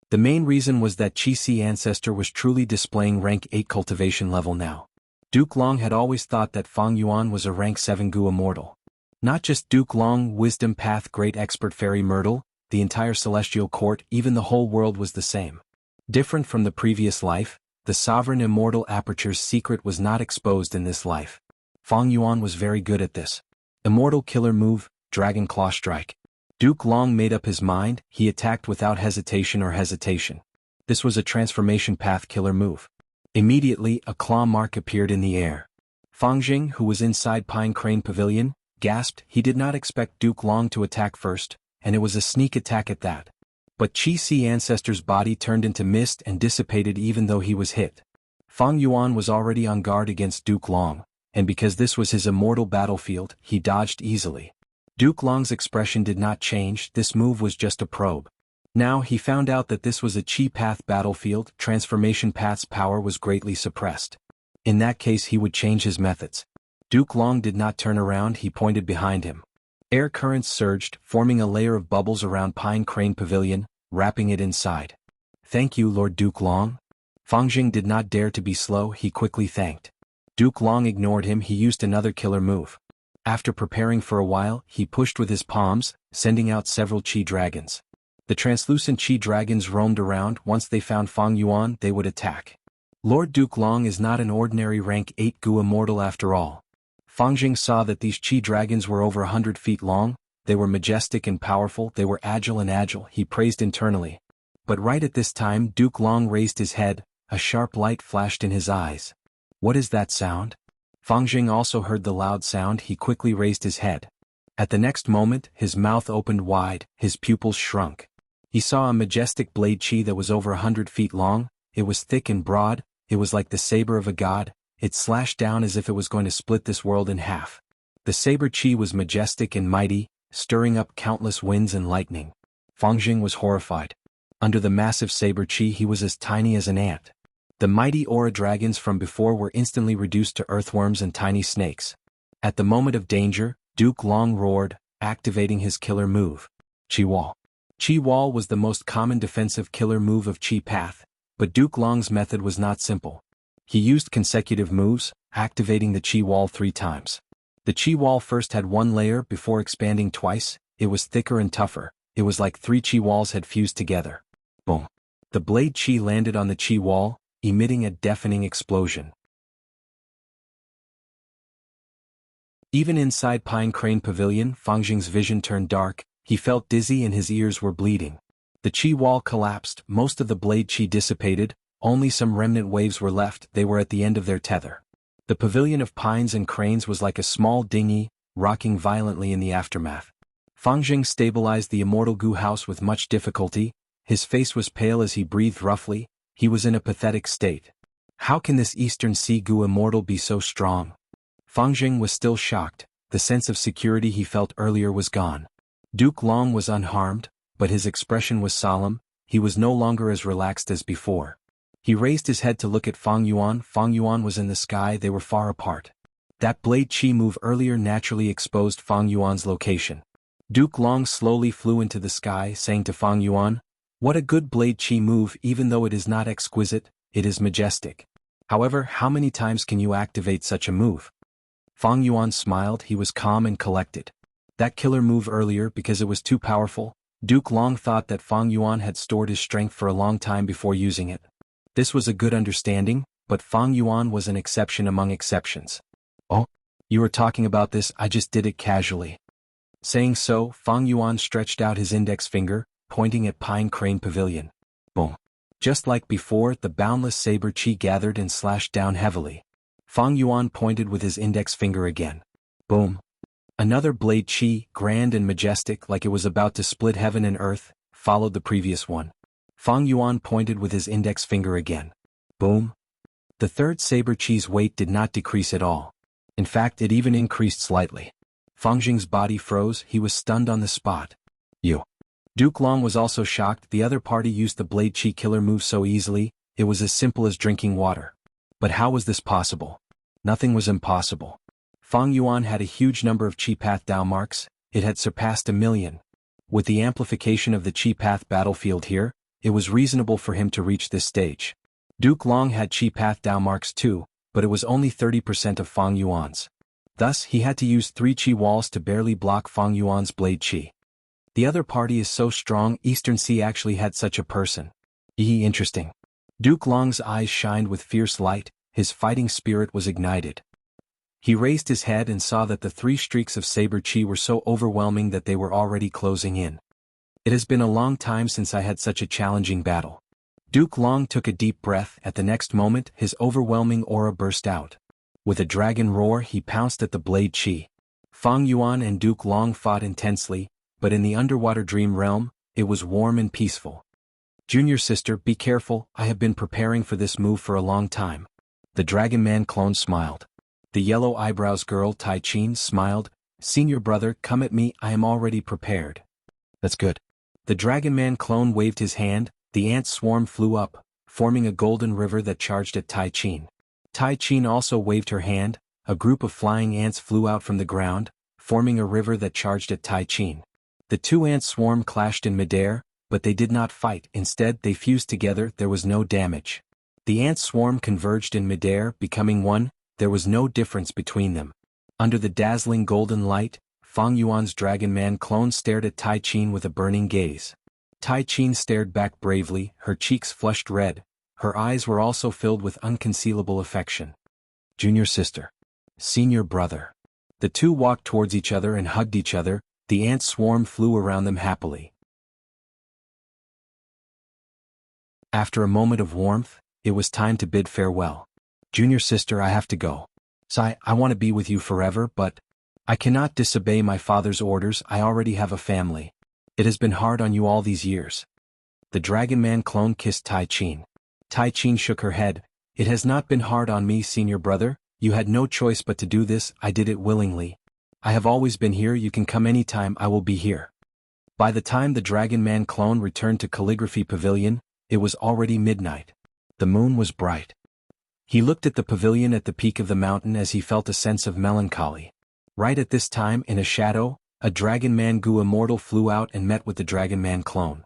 The main reason was that Qi Si ancestor was truly displaying rank 8 cultivation level now. Duke Long had always thought that Fang Yuan was a rank 7 Gu immortal. Not just Duke Long, Wisdom Path Great Expert Fairy Myrtle, the entire Celestial Court, even the whole world was the same. Different from the previous life, the Sovereign Immortal Aperture's secret was not exposed in this life. Fang Yuan was very good at this. Immortal Killer Move, Dragon Claw Strike. Duke Long made up his mind, he attacked without hesitation or hesitation. This was a Transformation Path Killer Move. Immediately, a claw mark appeared in the air. Fang Jing, who was inside Pine Crane Pavilion, gasped. He did not expect Duke Long to attack first, and it was a sneak attack at that. But Qi Si ancestor's body turned into mist and dissipated even though he was hit. Fang Yuan was already on guard against Duke Long, and because this was his immortal battlefield, he dodged easily. Duke Long's expression did not change, this move was just a probe. Now he found out that this was a Qi path battlefield, Transformation Path's power was greatly suppressed. In that case he would change his methods. Duke Long did not turn around, he pointed behind him. Air currents surged, forming a layer of bubbles around Pine Crane Pavilion, wrapping it inside. Thank you, Lord Duke Long. Fang Jing did not dare to be slow, he quickly thanked. Duke Long ignored him, he used another killer move. After preparing for a while, he pushed with his palms, sending out several Qi dragons. The translucent Qi dragons roamed around, once they found Fang Yuan, they would attack. Lord Duke Long is not an ordinary rank 8 Gu immortal after all. Fang Jing saw that these Qi dragons were over 100 feet long, they were majestic and powerful, they were agile, he praised internally. But right at this time Duke Long raised his head, a sharp light flashed in his eyes. What is that sound? Fang Jing also heard the loud sound, he quickly raised his head. At the next moment, his mouth opened wide, his pupils shrunk. He saw a majestic blade Qi that was over 100 feet long, it was thick and broad, it was like the saber of a god, it slashed down as if it was going to split this world in half. The saber Qi was majestic and mighty, stirring up countless winds and lightning. Fang Jing was horrified. Under the massive saber Qi he was as tiny as an ant. The mighty aura dragons from before were instantly reduced to earthworms and tiny snakes. At the moment of danger, Duke Long roared, activating his killer move. Qi Wall. Qi Wall was the most common defensive killer move of Qi Path, but Duke Long's method was not simple. He used consecutive moves, activating the Qi Wall 3 times. The chi wall first had one layer before expanding twice. It was thicker and tougher. It was like 3 chi walls had fused together. Boom. The blade chi landed on the chi wall, emitting a deafening explosion. Even inside Pine Crane Pavilion, Fangjing's vision turned dark. He felt dizzy and his ears were bleeding. The chi wall collapsed, most of the blade chi dissipated, only some remnant waves were left. They were at the end of their tether. The pavilion of pines and cranes was like a small dinghy, rocking violently in the aftermath. Fangjing stabilized the immortal Gu house with much difficulty. His face was pale as he breathed roughly. He was in a pathetic state. How can this Eastern Sea Gu immortal be so strong? Fangjing was still shocked. The sense of security he felt earlier was gone. Duke Long was unharmed, but his expression was solemn. He was no longer as relaxed as before. He raised his head to look at Fang Yuan. Fang Yuan was in the sky. They were far apart. That blade chi move earlier naturally exposed Fang Yuan's location. Duke Long slowly flew into the sky, saying to Fang Yuan, "What a good blade chi move. Even though it is not exquisite, it is majestic. However, how many times can you activate such a move?" Fang Yuan smiled. He was calm and collected. That killer move earlier, because it was too powerful, Duke Long thought that Fang Yuan had stored his strength for a long time before using it. This was a good understanding, but Fang Yuan was an exception among exceptions. "Oh, you were talking about this. I just did it casually." Saying so, Fang Yuan stretched out his index finger, pointing at Pine Crane Pavilion. Boom. Just like before, the boundless saber chi gathered and slashed down heavily. Fang Yuan pointed with his index finger again. Boom. Another blade chi, grand and majestic like it was about to split heaven and earth, followed the previous one. Fang Yuan pointed with his index finger again. Boom. The third saber chi's weight did not decrease at all. In fact, it even increased slightly. Fangjing's body froze. He was stunned on the spot. You. Duke Long was also shocked. The other party used the blade chi killer move so easily. It was as simple as drinking water. But how was this possible? Nothing was impossible. Fang Yuan had a huge number of chi path Dao marks. It had surpassed 1,000,000. With the amplification of the chi path battlefield here, it was reasonable for him to reach this stage. Duke Long had chi path Dao marks too, but it was only 30% of Fang Yuan's. Thus, he had to use 3 chi walls to barely block Fang Yuan's blade chi. The other party is so strong. Eastern Sea actually had such a person. Interesting. Duke Long's eyes shined with fierce light. His fighting spirit was ignited. He raised his head and saw that the 3 streaks of saber chi were so overwhelming that they were already closing in. It has been a long time since I had such a challenging battle. Duke Long took a deep breath. At the next moment, his overwhelming aura burst out. With a dragon roar, he pounced at the blade chi. Fang Yuan and Duke Long fought intensely, but in the underwater dream realm, it was warm and peaceful. "Junior sister, be careful. I have been preparing for this move for a long time." The Dragon Man clone smiled. The yellow eyebrows girl Tai Chin smiled. "Senior brother, come at me. I am already prepared." "That's good." The Dragon Man clone waved his hand. The ant swarm flew up, forming a golden river that charged at Tai Chin. Tai Chin also waved her hand. A group of flying ants flew out from the ground, forming a river that charged at Tai Chin. The 2 ant swarm clashed in midair, but they did not fight. Instead, they fused together. There was no damage. The ant swarm converged in midair, becoming one. There was no difference between them. Under the dazzling golden light, Fang Yuan's Dragon Man clone stared at Tai Chin with a burning gaze. Tai Chin stared back bravely. Her cheeks flushed red. Her eyes were also filled with unconcealable affection. "Junior sister. Senior brother." The 2 walked towards each other and hugged each other. The ant swarm flew around them happily. After a moment of warmth, it was time to bid farewell. "Junior sister, I have to go. Sai, I want to be with you forever, but I cannot disobey my father's orders. I already have a family. It has been hard on you all these years." The Dragon Man clone kissed Tai Chin. Tai Chin shook her head. "It has not been hard on me, senior brother. You had no choice but to do this. I did it willingly. I have always been here. You can come anytime. I will be here." By the time the Dragon Man clone returned to Calligraphy Pavilion, it was already midnight. The moon was bright. He looked at the pavilion at the peak of the mountain as he felt a sense of melancholy. Right at this time, in a shadow, a Dragon Man Gu immortal flew out and met with the Dragon Man clone.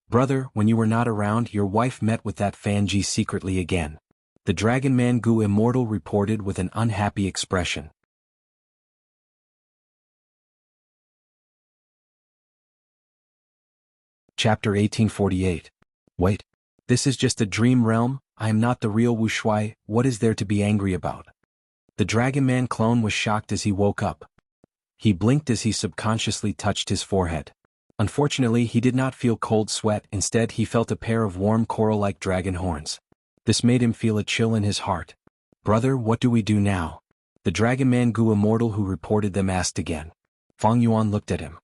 "Brother, when you were not around, your wife met with that Fanji secretly again." The Dragon Man Gu immortal reported with an unhappy expression. Chapter 1848. Wait. This is just a dream realm, I am not the real Wuxia, what is there to be angry about? The Dragon Man clone was shocked as he woke up. He blinked as he subconsciously touched his forehead. Unfortunately, he did not feel cold sweat, instead he felt a pair of warm coral-like dragon horns. This made him feel a chill in his heart. Brother, what do we do now? The Dragon Man Gu Immortal who reported them asked again. Fang Yuan looked at him.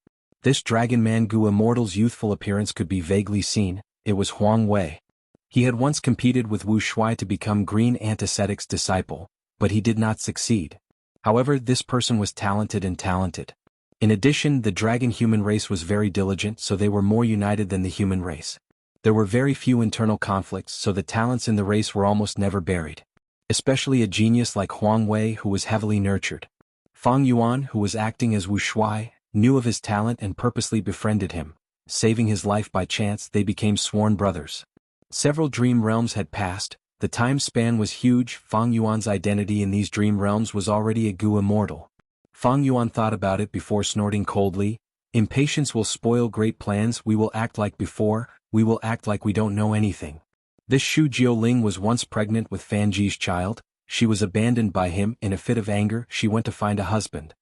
This Dragon Man Gu Immortal's youthful appearance could be vaguely seen, it was Huang Wei. He had once competed with Wu Shui to become Green Antiseptic's disciple, but he did not succeed. However, this person was talented. In addition, the dragon human race was very diligent, so they were more united than the human race. There were very few internal conflicts, so the talents in the race were almost never buried. Especially a genius like Huang Wei who was heavily nurtured. Fang Yuan, who was acting as Wu Shui, knew of his talent and purposely befriended him. Saving his life by chance, they became sworn brothers. Several dream realms had passed, the time span was huge. Fang Yuan's identity in these dream realms was already a Gu Immortal. Fang Yuan thought about it before snorting coldly. Impatience will spoil great plans, we will act like before, we will act like we don't know anything. This Shu Jiuling was once pregnant with Fan Ji's child, she was abandoned by him. In a fit of anger, she went to find a husband.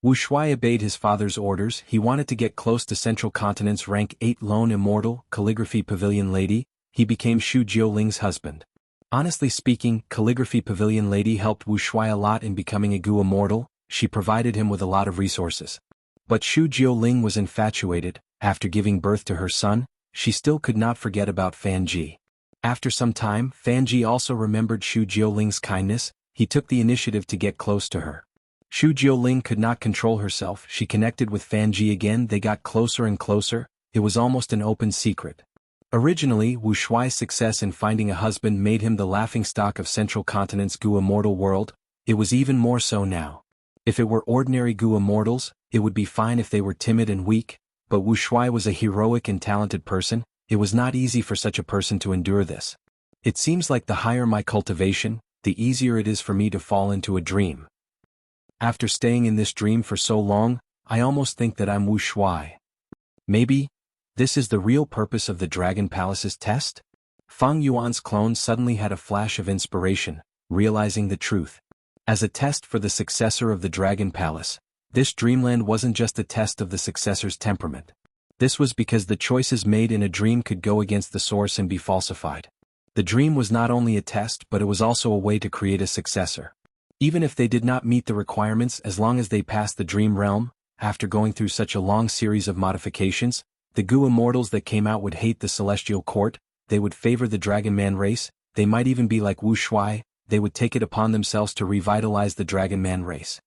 Wu Shui obeyed his father's orders, he wanted to get close to Central Continent's rank 8 lone immortal, Calligraphy Pavilion Lady, he became Shu Jiuling's husband. Honestly speaking, Calligraphy Pavilion Lady helped Wu Shui a lot in becoming a Gu Immortal, she provided him with a lot of resources. But Shu Jiuling was infatuated, after giving birth to her son, she still could not forget about Fan Ji. After some time, Fan Ji also remembered Shu Jiuling's kindness, he took the initiative to get close to her. Shu Jiuling could not control herself, she connected with Fan Ji again, they got closer and closer, it was almost an open secret. Originally, Wu Shui's success in finding a husband made him the laughingstock of Central Continent's Gu Immortal world, it was even more so now. If it were ordinary Gu Immortals, it would be fine if they were timid and weak, but Wu Shui was a heroic and talented person, it was not easy for such a person to endure this. It seems like the higher my cultivation, the easier it is for me to fall into a dream. After staying in this dream for so long, I almost think that I'm Wu Shui. Maybe this is the real purpose of the Dragon Palace's test? Fang Yuan's clone suddenly had a flash of inspiration, realizing the truth. As a test for the successor of the Dragon Palace, this dreamland wasn't just a test of the successor's temperament. This was because the choices made in a dream could go against the source and be falsified. The dream was not only a test but it was also a way to create a successor. Even if they did not meet the requirements, as long as they passed the dream realm, after going through such a long series of modifications, the Gu Immortals that came out would hate the Celestial Court, they would favor the Dragon Man race, they might even be like Wu Shui, they would take it upon themselves to revitalize the Dragon Man race.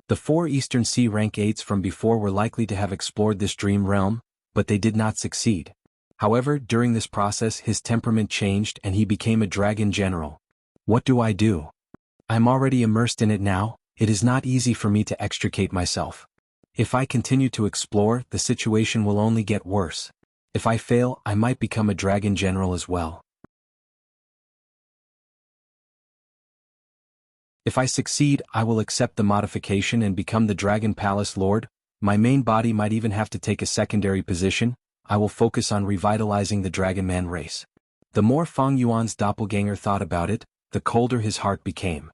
The 4 Eastern Sea rank 8s from before were likely to have explored this dream realm, but they did not succeed. However, during this process his temperament changed and he became a dragon general. What do I do? I'm already immersed in it now, it is not easy for me to extricate myself. If I continue to explore, the situation will only get worse. If I fail, I might become a dragon general as well. If I succeed, I will accept the modification and become the Dragon Palace Lord. My main body might even have to take a secondary position, I will focus on revitalizing the Dragon Man race. The more Fang Yuan's doppelganger thought about it, the colder his heart became.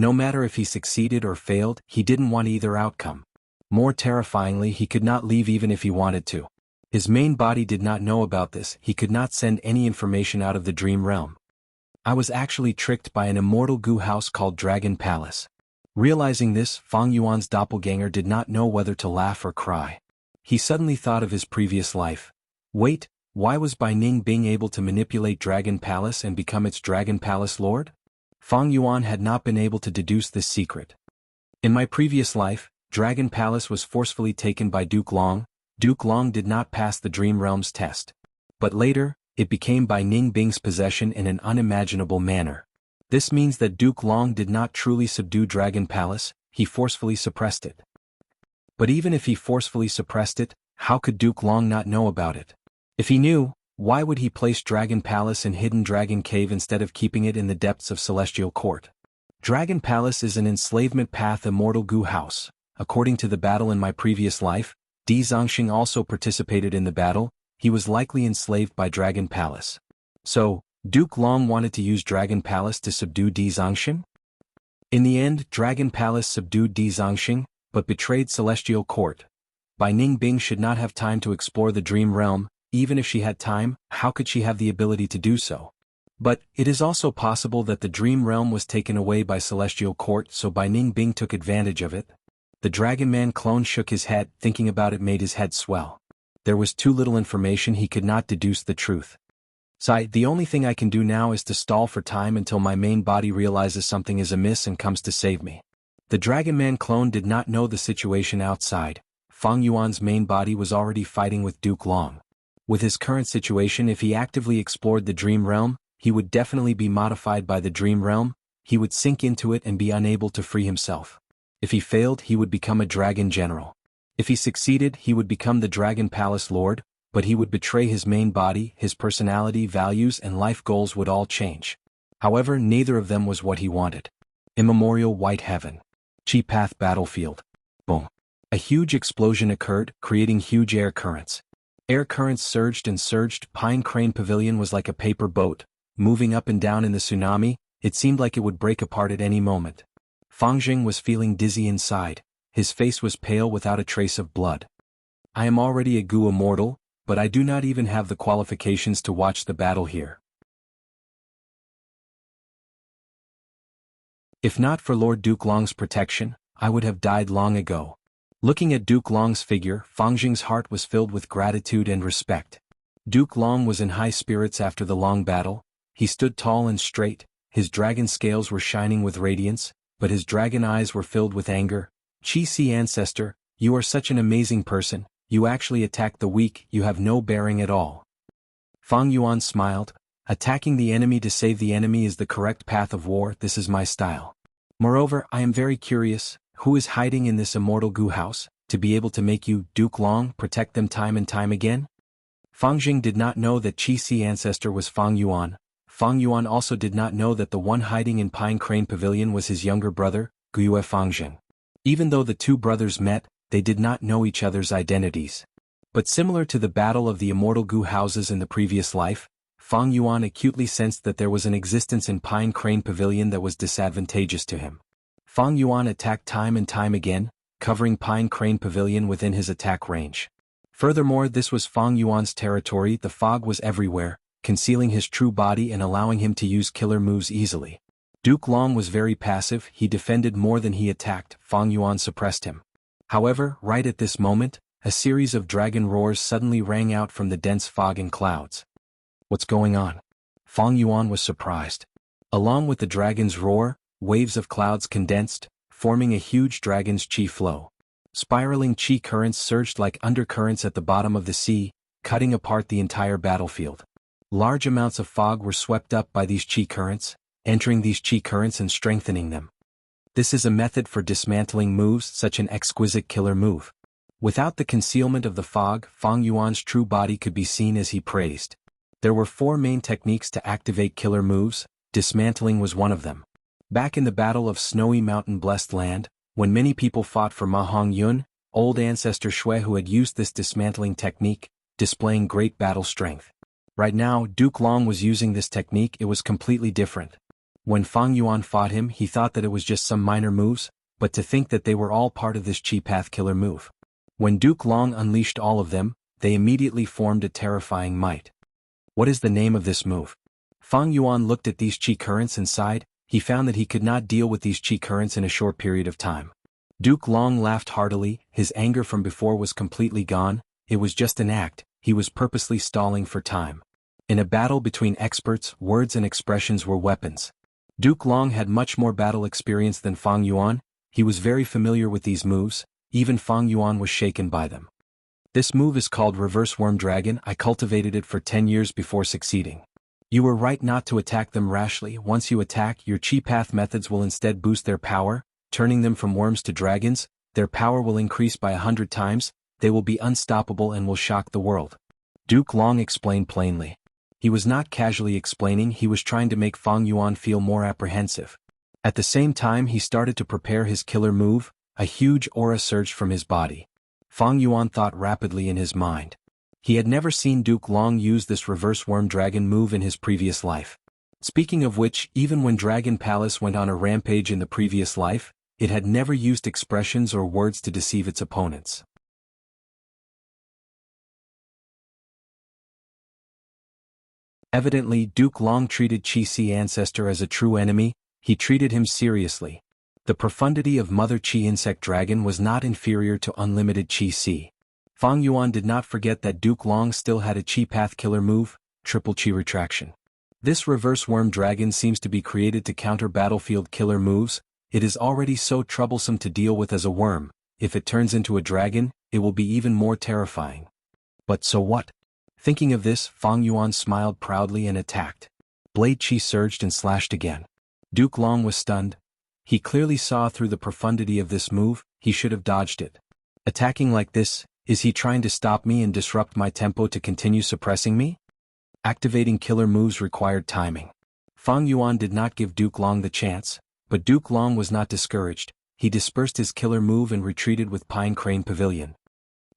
No matter if he succeeded or failed, he didn't want either outcome. More terrifyingly, he could not leave even if he wanted to. His main body did not know about this, he could not send any information out of the dream realm. I was actually tricked by an immortal Gu house called Dragon Palace. Realizing this, Fang Yuan's doppelganger did not know whether to laugh or cry. He suddenly thought of his previous life. Wait, why was Bai Ning being able to manipulate Dragon Palace and become its Dragon Palace Lord? Fang Yuan had not been able to deduce this secret. In my previous life, Dragon Palace was forcefully taken by Duke Long. Duke Long did not pass the Dream Realm's test. But later, it became Bai Ning Bing's possession in an unimaginable manner. This means that Duke Long did not truly subdue Dragon Palace, he forcefully suppressed it. But even if he forcefully suppressed it, how could Duke Long not know about it? If he knew, why would he place Dragon Palace in Hidden Dragon Cave instead of keeping it in the depths of Celestial Court? Dragon Palace is an enslavement path immortal Gu house. According to the battle in my previous life, Di Zongxing also participated in the battle, he was likely enslaved by Dragon Palace. So, Duke Long wanted to use Dragon Palace to subdue Di Zongxing? In the end, Dragon Palace subdued Di Zongxing, but betrayed Celestial Court. Bai Ningbing should not have time to explore the Dream Realm. Even if she had time, how could she have the ability to do so? But, it is also possible that the Dream Realm was taken away by Celestial Court, so Bai Ningbing took advantage of it. The Dragon Man clone shook his head, thinking about it made his head swell. There was too little information, he could not deduce the truth. So the only thing I can do now is to stall for time until my main body realizes something is amiss and comes to save me. The Dragon Man clone did not know the situation outside. Fang Yuan's main body was already fighting with Duke Long. With his current situation, if he actively explored the Dream Realm, he would definitely be modified by the Dream Realm. He would sink into it and be unable to free himself. If he failed, he would become a dragon general. If he succeeded, he would become the Dragon Palace Lord, but he would betray his main body, his personality, values and life goals would all change. However, neither of them was what he wanted. Immemorial White Heaven. Chi Path Battlefield. Boom. A huge explosion occurred, creating huge air currents. Air currents surged and surged. Pine Crane Pavilion was like a paper boat, moving up and down in the tsunami. It seemed like it would break apart at any moment. Fang Jing was feeling dizzy inside. His face was pale without a trace of blood. I am already a Gu immortal, but I do not even have the qualifications to watch the battle here. If not for Lord Duke Long's protection, I would have died long ago. Looking at Duke Long's figure, Fang Jing's heart was filled with gratitude and respect. Duke Long was in high spirits after the long battle. He stood tall and straight, his dragon scales were shining with radiance, but his dragon eyes were filled with anger. Qi Si ancestor, you are such an amazing person, you actually attack the weak, you have no bearing at all. Fang Yuan smiled. Attacking the enemy to save the enemy is the correct path of war, this is my style. Moreover, I am very curious, who is hiding in this immortal Gu house, to be able to make you, Duke Long, protect them time and time again? Fang Jing did not know that Qi Si ancestor was Fang Yuan. Fang Yuan also did not know that the one hiding in Pine Crane Pavilion was his younger brother, Guyue Fang Jing. Even though the two brothers met, they did not know each other's identities. But similar to the battle of the immortal Gu houses in the previous life, Fang Yuan acutely sensed that there was an existence in Pine Crane Pavilion that was disadvantageous to him. Fang Yuan attacked time and time again, covering Pine Crane Pavilion within his attack range. Furthermore, this was Fang Yuan's territory, the fog was everywhere, concealing his true body and allowing him to use killer moves easily. Duke Long was very passive, he defended more than he attacked, Fang Yuan suppressed him. However, right at this moment, a series of dragon roars suddenly rang out from the dense fog and clouds. What's going on? Fang Yuan was surprised. Along with the dragon's roar, waves of clouds condensed, forming a huge dragon's qi flow. Spiraling qi currents surged like undercurrents at the bottom of the sea, cutting apart the entire battlefield. Large amounts of fog were swept up by these qi currents, entering these qi currents and strengthening them. This is a method for dismantling moves, such an exquisite killer move. Without the concealment of the fog, Fang Yuan's true body could be seen as he praised. There were 4 main techniques to activate killer moves, dismantling was one of them. Back in the Battle of Snowy Mountain Blessed Land, when many people fought for Ma Hongyun, old ancestor Shui who had used this dismantling technique, displaying great battle strength. Right now, Duke Long was using this technique, it was completely different. When Fang Yuan fought him, he thought that it was just some minor moves, but to think that they were all part of this Chi Path killer move. When Duke Long unleashed all of them, they immediately formed a terrifying might. What is the name of this move? Fang Yuan looked at these qi currents and sighed. He found that he could not deal with these qi currents in a short period of time. Duke Long laughed heartily, his anger from before was completely gone, it was just an act, he was purposely stalling for time. In a battle between experts, words and expressions were weapons. Duke Long had much more battle experience than Fang Yuan, he was very familiar with these moves, even Fang Yuan was shaken by them. This move is called Reverse Worm Dragon, I cultivated it for 10 years before succeeding. You were right not to attack them rashly, once you attack, your Chi Path methods will instead boost their power, turning them from worms to dragons, their power will increase by 100 times, they will be unstoppable and will shock the world. Duke Long explained plainly. He was not casually explaining, he was trying to make Fang Yuan feel more apprehensive. At the same time he started to prepare his killer move, a huge aura surged from his body. Fang Yuan thought rapidly in his mind. He had never seen Duke Long use this reverse worm dragon move in his previous life. Speaking of which, even when Dragon Palace went on a rampage in the previous life, it had never used expressions or words to deceive its opponents. Evidently, Duke Long treated Qi-Si ancestor as a true enemy. He treated him seriously. The profundity of Mother Qi insect dragon was not inferior to unlimited Qi-Si. Fang Yuan did not forget that Duke Long still had a Qi path killer move, triple Qi retraction. This reverse worm dragon seems to be created to counter battlefield killer moves. It is already so troublesome to deal with as a worm. If it turns into a dragon, it will be even more terrifying. But so what? Thinking of this, Fang Yuan smiled proudly and attacked. Blade Qi surged and slashed again. Duke Long was stunned. He clearly saw through the profundity of this move. He should have dodged it. Attacking like this, is he trying to stop me and disrupt my tempo to continue suppressing me? Activating killer moves required timing. Fang Yuan did not give Duke Long the chance, but Duke Long was not discouraged. He dispersed his killer move and retreated with Pine Crane Pavilion.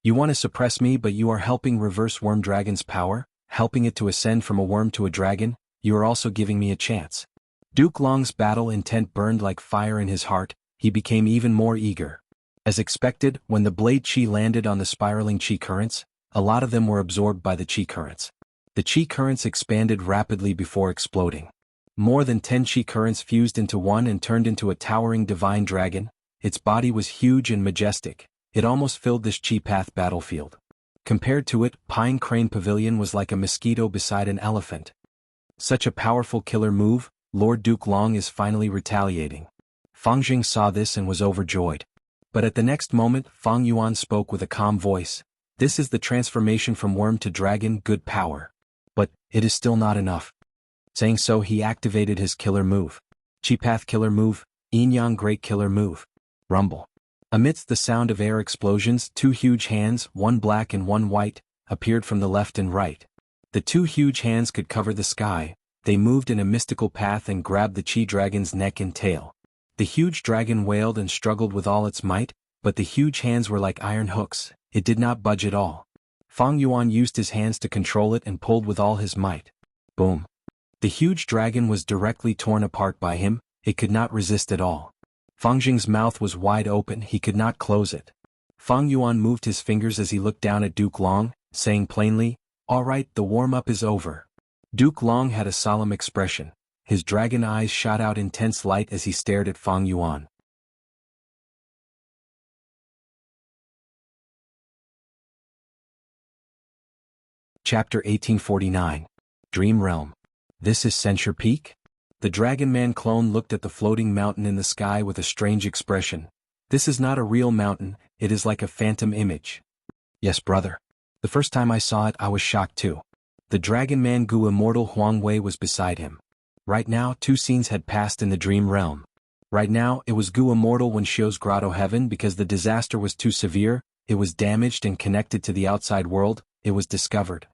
You want to suppress me, but you are helping reverse worm dragon's power, helping it to ascend from a worm to a dragon. You are also giving me a chance. Duke Long's battle intent burned like fire in his heart. He became even more eager. As expected, when the blade Qi landed on the spiraling Qi currents, a lot of them were absorbed by the Qi currents. The Qi currents expanded rapidly before exploding. More than 10 Qi currents fused into one and turned into a towering divine dragon. Its body was huge and majestic. It almost filled this Qi path battlefield. Compared to it, Pine Crane Pavilion was like a mosquito beside an elephant. Such a powerful killer move. Lord Duke Long is finally retaliating. Fang Jing saw this and was overjoyed. But at the next moment, Fang Yuan spoke with a calm voice. This is the transformation from worm to dragon, good power. But it is still not enough. Saying so, he activated his killer move. Qi path killer move, Yin Yang great killer move. Rumble. Amidst the sound of air explosions, two huge hands, one black and one white, appeared from the left and right. The two huge hands could cover the sky. They moved in a mystical path and grabbed the Qi dragon's neck and tail. The huge dragon wailed and struggled with all its might, but the huge hands were like iron hooks. It did not budge at all. Fang Yuan used his hands to control it and pulled with all his might. Boom. The huge dragon was directly torn apart by him. It could not resist at all. Fang Jing's mouth was wide open. He could not close it. Fang Yuan moved his fingers as he looked down at Duke Long, saying plainly, "All right, the warm-up is over." Duke Long had a solemn expression. His dragon eyes shot out intense light as he stared at Fang Yuan. Chapter 1849. Dream Realm. This is Censure Peak? The Dragon Man clone looked at the floating mountain in the sky with a strange expression. This is not a real mountain, it is like a phantom image. Yes, brother. The first time I saw it, I was shocked too. The Dragon Man Gu Immortal Huang Wei was beside him. Right now, two scenes had passed in the Dream Realm. Right now, it was Gu Immortal when Xiu's Grotto Heaven because the disaster was too severe, it was damaged and connected to the outside world, it was discovered.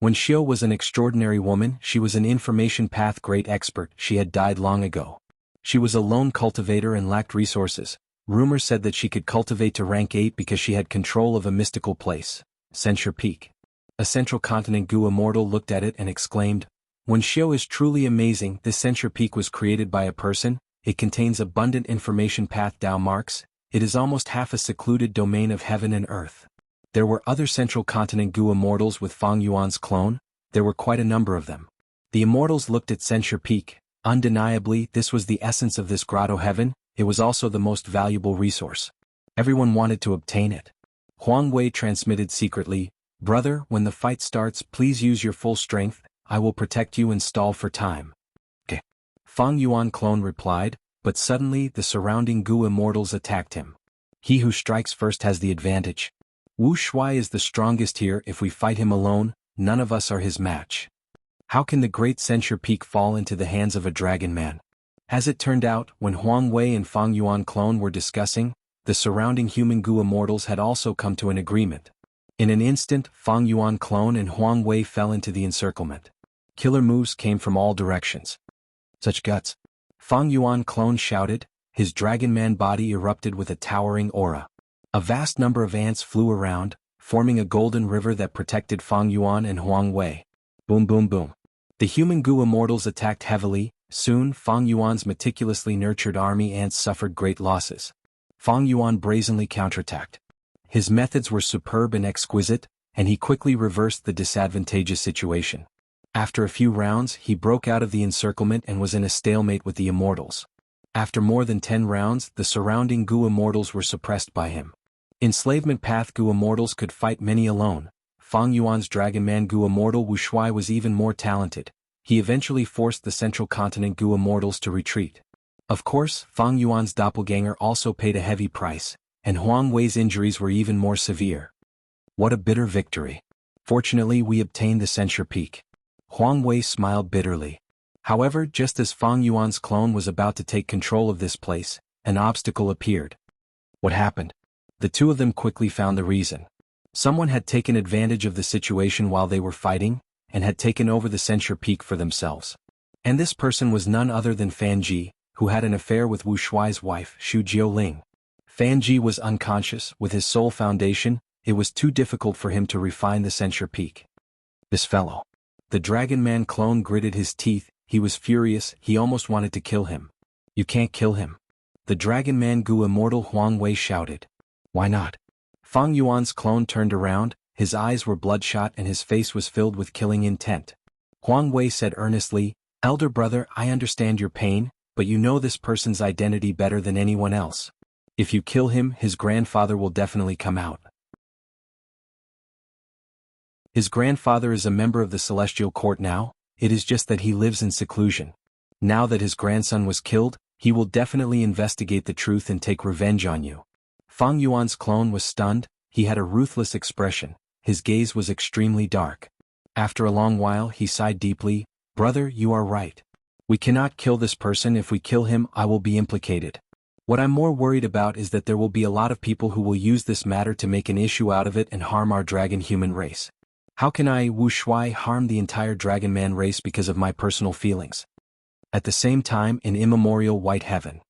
When Xiu was an extraordinary woman, she was an information path great expert. She had died long ago. She was a lone cultivator and lacked resources. Rumor said that she could cultivate to rank 8 because she had control of a mystical place, Censure Peak. A central continent Gu Immortal looked at it and exclaimed, "When Xiu is truly amazing, this Censure Peak was created by a person, it contains abundant information path Dao marks, it is almost half a secluded domain of heaven and earth." There were other central continent Gu Immortals with Fang Yuan's clone. There were quite a number of them. The Immortals looked at Censure Peak. Undeniably, this was the essence of this Grotto Heaven. It was also the most valuable resource. Everyone wanted to obtain it. Huang Wei transmitted secretly, "Brother, when the fight starts, please use your full strength. I will protect you and stall for time." Okay. Fang Yuan clone replied, but suddenly the surrounding Gu Immortals attacked him. He who strikes first has the advantage. Wu Shuai is the strongest here. If we fight him alone, none of us are his match. How can the great Censure Peak fall into the hands of a dragon man? As it turned out, when Huang Wei and Fang Yuan clone were discussing, the surrounding human Gu Immortals had also come to an agreement. In an instant, Fang Yuan clone and Huang Wei fell into the encirclement. Killer moves came from all directions. Such guts. Fang Yuan clone shouted, his dragon man body erupted with a towering aura. A vast number of ants flew around. forming a golden river that protected Fang Yuan and Huang Wei. Boom boom boom. The human Gu immortals attacked heavily. Soon Fang Yuan's meticulously nurtured army ants suffered great losses. Fang Yuan brazenly counterattacked. His methods were superb and exquisite, and he quickly reversed the disadvantageous situation. After a few rounds, he broke out of the encirclement and was in a stalemate with the immortals. After more than 10 rounds, the surrounding Gu immortals were suppressed by him. Enslavement path Gu immortals could fight many alone. Fang Yuan's Dragon Man Gu immortal Wuxia was even more talented. He eventually forced the Central Continent Gu immortals to retreat. Of course, Fang Yuan's doppelganger also paid a heavy price, and Huang Wei's injuries were even more severe. What a bitter victory. Fortunately, we obtained the Censure Peak. Huang Wei smiled bitterly. However, just as Fang Yuan's clone was about to take control of this place, an obstacle appeared. What happened? The two of them quickly found the reason. Someone had taken advantage of the situation while they were fighting, and had taken over the Censure Peak for themselves. And this person was none other than Fan Ji, who had an affair with Wu Shuai's wife, Xu Jiuling. Fan Ji was unconscious. With his soul foundation, it was too difficult for him to refine the Censure Peak. This fellow. The Dragon Man clone gritted his teeth. He was furious. He almost wanted to kill him. You can't kill him. The Dragon Man Gu immortal Huang Wei shouted. Why not? Fang Yuan's clone turned around. His eyes were bloodshot and his face was filled with killing intent. Huang Wei said earnestly, Elder brother, I understand your pain, but you know this person's identity better than anyone else. If you kill him, his grandfather will definitely come out. His grandfather is a member of the Celestial Court now, it is just that he lives in seclusion. Now that his grandson was killed, he will definitely investigate the truth and take revenge on you. Fang Yuan's clone was stunned. He had a ruthless expression. His gaze was extremely dark. After a long while he sighed deeply. Brother, you are right. We cannot kill this person. If we kill him, I will be implicated. What I'm more worried about is that there will be a lot of people who will use this matter to make an issue out of it and harm our dragon human race. How can I, Wu Shuai, harm the entire Dragon Man race because of my personal feelings? At the same time, in immemorial white heaven.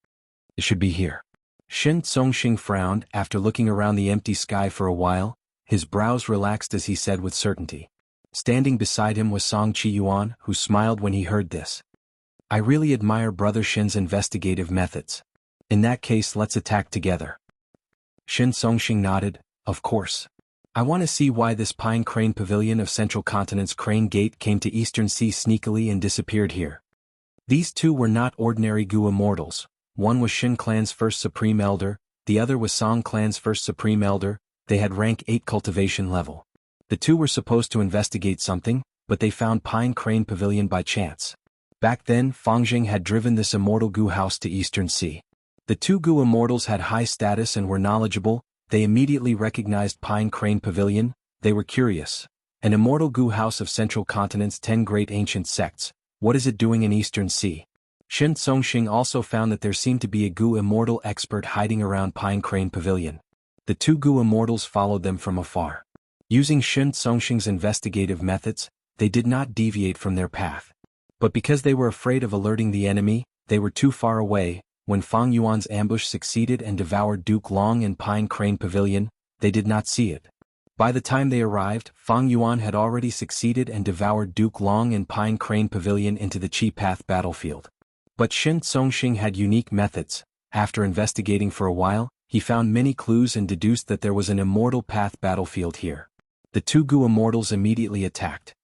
It should be here. Shen Tsongxing frowned. After looking around the empty sky for a while, his brows relaxed as he said with certainty. Standing beside him was Song Qiyuan, who smiled when he heard this. I really admire Brother Shen's investigative methods. In that case, let's attack together. Shen Tsongxing nodded. Of course. I want to see why this Pine Crane Pavilion of Central Continent's Crane Gate came to Eastern Sea sneakily and disappeared here. These two were not ordinary Gu immortals. One was Shin Clan's first Supreme Elder, the other was Song Clan's first Supreme Elder. They had rank 8 cultivation level. The two were supposed to investigate something, but they found Pine Crane Pavilion by chance. Back then, Fangjing had driven this immortal Gu house to Eastern Sea. The two Gu immortals had high status and were knowledgeable. They immediately recognized Pine Crane Pavilion. They were curious. An immortal Gu house of Central Continent's 10 great ancient sects. What is it doing in Eastern Sea? Shen Tsongxing also found that there seemed to be a Gu immortal expert hiding around Pine Crane Pavilion. The two Gu immortals followed them from afar. Using Shen Tsongxing's investigative methods, they did not deviate from their path. But because they were afraid of alerting the enemy, they were too far away. When Fang Yuan's ambush succeeded and devoured Duke Long in Pine Crane Pavilion, they did not see it. By the time they arrived, Fang Yuan had already succeeded and devoured Duke Long in Pine Crane Pavilion into the Chi Path battlefield. But Shen Tsongxing had unique methods. After investigating for a while, he found many clues and deduced that there was an immortal path battlefield here. The two Gu immortals immediately attacked.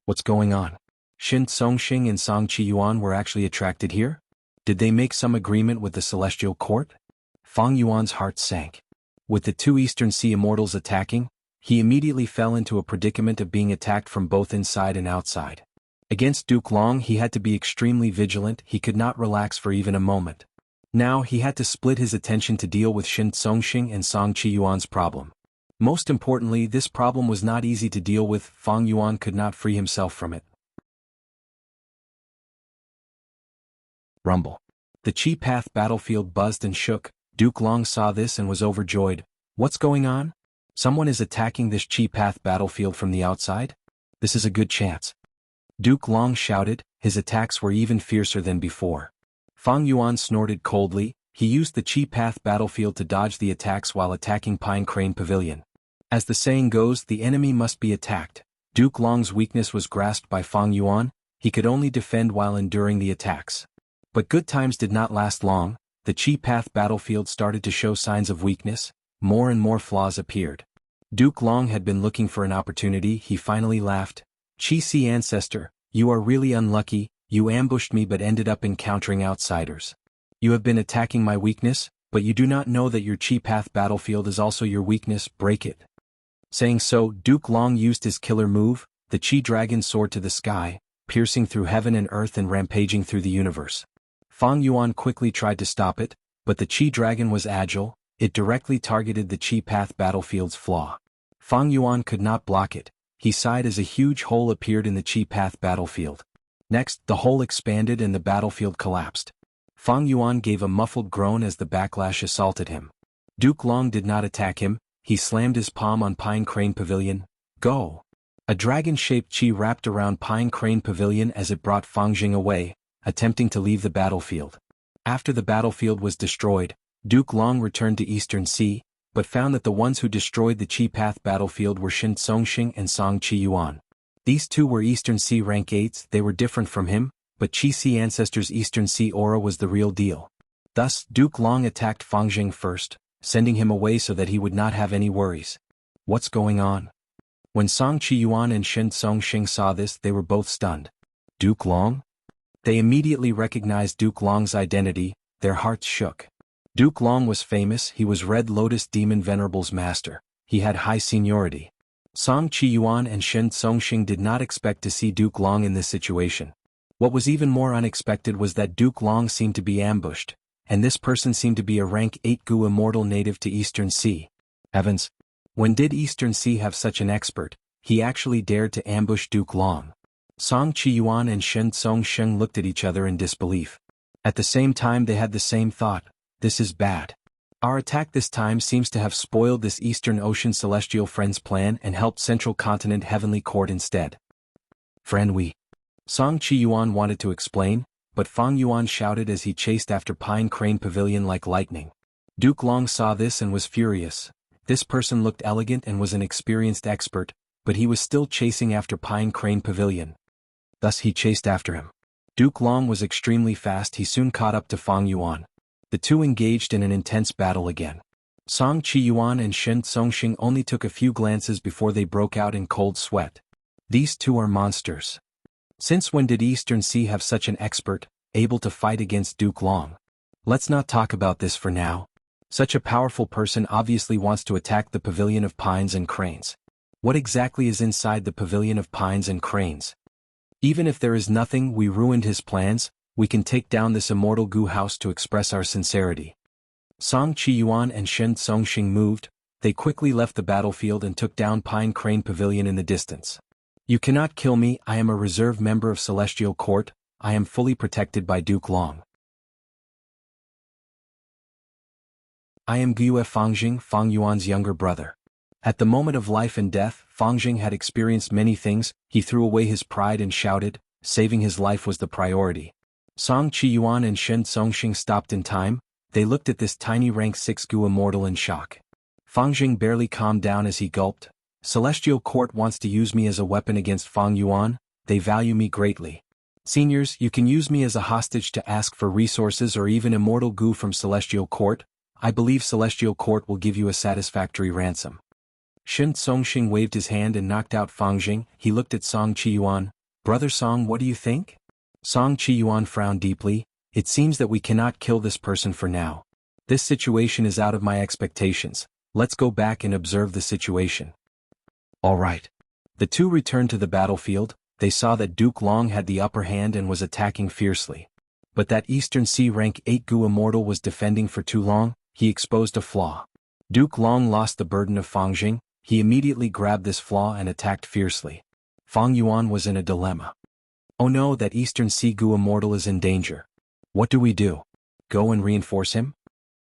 What's going on? Shen Tsongxing and Song Qiyuan were actually attracted here? Did they make some agreement with the Celestial Court? Fang Yuan's heart sank. With the two Eastern Sea immortals attacking, he immediately fell into a predicament of being attacked from both inside and outside. Against Duke Long he had to be extremely vigilant. He could not relax for even a moment. Now he had to split his attention to deal with Shen Tsongxing and Song Qiyuan's problem. Most importantly, this problem was not easy to deal with. Fang Yuan could not free himself from it. Rumble. The Chi Path battlefield buzzed and shook. Duke Long saw this and was overjoyed. What's going on? Someone is attacking this Chi Path battlefield from the outside? This is a good chance. Duke Long shouted. His attacks were even fiercer than before. Fang Yuan snorted coldly. He used the Chi Path battlefield to dodge the attacks while attacking Pine Crane Pavilion. As the saying goes, the enemy must be attacked. Duke Long's weakness was grasped by Fang Yuan. He could only defend while enduring the attacks. But good times did not last long. The Chi Path battlefield started to show signs of weakness. More and more flaws appeared. Duke Long had been looking for an opportunity. He finally laughed. Chi Si ancestor, you are really unlucky. You ambushed me but ended up encountering outsiders. You have been attacking my weakness, but you do not know that your Chi Path battlefield is also your weakness. Break it. Saying so, Duke Long used his killer move. The Chi Dragon soared to the sky, piercing through heaven and earth and rampaging through the universe. Fang Yuan quickly tried to stop it, but the Chi Dragon was agile. It directly targeted the Chi Path battlefield's flaw. Fang Yuan could not block it. He sighed as a huge hole appeared in the Chi Path battlefield. Next, the hole expanded and the battlefield collapsed. Fang Yuan gave a muffled groan as the backlash assaulted him. Duke Long did not attack him. He slammed his palm on Pine Crane Pavilion. Go! A dragon-shaped chi wrapped around Pine Crane Pavilion as it brought Fang Jing away, attempting to leave the battlefield. After the battlefield was destroyed, Duke Long returned to Eastern Sea, but found that the ones who destroyed the Chi Path battlefield were Shin Tsongxing and Song Chi Yuan. These two were Eastern Sea rank 8s. They were different from him, but Chi Si ancestor's Eastern Sea aura was the real deal. Thus, Duke Long attacked Fang Jing first, sending him away so that he would not have any worries. What's going on? When Song Chi Yuan and Shin Tsongxing saw this, they were both stunned. Duke Long? They immediately recognized Duke Long's identity. Their hearts shook. Duke Long was famous. He was Red Lotus Demon Venerable's master. He had high seniority. Song Chi Yuan and Shin Tsongxing did not expect to see Duke Long in this situation. What was even more unexpected was that Duke Long seemed to be ambushed, and this person seemed to be a rank 8 Gu immortal native to Eastern Sea. Heavens! When did Eastern Sea have such an expert? He actually dared to ambush Duke Long. Song Chi Yuan and Shin Tsongxing looked at each other in disbelief. At the same time they had the same thought. This is bad. Our attack this time seems to have spoiled this Eastern Ocean Celestial Friends plan and helped Central Continent Heavenly Court instead. Friend we. Song Chi Yuan wanted to explain, but Fang Yuan shouted as he chased after Pine Crane Pavilion like lightning. Duke Long saw this and was furious. This person looked elegant and was an experienced expert, but he was still chasing after Pine Crane Pavilion. Thus he chased after him. Duke Long was extremely fast. He soon caught up to Fang Yuan. The two engaged in an intense battle again. Song Chi Yuan and Shin Tsongxing only took a few glances before they broke out in cold sweat. These two are monsters. Since when did Eastern Sea have such an expert, able to fight against Duke Long? Let's not talk about this for now. Such a powerful person obviously wants to attack the Pavilion of Pines and Cranes. What exactly is inside the Pavilion of Pines and Cranes? Even if there is nothing, we ruined his plans. We can take down this immortal Gu house to express our sincerity. Song Chi Yuan and Shin Tsongxing moved. They quickly left the battlefield and took down Pine Crane Pavilion in the distance. You cannot kill me. I am a reserve member of Celestial Court. I am fully protected by Duke Long. I am Gue Fangjing, Fang Yuan's younger brother. At the moment of life and death, Fangjing had experienced many things. He threw away his pride and shouted, saving his life was the priority. Song Chi Yuan and Shin Tsongxing stopped in time. They looked at this tiny rank 6 Gu immortal in shock. Fangjing barely calmed down as he gulped. Celestial Court wants to use me as a weapon against Fang Yuan. They value me greatly. Seniors, you can use me as a hostage to ask for resources or even immortal Gu from Celestial Court. I believe Celestial Court will give you a satisfactory ransom. Shin Tsongxing waved his hand and knocked out Fangjing. He looked at Song Chi Yuan. Brother Song, what do you think? Song Chi Yuan frowned deeply. It seems that we cannot kill this person for now. This situation is out of my expectations. Let's go back and observe the situation. All right. The two returned to the battlefield. They saw that Duke Long had the upper hand and was attacking fiercely. But that Eastern Sea rank 8 Gu immortal was defending for too long. He exposed a flaw. Duke Long lost the burden of Fangjing. He immediately grabbed this flaw and attacked fiercely. Fang Yuan was in a dilemma. Oh no, that Eastern Sea Gu immortal is in danger. What do we do? Go and reinforce him?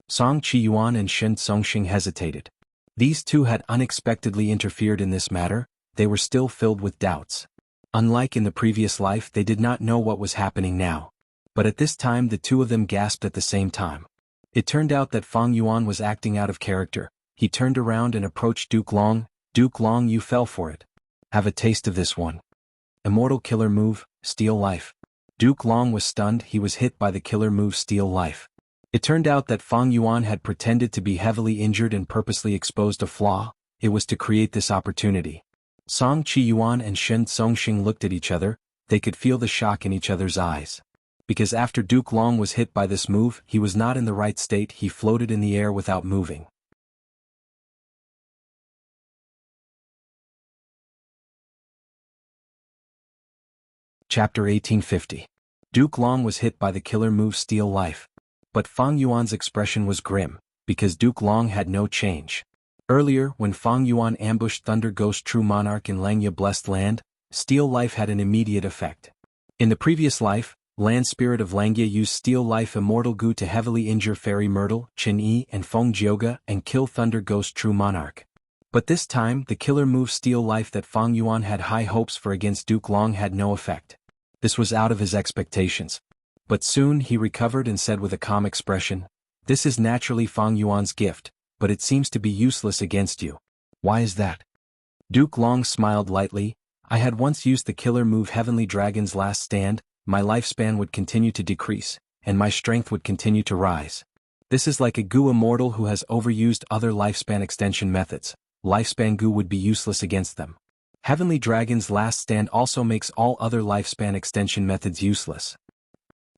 Song Chi Yuan and Shin Tsongxing hesitated. These two had unexpectedly interfered in this matter. They were still filled with doubts. Unlike in the previous life, they did not know what was happening now. But at this time the two of them gasped at the same time. It turned out that Fang Yuan was acting out of character. He turned around and approached Duke Long. Duke Long, you fell for it. Have a taste of this one. Immortal killer move, steal life. Duke Long was stunned. He was hit by the killer move steal life. It turned out that Fang Yuan had pretended to be heavily injured and purposely exposed a flaw. It was to create this opportunity. Song Chi Yuan and Shen Songxing looked at each other. They could feel the shock in each other's eyes. Because after Duke Long was hit by this move, he was not in the right state. He floated in the air without moving. Chapter 1850. Duke Long was hit by the killer move steal life. But Fang Yuan's expression was grim, because Duke Long had no change. Earlier, when Fang Yuan ambushed Thunder Ghost True Monarch in Langya Blessed Land, steal life had an immediate effect. In the previous life, Land Spirit of Langya used steal life Immortal Gu to heavily injure Fairy Myrtle, Chen Yi and Feng Jioga and kill Thunder Ghost True Monarch. But this time, the killer move steal life that Fang Yuan had high hopes for against Duke Long had no effect. This was out of his expectations. But soon he recovered and said with a calm expression, "This is naturally Fang Yuan's gift, but it seems to be useless against you. Why is that?" Duke Long smiled lightly. "I had once used the killer move Heavenly Dragon's Last Stand, my lifespan would continue to decrease, and my strength would continue to rise. This is like a Gu immortal who has overused other lifespan extension methods. Lifespan Gu would be useless against them. Heavenly Dragon's Last Stand also makes all other lifespan extension methods useless.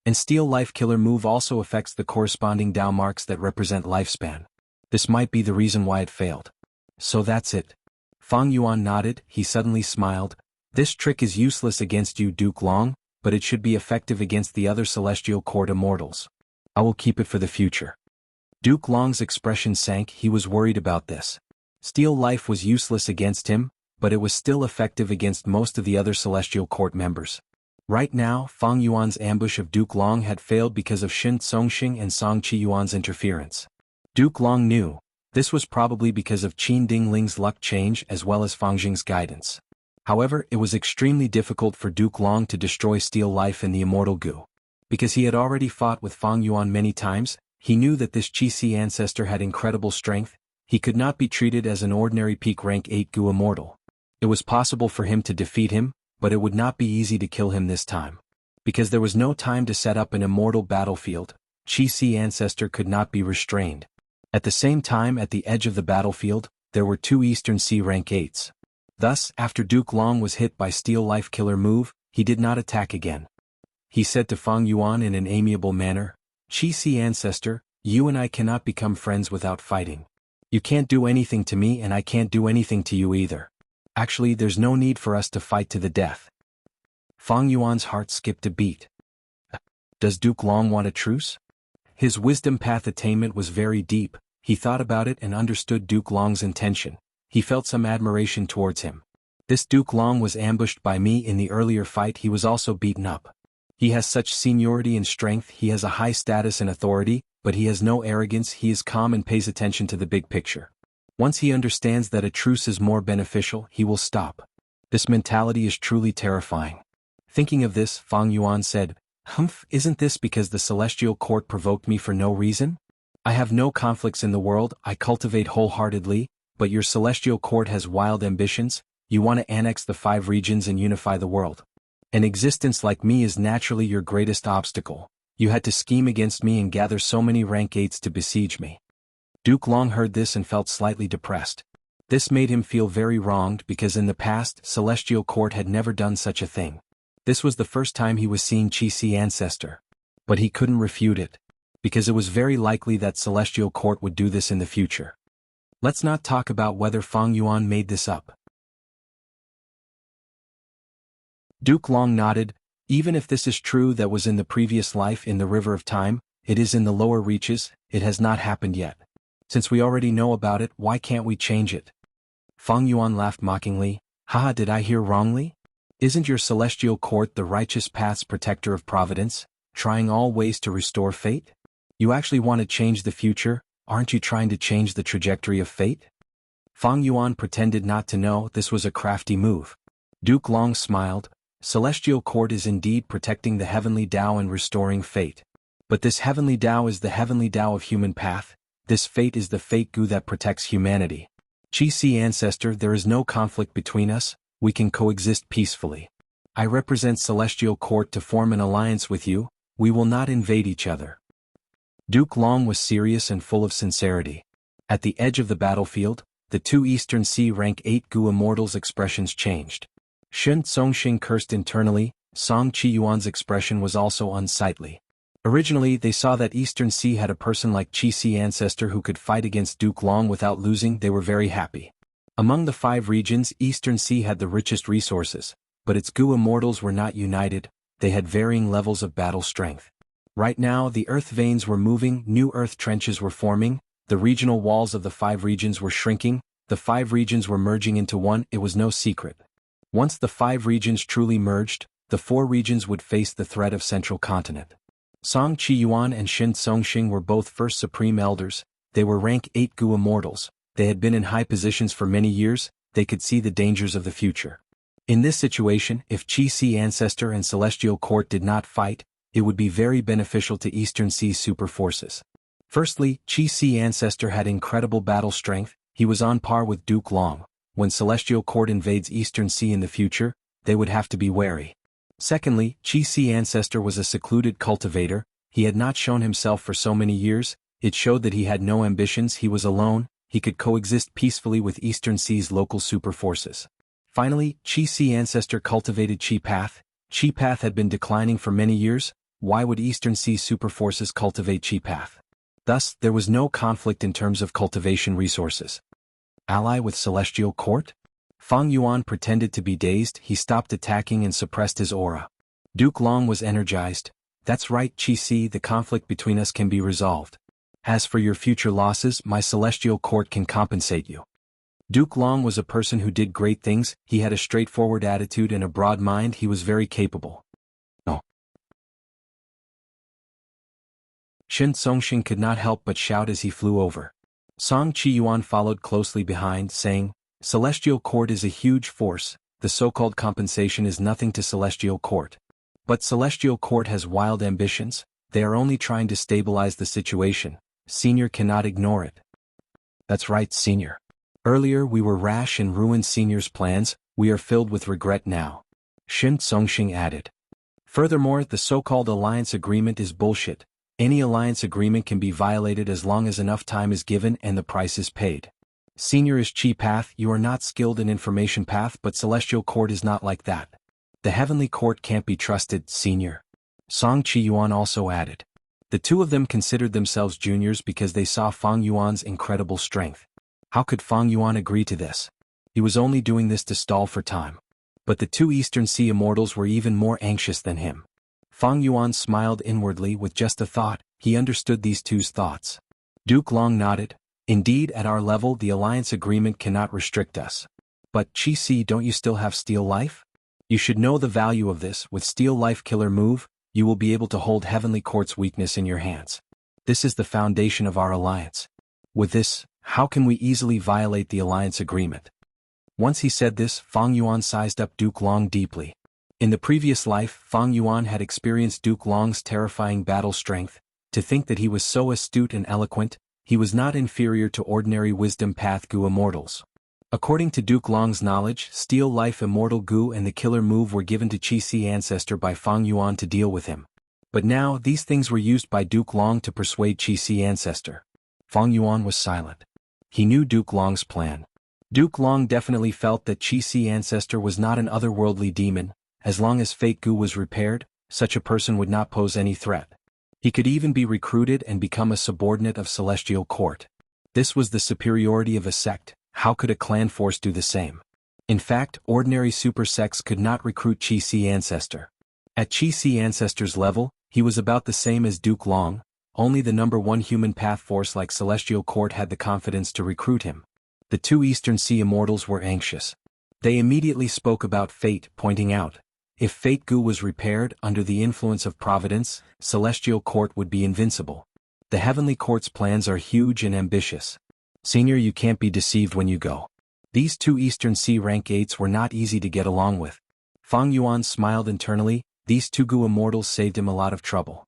And Steal Life Killer move also affects the corresponding Dao marks that represent lifespan. This might be the reason why it failed. So that's it." Fang Yuan nodded. He suddenly smiled. "This trick is useless against you, Duke Long, but it should be effective against the other Celestial Court immortals. I will keep it for the future." Duke Long's expression sank. He was worried about this. Steal Life was useless against him, but it was still effective against most of the other Celestial Court members. Right now, Fang Yuan's ambush of Duke Long had failed because of Shen Songxing and Song Chi Yuan's interference. Duke Long knew. This was probably because of Qin Dingling's luck change as well as Fang Jing's guidance. However, it was extremely difficult for Duke Long to destroy Steal Life and the Immortal Gu. Because he had already fought with Fang Yuan many times, he knew that this Qi Si ancestor had incredible strength. He could not be treated as an ordinary peak rank 8 Gu immortal. It was possible for him to defeat him, but it would not be easy to kill him this time. Because there was no time to set up an immortal battlefield, Qi Si ancestor could not be restrained. At the same time, at the edge of the battlefield, there were 2 Eastern Sea rank 8s. Thus, after Duke Long was hit by Steal Life Killer move, he did not attack again. He said to Fang Yuan in an amiable manner, "Qi Si ancestor, you and I cannot become friends without fighting. You can't do anything to me and I can't do anything to you either. Actually, there's no need for us to fight to the death." Fang Yuan's heart skipped a beat. Does Duke Long want a truce? His wisdom path attainment was very deep. He thought about it and understood Duke Long's intention. He felt some admiration towards him. This Duke Long was ambushed by me in the earlier fight. He was also beaten up. He has such seniority and strength. He has a high status and authority, but he has no arrogance. He is calm and pays attention to the big picture. Once he understands that a truce is more beneficial, he will stop. This mentality is truly terrifying. Thinking of this, Fang Yuan said, "Humph, isn't this because the Celestial Court provoked me for no reason? I have no conflicts in the world, I cultivate wholeheartedly, but your Celestial Court has wild ambitions. You want to annex the 5 regions and unify the world. An existence like me is naturally your greatest obstacle. You had to scheme against me and gather so many rank 8s to besiege me." Duke Long heard this and felt slightly depressed. This made him feel very wronged because in the past, Celestial Court had never done such a thing. This was the first time he was seeing Qi Si ancestor. But he couldn't refute it. Because it was very likely that Celestial Court would do this in the future. Let's not talk about whether Fang Yuan made this up. Duke Long nodded. "Even if this is true that was in the previous life in the River of Time, it is in the lower reaches, it has not happened yet. Since we already know about it, why can't we change it?" Fang Yuan laughed mockingly. "Haha, did I hear wrongly? Isn't your Celestial Court the righteous path's protector of providence, trying all ways to restore fate? You actually want to change the future, aren't you trying to change the trajectory of fate?" Fang Yuan pretended not to know. This was a crafty move. Duke Long smiled. Celestial Court is indeed protecting the heavenly Tao and restoring fate. But this heavenly Tao is the heavenly Tao of human path. This fate is the fate Gu that protects humanity. Qi ancestor, there is no conflict between us, we can coexist peacefully. I represent Celestial Court to form an alliance with you, we will not invade each other. Duke Long was serious and full of sincerity. At the edge of the battlefield, the two Eastern Sea Rank 8 Gu immortals' expressions changed. Shen Songxing cursed internally, Song Qiyuan's expression was also unsightly. Originally they saw that Eastern Sea had a person like Qi ancestor who could fight against Duke Long without losing. They were very happy. Among the 5 regions, Eastern Sea had the richest resources, but its Gu immortals were not united, they had varying levels of battle strength. Right now the earth veins were moving, new earth trenches were forming, the regional walls of the 5 regions were shrinking, the 5 regions were merging into one. It was no secret. Once the 5 regions truly merged, the 4 regions would face the threat of Central Continent. Song Qiyuan and Shen Songxing were both first supreme elders, they were rank 8 Gu immortals, they had been in high positions for many years, they could see the dangers of the future. In this situation, if Qi ancestor and Celestial Court did not fight, it would be very beneficial to Eastern Sea super forces. Firstly, Qi ancestor had incredible battle strength, he was on par with Duke Long. When Celestial Court invades Eastern Sea in the future, they would have to be wary. Secondly, Qi ancestor was a secluded cultivator, he had not shown himself for so many years, it showed that he had no ambitions, he was alone, he could coexist peacefully with Eastern Sea's local super forces. Finally, Qi ancestor cultivated Qi path had been declining for many years, why would Eastern Sea super forces cultivate Qi path? Thus, there was no conflict in terms of cultivation resources. Ally with Celestial Court? Fang Yuan pretended to be dazed, he stopped attacking and suppressed his aura. Duke Long was energized. That's right, Qi, the conflict between us can be resolved. As for your future losses, my Celestial Court can compensate you. Duke Long was a person who did great things, he had a straightforward attitude and a broad mind, he was very capable. No. Shen Songxing could not help but shout as he flew over. Song Qiyuan followed closely behind, saying, Celestial Court is a huge force, the so-called compensation is nothing to Celestial Court. But Celestial Court has wild ambitions, they are only trying to stabilize the situation, Senior cannot ignore it. That's right, Senior. Earlier we were rash and ruined Senior's plans, we are filled with regret now. Shen Songxing added. Furthermore, the so-called alliance agreement is bullshit. Any alliance agreement can be violated as long as enough time is given and the price is paid. Senior is Qi path, you are not skilled in information path, but Celestial Court is not like that. The Heavenly Court can't be trusted, Senior. Song Qiyuan also added. The two of them considered themselves juniors because they saw Fang Yuan's incredible strength. How could Fang Yuan agree to this? He was only doing this to stall for time. But the 2 Eastern Sea immortals were even more anxious than him. Fang Yuan smiled inwardly with just a thought, he understood these two's thoughts. Duke Long nodded. Indeed, at our level the alliance agreement cannot restrict us. But Qi, don't you still have Steel Life? You should know the value of this, with Steel Life Killer move, you will be able to hold Heavenly Court's weakness in your hands. This is the foundation of our alliance. With this, how can we easily violate the alliance agreement? Once he said this, Fang Yuan sized up Duke Long deeply. In the previous life, Fang Yuan had experienced Duke Long's terrifying battle strength. To think that he was so astute and eloquent, he was not inferior to ordinary wisdom path Gu immortals. According to Duke Long's knowledge, Steel Life Immortal Gu and the Killer Move were given to Qi ancestor by Fang Yuan to deal with him. But now, these things were used by Duke Long to persuade Qi ancestor. Fang Yuan was silent. He knew Duke Long's plan. Duke Long definitely felt that Qi ancestor was not an otherworldly demon. As long as Fate Gu was repaired, such a person would not pose any threat. He could even be recruited and become a subordinate of Celestial Court. This was the superiority of a sect, how could a clan force do the same? In fact, ordinary super sects could not recruit Qi ancestor. At Qi ancestor's level, he was about the same as Duke Long, only the number 1 human path force like Celestial Court had the confidence to recruit him. The 2 Eastern Sea immortals were anxious. They immediately spoke about fate, pointing out, if Fate Gu was repaired under the influence of Providence, Celestial Court would be invincible. The Heavenly Court's plans are huge and ambitious. Senior, you can't be deceived when you go. These 2 Eastern Sea rank 8s were not easy to get along with. Fang Yuan smiled internally, these 2 Gu immortals saved him a lot of trouble.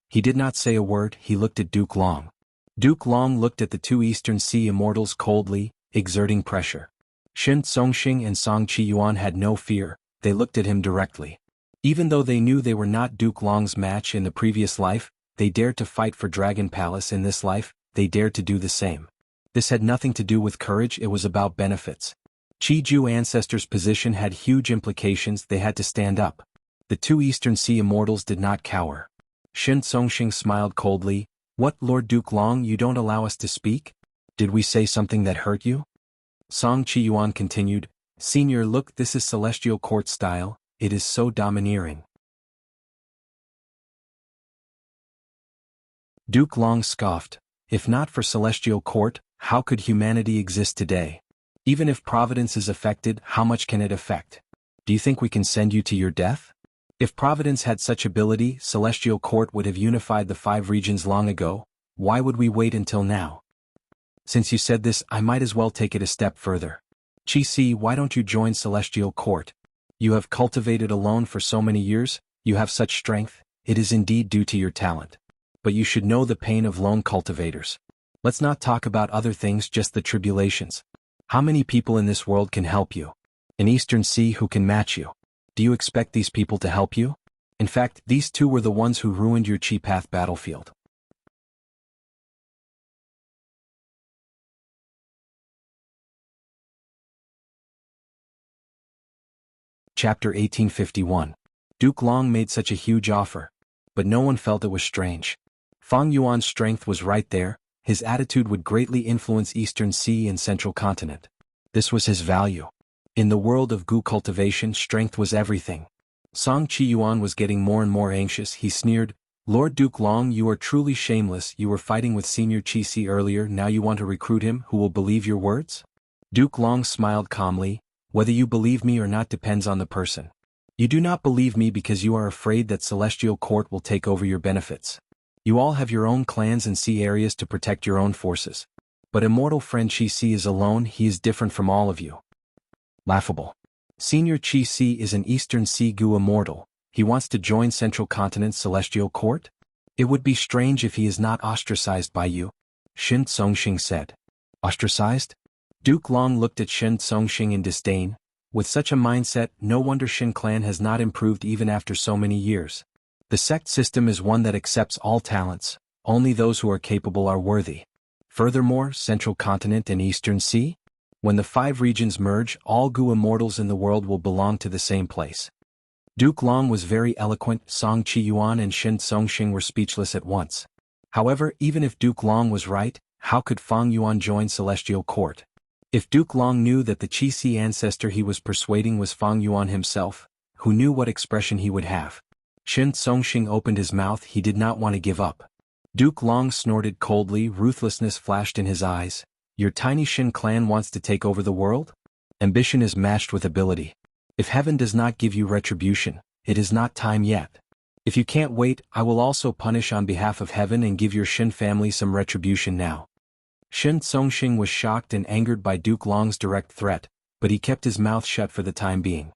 He did not say a word, he looked at Duke Long. Duke Long looked at the 2 Eastern Sea immortals coldly, exerting pressure. Shen Songxing and Song Qiyuan had no fear, they looked at him directly. Even though they knew they were not Duke Long's match in the previous life, they dared to fight for Dragon Palace in this life, they dared to do the same. This had nothing to do with courage, it was about benefits. Qiju ancestors' position had huge implications, they had to stand up. The two Eastern Sea immortals did not cower. Shen Songxing smiled coldly. What, Lord Duke Long, you don't allow us to speak? Did we say something that hurt you? Song Qiyuan continued, Senior, look, this is Celestial Court style, it is so domineering. Duke Long scoffed. If not for Celestial Court, how could humanity exist today? Even if Providence is affected, how much can it affect? Do you think we can send you to your death? If Providence had such ability, Celestial Court would have unified the 5 regions long ago. Why would we wait until now? Since you said this, I might as well take it a step further. Qi Si, why don't you join Celestial Court? You have cultivated alone for so many years, you have such strength, it is indeed due to your talent. But you should know the pain of lone cultivators. Let's not talk about other things, just the tribulations. How many people in this world can help you? In Eastern Sea, who can match you? Do you expect these people to help you? In fact, these two were the ones who ruined your Qi Path battlefield. Chapter 1851. Duke Long made such a huge offer. But no one felt it was strange. Fang Yuan's strength was right there, his attitude would greatly influence Eastern Sea and Central Continent. This was his value. In the world of Gu cultivation, strength was everything. Song Qiyuan was getting more and more anxious, he sneered, Lord Duke Long, you are truly shameless, you were fighting with Senior Qi Si earlier, now you want to recruit him who will believe your words? Duke Long smiled calmly, whether you believe me or not depends on the person. You do not believe me because you are afraid that Celestial Court will take over your benefits. You all have your own clans and sea areas to protect your own forces. But immortal friend Qi Si is alone, he is different from all of you. Laughable. Senior Qi Si is an Eastern Sea Gu immortal, he wants to join Central Continent's Celestial Court? It would be strange if he is not ostracized by you, Shen Songxing said. Ostracized? Duke Long looked at Shen Songxing in disdain. With such a mindset, no wonder Shen clan has not improved even after so many years. The sect system is one that accepts all talents, only those who are capable are worthy. Furthermore, Central Continent and Eastern Sea? When the 5 regions merge, all Gu immortals in the world will belong to the same place. Duke Long was very eloquent, Song Qiyuan and Shen Songxing were speechless at once. However, even if Duke Long was right, how could Fang Yuan join Celestial Court? If Duke Long knew that the Qi Si ancestor he was persuading was Fang Yuan himself, who knew what expression he would have? Shen Songxing opened his mouth, he did not want to give up. Duke Long snorted coldly, ruthlessness flashed in his eyes. Your tiny Shen clan wants to take over the world? Ambition is matched with ability. If heaven does not give you retribution, it is not time yet. If you can't wait, I will also punish on behalf of heaven and give your Shen family some retribution now. Shen Songxing was shocked and angered by Duke Long's direct threat, but he kept his mouth shut for the time being.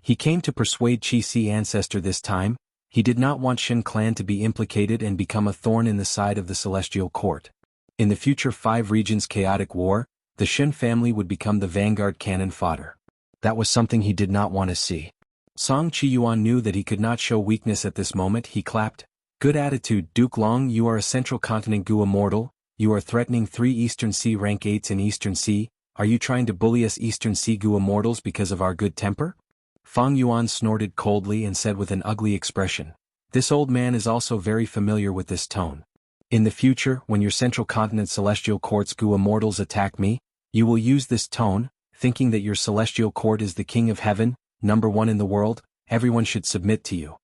He came to persuade Qi Si ancestor this time, he did not want Shen clan to be implicated and become a thorn in the side of the Celestial Court. In the future 5 regions chaotic war, the Shen family would become the vanguard cannon fodder. That was something he did not want to see. Song Qiyuan knew that he could not show weakness at this moment, he clapped. Good attitude, Duke Long, you are a Central Continent Gu immortal. You are threatening 3 Eastern Sea rank 8s in Eastern Sea, are you trying to bully us Eastern Sea Gu immortals because of our good temper? Fang Yuan snorted coldly and said with an ugly expression. This old man is also very familiar with this tone. In the future, when your Central Continent Celestial Court's Gu immortals attack me, you will use this tone, thinking that your Celestial Court is the King of Heaven, #1 in the world, everyone should submit to you.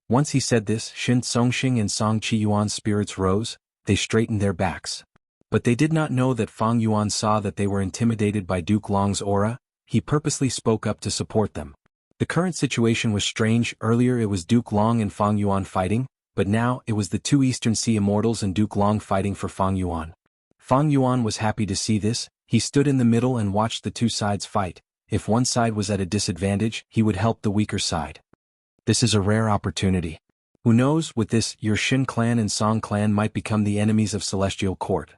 Once he said this, Shen Songxing and Song Qiyuan's spirits rose. They straightened their backs. But they did not know that Fang Yuan saw that they were intimidated by Duke Long's aura, he purposely spoke up to support them. The current situation was strange, earlier it was Duke Long and Fang Yuan fighting, but now it was the 2 Eastern Sea immortals and Duke Long fighting for Fang Yuan. Fang Yuan was happy to see this, he stood in the middle and watched the 2 sides fight. If one side was at a disadvantage, he would help the weaker side. This is a rare opportunity. Who knows, with this, your Shen clan and Song clan might become the enemies of Celestial Court.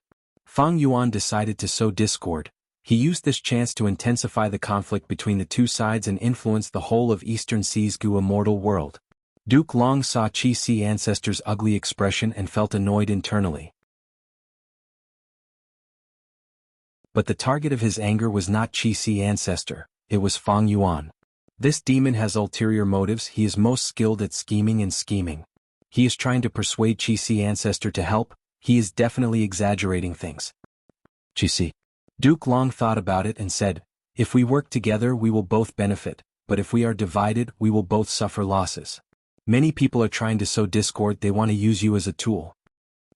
Fang Yuan decided to sow discord. He used this chance to intensify the conflict between the two sides and influence the whole of Eastern Sea's Gu immortal world. Duke Long saw Qi ancestor's ugly expression and felt annoyed internally. But the target of his anger was not Qi ancestor, it was Fang Yuan. This demon has ulterior motives. He is most skilled at scheming and scheming. He is trying to persuade Qi ancestor to help. He is definitely exaggerating things. Qi. Duke Long thought about it and said, if we work together we will both benefit, but if we are divided we will both suffer losses. Many people are trying to sow discord. They want to use you as a tool.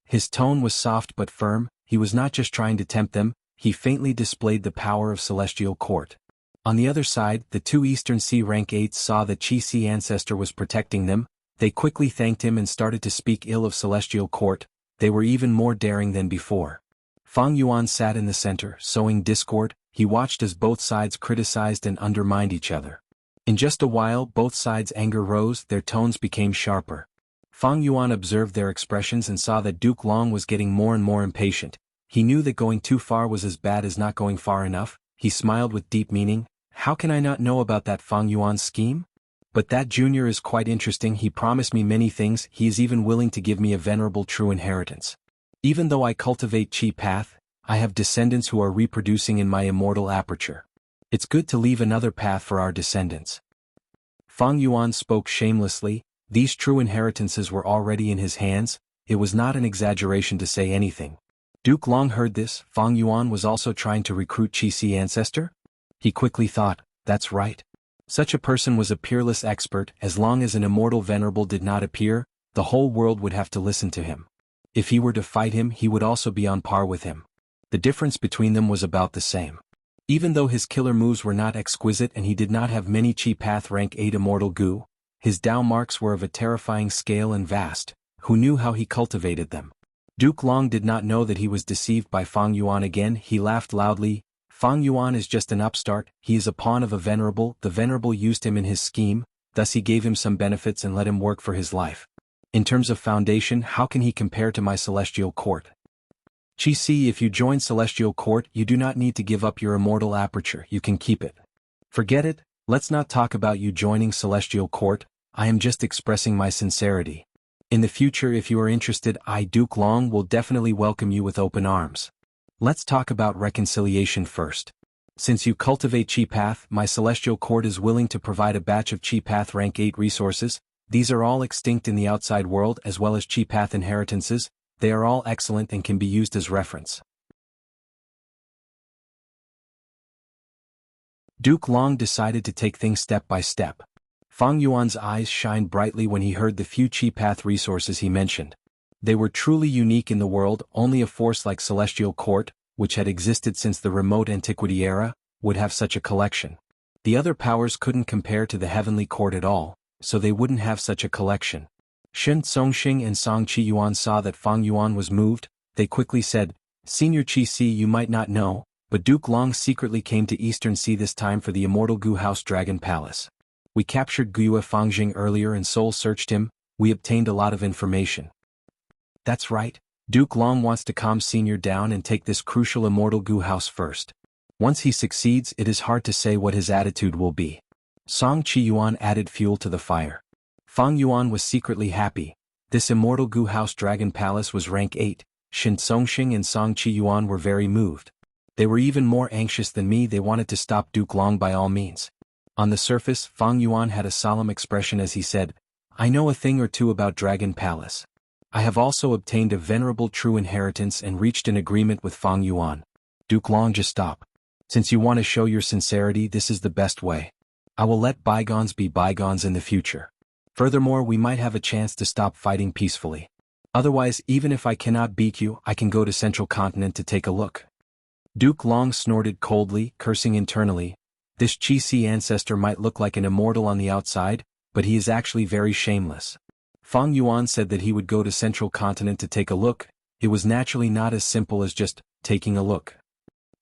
His tone was soft but firm. He was not just trying to tempt them, he faintly displayed the power of Celestial Court. On the other side, the two Eastern Sea rank 8s saw that Qi ancestor was protecting them. They quickly thanked him and started to speak ill of Celestial Court. They were even more daring than before. Fang Yuan sat in the center, sowing discord. He watched as both sides criticized and undermined each other. In just a while both sides' anger rose, their tones became sharper. Fang Yuan observed their expressions and saw that Duke Long was getting more and more impatient. He knew that going too far was as bad as not going far enough. He smiled with deep meaning. How can I not know about that Fang Yuan's scheme? But that junior is quite interesting. He promised me many things. He is even willing to give me a venerable true inheritance. Even though I cultivate Qi path, I have descendants who are reproducing in my immortal aperture. It's good to leave another path for our descendants. Fang Yuan spoke shamelessly. These true inheritances were already in his hands. It was not an exaggeration to say anything. Duke Long heard this. Fang Yuan was also trying to recruit Qi ancestor? He quickly thought, that's right. Such a person was a peerless expert. As long as an immortal venerable did not appear, the whole world would have to listen to him. If he were to fight him, he would also be on par with him. The difference between them was about the same. Even though his killer moves were not exquisite and he did not have many Qi path rank 8 immortal Gu, his Dao marks were of a terrifying scale and vast. Who knew how he cultivated them? Duke Long did not know that he was deceived by Fang Yuan again. He laughed loudly. Fang Yuan is just an upstart. He is a pawn of a venerable. The venerable used him in his scheme, thus he gave him some benefits and let him work for his life. In terms of foundation, how can he compare to my Celestial Court? Qi, if you join Celestial Court, you do not need to give up your immortal aperture. You can keep it. Forget it. Let's not talk about you joining Celestial Court. I am just expressing my sincerity. In the future, if you are interested, I, Duke Long, will definitely welcome you with open arms. Let's talk about reconciliation first. Since you cultivate Qi path, my Celestial Court is willing to provide a batch of Qi path rank 8 resources. These are all extinct in the outside world as well as Qi path inheritances. They are all excellent and can be used as reference. Duke Long decided to take things step by step. Fang Yuan's eyes shined brightly when he heard the few Qi path resources he mentioned. They were truly unique in the world. Only a force like Celestial Court, which had existed since the remote antiquity era, would have such a collection. The other powers couldn't compare to the Heavenly Court at all, so they wouldn't have such a collection. Shen Songxing and Song Qi Yuan saw that Fang Yuan was moved. They quickly said, Senior Qi, you might not know, but Duke Long secretly came to Eastern Sea this time for the immortal Gu House Dragon Palace. We captured Guiyue Fangjing earlier and soul searched him. We obtained a lot of information. That's right. Duke Long wants to calm Senior down and take this crucial immortal Gu House first. Once he succeeds, it is hard to say what his attitude will be. Song Qi Yuan added fuel to the fire. Fang Yuan was secretly happy. This immortal Gu House Dragon Palace was rank 8. Shen Songxing and Song Qi Yuan were very moved. They were even more anxious than me. They wanted to stop Duke Long by all means. On the surface, Fang Yuan had a solemn expression as he said, I know a thing or two about Dragon Palace. I have also obtained a venerable true inheritance and reached an agreement with Fang Yuan. Duke Long, just stop. Since you want to show your sincerity, this is the best way. I will let bygones be bygones in the future. Furthermore, we might have a chance to stop fighting peacefully. Otherwise, even if I cannot beat you, I can go to Central Continent to take a look. Duke Long snorted coldly, cursing internally. This Qi ancestor might look like an immortal on the outside, but he is actually very shameless. Fang Yuan said that he would go to Central Continent to take a look. It was naturally not as simple as just taking a look.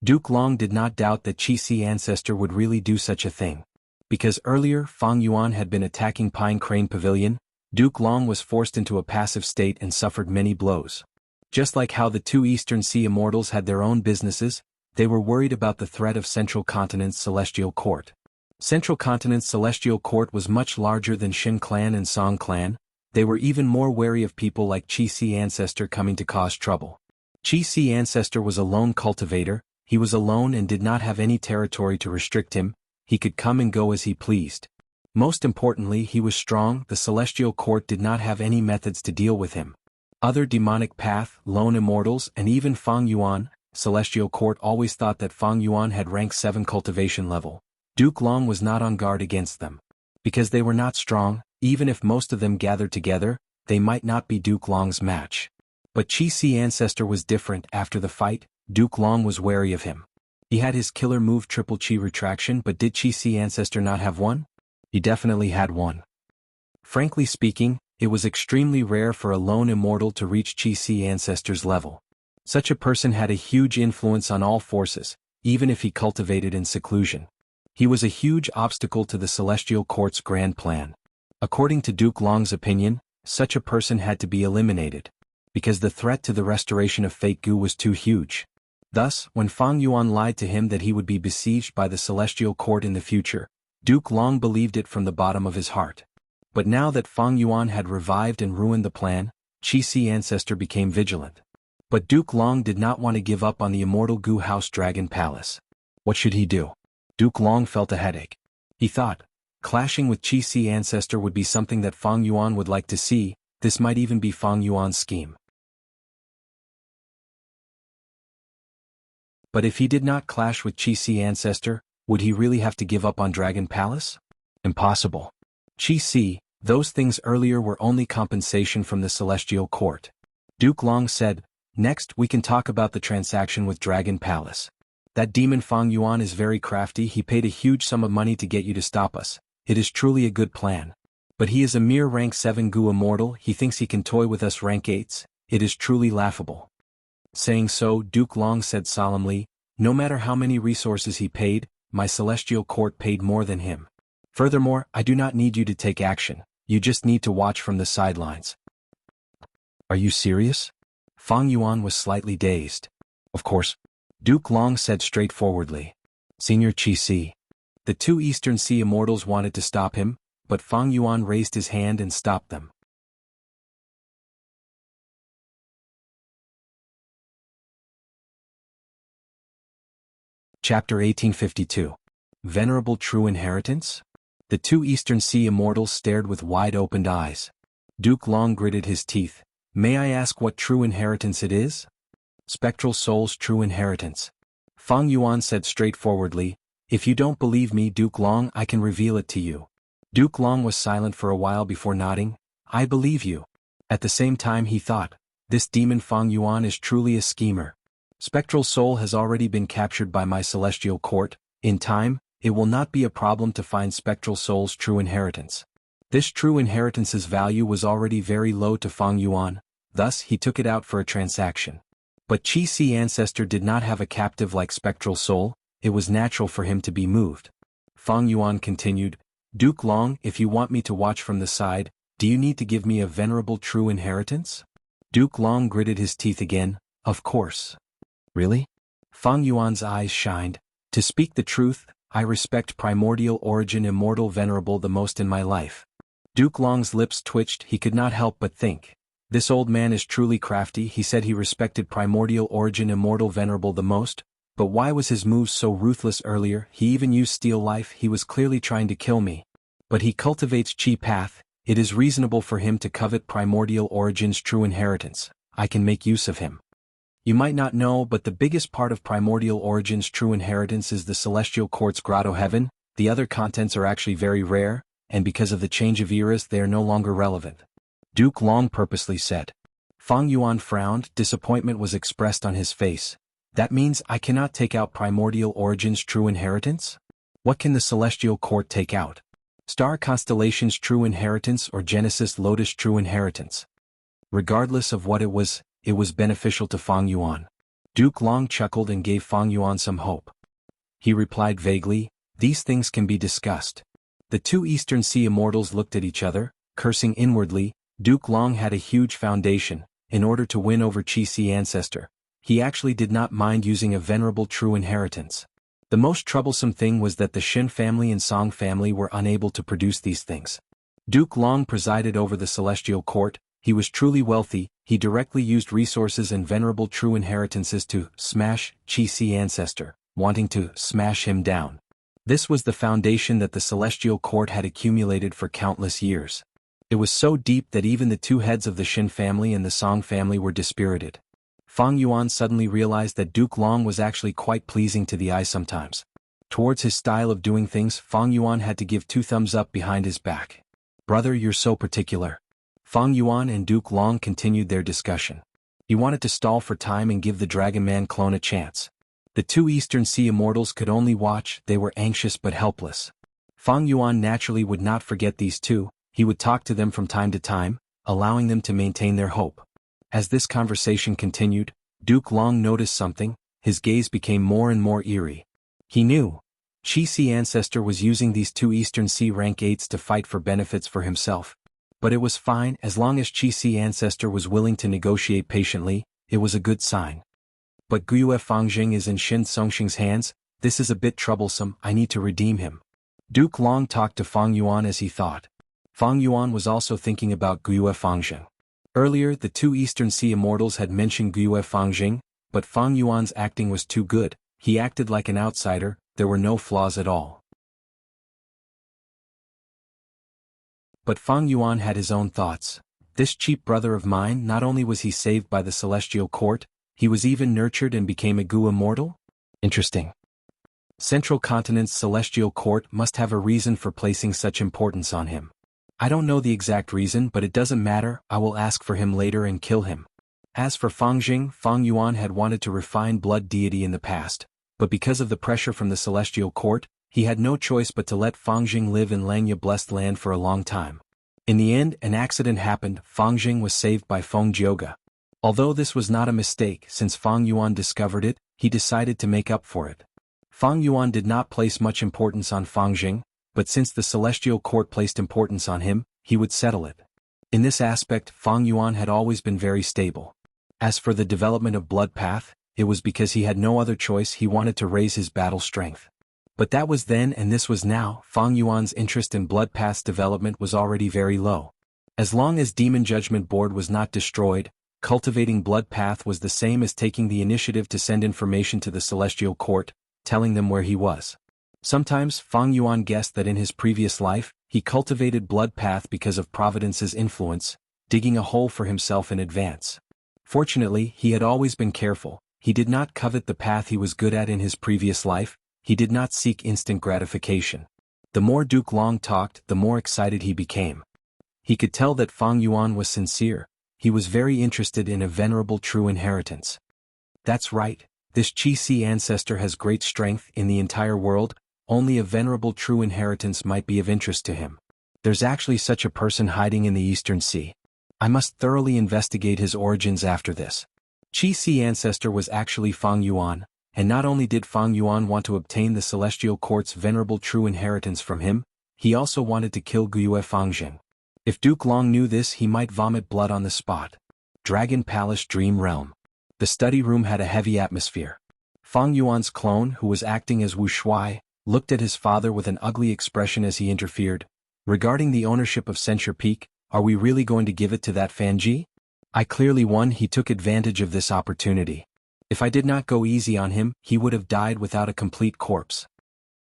Duke Long did not doubt that Qi ancestor would really do such a thing. Because earlier Fang Yuan had been attacking Pine Crane Pavilion, Duke Long was forced into a passive state and suffered many blows. Just like how the two Eastern Sea immortals had their own businesses, They were worried about the threat of Central Continent's Celestial Court. Central Continent's Celestial Court was much larger than Shin Clan and Song Clan. They were even more wary of people like Qi Ancestor coming to cause trouble. Qi Ancestor was a lone cultivator. He was alone and did not have any territory to restrict him. He could come and go as he pleased. Most importantly, he was strong. The Celestial Court did not have any methods to deal with him. Other demonic path, lone immortals, and even Fang Yuan, Celestial Court always thought that Fang Yuan had rank 7 cultivation level. Duke Long was not on guard against them. Because they were not strong, even if most of them gathered together, they might not be Duke Long's match. But Qi Ancestor was different. After the fight, Duke Long was wary of him. He had his killer move Triple Qi Retraction, but did Qi Ancestor not have one? He definitely had one. Frankly speaking, it was extremely rare for a lone immortal to reach Qi Ancestor's level. Such a person had a huge influence on all forces, even if he cultivated in seclusion. He was a huge obstacle to the Celestial Court's grand plan. According to Duke Long's opinion, such a person had to be eliminated, because the threat to the restoration of Fake Gu was too huge. Thus, when Fang Yuan lied to him that he would be besieged by the Celestial Court in the future, Duke Long believed it from the bottom of his heart. But now that Fang Yuan had revived and ruined the plan, Qi Ancestor became vigilant. But Duke Long did not want to give up on the immortal Gu House Dragon Palace. What should he do? Duke Long felt a headache. He thought, clashing with Qi Ancestor would be something that Fang Yuan would like to see. This might even be Fang Yuan's scheme. But if he did not clash with Qi Ancestor, would he really have to give up on Dragon Palace? Impossible. Qi, those things earlier were only compensation from the Celestial Court. Duke Long said, next we can talk about the transaction with Dragon Palace. That demon Fang Yuan is very crafty. He paid a huge sum of money to get you to stop us. It is truly a good plan. But he is a mere rank 7 Gu immortal. He thinks he can toy with us rank 8s. It is truly laughable. Saying so, Duke Long said solemnly, no matter how many resources he paid, my Celestial Court paid more than him. Furthermore, I do not need you to take action. You just need to watch from the sidelines. Are you serious? Fang Yuan was slightly dazed. Of course. Duke Long said straightforwardly. Senior Qi. The 2 Eastern Sea Immortals wanted to stop him, but Fang Yuan raised his hand and stopped them. Chapter 1852. Venerable True Inheritance? The 2 Eastern Sea Immortals stared with wide-opened eyes. Duke Long gritted his teeth. May I ask what true inheritance it is? Spectral Soul's true inheritance. Fang Yuan said straightforwardly, if you don't believe me, Duke Long, I can reveal it to you. Duke Long was silent for a while before nodding. I believe you. At the same time he thought, this demon Fang Yuan is truly a schemer. Spectral Soul has already been captured by my Celestial Court. In time, it will not be a problem to find Spectral Soul's true inheritance. This true inheritance's value was already very low to Fang Yuan, thus he took it out for a transaction. But Qi Ancestor did not have a captive like Spectral Soul. It was natural for him to be moved. Fang Yuan continued, Duke Long, if you want me to watch from the side, do you need to give me a venerable true inheritance? Duke Long gritted his teeth again, of course. Really? Fang Yuan's eyes shined. To speak the truth, I respect Primordial Origin Immortal Venerable the most in my life. Duke Long's lips twitched. He could not help but think. This old man is truly crafty. He said he respected Primordial Origin Immortal Venerable the most, but why was his moves so ruthless earlier? He even used Steel Life. He was clearly trying to kill me. But he cultivates Qi Path. It is reasonable for him to covet Primordial Origin's true inheritance. I can make use of him. You might not know, but the biggest part of Primordial Origin's true inheritance is the Celestial Court's Grotto Heaven. The other contents are actually very rare, and because of the change of eras they are no longer relevant. Duke Long purposely said. Fang Yuan frowned. Disappointment was expressed on his face. That means I cannot take out Primordial Origin's true inheritance? What can the Celestial Court take out? Star Constellation's true inheritance or Genesis Lotus true inheritance? Regardless of what it was beneficial to Fang Yuan. Duke Long chuckled and gave Fang Yuan some hope. He replied vaguely, these things can be discussed. The 2 Eastern Sea Immortals looked at each other, cursing inwardly. Duke Long had a huge foundation. In order to win over Qi Ancestor, He actually did not mind using a venerable true inheritance. The most troublesome thing was that the Xin family and Song family were unable to produce these things. Duke Long presided over the celestial court. He was truly wealthy. He directly used resources and venerable true inheritances to smash Qi ancestor, wanting to smash him down. This was the foundation that the celestial court had accumulated for countless years. It was so deep that even the two heads of the Xin family and the Song family were dispirited. Fang Yuan suddenly realized that Duke Long was actually quite pleasing to the eye sometimes. Towards his style of doing things, Fang Yuan had to give 2 thumbs up behind his back. "Brother, you're so particular." Fang Yuan and Duke Long continued their discussion. He wanted to stall for time and give the Dragon Man clone a chance. The 2 Eastern Sea immortals could only watch. They were anxious but helpless. Fang Yuan naturally would not forget these 2. He would talk to them from time to time, allowing them to maintain their hope. As this conversation continued, Duke Long noticed something. His gaze became more and more eerie. He knew Qi ancestor was using these 2 Eastern Sea rank 8s to fight for benefits for himself. But it was fine. As long as Qi ancestor was willing to negotiate patiently, it was a good sign. But Guyue Fangjing is in Xin Songxing's hands. This is a bit troublesome. I need to redeem him. Duke Long talked to Fang Yuan as he thought. Fang Yuan was also thinking about Guyue Fangjing. Earlier, the 2 Eastern Sea immortals had mentioned Guyue Fangjing, but Fang Yuan's acting was too good. He acted like an outsider. There were no flaws at all. But Fang Yuan had his own thoughts. This cheap brother of mine, not only was he saved by the celestial court, he was even nurtured and became a Gu immortal? Interesting. Central Continent's celestial court must have a reason for placing such importance on him. I don't know the exact reason, but it doesn't matter. I will ask for him later and kill him. As for Fangjing, Fang Yuan had wanted to refine blood deity in the past, but because of the pressure from the celestial court, he had no choice but to let Fangjing live in Langya blessed land for a long time. In the end, an accident happened. Fangjing was saved by Feng Jioge. Although this was not a mistake, since Fang Yuan discovered it, he decided to make up for it. Fang Yuan did not place much importance on Fangjing, but since the celestial court placed importance on him, he would settle it. In this aspect, Fang Yuan had always been very stable. As for the development of Blood Path, it was because he had no other choice. He wanted to raise his battle strength. But that was then and this was now. Fang Yuan's interest in Blood Path's development was already very low. As long as Demon Judgment Board was not destroyed, cultivating Blood Path was the same as taking the initiative to send information to the celestial court, telling them where he was. Sometimes Fang Yuan guessed that in his previous life, he cultivated Blood Path because of Providence's influence, digging a hole for himself in advance. Fortunately, he had always been careful. He did not covet the path he was good at in his previous life. He did not seek instant gratification. The more Duke Long talked, the more excited he became. He could tell that Fang Yuan was sincere. He was very interested in a venerable true inheritance. That's right, this Qi ancestor has great strength in the entire world. Only a venerable true inheritance might be of interest to him. There's actually such a person hiding in the Eastern Sea. I must thoroughly investigate his origins after this. Qi ancestor was actually Fang Yuan, and not only did Fang Yuan want to obtain the celestial court's venerable true inheritance from him, he also wanted to kill Guyue Fangjing. If Duke Long knew this, he might vomit blood on the spot. Dragon Palace Dream Realm. The study room had a heavy atmosphere. Fang Yuan's clone, who was acting as Wuxia, looked at his father with an ugly expression as he interfered. Regarding the ownership of Censure Peak, are we really going to give it to that Fanji? I clearly won. He took advantage of this opportunity. If I did not go easy on him, he would have died without a complete corpse.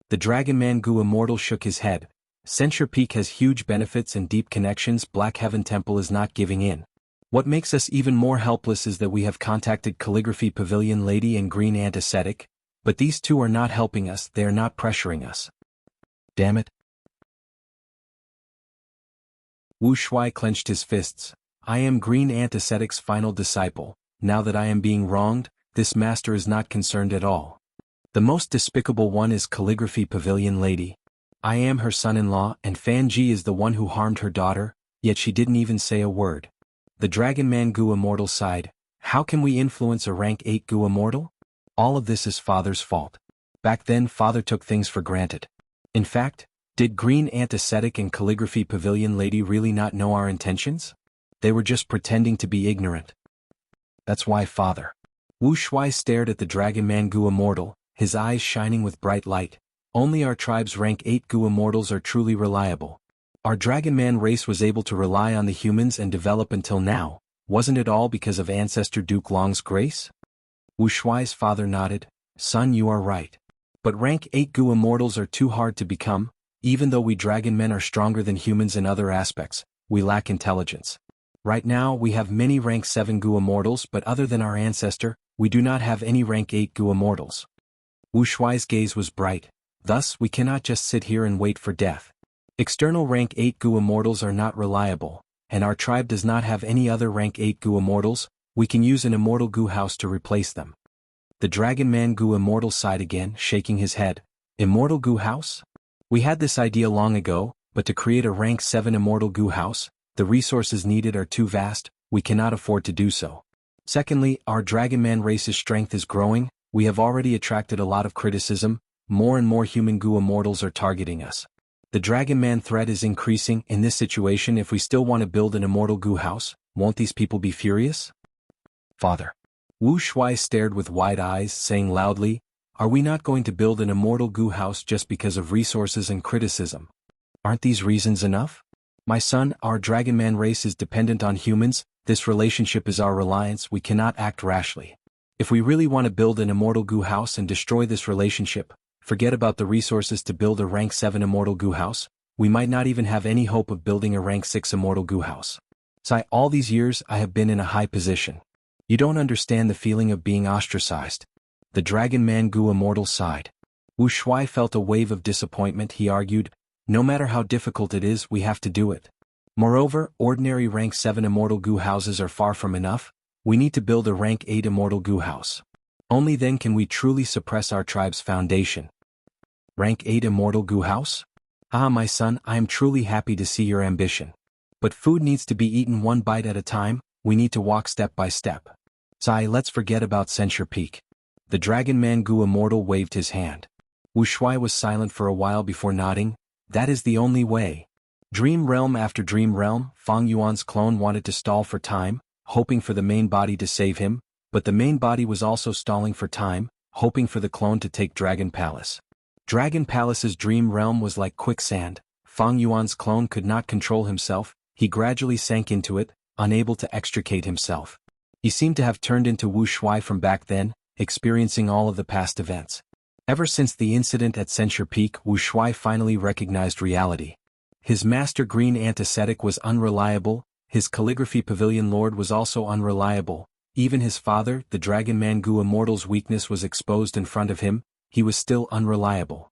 The Dragon Man Gu Immortal shook his head. Censure Peak has huge benefits and deep connections. Black Heaven Temple is not giving in. What makes us even more helpless is that we have contacted Calligraphy Pavilion Lady and Green Ant Ascetic, but these 2 are not helping us. They are not pressuring us. Damn it. Wu Shuai clenched his fists. I am Green Ant Ascetic's final disciple. Now that I am being wronged, this master is not concerned at all. The most despicable one is Calligraphy Pavilion Lady. I am her son-in-law, and Fanji is the one who harmed her daughter, yet she didn't even say a word. The Dragon Man Gu Immortal sighed. How can we influence a rank 8 Gu Immortal? All of this is Father's fault. Back then Father took things for granted. In fact, did Green Ant Ascetic and Calligraphy Pavilion Lady really not know our intentions? They were just pretending to be ignorant. That's why Father Wu Shuai stared at the Dragon Man Gu Immortal, his eyes shining with bright light. Only our tribe's rank 8 Gu Immortals are truly reliable. Our Dragon Man race was able to rely on the humans and develop until now. Wasn't it all because of ancestor Duke Long's grace? Wu Shuai's father nodded. Son, you are right. But rank 8 Gu Immortals are too hard to become. Even though we Dragon Men are stronger than humans in other aspects, we lack intelligence. Right now we have many rank 7 Gu Immortals, but other than our ancestor, we do not have any rank 8 Gu Immortals. Wu Shuai's gaze was bright. Thus we cannot just sit here and wait for death. External rank 8 Gu Immortals are not reliable, and our tribe does not have any other rank 8 Gu Immortals. We can use an Immortal Gu house to replace them. The Dragon Man Gu Immortal sighed again, shaking his head. Immortal Gu house? We had this idea long ago, but to create a rank 7 Immortal Gu house, the resources needed are too vast, we cannot afford to do so. Secondly, our Dragon Man race's strength is growing, we have already attracted a lot of criticism, more and more human Gu Immortals are targeting us. The Dragon Man threat is increasing. In this situation, if we still want to build an Immortal Gu house, won't these people be furious? Father. Wu Shuai stared with wide eyes, saying loudly, Are we not going to build an Immortal Gu house just because of resources and criticism? Aren't these reasons enough? My son, our Dragon Man race is dependent on humans, this relationship is our reliance, we cannot act rashly. If we really want to build an Immortal Gu house and destroy this relationship, forget about the resources to build a rank 7 Immortal Gu house, we might not even have any hope of building a rank 6 Immortal Gu house. All these years I have been in a high position. You don't understand the feeling of being ostracized. The Dragon Man Gu Immortal sighed. Wu Shuai felt a wave of disappointment. He argued, no matter how difficult it is, we have to do it. Moreover, ordinary rank 7 Immortal Gu houses are far from enough, we need to build a rank 8 Immortal Gu house. Only then can we truly suppress our tribe's foundation. Rank 8 Immortal Gu house? Ah, my son, I am truly happy to see your ambition. But food needs to be eaten one bite at a time, we need to walk step by step. Let's forget about Censure Peak. The Dragon Man Gu Immortal waved his hand. Wu Shuai was silent for a while before nodding. That is the only way. Dream Realm after Dream Realm, Fang Yuan's clone wanted to stall for time, hoping for the main body to save him, but the main body was also stalling for time, hoping for the clone to take Dragon Palace. Dragon Palace's Dream Realm was like quicksand. Fang Yuan's clone could not control himself, he gradually sank into it, unable to extricate himself. He seemed to have turned into Wu Shuai from back then, experiencing all of the past events. Ever since the incident at Censure Peak, Wu Shuai finally recognized reality. His Master Green Antiseptic was unreliable, his Calligraphy Pavilion Lord was also unreliable, even his father, the Dragon Man Gu Immortal's weakness was exposed in front of him, he was still unreliable.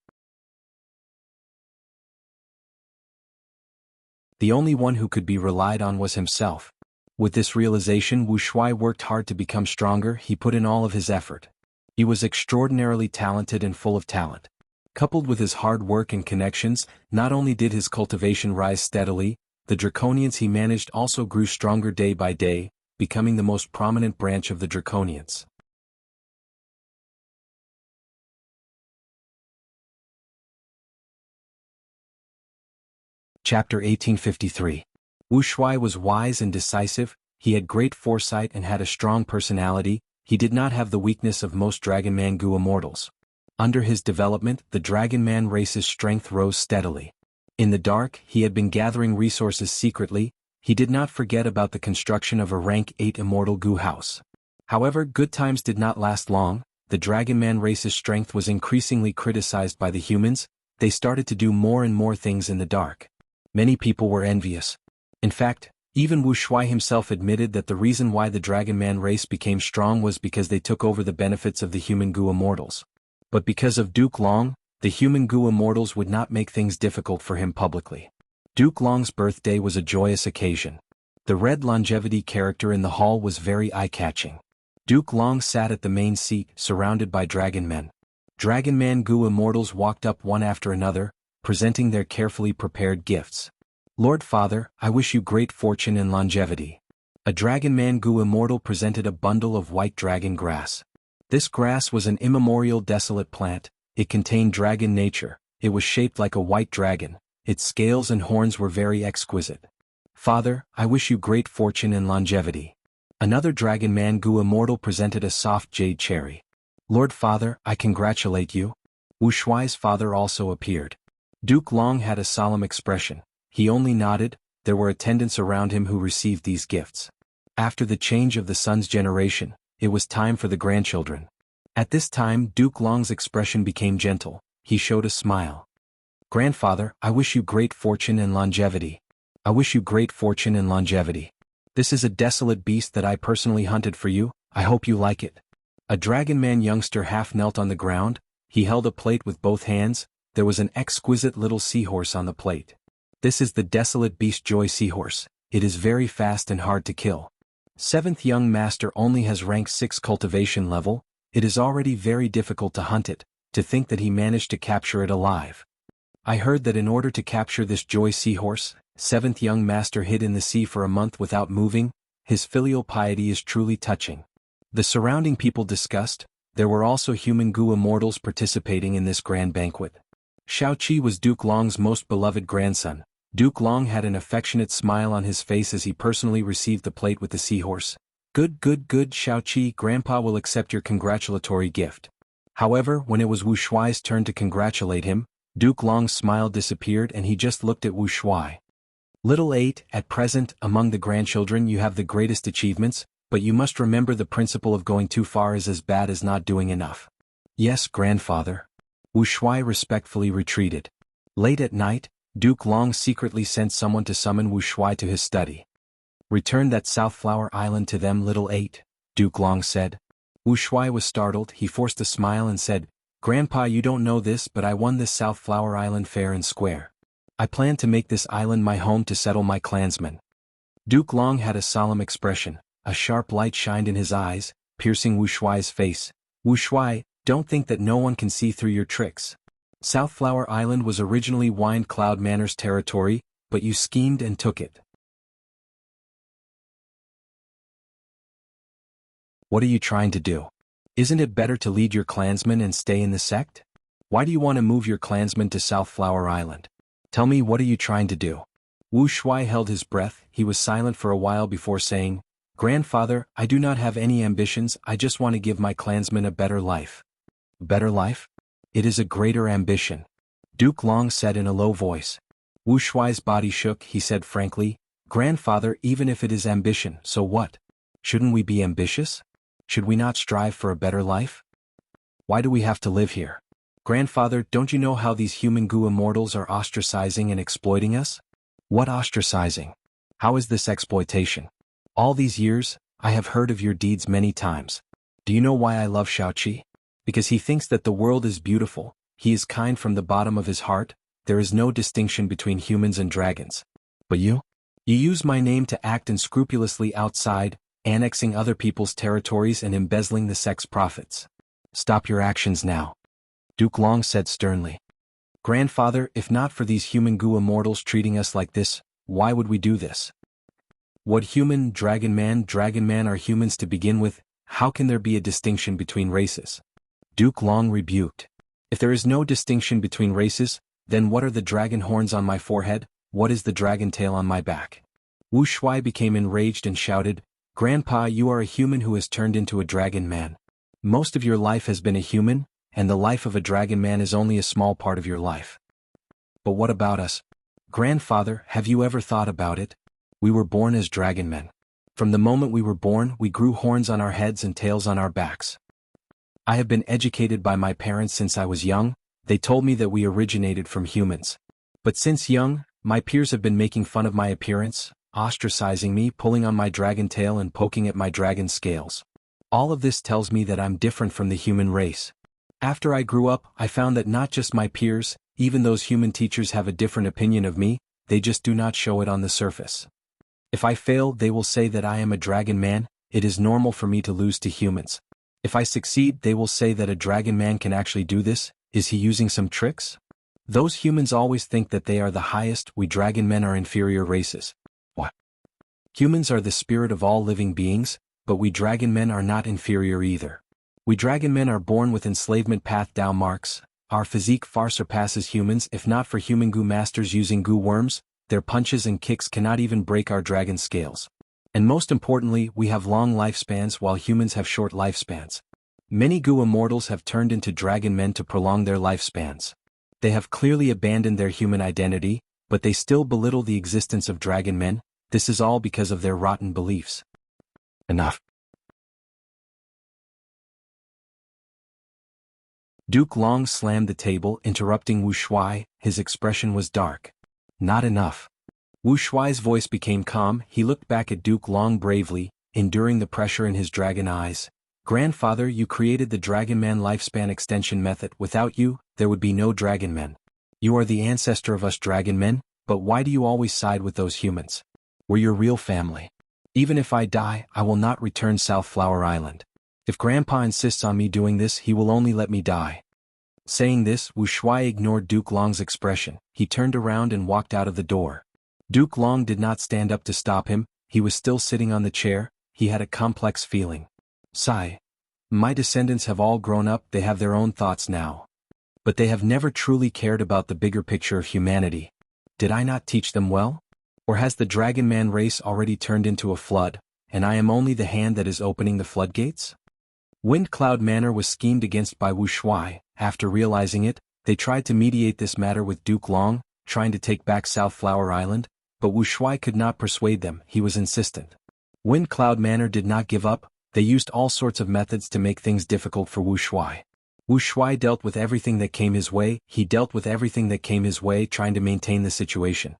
The only one who could be relied on was himself. With this realization, Wu Shuai worked hard to become stronger, he put in all of his effort. He was extraordinarily talented and full of talent. Coupled with his hard work and connections, not only did his cultivation rise steadily, the Draconians he managed also grew stronger day by day, becoming the most prominent branch of the Draconians. Chapter 1853. Wu Shuai was wise and decisive, he had great foresight and had a strong personality, he did not have the weakness of most Dragon Man Gu Immortals. Under his development, the Dragon Man race's strength rose steadily. In the dark, he had been gathering resources secretly, he did not forget about the construction of a rank 8 Immortal Gu house. However, good times did not last long, the Dragon Man race's strength was increasingly criticized by the humans, they started to do more and more things in the dark. Many people were envious. In fact, even Wu Shuai himself admitted that the reason why the Dragon Man race became strong was because they took over the benefits of the human Gu Immortals. But because of Duke Long, the human Gu Immortals would not make things difficult for him publicly. Duke Long's birthday was a joyous occasion. The red longevity character in the hall was very eye-catching. Duke Long sat at the main seat, surrounded by Dragon Men. Dragon Man Gu Immortals walked up one after another, presenting their carefully prepared gifts. Lord Father, I wish you great fortune and longevity. A Dragon Man Gu Immortal presented a bundle of white dragon grass. This grass was an immemorial desolate plant, it contained dragon nature, it was shaped like a white dragon, its scales and horns were very exquisite. Father, I wish you great fortune and longevity. Another dragon man Gu Immortal presented a soft jade cherry. Lord Father, I congratulate you. Wu Shuai's father also appeared. Duke Long had a solemn expression. He only nodded. There were attendants around him who received these gifts. After the change of the son's generation, it was time for the grandchildren. At this time Duke Long's expression became gentle. He showed a smile. Grandfather, I wish you great fortune and longevity. I wish you great fortune and longevity. This is a desolate beast that I personally hunted for you. I hope you like it. A dragon man youngster half knelt on the ground. He held a plate with both hands. There was an exquisite little seahorse on the plate. This is the desolate beast Joy Seahorse. It is very fast and hard to kill. 7th young master only has rank 6 cultivation level. It is already very difficult to hunt it. To think that he managed to capture it alive. I heard that in order to capture this Joy Seahorse, 7th young master hid in the sea for a month without moving. His filial piety is truly touching. The surrounding people discussed. There were also human Gu immortals participating in this grand banquet. Shaoqi was Duke Long's most beloved grandson. Duke Long had an affectionate smile on his face as he personally received the plate with the seahorse. Good, good, good, Shaoqi, Grandpa will accept your congratulatory gift. However, when it was Wu Shuai's turn to congratulate him, Duke Long's smile disappeared and he just looked at Wu Shuai. Little 8, at present, among the grandchildren you have the greatest achievements, but you must remember the principle of going too far is as bad as not doing enough. Yes, grandfather. Wu Shuai respectfully retreated. Late at night, Duke Long secretly sent someone to summon Wu Shuai to his study. Return that South Flower Island to them, little 8, Duke Long said. Wu Shuai was startled. He forced a smile and said, Grandpa, you don't know this, but I won this South Flower Island fair and square. I plan to make this island my home to settle my clansmen. Duke Long had a solemn expression. A sharp light shined in his eyes, piercing Wu Shuai's face. Wu Shuai, don't think that no one can see through your tricks. South Flower Island was originally Wind Cloud Manor's territory, but you schemed and took it. What are you trying to do? Isn't it better to lead your clansmen and stay in the sect? Why do you want to move your clansmen to South Flower Island? Tell me, what are you trying to do? Wu Shuai held his breath. He was silent for a while before saying, Grandfather, I do not have any ambitions. I just want to give my clansmen a better life. Better life? It is a greater ambition. Duke Long said in a low voice. Wu Shuai's body shook. He said frankly, Grandfather, even if it is ambition, so what? Shouldn't we be ambitious? Should we not strive for a better life? Why do we have to live here? Grandfather, don't you know how these human Gu immortals are ostracizing and exploiting us? What ostracizing? How is this exploitation? All these years, I have heard of your deeds many times. Do you know why I love Shaoqi? Because he thinks that the world is beautiful. He is kind from the bottom of his heart. There is no distinction between humans and dragons. But you? You use my name to act unscrupulously outside, annexing other people's territories and embezzling the sect's profits. Stop your actions now. Duke Long said sternly. Grandfather, if not for these human Gu immortals treating us like this, why would we do this? What human, dragon man are humans to begin with? How can there be a distinction between races? Duke Long rebuked. If there is no distinction between races, then what are the dragon horns on my forehead? What is the dragon tail on my back? Wu Shuai became enraged and shouted, Grandpa, you are a human who has turned into a dragon man. Most of your life has been a human, and the life of a dragon man is only a small part of your life. But what about us? Grandfather, have you ever thought about it? We were born as dragon men. From the moment we were born, we grew horns on our heads and tails on our backs. I have been educated by my parents since I was young. They told me that we originated from humans. But since young, my peers have been making fun of my appearance, ostracizing me, pulling on my dragon tail and poking at my dragon scales. All of this tells me that I'm different from the human race. After I grew up, I found that not just my peers, even those human teachers have a different opinion of me. They just do not show it on the surface. If I fail, they will say that I am a dragon man. It is normal for me to lose to humans. If I succeed, they will say that a dragon man can actually do this. Is he using some tricks? Those humans always think that they are the highest. We dragon men are inferior races. What? Humans are the spirit of all living beings, but we dragon men are not inferior either. We dragon men are born with enslavement path down marks. Our physique far surpasses humans. If not for human Gu masters using Gu worms, their punches and kicks cannot even break our dragon scales. And most importantly, we have long lifespans while humans have short lifespans. Many Gu immortals have turned into dragon men to prolong their lifespans. They have clearly abandoned their human identity, but they still belittle the existence of dragon men. This is all because of their rotten beliefs. Enough. Duke Long slammed the table, interrupting Wu Shuai. His expression was dark. Not enough. Wu Shuai's voice became calm. He looked back at Duke Long bravely, enduring the pressure in his dragon eyes. Grandfather, you created the Dragon Man lifespan extension method. Without you, there would be no dragon men. You are the ancestor of us dragon men, but why do you always side with those humans? We're your real family. Even if I die, I will not return South Flower Island. If Grandpa insists on me doing this, he will only let me die. Saying this, Wu Shuai ignored Duke Long's expression. He turned around and walked out of the door. Duke Long did not stand up to stop him. He was still sitting on the chair. He had a complex feeling. Sigh. My descendants have all grown up. They have their own thoughts now. But they have never truly cared about the bigger picture of humanity. Did I not teach them well? Or has the Dragon Man race already turned into a flood, and I am only the hand that is opening the floodgates? Wind Cloud Manor was schemed against by Wu Shuai. After realizing it, they tried to mediate this matter with Duke Long, trying to take back South Flower Island, but Wu Shuai could not persuade them. He was insistent. Wind Cloud Manor did not give up. They used all sorts of methods to make things difficult for Wu Shuai. Wu Shuai dealt with everything that came his way. He dealt with everything that came his way, trying to maintain the situation.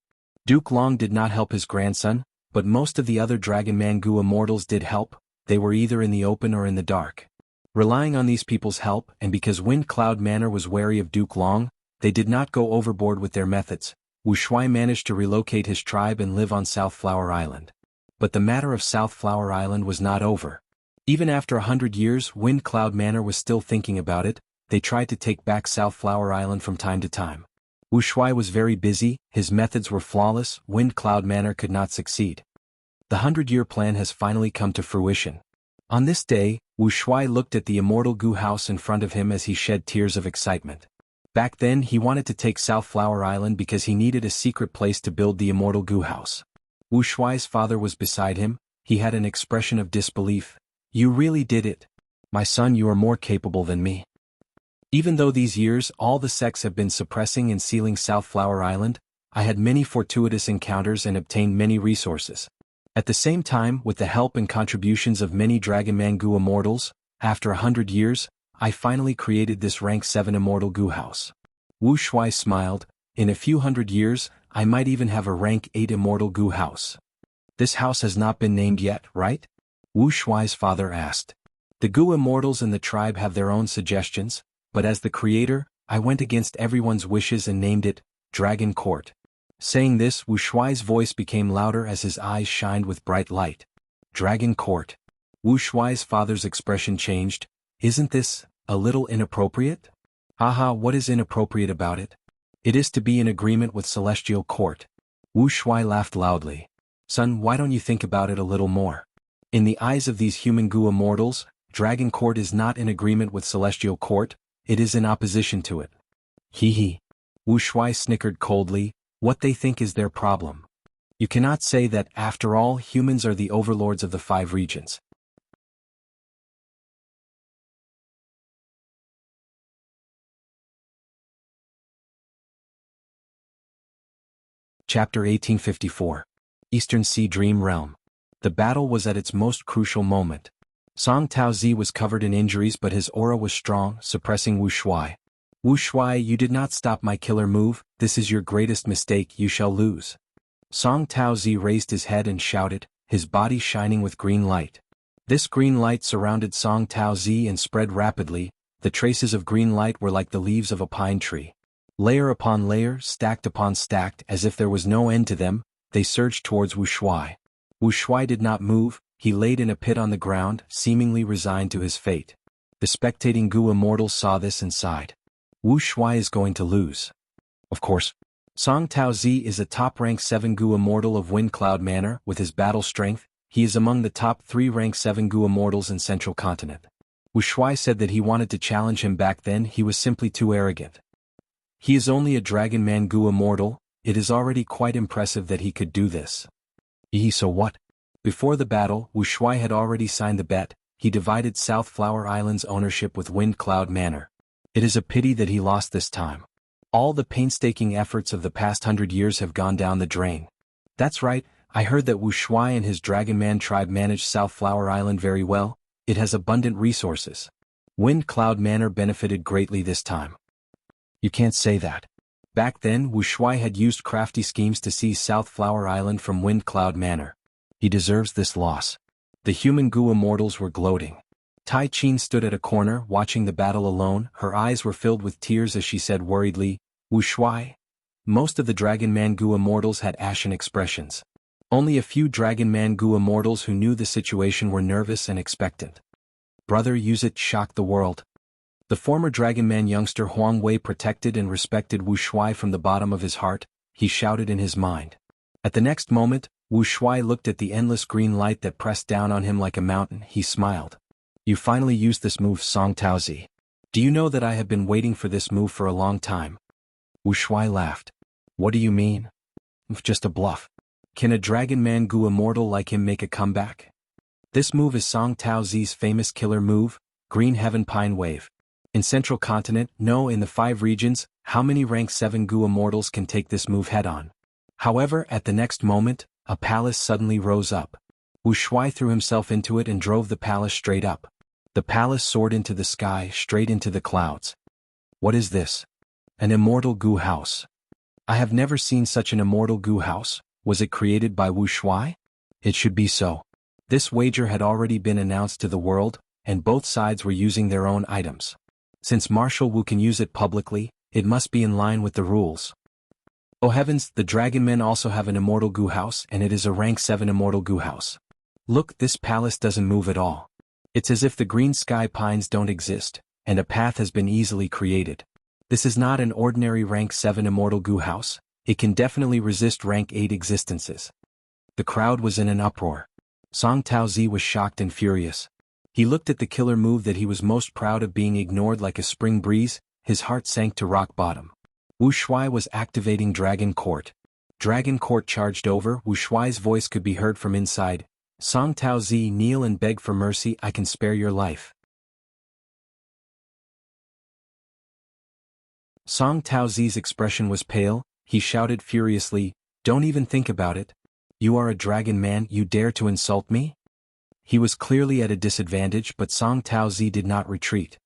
Duke Long did not help his grandson, but most of the other Dragon Man Gu immortals did help. They were either in the open or in the dark. Relying on these people's help, and because Wind Cloud Manor was wary of Duke Long, they did not go overboard with their methods. Wu Shuai managed to relocate his tribe and live on South Flower Island. But the matter of South Flower Island was not over. Even after 100 years, Wind Cloud Manor was still thinking about it. They tried to take back South Flower Island from time to time. Wu Shuai was very busy. His methods were flawless. Wind Cloud Manor could not succeed. The 100-year plan has finally come to fruition. On this day, Wu Shuai looked at the immortal Gu house in front of him as he shed tears of excitement. Back then he wanted to take South Flower Island because he needed a secret place to build the immortal Gu house. Wu Shuai's father was beside him. He had an expression of disbelief. You really did it. My son, you are more capable than me. Even though these years all the sects have been suppressing and sealing South Flower Island, I had many fortuitous encounters and obtained many resources. At the same time, with the help and contributions of many Dragon Man Gu immortals, after 100 years, I finally created this rank 7 immortal Gu house. Wu Shuai smiled. In a few hundred years, I might even have a rank 8 immortal Gu house. This house has not been named yet, right? Wu Shuai's father asked. The Gu immortals and the tribe have their own suggestions, but as the creator, I went against everyone's wishes and named it Dragon Court. Saying this, Wu Shuai's voice became louder as his eyes shined with bright light. Dragon Court. Wu Shuai's father's expression changed. Isn't this a little inappropriate? Haha, what is inappropriate about it? It is to be in agreement with Celestial Court. Wu Shuai laughed loudly. Son, why don't you think about it a little more? In the eyes of these human Gu immortals, Dragon Court is not in agreement with Celestial Court, it is in opposition to it. Hee hee. Wu Shuai snickered coldly. What they think is their problem. You cannot say that, after all, humans are the overlords of the 5 regions. Chapter 1854. Eastern Sea Dream Realm. The battle was at its most crucial moment. Song Taozi was covered in injuries, but his aura was strong, suppressing Wu Shuai. Wu Shuai, you did not stop my killer move. This is your greatest mistake. You shall lose. Song Taozi raised his head and shouted, his body shining with green light. This green light surrounded Song Taozi and spread rapidly. The traces of green light were like the leaves of a pine tree. Layer upon layer, stacked upon stacked, as if there was no end to them, they surged towards Wu Shuai. Wu Shuai did not move. He laid in a pit on the ground, seemingly resigned to his fate. The spectating Gu immortals saw this and sighed. Wu Shuai is going to lose. Of course. Song Taozi is a top rank 7 Gu immortal of Wind Cloud Manor. With his battle strength, he is among the top 3 rank 7 Gu immortals in Central Continent. Wu Shuai said that he wanted to challenge him back then. He was simply too arrogant. He is only a Dragon Man Gu immortal. It is already quite impressive that he could do this. So what? Before the battle, Wuxia had already signed the bet. He divided South Flower Island's ownership with Wind Cloud Manor. It is a pity that he lost this time. All the painstaking efforts of the past 100 years have gone down the drain. That's right, I heard that Wuxia and his Dragonman tribe manage South Flower Island very well. It has abundant resources. Wind Cloud Manor benefited greatly this time. You can't say that. Back then, Wuxia had used crafty schemes to seize South Flower Island from Wind Cloud Manor. He deserves this loss. The human Gu immortals were gloating. Tai Qin stood at a corner watching the battle alone. Her eyes were filled with tears as she said worriedly, Wuxia. Most of the Dragonman Gu immortals had ashen expressions. Only a few Dragonman Gu immortals who knew the situation were nervous and expectant. Brother, use it, shocked the world. The former Dragonman youngster Huang Wei protected and respected Wuxia from the bottom of his heart. He shouted in his mind. At the next moment, Wuxia looked at the endless green light that pressed down on him like a mountain. He smiled. You finally used this move, Song Taozi. Do you know that I have been waiting for this move for a long time? Wuxia laughed. What do you mean? Just a bluff. Can a Dragonman Gu immortal like him make a comeback? This move is Song Taozi's famous killer move, Green Heaven Pine Wave. In Central Continent, no, in the 5 regions, how many rank 7 Gu immortals can take this move head-on? However, at the next moment, a palace suddenly rose up. Wuxia threw himself into it and drove the palace straight up. The palace soared into the sky, straight into the clouds. What is this? An immortal Gu house. I have never seen such an immortal Gu house. Was it created by Wuxia? It should be so. This wager had already been announced to the world, and both sides were using their own items. Since Marshal Wu can use it publicly, it must be in line with the rules. Oh heavens, the Dragonmen also have an immortal Gu house, and it is a rank 7 immortal Gu house. Look, this palace doesn't move at all. It's as if the green sky pines don't exist, and a path has been easily created. This is not an ordinary rank 7 immortal Gu house. It can definitely resist rank 8 existences. The crowd was in an uproar. Song Taozi was shocked and furious. He looked at the killer move that he was most proud of being ignored like a spring breeze. His heart sank to rock bottom. Wuxia was activating Dragon Court. Dragon Court charged over. Wuxia's voice could be heard from inside. Song Taozi, kneel and beg for mercy. I can spare your life. Song Taozi's expression was pale. He shouted furiously, don't even think about it. You are a dragon man, you dare to insult me? He was clearly at a disadvantage, but Song Taozi did not retreat.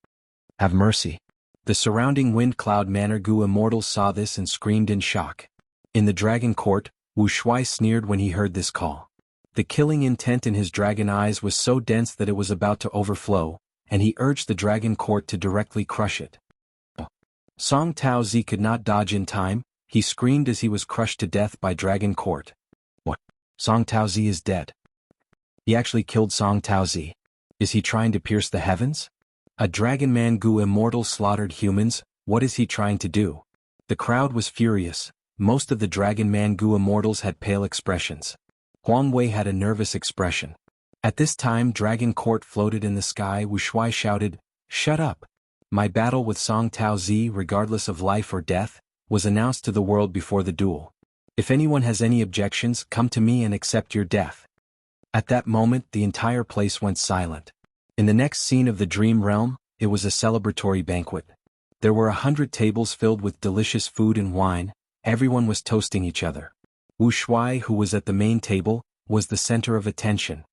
Have mercy. The surrounding Wind Cloud Manor Gu immortals saw this and screamed in shock. In the Dragon Court, Wuxia sneered when he heard this call. The killing intent in his dragon eyes was so dense that it was about to overflow, and he urged the Dragon Court to directly crush it. Song Taozi could not dodge in time. He screamed as he was crushed to death by Dragon Court. What? Song Taozi is dead. He actually killed Song Taozi. Is he trying to pierce the heavens? A Dragonman Gu immortal slaughtered humans. What is he trying to do? The crowd was furious. Most of the Dragonman Gu immortals had pale expressions. Huang Wei had a nervous expression. At this time Dragon Court floated in the sky. Wuxia shouted, shut up. My battle with Song Taozi, regardless of life or death, was announced to the world before the duel. If anyone has any objections, come to me and accept your death. At that moment the entire place went silent. In the next scene of the Dream Realm, it was a celebratory banquet. There were 100 tables filled with delicious food and wine. Everyone was toasting each other. Wuxia, who was at the main table, was the center of attention.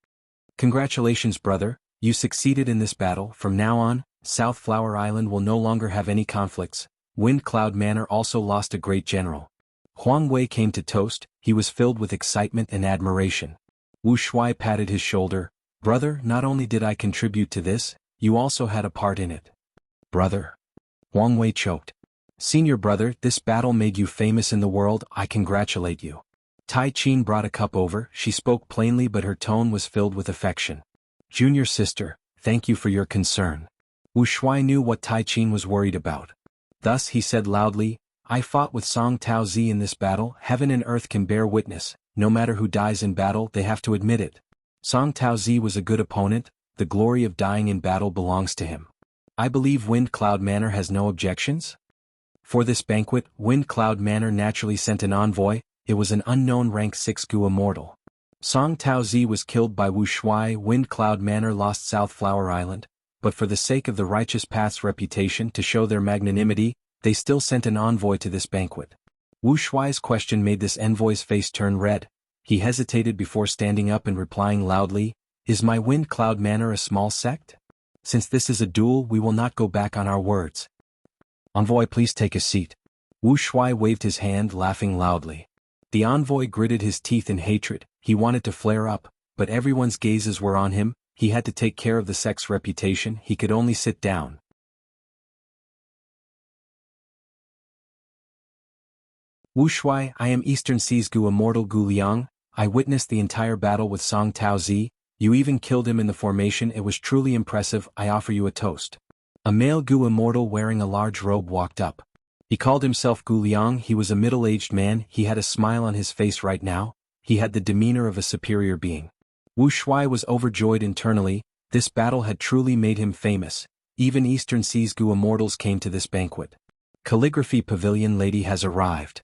Congratulations, brother, you succeeded in this battle. From now on, South Flower Island will no longer have any conflicts. Wind Cloud Manor also lost a great general. Huang Wei came to toast. He was filled with excitement and admiration. Wuxia patted his shoulder. Brother, not only did I contribute to this, you also had a part in it. Brother. Huang Wei choked. Senior brother, this battle made you famous in the world. I congratulate you. Tai Qin brought a cup over. She spoke plainly, but her tone was filled with affection. Junior sister, thank you for your concern. Wuxia knew what Tai Qin was worried about. Thus he said loudly, I fought with Song Taozi in this battle. Heaven and earth can bear witness. No matter who dies in battle, they have to admit it. Song Taozi was a good opponent. The glory of dying in battle belongs to him. I believe Wind Cloud Manor has no objections? For this banquet, Wind Cloud Manor naturally sent an envoy. It was an unknown rank 6 Gu immortal. Song Taozi was killed by Wu Shuai. Wind Cloud Manor lost South Flower Island, but for the sake of the Righteous Path's reputation to show their magnanimity, they still sent an envoy to this banquet. Wu Shuai's question made this envoy's face turn red. He hesitated before standing up and replying loudly, "Is my Wind Cloud Manor a small sect? Since this is a duel, we will not go back on our words." "Envoy, please take a seat." Wu Shuai waved his hand, laughing loudly. The envoy gritted his teeth in hatred. He wanted to flare up, but everyone's gazes were on him. He had to take care of the sect's reputation. He could only sit down. "Wu Shuai, I am Eastern Sea's Gu Immortal Gu Liang. I witnessed the entire battle with Song Taozi. You even killed him in the formation. It was truly impressive. I offer you a toast." A male Gu Immortal wearing a large robe walked up. He called himself Gu Liang. He was a middle-aged man. He had a smile on his face right now. He had the demeanor of a superior being. Wu Shuai was overjoyed internally. This battle had truly made him famous. Even Eastern Sea's Gu Immortals came to this banquet. Calligraphy Pavilion Lady has arrived.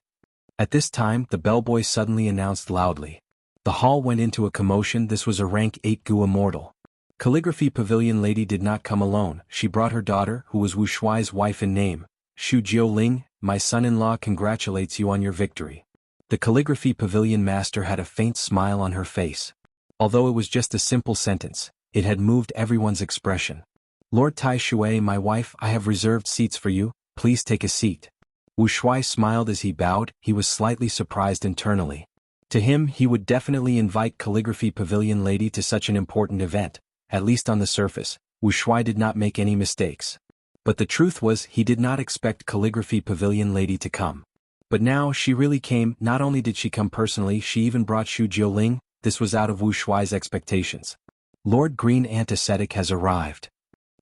At this time, the bellboy suddenly announced loudly. The hall went into a commotion. This was a rank 8 Gu Immortal. Calligraphy Pavilion Lady did not come alone. She brought her daughter, who was Wu Shuai's wife in name. "Xu Jiuling, my son-in-law congratulates you on your victory." The Calligraphy Pavilion Master had a faint smile on her face. Although it was just a simple sentence, it had moved everyone's expression. "Lord Tai Shui, my wife, I have reserved seats for you. Please take a seat." Wu Shuai smiled as he bowed. He was slightly surprised internally. To him, he would definitely invite Calligraphy Pavilion Lady to such an important event. At least on the surface, Wu Shuai did not make any mistakes. But the truth was, he did not expect Calligraphy Pavilion Lady to come. But now she really came. Not only did she come personally, she even brought Xu Jiuling. This was out of Wu Shuai's expectations. Lord Green Antiseptic has arrived.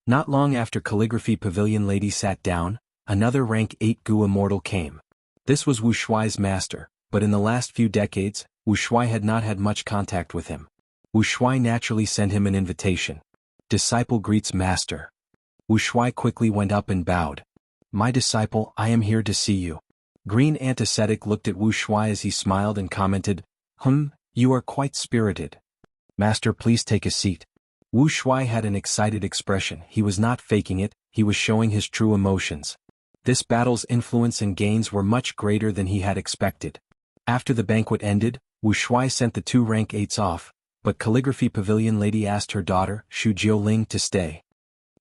Not long after Calligraphy Pavilion Lady sat down, another rank 8 Gu Immortal came. This was Wu Shuai's master, but in the last few decades, Wu Shuai had not had much contact with him. Wu Shuai naturally sent him an invitation. "Disciple greets master." Wu Shuai quickly went up and bowed. "My disciple, I am here to see you." Green Antiseptic looked at Wu Shuai as he smiled and commented, "You are quite spirited. Master, please take a seat." Wu Shuai had an excited expression. He was not faking it, he was showing his true emotions. This battle's influence and gains were much greater than he had expected. After the banquet ended, Wu Shuai sent the 2 rank 8s off, but Calligraphy Pavilion Lady asked her daughter, Xu Jiuling, to stay.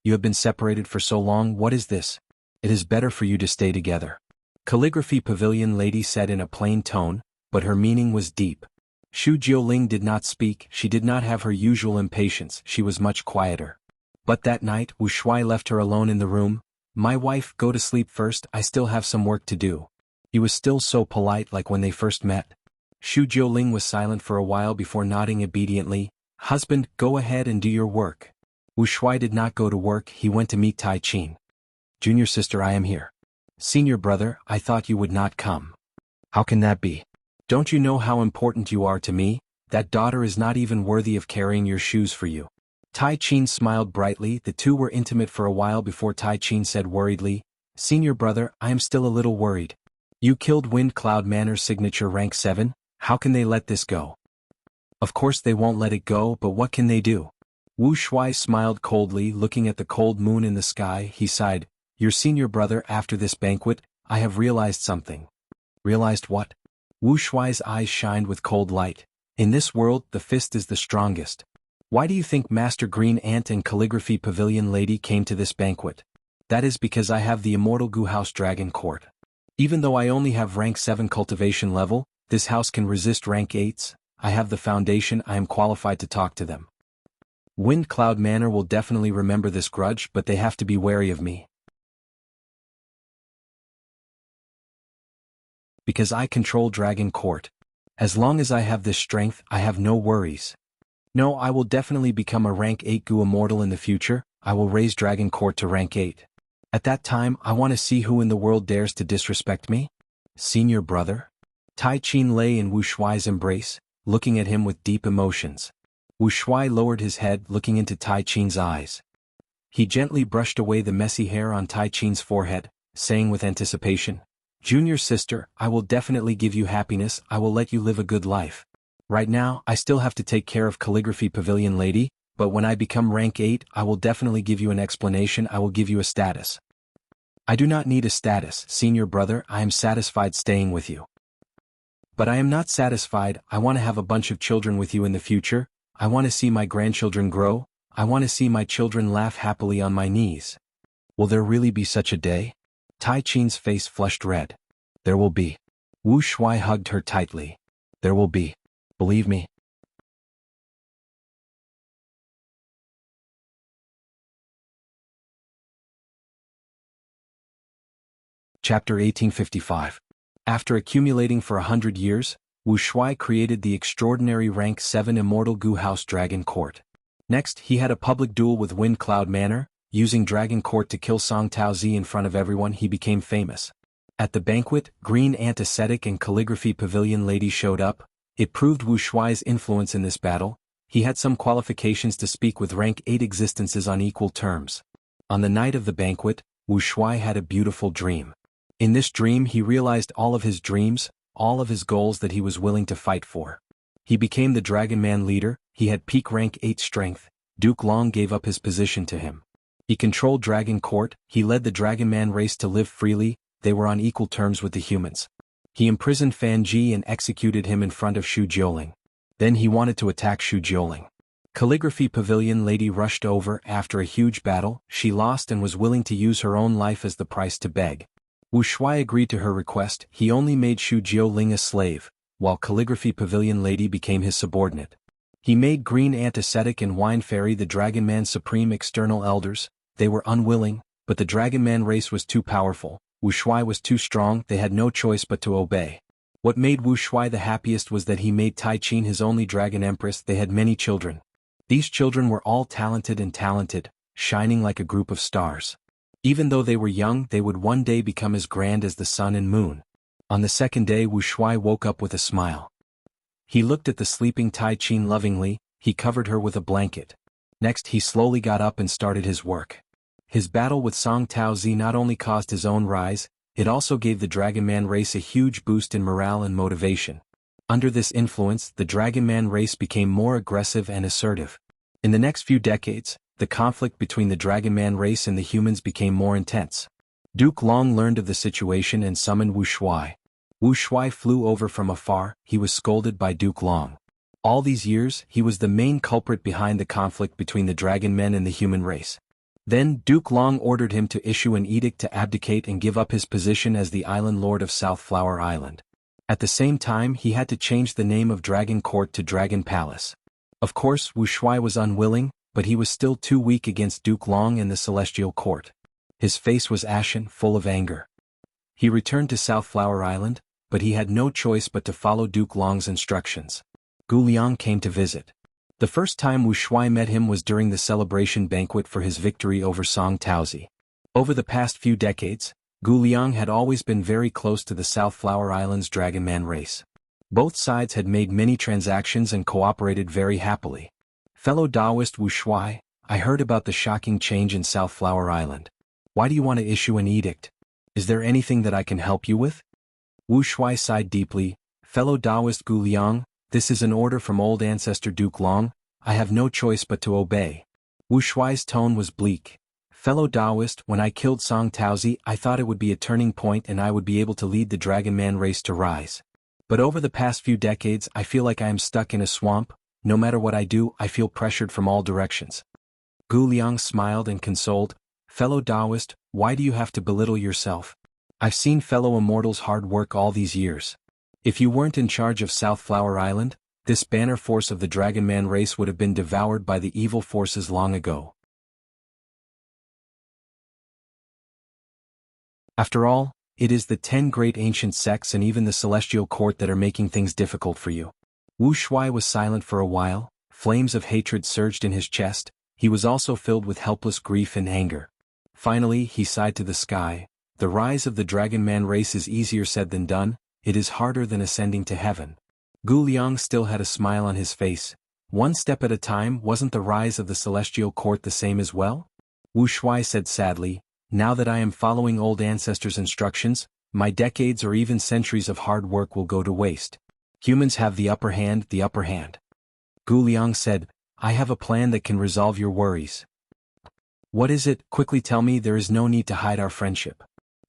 "You have been separated for so long. What is this? It is better for you to stay together." Calligraphy Pavilion Lady said in a plain tone, but her meaning was deep. Xu Jiuling did not speak. She did not have her usual impatience. She was much quieter. But that night, Wu Shuai left her alone in the room. "My wife, go to sleep first. I still have some work to do." He was still so polite like when they first met. Xu Jiuling was silent for a while before nodding obediently. "Husband, go ahead and do your work." Wu Shuai did not go to work. He went to meet Tai Qin. "Junior sister, I am here." "Senior brother, I thought you would not come." "How can that be? Don't you know how important you are to me? That daughter is not even worthy of carrying your shoes for you." Tai Qin smiled brightly. The two were intimate for a while before Tai Qin said worriedly, "Senior brother, I am still a little worried. You killed Wind Cloud Manor's signature rank 7, how can they let this go?" "Of course they won't let it go, but what can they do?" Wu Shuai smiled coldly, looking at the cold moon in the sky. He sighed, "Your senior brother, after this banquet, I have realized something." "Realized what?" Wu Shuai's eyes shined with cold light. "In this world, the fist is the strongest. Why do you think Master Green Ant and Calligraphy Pavilion Lady came to this banquet? That is because I have the Immortal Gu House Dragon Court. Even though I only have rank 7 cultivation level, this house can resist rank 8s. I have the foundation. I am qualified to talk to them. Wind Cloud Manor will definitely remember this grudge, but they have to be wary of me. Because I control Dragon Court. As long as I have this strength, I have no worries. No, I will definitely become a rank 8 Gu Immortal in the future. I will raise Dragon Court to rank 8. At that time, I want to see who in the world dares to disrespect me. Senior brother? Tai Qin lay in Wu Shuai's embrace, looking at him with deep emotions. Wu Shuai lowered his head, looking into Tai Qin's eyes. He gently brushed away the messy hair on Tai Qin's forehead, saying with anticipation, "Junior sister, I will definitely give you happiness. I will let you live a good life." Right now, I still have to take care of Calligraphy Pavilion Lady, but when I become rank 8, I will definitely give you an explanation. I will give you a status. I do not need a status, senior brother. I am satisfied staying with you. But I am not satisfied. I want to have a bunch of children with you in the future. I want to see my grandchildren grow. I want to see my children laugh happily on my knees. Will there really be such a day? Tai Qin's face flushed red. There will be. Wu Shuai hugged her tightly. There will be. Believe me. Chapter 1855. After accumulating for 100 years, Wu Shuai created the extraordinary rank 7 Immortal Gu House Dragon Court. Next, he had a public duel with Wind Cloud Manor. Using Dragon Court to kill Song Taozi in front of everyone, he became famous. At the banquet, Green Antiseptic and Calligraphy Pavilion Lady showed up. It proved Wu Shuai's influence in this battle. He had some qualifications to speak with rank 8 existences on equal terms. On the night of the banquet, Wu Shuai had a beautiful dream. In this dream he realized all of his dreams, all of his goals that he was willing to fight for. He became the Dragon Man leader. He had peak rank 8 strength. Duke Long gave up his position to him. He controlled Dragon Court. He led the Dragon Man race to live freely. They were on equal terms with the humans. He imprisoned Fan Ji and executed him in front of Shu Jiuling. Then he wanted to attack Shu Jiuling. Calligraphy Pavilion Lady rushed over. After a huge battle, she lost and was willing to use her own life as the price to beg. Wu Shuai agreed to her request. He only made Shu Jiuling a slave, while Calligraphy Pavilion Lady became his subordinate. He made Green Antiseptic and Wine Fairy the Dragon Man's supreme external elders. They were unwilling, but the Dragon Man race was too powerful. Wu Shuai was too strong. They had no choice but to obey. What made Wu Shuai the happiest was that he made Tai Qin his only Dragon Empress. They had many children. These children were all talented, shining like a group of stars. Even though they were young, they would one day become as grand as the sun and moon. On the second day, Wu Shuai woke up with a smile. He looked at the sleeping Tai Qin lovingly. He covered her with a blanket. Next he slowly got up and started his work. His battle with Song Taozi not only caused his own rise, it also gave the Dragon Man race a huge boost in morale and motivation. Under this influence, the Dragon Man race became more aggressive and assertive. In the next few decades, the conflict between the Dragon Man race and the humans became more intense. Duke Long learned of the situation and summoned Wu Shuai. Wu Shuai flew over from afar. He was scolded by Duke Long. All these years, he was the main culprit behind the conflict between the Dragon Men and the human race. Then Duke Long ordered him to issue an edict to abdicate and give up his position as the Island Lord of South Flower Island. At the same time, he had to change the name of Dragon Court to Dragon Palace. Of course, Wu Shuai was unwilling, but he was still too weak against Duke Long and the Celestial Court. His face was ashen, full of anger. He returned to South Flower Island, but he had no choice but to follow Duke Long's instructions. Gu Liang came to visit. The first time Wu Shuai met him was during the celebration banquet for his victory over Song Taozi. Over the past few decades, Gu Liang had always been very close to the South Flower Island's Dragon Man race. Both sides had made many transactions and cooperated very happily. Fellow Taoist Wu Shuai, I heard about the shocking change in South Flower Island. Why do you want to issue an edict? Is there anything that I can help you with? Wu Shuai sighed deeply. Fellow Taoist Gu Liang, this is an order from old ancestor Duke Long. I have no choice but to obey. Wu Shuai's tone was bleak. Fellow Taoist, when I killed Song Taozi, I thought it would be a turning point and I would be able to lead the Dragon Man race to rise. But over the past few decades, I feel like I am stuck in a swamp. No matter what I do, I feel pressured from all directions. Gu Liang smiled and consoled. Fellow Taoist, why do you have to belittle yourself? I've seen fellow immortals hard work all these years. If you weren't in charge of South Flower Island, this banner force of the Dragon Man race would have been devoured by the evil forces long ago. After all, it is the 10 great ancient sects and even the Celestial Court that are making things difficult for you. Wu Shuai was silent for a while. Flames of hatred surged in his chest. He was also filled with helpless grief and anger. Finally, he sighed to the sky. The rise of the Dragon Man race is easier said than done. It is harder than ascending to heaven. Gu Liang still had a smile on his face. One step at a time. Wasn't the rise of the Celestial Court the same as well? Wu Shuai said sadly, now that I am following old ancestors' instructions, my decades or even centuries of hard work will go to waste. Humans have the upper hand, the upper hand. Gu Liang said, I have a plan that can resolve your worries. What is it? Quickly tell me, there is no need to hide our friendship.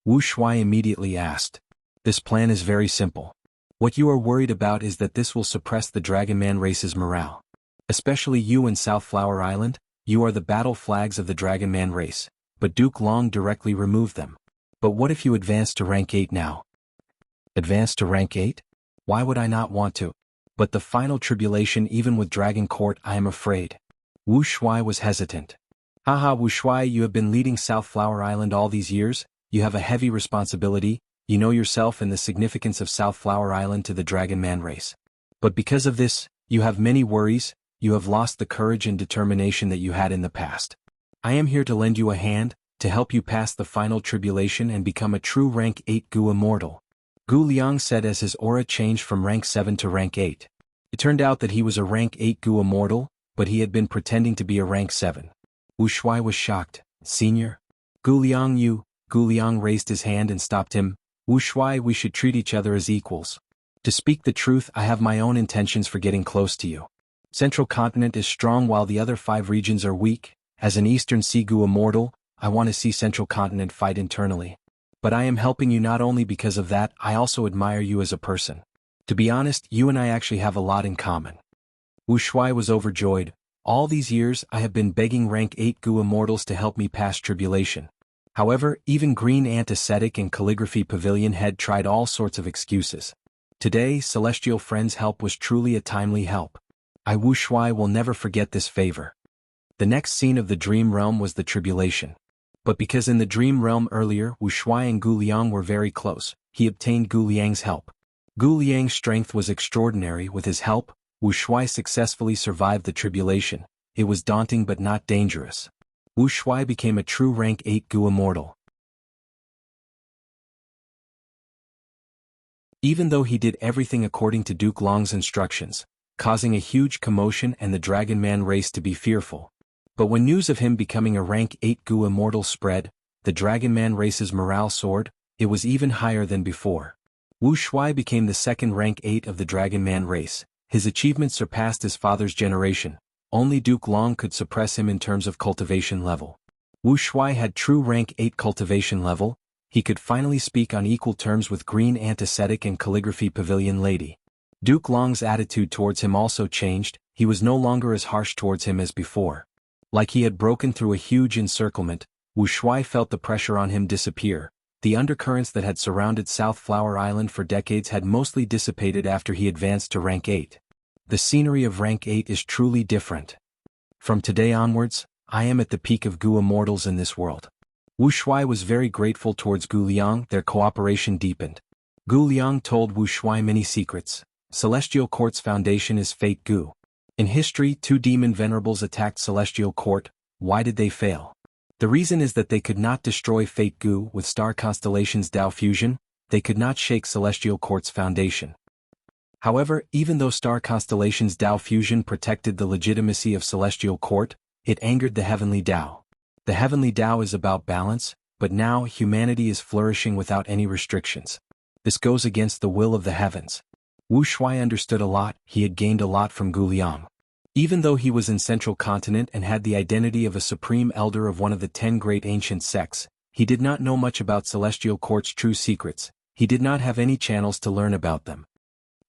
Wu Shuai immediately asked. This plan is very simple. What you are worried about is that this will suppress the Dragon Man race's morale. Especially you in South Flower Island, you are the battle flags of the Dragon Man race, but Duke Long directly removed them. But what if you advance to rank 8 now? Advance to rank 8? Why would I not want to? But the final tribulation, even with Dragon Court, I am afraid. Wu Shuai was hesitant. Haha, Wu Shuai, you have been leading South Flower Island all these years, you have a heavy responsibility, you know yourself and the significance of South Flower Island to the Dragon Man race. But because of this, you have many worries, you have lost the courage and determination that you had in the past. I am here to lend you a hand, to help you pass the final tribulation and become a true rank 8 Gu Immortal. Gu Liang said as his aura changed from rank 7 to rank 8. It turned out that he was a rank 8 Gu Immortal, but he had been pretending to be a rank 7. Wu Shuai was shocked. Senior? Gu Liang raised his hand and stopped him. Wu Shuai, we should treat each other as equals. To speak the truth, I have my own intentions for getting close to you. Central Continent is strong while the other 5 regions are weak. As an Eastern Sea Gu Immortal, I want to see Central Continent fight internally. But I am helping you not only because of that, I also admire you as a person. To be honest, you and I actually have a lot in common. Wu Shuai was overjoyed. All these years, I have been begging rank 8 Gu Immortals to help me pass tribulation. However, even Green Ant Ascetic and Calligraphy Pavilion had tried all sorts of excuses. Today, Celestial Friend's help was truly a timely help. I Wu Shuai will never forget this favor. The next scene of the Dream Realm was the tribulation. But because in the Dream Realm earlier Wu Shuai and Gu Liang were very close, he obtained Gu Liang's help. Gu Liang's strength was extraordinary. With his help, Wu Shuai successfully survived the tribulation. It was daunting but not dangerous. Wu Shuai became a true rank 8 Gu Immortal. Even though he did everything according to Duke Long's instructions, causing a huge commotion and the Dragon Man race to be fearful. But when news of him becoming a rank 8 Gu Immortal spread, the Dragon Man race's morale soared. It was even higher than before. Wu Shuai became the second rank 8 of the Dragon Man race. His achievements surpassed his father's generation. Only Duke Long could suppress him in terms of cultivation level. Wu Shuai had true rank 8 cultivation level. He could finally speak on equal terms with Green Ant Ascetic and Calligraphy Pavilion Lady. Duke Long's attitude towards him also changed. He was no longer as harsh towards him as before. Like he had broken through a huge encirclement, Wu Shuai felt the pressure on him disappear. The undercurrents that had surrounded South Flower Island for decades had mostly dissipated after he advanced to rank 8. The scenery of rank 8 is truly different. From today onwards, I am at the peak of Gu Immortals in this world. Wu Shuai was very grateful towards Gu Liang. Their cooperation deepened. Gu Liang told Wu Shuai many secrets. Celestial Court's foundation is Fate Gu. In history, 2 demon venerables attacked Celestial Court. Why did they fail? The reason is that they could not destroy Fate Gu with Star Constellation's Dao Fusion. They could not shake Celestial Court's foundation. However, even though Star Constellation's Dao Fusion protected the legitimacy of Celestial Court, it angered the Heavenly Dao. The Heavenly Dao is about balance, but now humanity is flourishing without any restrictions. This goes against the will of the heavens. Wu Shuai understood a lot. He had gained a lot from Gu Liang. Even though he was in Central Continent and had the identity of a supreme elder of one of the 10 great ancient sects, he did not know much about Celestial Court's true secrets. He did not have any channels to learn about them.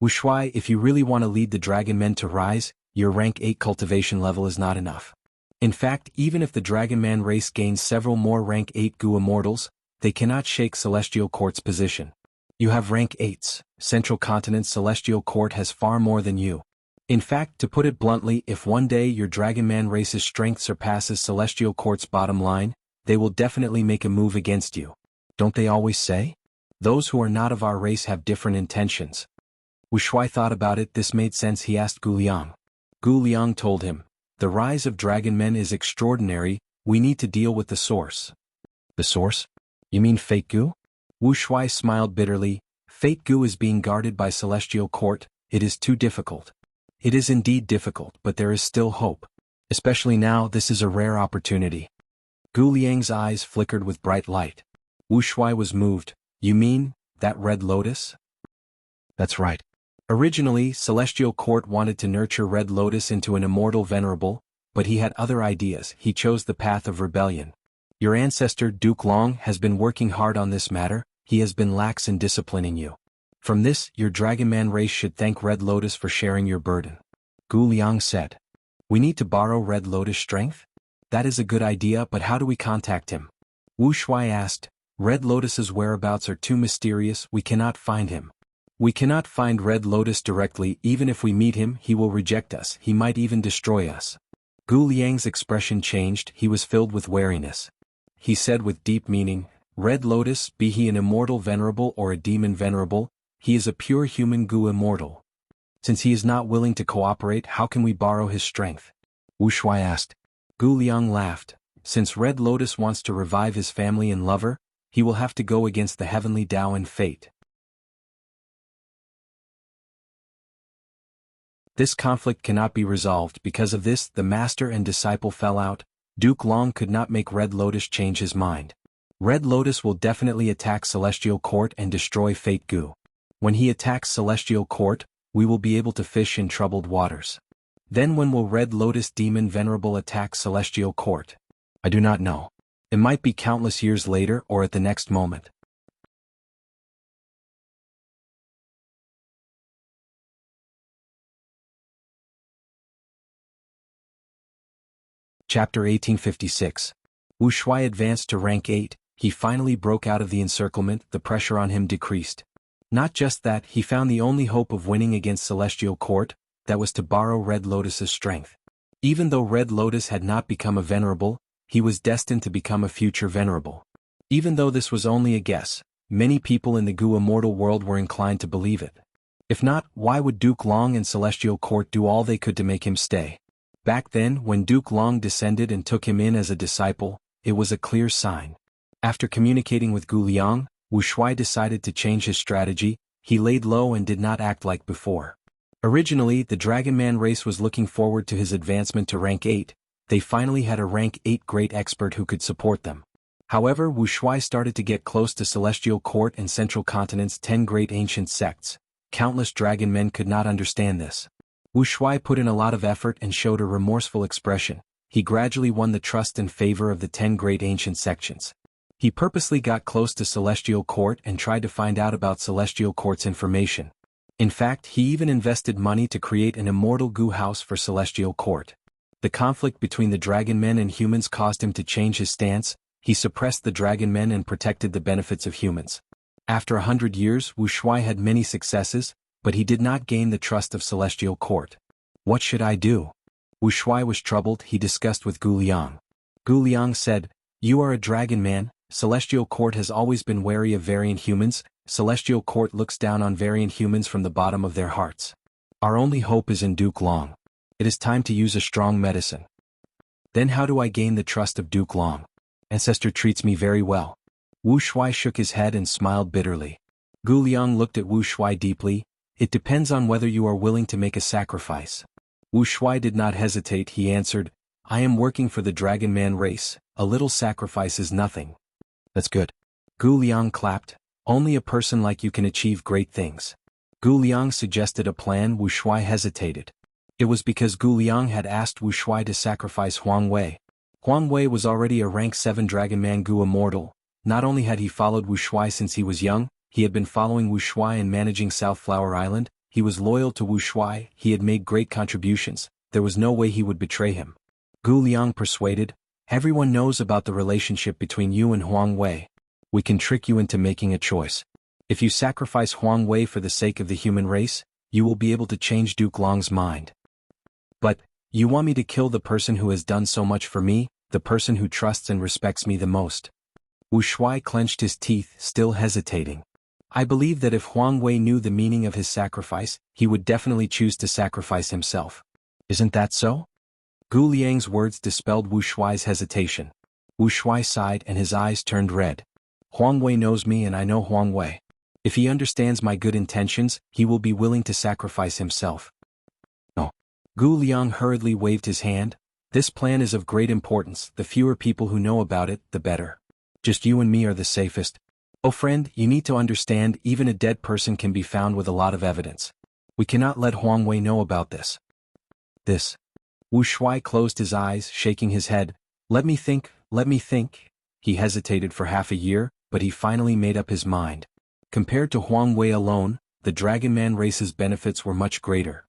Wu Shuai, if you really want to lead the Dragon Men to rise, your rank 8 cultivation level is not enough. In fact, even if the Dragon Man race gains several more rank 8 Gu Immortals, they cannot shake Celestial Court's position. You have rank 8s. Central Continent's Celestial Court has far more than you. In fact, to put it bluntly, if one day your Dragon Man race's strength surpasses Celestial Court's bottom line, they will definitely make a move against you. Don't they always say? Those who are not of our race have different intentions. Wu Shuai thought about it. This made sense. He asked Gu Liang. Gu Liang told him, the rise of Dragon Men is extraordinary. We need to deal with the source. The source? You mean Fate Gu? Wu Shuai smiled bitterly. Fate Gu is being guarded by Celestial Court. It is too difficult. It is indeed difficult, but there is still hope. Especially now, this is a rare opportunity. Gu Liang's eyes flickered with bright light. Wu Shuai was moved. You mean, that red lotus? That's right. Originally, Celestial Court wanted to nurture Red Lotus into an immortal venerable, but he had other ideas. He chose the path of rebellion. Your ancestor, Duke Long, has been working hard on this matter. He has been lax in disciplining you. From this, your Dragonman race should thank Red Lotus for sharing your burden. Gu Liang said. We need to borrow Red Lotus' strength? That is a good idea, but how do we contact him? Wu Shuai asked. Red Lotus's whereabouts are too mysterious, we cannot find him. We cannot find Red Lotus directly. Even if we meet him, he will reject us, he might even destroy us. Gu Liang's expression changed, he was filled with wariness. He said with deep meaning, Red Lotus, be he an immortal venerable or a demon venerable, he is a pure human Gu immortal. Since he is not willing to cooperate, how can we borrow his strength? Wu Shuai asked. Gu Liang laughed. Since Red Lotus wants to revive his family and lover, he will have to go against the heavenly Tao and fate. This conflict cannot be resolved. Because of this, the master and disciple fell out. Duke Long could not make Red Lotus change his mind. Red Lotus will definitely attack Celestial Court and destroy Fate Gu. When he attacks Celestial Court, we will be able to fish in troubled waters. Then when will Red Lotus Demon Venerable attack Celestial Court? I do not know. It might be countless years later or at the next moment. Chapter 1856. Wu Shuai advanced to rank 8, he finally broke out of the encirclement, the pressure on him decreased. Not just that, he found the only hope of winning against Celestial Court, that was to borrow Red Lotus's strength. Even though Red Lotus had not become a venerable, he was destined to become a future venerable. Even though this was only a guess, many people in the Gu immortal world were inclined to believe it. If not, why would Duke Long and Celestial Court do all they could to make him stay? Back then, when Duke Long descended and took him in as a disciple, it was a clear sign. After communicating with Gu Liang, Wu Shuai decided to change his strategy. He laid low and did not act like before. Originally, the Dragonman race was looking forward to his advancement to rank 8, they finally had a rank 8 great expert who could support them. However, Wu Shuai started to get close to Celestial Court and Central Continent's 10 great ancient sects. Countless dragon men could not understand this. Wu Shuai put in a lot of effort and showed a remorseful expression. He gradually won the trust and favor of the 10 great ancient sections. He purposely got close to Celestial Court and tried to find out about Celestial Court's information. In fact, he even invested money to create an immortal Gu house for Celestial Court. The conflict between the dragon men and humans caused him to change his stance. He suppressed the dragon men and protected the benefits of humans. After 100 years, Wu Shuai had many successes, but he did not gain the trust of Celestial Court. What should I do? Wu Shuai was troubled. He discussed with Gu Liang. Gu Liang said, You are a dragon man. Celestial Court has always been wary of variant humans. Celestial Court looks down on variant humans from the bottom of their hearts. Our only hope is in Duke Long. It is time to use a strong medicine. Then how do I gain the trust of Duke Long? Ancestor treats me very well. Wu Shuai shook his head and smiled bitterly. Gu Liang looked at Wu Shuai deeply. It depends on whether you are willing to make a sacrifice. Wu Shuai did not hesitate. He answered, I am working for the Dragon Man race. A little sacrifice is nothing. That's good. Gu Liang clapped. Only a person like you can achieve great things. Gu Liang suggested a plan. Wu Shuai hesitated. It was because Gu Liang had asked Wu Shuai to sacrifice Huang Wei. Huang Wei was already a rank 7 Dragon Man Gu immortal. Not only had he followed Wu Shuai since he was young, he had been following Wu Shuai and managing South Flower Island. He was loyal to Wu Shuai. He had made great contributions. There was no way he would betray him. Gu Liang persuaded, Everyone knows about the relationship between you and Huang Wei. We can trick you into making a choice. If you sacrifice Huang Wei for the sake of the human race, you will be able to change Duke Long's mind. But, you want me to kill the person who has done so much for me, the person who trusts and respects me the most? Wu Shuai clenched his teeth, still hesitating. I believe that if Huang Wei knew the meaning of his sacrifice, he would definitely choose to sacrifice himself. Isn't that so? Gu Liang's words dispelled Wu Shuai's hesitation. Wu Shuai sighed and his eyes turned red. Huang Wei knows me and I know Huang Wei. If he understands my good intentions, he will be willing to sacrifice himself. No. Gu Liang hurriedly waved his hand. This plan is of great importance. The fewer people who know about it, the better. Just you and me are the safest. Oh friend, you need to understand, even a dead person can be found with a lot of evidence. We cannot let Huang Wei know about this. This. Wu Shuai closed his eyes, shaking his head. Let me think. He hesitated for half a year, but he finally made up his mind. Compared to Huang Wei alone, the Dragon Man race's benefits were much greater.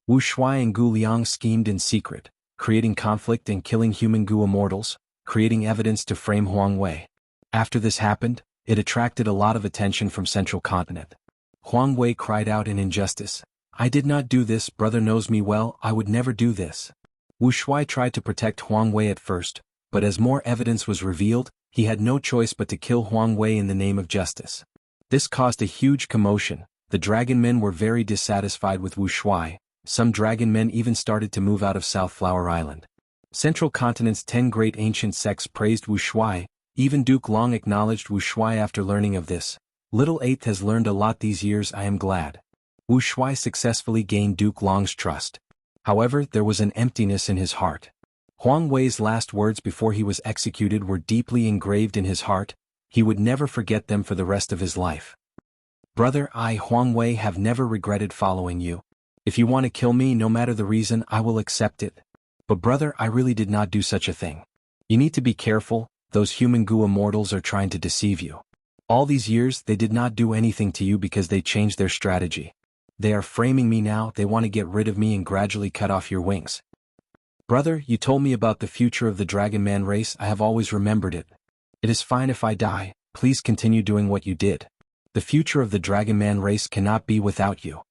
Wu Shuai and Gu Liang schemed in secret, creating conflict and killing human Gu immortals, creating evidence to frame Huang Wei. After this happened, it attracted a lot of attention from Central Continent. Huang Wei cried out in injustice. I did not do this, brother knows me well, I would never do this. Wu Shuai tried to protect Huang Wei at first, but as more evidence was revealed, he had no choice but to kill Huang Wei in the name of justice. This caused a huge commotion. The dragon men were very dissatisfied with Wu Shuai. Some dragon men even started to move out of South Flower Island. Central Continent's 10 great ancient sects praised Wu Shuai. Even Duke Long acknowledged Wu Shuai after learning of this. Little Eighth has learned a lot these years, I am glad. Wu Shuai successfully gained Duke Long's trust. However, there was an emptiness in his heart. Huang Wei's last words before he was executed were deeply engraved in his heart. He would never forget them for the rest of his life. Brother, I, Huang Wei, have never regretted following you. If you want to kill me, no matter the reason, I will accept it. But brother, I really did not do such a thing. You need to be careful, those human Gu immortals are trying to deceive you. All these years, they did not do anything to you because they changed their strategy. They are framing me now, they want to get rid of me and gradually cut off your wings. Brother, you told me about the future of the Dragon Man race, I have always remembered it. It is fine if I die, please continue doing what you did. The future of the Dragon Man race cannot be without you.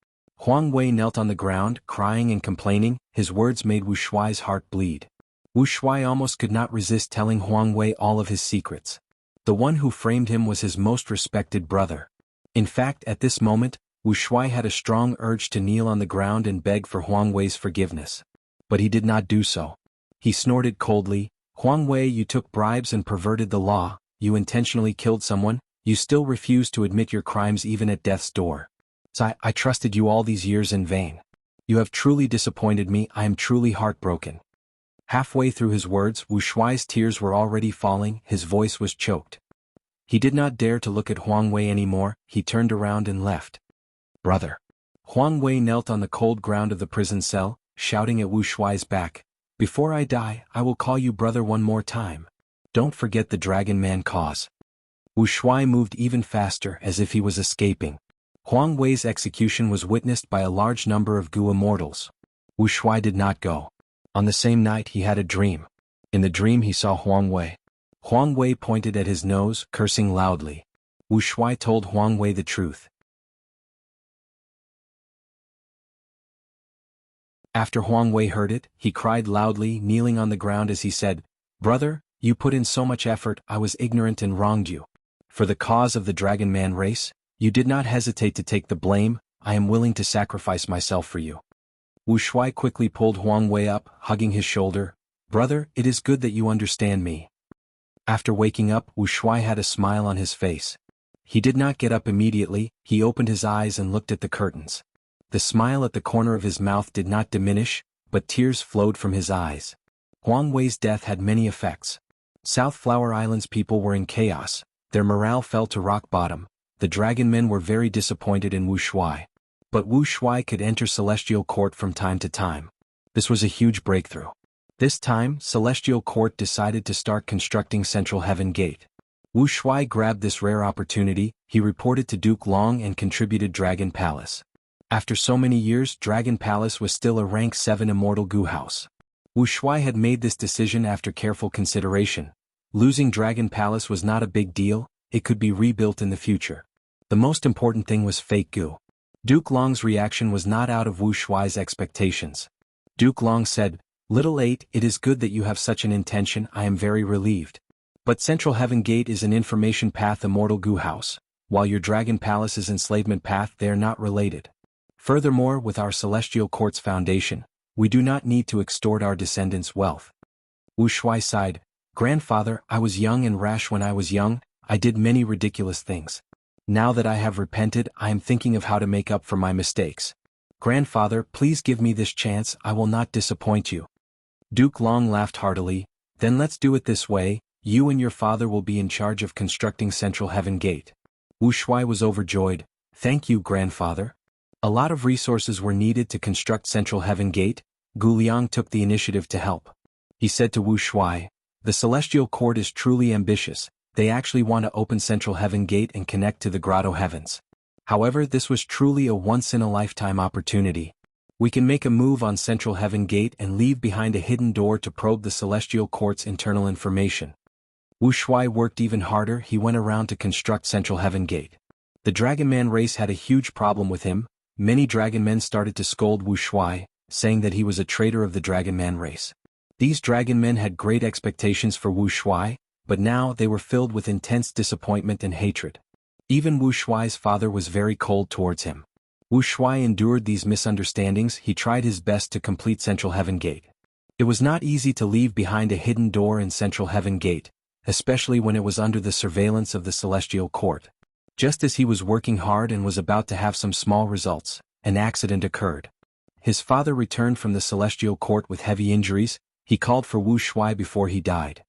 Huang Wei knelt on the ground, crying and complaining. His words made Wu Shuai's heart bleed. Wu Shuai almost could not resist telling Huang Wei all of his secrets. The one who framed him was his most respected brother. In fact, at this moment, Wu Shuai had a strong urge to kneel on the ground and beg for Huang Wei's forgiveness. But he did not do so. He snorted coldly, Huang Wei, you took bribes and perverted the law, you intentionally killed someone, you still refuse to admit your crimes even at death's door. I trusted you all these years in vain. You have truly disappointed me, I am truly heartbroken. Halfway through his words, Wu Shuai's tears were already falling, his voice was choked. He did not dare to look at Huang Wei anymore, he turned around and left. Brother. Huang Wei knelt on the cold ground of the prison cell, shouting at Wu Shuai's back. Before I die, I will call you brother one more time. Don't forget the Dragon Man cause. Wu Shuai moved even faster as if he was escaping. Huang Wei's execution was witnessed by a large number of Gu immortals. Wu Shuai did not go. On the same night he had a dream. In the dream he saw Huang Wei. Huang Wei pointed at his nose, cursing loudly. Wu Shuai told Huang Wei the truth. After Huang Wei heard it, he cried loudly, kneeling on the ground as he said, Brother, you put in so much effort, I was ignorant and wronged you. For the cause of the Dragon Man race, you did not hesitate to take the blame, I am willing to sacrifice myself for you. Wu Shuai quickly pulled Huang Wei up, hugging his shoulder. Brother, it is good that you understand me. After waking up, Wu Shuai had a smile on his face. He did not get up immediately, he opened his eyes and looked at the curtains. The smile at the corner of his mouth did not diminish, but tears flowed from his eyes. Huang Wei's death had many effects. South Flower Island's people were in chaos, their morale fell to rock bottom. The dragon men were very disappointed in Wu Shuai. But Wu Shuai could enter Celestial Court from time to time. This was a huge breakthrough. This time, Celestial Court decided to start constructing Central Heaven Gate. Wu Shuai grabbed this rare opportunity, he reported to Duke Long and contributed Dragon Palace. After so many years, Dragon Palace was still a rank 7 immortal Gu house. Wu Shuai had made this decision after careful consideration. Losing Dragon Palace was not a big deal, it could be rebuilt in the future. The most important thing was fake Gu. Duke Long's reaction was not out of Wu Shuai's expectations. Duke Long said, Little 8, it is good that you have such an intention, I am very relieved. But Central Heaven Gate is an information path immortal Gu house, while your Dragon Palace is enslavement path, they are not related. Furthermore, with our Celestial Court's foundation, we do not need to extort our descendants' wealth. Wu Shuai sighed, Grandfather, I was young and rash when I was young, I did many ridiculous things. Now that I have repented, I am thinking of how to make up for my mistakes. Grandfather, please give me this chance, I will not disappoint you. Duke Long laughed heartily, then let's do it this way, you and your father will be in charge of constructing Central Heaven Gate. Wu Shuai was overjoyed. Thank you, grandfather. A lot of resources were needed to construct Central Heaven Gate. Gu Liang took the initiative to help. He said to Wu Shuai, the Celestial Court is truly ambitious. They actually want to open Central Heaven Gate and connect to the Grotto Heavens. However, this was truly a once-in-a-lifetime opportunity. We can make a move on Central Heaven Gate and leave behind a hidden door to probe the Celestial Court's internal information. Wu Shuai worked even harder. He went around to construct Central Heaven Gate. The Dragon Man race had a huge problem with him. Many Dragon Men started to scold Wu Shuai, saying that he was a traitor of the Dragon Man race. These Dragon Men had great expectations for Wu Shuai, but now they were filled with intense disappointment and hatred. Even Wu Shuai's father was very cold towards him. Wu Shuai endured these misunderstandings. He tried his best to complete Central Heaven Gate. It was not easy to leave behind a hidden door in Central Heaven Gate, especially when it was under the surveillance of the Celestial Court. Just as he was working hard and was about to have some small results, an accident occurred. His father returned from the Celestial Court with heavy injuries. He called for Wu Shuai before he died.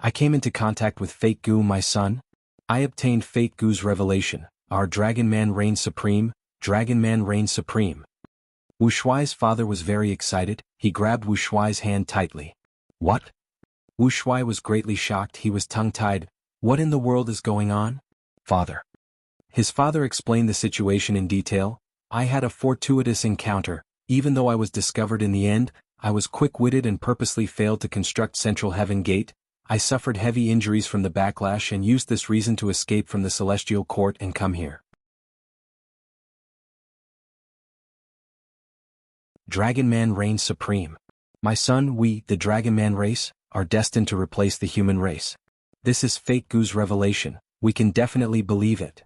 I came into contact with Fate Gu, my son. I obtained Fate Gu's revelation. Our Dragon Man reigns supreme. Dragon Man reigns supreme. Wu Shuai's father was very excited. He grabbed Wu Shuai's hand tightly. What? Wu Shuai was greatly shocked. He was tongue-tied. What in the world is going on? Father. His father explained the situation in detail. I had a fortuitous encounter. Even though I was discovered in the end, I was quick-witted and purposely failed to construct Central Heaven Gate. I suffered heavy injuries from the backlash and used this reason to escape from the Celestial Court and come here. Dragon Man reigns supreme. My son, we, the Dragon Man race, are destined to replace the human race. This is Fate Gu's revelation. We can definitely believe it.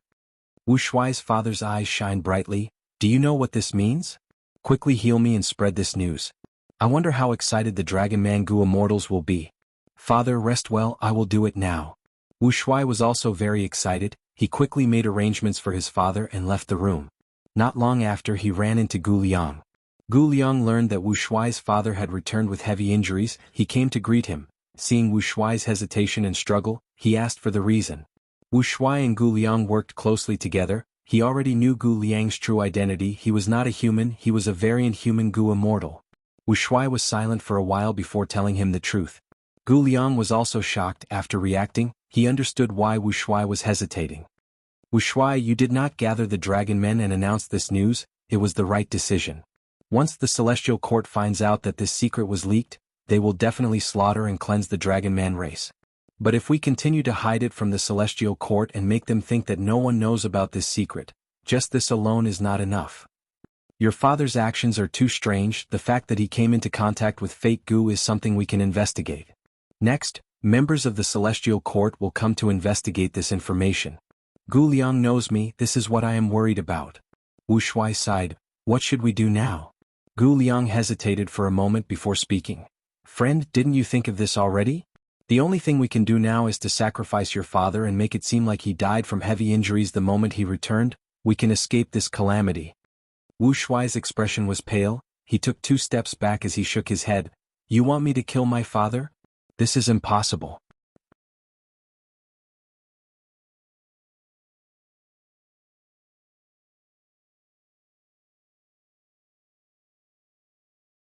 Wu Shuai's father's eyes shine brightly. Do you know what this means? Quickly heal me and spread this news. I wonder how excited the Dragon Man Gu immortals will be. Father, rest well. I will do it now. Wu Shuai was also very excited. He quickly made arrangements for his father and left the room. Not long after, he ran into Gu Liang. Gu Liang learned that Wu Shuai's father had returned with heavy injuries. He came to greet him. Seeing Wu Shuai's hesitation and struggle, he asked for the reason. Wu Shuai and Gu Liang worked closely together. He already knew Gu Liang's true identity. He was not a human, he was a variant human Gu immortal. Wu Shuai was silent for a while before telling him the truth. Gu Liang was also shocked. After reacting, he understood why Wu Shuai was hesitating. Wu Shuai, you did not gather the Dragon Men and announce this news. It was the right decision. Once the Celestial Court finds out that this secret was leaked, they will definitely slaughter and cleanse the Dragon Man race. But if we continue to hide it from the Celestial Court and make them think that no one knows about this secret, just this alone is not enough. Your father's actions are too strange. The fact that he came into contact with Fate Gu is something we can investigate. Next, members of the Celestial Court will come to investigate this information. Gu Liang knows me. This is what I am worried about. Wu Shuai sighed. What should we do now? Gu Liang hesitated for a moment before speaking. Friend, didn't you think of this already? The only thing we can do now is to sacrifice your father and make it seem like he died from heavy injuries the moment he returned. We can escape this calamity. Wu Shuai's expression was pale. He took 2 steps back as he shook his head. You want me to kill my father? This is impossible.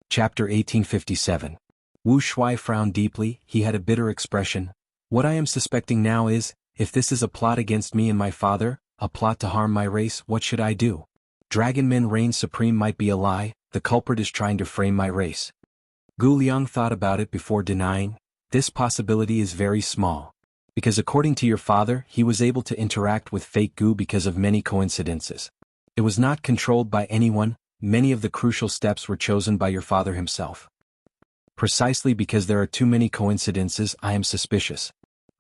Chapter 1857. Wu Shuai frowned deeply. He had a bitter expression. What I am suspecting now is, if this is a plot against me and my father, a plot to harm my race, what should I do? Dragon Men reign supreme might be a lie. The culprit is trying to frame my race. Gu Liang thought about it before denying. This possibility is very small. Because according to your father, he was able to interact with Fate Gu because of many coincidences. It was not controlled by anyone. Many of the crucial steps were chosen by your father himself. Precisely because there are too many coincidences, I am suspicious.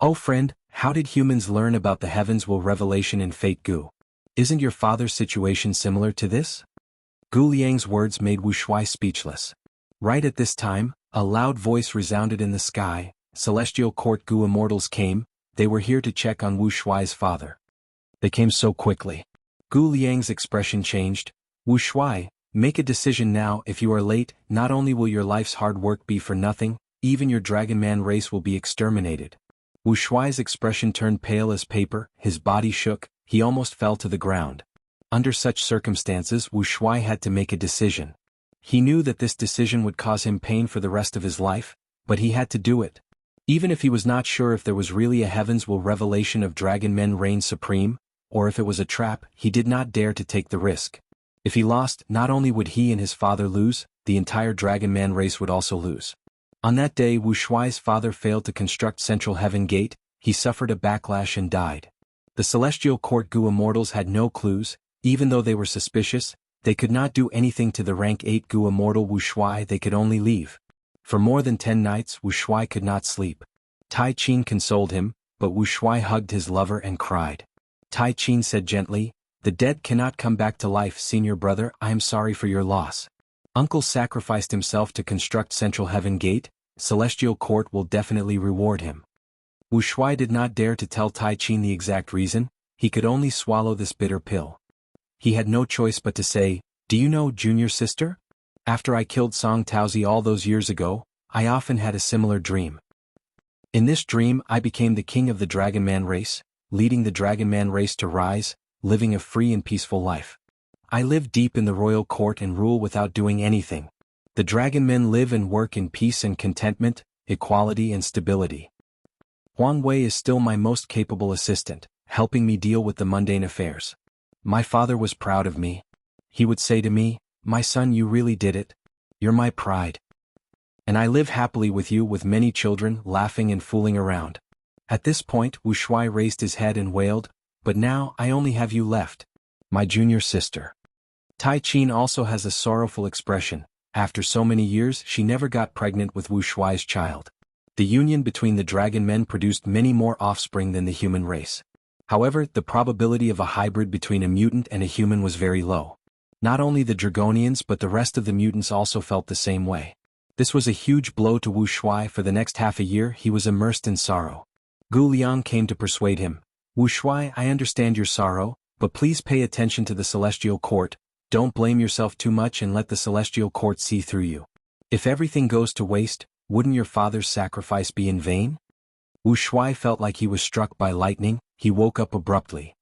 Oh friend, how did humans learn about the heavens will revelation in Fate Gu? Isn't your father's situation similar to this? Gu Liang's words made Wu Shuai speechless. Right at this time, a loud voice resounded in the sky. Celestial Court Gu immortals came. They were here to check on Wu Shuai's father. They came so quickly. Gu Liang's expression changed. Wu Shuai, make a decision now. If you are late, not only will your life's hard work be for nothing, even your Dragon Man race will be exterminated. Wu Shuai's expression turned pale as paper, his body shook. he almost fell to the ground. Under such circumstances, Wu Shuai had to make a decision. He knew that this decision would cause him pain for the rest of his life, but he had to do it. Even if he was not sure if there was really a heavens will revelation of dragon men reign supreme, or if it was a trap, he did not dare to take the risk. If he lost, not only would he and his father lose, the entire dragon man race would also lose. On that day, Wu Shuai's father failed to construct Central Heaven Gate, he suffered a backlash and died. The Celestial Court Gu Immortals had no clues, even though they were suspicious, they could not do anything to the rank 8 Gu Immortal Wu Shuai, they could only leave. For more than 10 nights Wu Shuai could not sleep. Tai Qin consoled him, but Wu Shuai hugged his lover and cried. Tai Qin said gently, "The dead cannot come back to life, senior brother, I am sorry for your loss. Uncle sacrificed himself to construct Central Heaven Gate, Celestial Court will definitely reward him." Wu Shuai did not dare to tell Tai Qin the exact reason, he could only swallow this bitter pill. He had no choice but to say, "Do you know, junior sister? After I killed Song Taozi all those years ago, I often had a similar dream. In this dream I became the king of the Dragon Man race, leading the Dragon Man race to rise, living a free and peaceful life. I live deep in the royal court and rule without doing anything. The Dragon Men live and work in peace and contentment, equality and stability. Huang Wei is still my most capable assistant, helping me deal with the mundane affairs. My father was proud of me. He would say to me, 'My son, you really did it. You're my pride.' And I live happily with you with many children laughing and fooling around." At this point Wu Shuai raised his head and wailed, "But now I only have you left. My junior sister." Tai Qin also has a sorrowful expression. After so many years she never got pregnant with Wu Shuai's child. The union between the dragon men produced many more offspring than the human race. However, the probability of a hybrid between a mutant and a human was very low. Not only the Dragonians but the rest of the mutants also felt the same way. This was a huge blow to Wu Shuai. For the next half a year he was immersed in sorrow. Gu Liang came to persuade him. "Wu Shuai, I understand your sorrow, but please pay attention to the Celestial Court, don't blame yourself too much and let the Celestial Court see through you. If everything goes to waste, wouldn't your father's sacrifice be in vain?" Wu Shuai felt like he was struck by lightning, he woke up abruptly.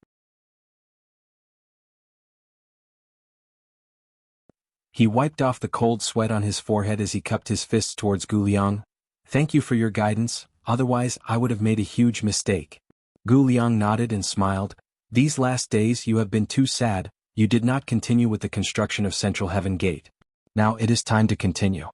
He wiped off the cold sweat on his forehead as he cupped his fists towards Gu Liang. "Thank you for your guidance, otherwise I would have made a huge mistake." Gu Liang nodded and smiled. "These last days you have been too sad, you did not continue with the construction of Central Heaven Gate. Now it is time to continue."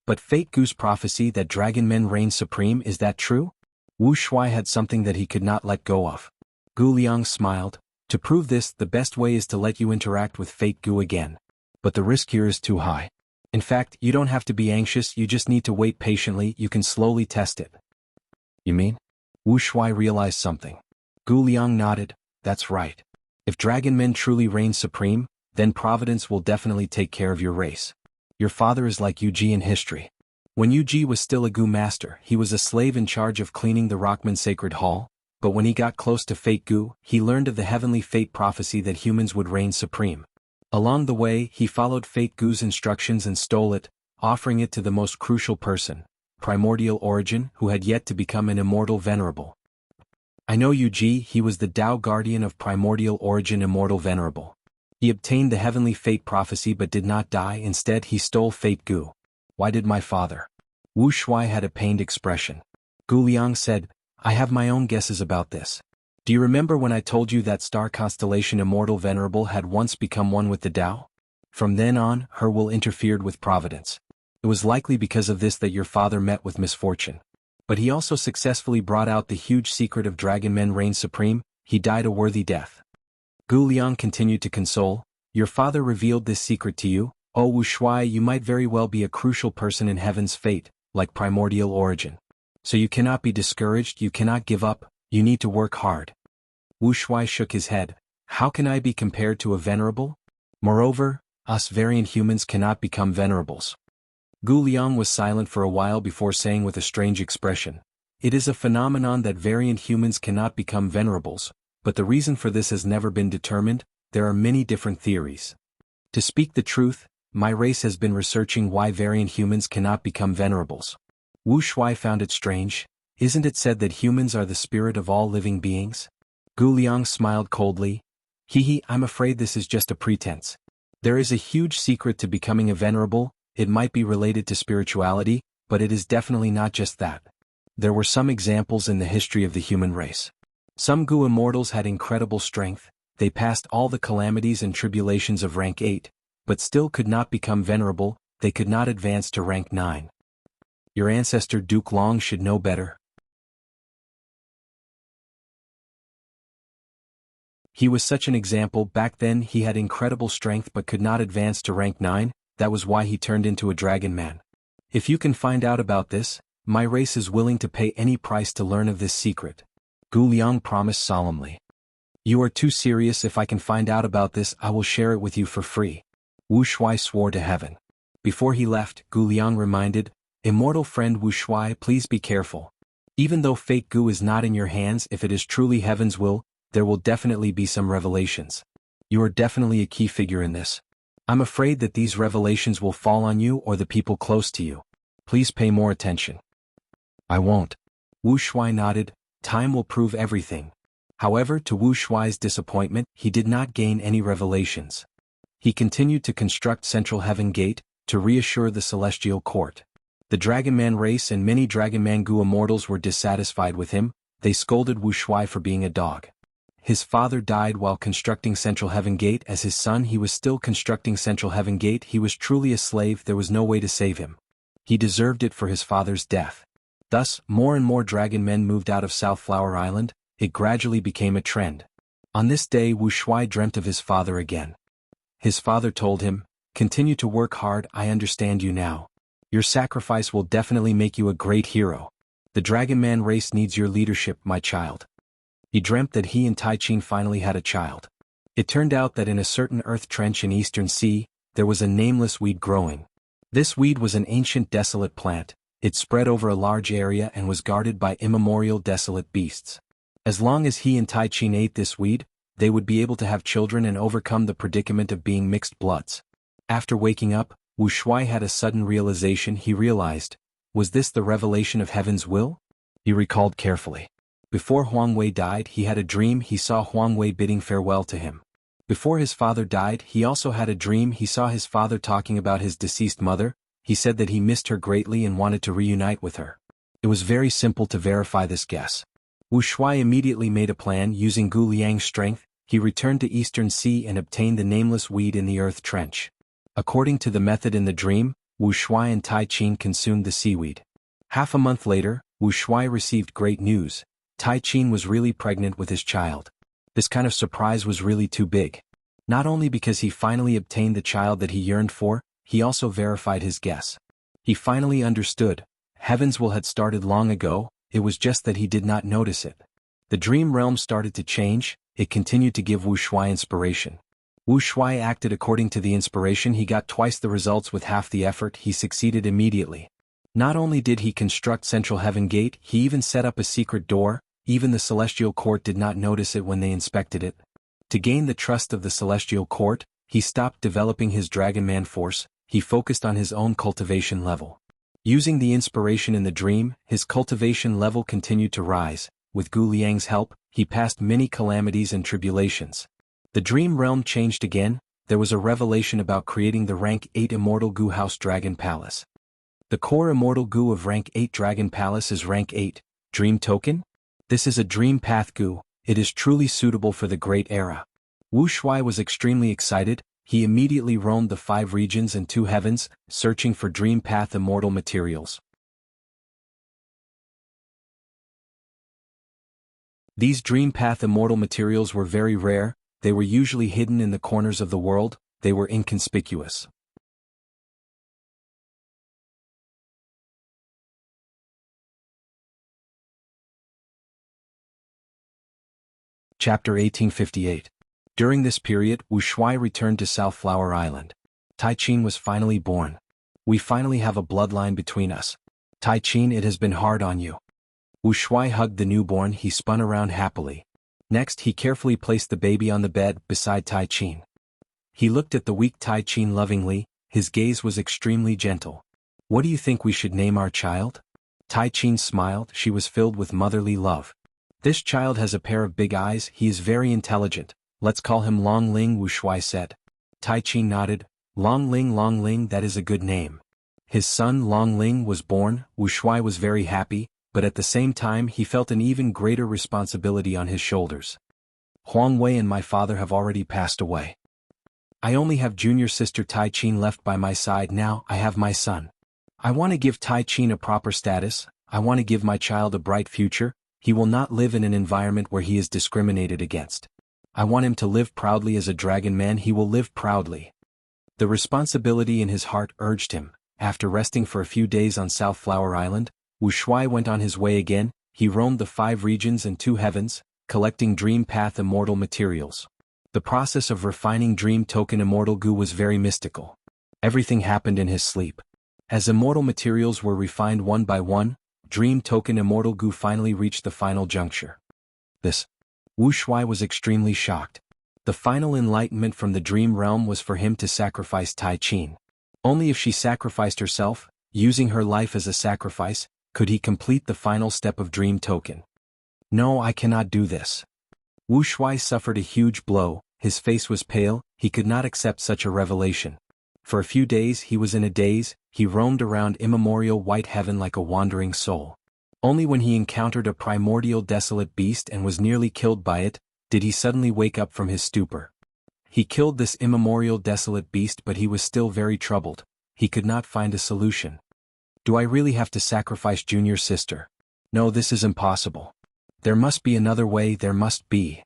"But Fate Gu's prophecy that dragon men reign supreme, is that true?" Wu Shuai had something that he could not let go of. Gu Liang smiled. "To prove this, the best way is to let you interact with Fate Gu again. But the risk here is too high. In fact, you don't have to be anxious, you just need to wait patiently, you can slowly test it." "You mean?" Wu Shuai realized something. Gu Liang nodded. "That's right. If dragon men truly reign supreme, then Providence will definitely take care of your race. Your father is like Yu Ji in history. When Yu Ji was still a Gu master, he was a slave in charge of cleaning the Rockman Sacred Hall, but when he got close to Fate Gu, he learned of the heavenly fate prophecy that humans would reign supreme. Along the way, he followed Fate Gu's instructions and stole it, offering it to the most crucial person, Primordial Origin, who had yet to become an immortal venerable. I know Yu Ji, he was the Tao guardian of Primordial Origin immortal venerable. He obtained the heavenly fate prophecy but did not die, instead he stole Fate Gu. Why did my father?" Wu Shuai had a pained expression. Gu Liang said, "I have my own guesses about this. Do you remember when I told you that star constellation Immortal Venerable had once become one with the Tao? From then on, her will interfered with Providence. It was likely because of this that your father met with misfortune. But he also successfully brought out the huge secret of dragon men reign supreme, he died a worthy death." Gu Liang continued to console. "Your father revealed this secret to you? Oh Wu Shuai, you might very well be a crucial person in heaven's fate, like Primordial Origin. So you cannot be discouraged, you cannot give up, you need to work hard." Wu Shuai shook his head. "How can I be compared to a venerable? Moreover, us variant humans cannot become venerables." Gu Liang was silent for a while before saying with a strange expression, "It is a phenomenon that variant humans cannot become venerables, but the reason for this has never been determined, there are many different theories. To speak the truth, my race has been researching why variant humans cannot become venerables." Wu Shuai found it strange. "Isn't it said that humans are the spirit of all living beings?" Gu Liang smiled coldly. Hee, I'm afraid this is just a pretense. There is a huge secret to becoming a venerable. It might be related to spirituality, but it is definitely not just that. There were some examples in the history of the human race. Some Gu immortals had incredible strength, they passed all the calamities and tribulations of rank 8, but still could not become venerable, they could not advance to rank 9. Your ancestor Duke Long should know better. He was such an example. Back then he had incredible strength but could not advance to rank 9, that was why he turned into a dragon man. If you can find out about this, my race is willing to pay any price to learn of this secret. Gu Liang promised solemnly. You are too serious. If I can find out about this, I will share it with you for free. Wu Shuai swore to heaven. Before he left, Gu Liang reminded, Immortal friend Wu Shuai, please be careful. Even though fake Gu is not in your hands, if it is truly heaven's will, there will definitely be some revelations. You are definitely a key figure in this. I'm afraid that these revelations will fall on you or the people close to you. Please pay more attention. I won't. Wu Shuai nodded. Time will prove everything. However, to Wu Shuai's disappointment, he did not gain any revelations. He continued to construct Central Heaven Gate, to reassure the Celestial Court. The Dragonman race and many Dragonman Gu immortals were dissatisfied with him, they scolded Wu Shuai for being a dog. His father died while constructing Central Heaven Gate. As his son he was still constructing Central Heaven Gate. He was truly a slave, there was no way to save him. He deserved it for his father's death. Thus, more and more dragon men moved out of South Flower Island, it gradually became a trend. On this day Wu Shuai dreamt of his father again. His father told him, continue to work hard, I understand you now. Your sacrifice will definitely make you a great hero. The Dragon Man race needs your leadership, my child. He dreamt that he and Tai Chin finally had a child. It turned out that in a certain earth trench in Eastern Sea, there was a nameless weed growing. This weed was an ancient desolate plant. It spread over a large area and was guarded by immemorial desolate beasts. As long as he and Tai Chin ate this weed, they would be able to have children and overcome the predicament of being mixed bloods. After waking up, Wu Shuai had a sudden realization. He realized, was this the revelation of heaven's will? He recalled carefully. Before Huang Wei died, he had a dream. He saw Huang Wei bidding farewell to him. Before his father died, he also had a dream. He saw his father talking about his deceased mother. He said that he missed her greatly and wanted to reunite with her. It was very simple to verify this guess. Wu Shuai immediately made a plan. Using Gu Liang's strength, he returned to Eastern Sea and obtained the nameless weed in the earth trench. According to the method in the dream, Wu Shuai and Tai Chin consumed the seaweed. Half a month later, Wu Shuai received great news. Tai Chin was really pregnant with his child. This kind of surprise was really too big. Not only because he finally obtained the child that he yearned for, he also verified his guess. He finally understood. Heaven's will had started long ago, it was just that he did not notice it. The dream realm started to change, it continued to give Wu Shuai inspiration. Wu Shuai acted according to the inspiration. He got twice the results with half the effort. He succeeded immediately. Not only did he construct Central Heaven Gate, he even set up a secret door. Even the Celestial Court did not notice it when they inspected it. To gain the trust of the Celestial Court, he stopped developing his Dragon Man force, he focused on his own cultivation level. Using the inspiration in the dream, his cultivation level continued to rise. With Gu Liang's help, he passed many calamities and tribulations. The dream realm changed again. There was a revelation about creating the rank 8 Immortal Gu House Dragon Palace. The core Immortal Gu of rank 8 Dragon Palace is rank 8, Dream Token? This is a Dream Path Gu, it is truly suitable for the Great Era. Wu Shuai was extremely excited. He immediately roamed the 5 regions and 2 heavens, searching for Dream Path Immortal materials. These Dream Path Immortal materials were very rare, they were usually hidden in the corners of the world, they were inconspicuous. Chapter 1858. During this period, Wu Shuai returned to South Flower Island. Tai Chin was finally born. We finally have a bloodline between us. Tai Chin, it has been hard on you. Wu Shuai hugged the newborn. He spun around happily. Next he carefully placed the baby on the bed beside Tai Chin. He looked at the weak Tai Chin lovingly, his gaze was extremely gentle. What do you think we should name our child? Tai Chin smiled, she was filled with motherly love. This child has a pair of big eyes, he is very intelligent, let's call him Long Ling, Wu Shuai said. Tai Qin nodded. Long Ling, that is a good name. His son Long Ling was born. Wu Shuai was very happy, but at the same time he felt an even greater responsibility on his shoulders. Huang Wei and my father have already passed away. I only have junior sister Tai Qin left by my side now. I have my son. I want to give Tai Qin a proper status, I want to give my child a bright future. He will not live in an environment where he is discriminated against. I want him to live proudly as a dragon man. He will live proudly. The responsibility in his heart urged him. After resting for a few days on South Flower Island, Wu Shuai went on his way again. He roamed the 5 regions and 2 heavens, collecting Dream Path immortal materials. The process of refining Dream Token immortal goo was very mystical. Everything happened in his sleep. As immortal materials were refined one by one, Dream Token immortal goo finally reached the final juncture. Wu Shuai was extremely shocked. The final enlightenment from the dream realm was for him to sacrifice Tai Qin. Only if she sacrificed herself, using her life as a sacrifice, could he complete the final step of Dream Token. No, I cannot do this. Wu Shuai suffered a huge blow, his face was pale, he could not accept such a revelation. For a few days he was in a daze, he roamed around immemorial white heaven like a wandering soul. Only when he encountered a primordial desolate beast and was nearly killed by it, did he suddenly wake up from his stupor. He killed this immemorial desolate beast, but he was still very troubled. He could not find a solution. Do I really have to sacrifice junior sister? No, this is impossible. There must be another way, there must be.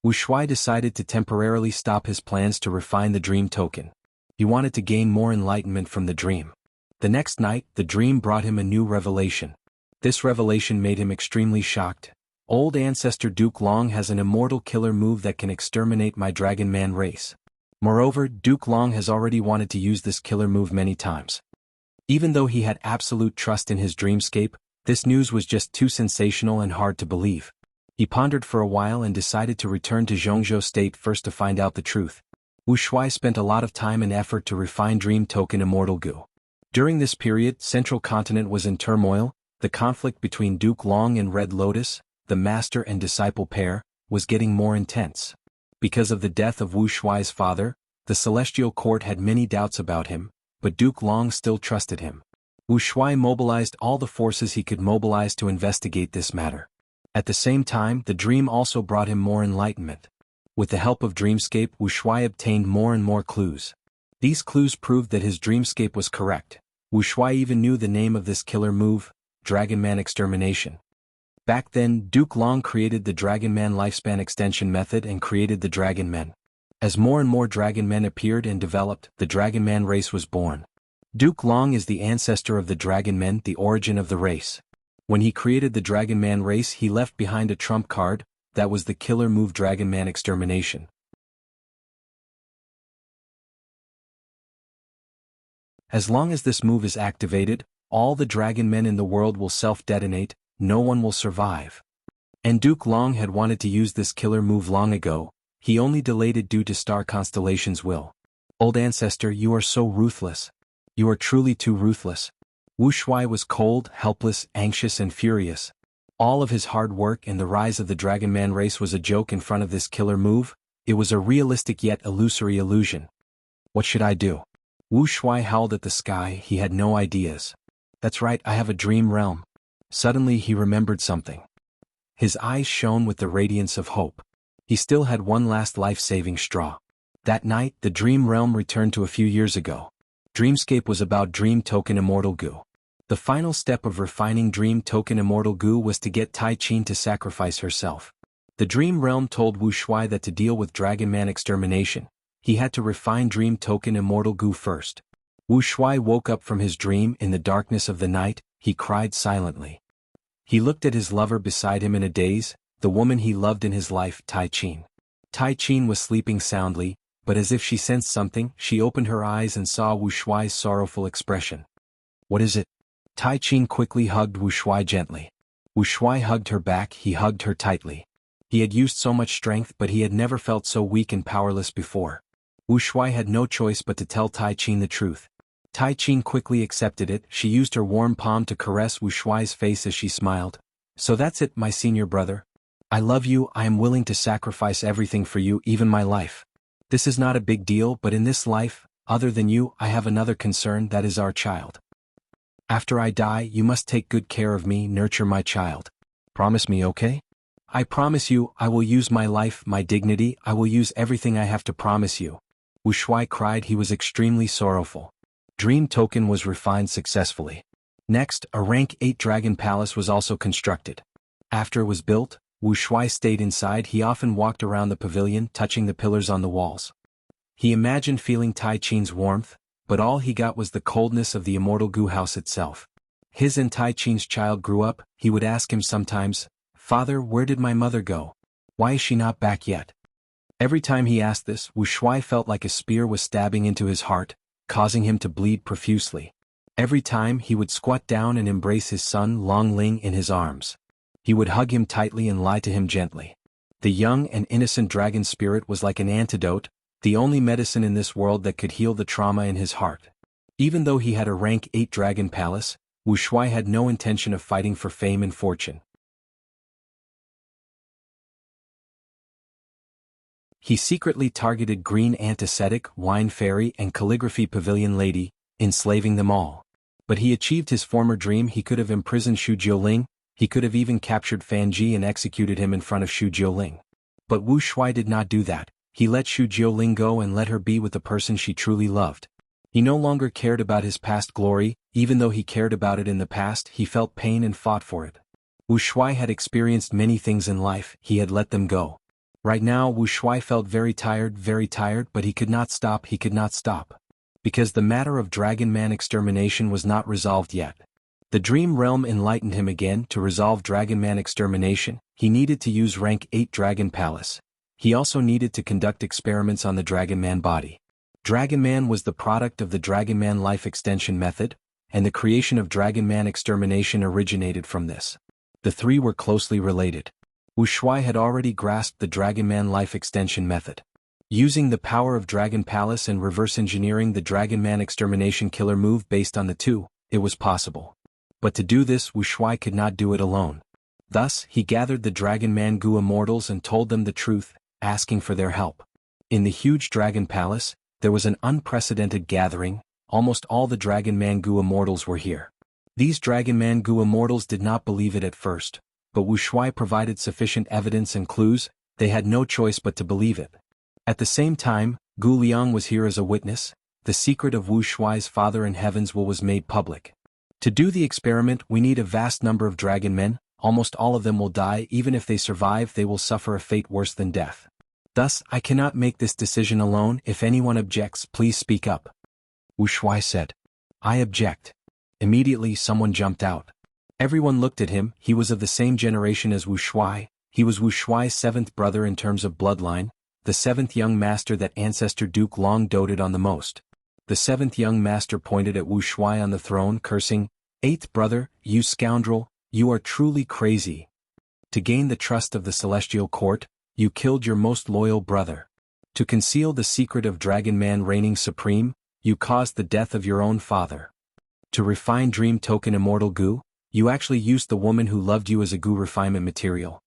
Wu Shuai decided to temporarily stop his plans to refine the Dream Token. He wanted to gain more enlightenment from the dream. The next night, the dream brought him a new revelation. This revelation made him extremely shocked. Old ancestor Duke Long has an immortal killer move that can exterminate my Dragon Man race. Moreover, Duke Long has already wanted to use this killer move many times. Even though he had absolute trust in his dreamscape, this news was just too sensational and hard to believe. He pondered for a while and decided to return to Jianghu State first to find out the truth. Wu Shuai spent a lot of time and effort to refine Dream Token immortal goo. During this period, Central Continent was in turmoil. The conflict between Duke Long and Red Lotus, the master and disciple pair, was getting more intense. Because of the death of Wu Shuai's father, the Celestial Court had many doubts about him, but Duke Long still trusted him. Wu Shuai mobilized all the forces he could mobilize to investigate this matter. At the same time, the dream also brought him more enlightenment. With the help of Dreamscape, Wu Shuai obtained more and more clues. These clues proved that his dreamscape was correct. Wu Shuai even knew the name of this killer move, Dragon Man Extermination. Back then, Duke Long created the Dragon Man lifespan extension method and created the Dragon Men. As more and more Dragon Men appeared and developed, the Dragon Man race was born. Duke Long is the ancestor of the Dragon Men, the origin of the race. When he created the Dragon Man race, he left behind a trump card, that was the killer move Dragon Man Extermination. As long as this move is activated, all the Dragon Men in the world will self-detonate, no one will survive. And Duke Long had wanted to use this killer move long ago, he only delayed it due to Star Constellation's will. Old ancestor, you are so ruthless. You are truly too ruthless. Wu Shuai was cold, helpless, anxious and furious. All of his hard work and the rise of the Dragon Man race was a joke in front of this killer move. It was a realistic yet illusory illusion. What should I do? Wu Shuai howled at the sky, he had no ideas. That's right, I have a dream realm. Suddenly he remembered something. His eyes shone with the radiance of hope. He still had one last life-saving straw. That night, the dream realm returned to a few years ago. Dreamscape was about Dream Token immortal goo. The final step of refining Dream Token immortal goo was to get Tai Qin to sacrifice herself. The dream realm told Wu Shuai that to deal with Dragon Man extermination, he had to refine Dream Token immortal goo first. Wu Shuai woke up from his dream in the darkness of the night, he cried silently. He looked at his lover beside him in a daze, the woman he loved in his life, Tai Qin. Tai Qin was sleeping soundly, but as if she sensed something, she opened her eyes and saw Wu Shuai's sorrowful expression. What is it? Tai Qin quickly hugged Wu Shuai gently. Wu Shuai hugged her back, he hugged her tightly. He had used so much strength, but he had never felt so weak and powerless before. Wu Shuai had no choice but to tell Tai Qin the truth. Tai Qin quickly accepted it, she used her warm palm to caress Wu Shuai's face as she smiled. So that's it, my senior brother. I love you, I am willing to sacrifice everything for you, even my life. This is not a big deal, but in this life, other than you, I have another concern, that is our child. After I die, you must take good care of me, nurture my child. Promise me, okay? I promise you, I will use my life, my dignity, I will use everything I have to promise you. Wu Shuai cried. He was extremely sorrowful. Dream token was refined successfully. Next, a rank 8 dragon palace was also constructed. After it was built, Wu Shuai stayed inside. He often walked around the pavilion, touching the pillars on the walls. He imagined feeling Tai Qin's warmth, but all he got was the coldness of the immortal Gu house itself. His and Tai Qin's child grew up. He would ask him sometimes, "Father, where did my mother go? Why is she not back yet?" Every time he asked this, Wu Shuai felt like a spear was stabbing into his heart, causing him to bleed profusely. Every time he would squat down and embrace his son Long Ling in his arms. He would hug him tightly and lie to him gently. The young and innocent dragon spirit was like an antidote, the only medicine in this world that could heal the trauma in his heart. Even though he had a rank 8 dragon palace, Wu Shuai had no intention of fighting for fame and fortune. He secretly targeted Green Antiseptic, Wine Fairy, and Calligraphy Pavilion Lady, enslaving them all. But he achieved his former dream. He could have imprisoned Xu Jiuling, he could have even captured Fan Ji and executed him in front of Xu Jiuling. But Wu Shuai did not do that. He let Xu Jiuling go and let her be with the person she truly loved. He no longer cared about his past glory. Even though he cared about it in the past, he felt pain and fought for it. Wu Shuai had experienced many things in life. He had let them go. Right now Wu Shuai felt very tired, but he could not stop. Because the matter of Dragon Man extermination was not resolved yet. The Dream Realm enlightened him again. To resolve Dragon Man extermination, he needed to use rank 8 Dragon Palace. He also needed to conduct experiments on the Dragon Man body. Dragon Man was the product of the Dragon Man life extension method, and the creation of Dragon Man extermination originated from this. The three were closely related. Wu Shuai had already grasped the Dragon Man life extension method. Using the power of Dragon Palace and reverse engineering the Dragon Man extermination killer move based on the two, it was possible. But to do this, Wu Shuai could not do it alone. Thus, he gathered the Dragon Man Gu immortals and told them the truth, asking for their help. In the huge Dragon Palace, there was an unprecedented gathering. Almost all the Dragon Man Gu immortals were here. These Dragon Man Gu immortals did not believe it at first, but Wu Shuai provided sufficient evidence and clues. They had no choice but to believe it. At the same time, Gu Liang was here as a witness. The secret of Wu Shuai's father in heaven's will was made public. To do the experiment, we need a vast number of dragon men. Almost all of them will die. Even if they survive, they will suffer a fate worse than death. Thus, I cannot make this decision alone. If anyone objects, please speak up. Wu Shuai said. I object. Immediately someone jumped out. Everyone looked at him. He was of the same generation as Wu Shuai. He was Wu Shuai's 7th brother in terms of bloodline, the 7th young master that ancestor Duke Long doted on the most. The 7th young master pointed at Wu Shuai on the throne, cursing, 8th brother, you scoundrel, you are truly crazy. To gain the trust of the celestial court, you killed your most loyal brother. To conceal the secret of Dragon Man reigning supreme, you caused the death of your own father. To refine Dream Token Immortal Gu, you actually used the woman who loved you as a Gu refinement material.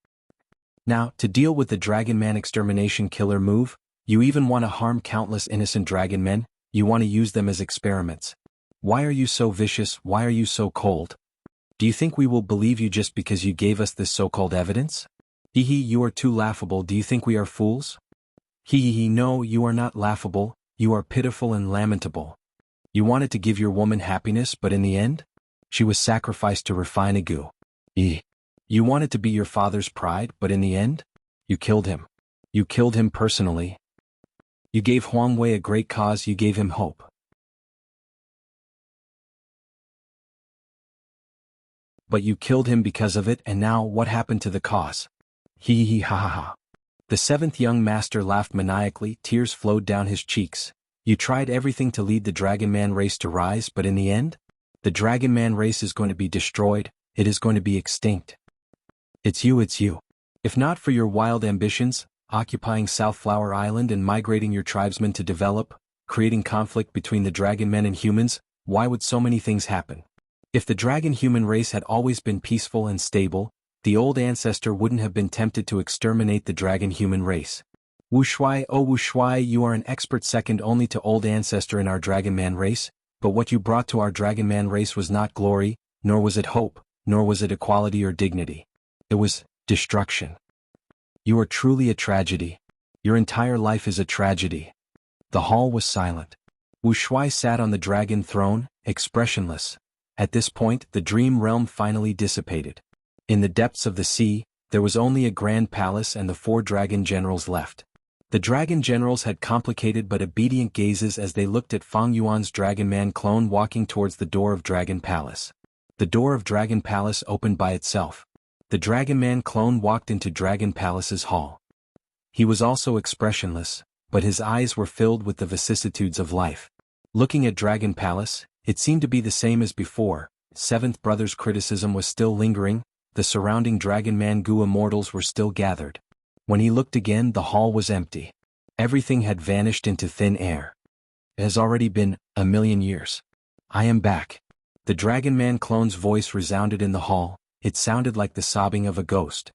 Now, to deal with the Dragon Man extermination killer move, you even want to harm countless innocent dragon men. You want to use them as experiments. Why are you so vicious? Why are you so cold? Do you think we will believe you just because you gave us this so-called evidence? You are too laughable. Do you think we are fools? No, you are not laughable, you are pitiful and lamentable. You wanted to give your woman happiness, but in the end? She was sacrificed to refine a Gu. You wanted to be your father's pride, but in the end? You killed him. You killed him personally. You gave Huang Wei a great cause, you gave him hope. But you killed him because of it, and now what happened to the cause? Ha. The 7th young master laughed maniacally. Tears flowed down his cheeks. You tried everything to lead the Dragon Man race to rise, but in the end? The Dragon Man race is going to be destroyed, it is going to be extinct. It's you. If not for your wild ambitions, occupying South Flower Island and migrating your tribesmen to develop, creating conflict between the dragon men and humans, why would so many things happen? If the dragon-human race had always been peaceful and stable, the old ancestor wouldn't have been tempted to exterminate the dragon-human race. Wu Shuai, oh Wu Shuai, you are an expert second only to old ancestor in our dragon-man race, but what you brought to our dragon-man race was not glory, nor was it hope, nor was it equality or dignity. It was destruction. You are truly a tragedy. Your entire life is a tragedy. The hall was silent. Wu Shuai sat on the dragon throne, expressionless. At this point, the dream realm finally dissipated. In the depths of the sea, there was only a grand palace and the 4 dragon generals left. The dragon generals had complicated but obedient gazes as they looked at Fang Yuan's Dragon Man clone walking towards the door of Dragon Palace. The door of Dragon Palace opened by itself. The Dragon Man clone walked into Dragon Palace's hall. He was also expressionless, but his eyes were filled with the vicissitudes of life. Looking at Dragon Palace, it seemed to be the same as before. Seventh Brother's criticism was still lingering, the surrounding Dragon Man Gu immortals were still gathered. When he looked again, the hall was empty. Everything had vanished into thin air. It has already been 1,000,000 years. I am back. The Dragon Man clone's voice resounded in the hall. It sounded like the sobbing of a ghost.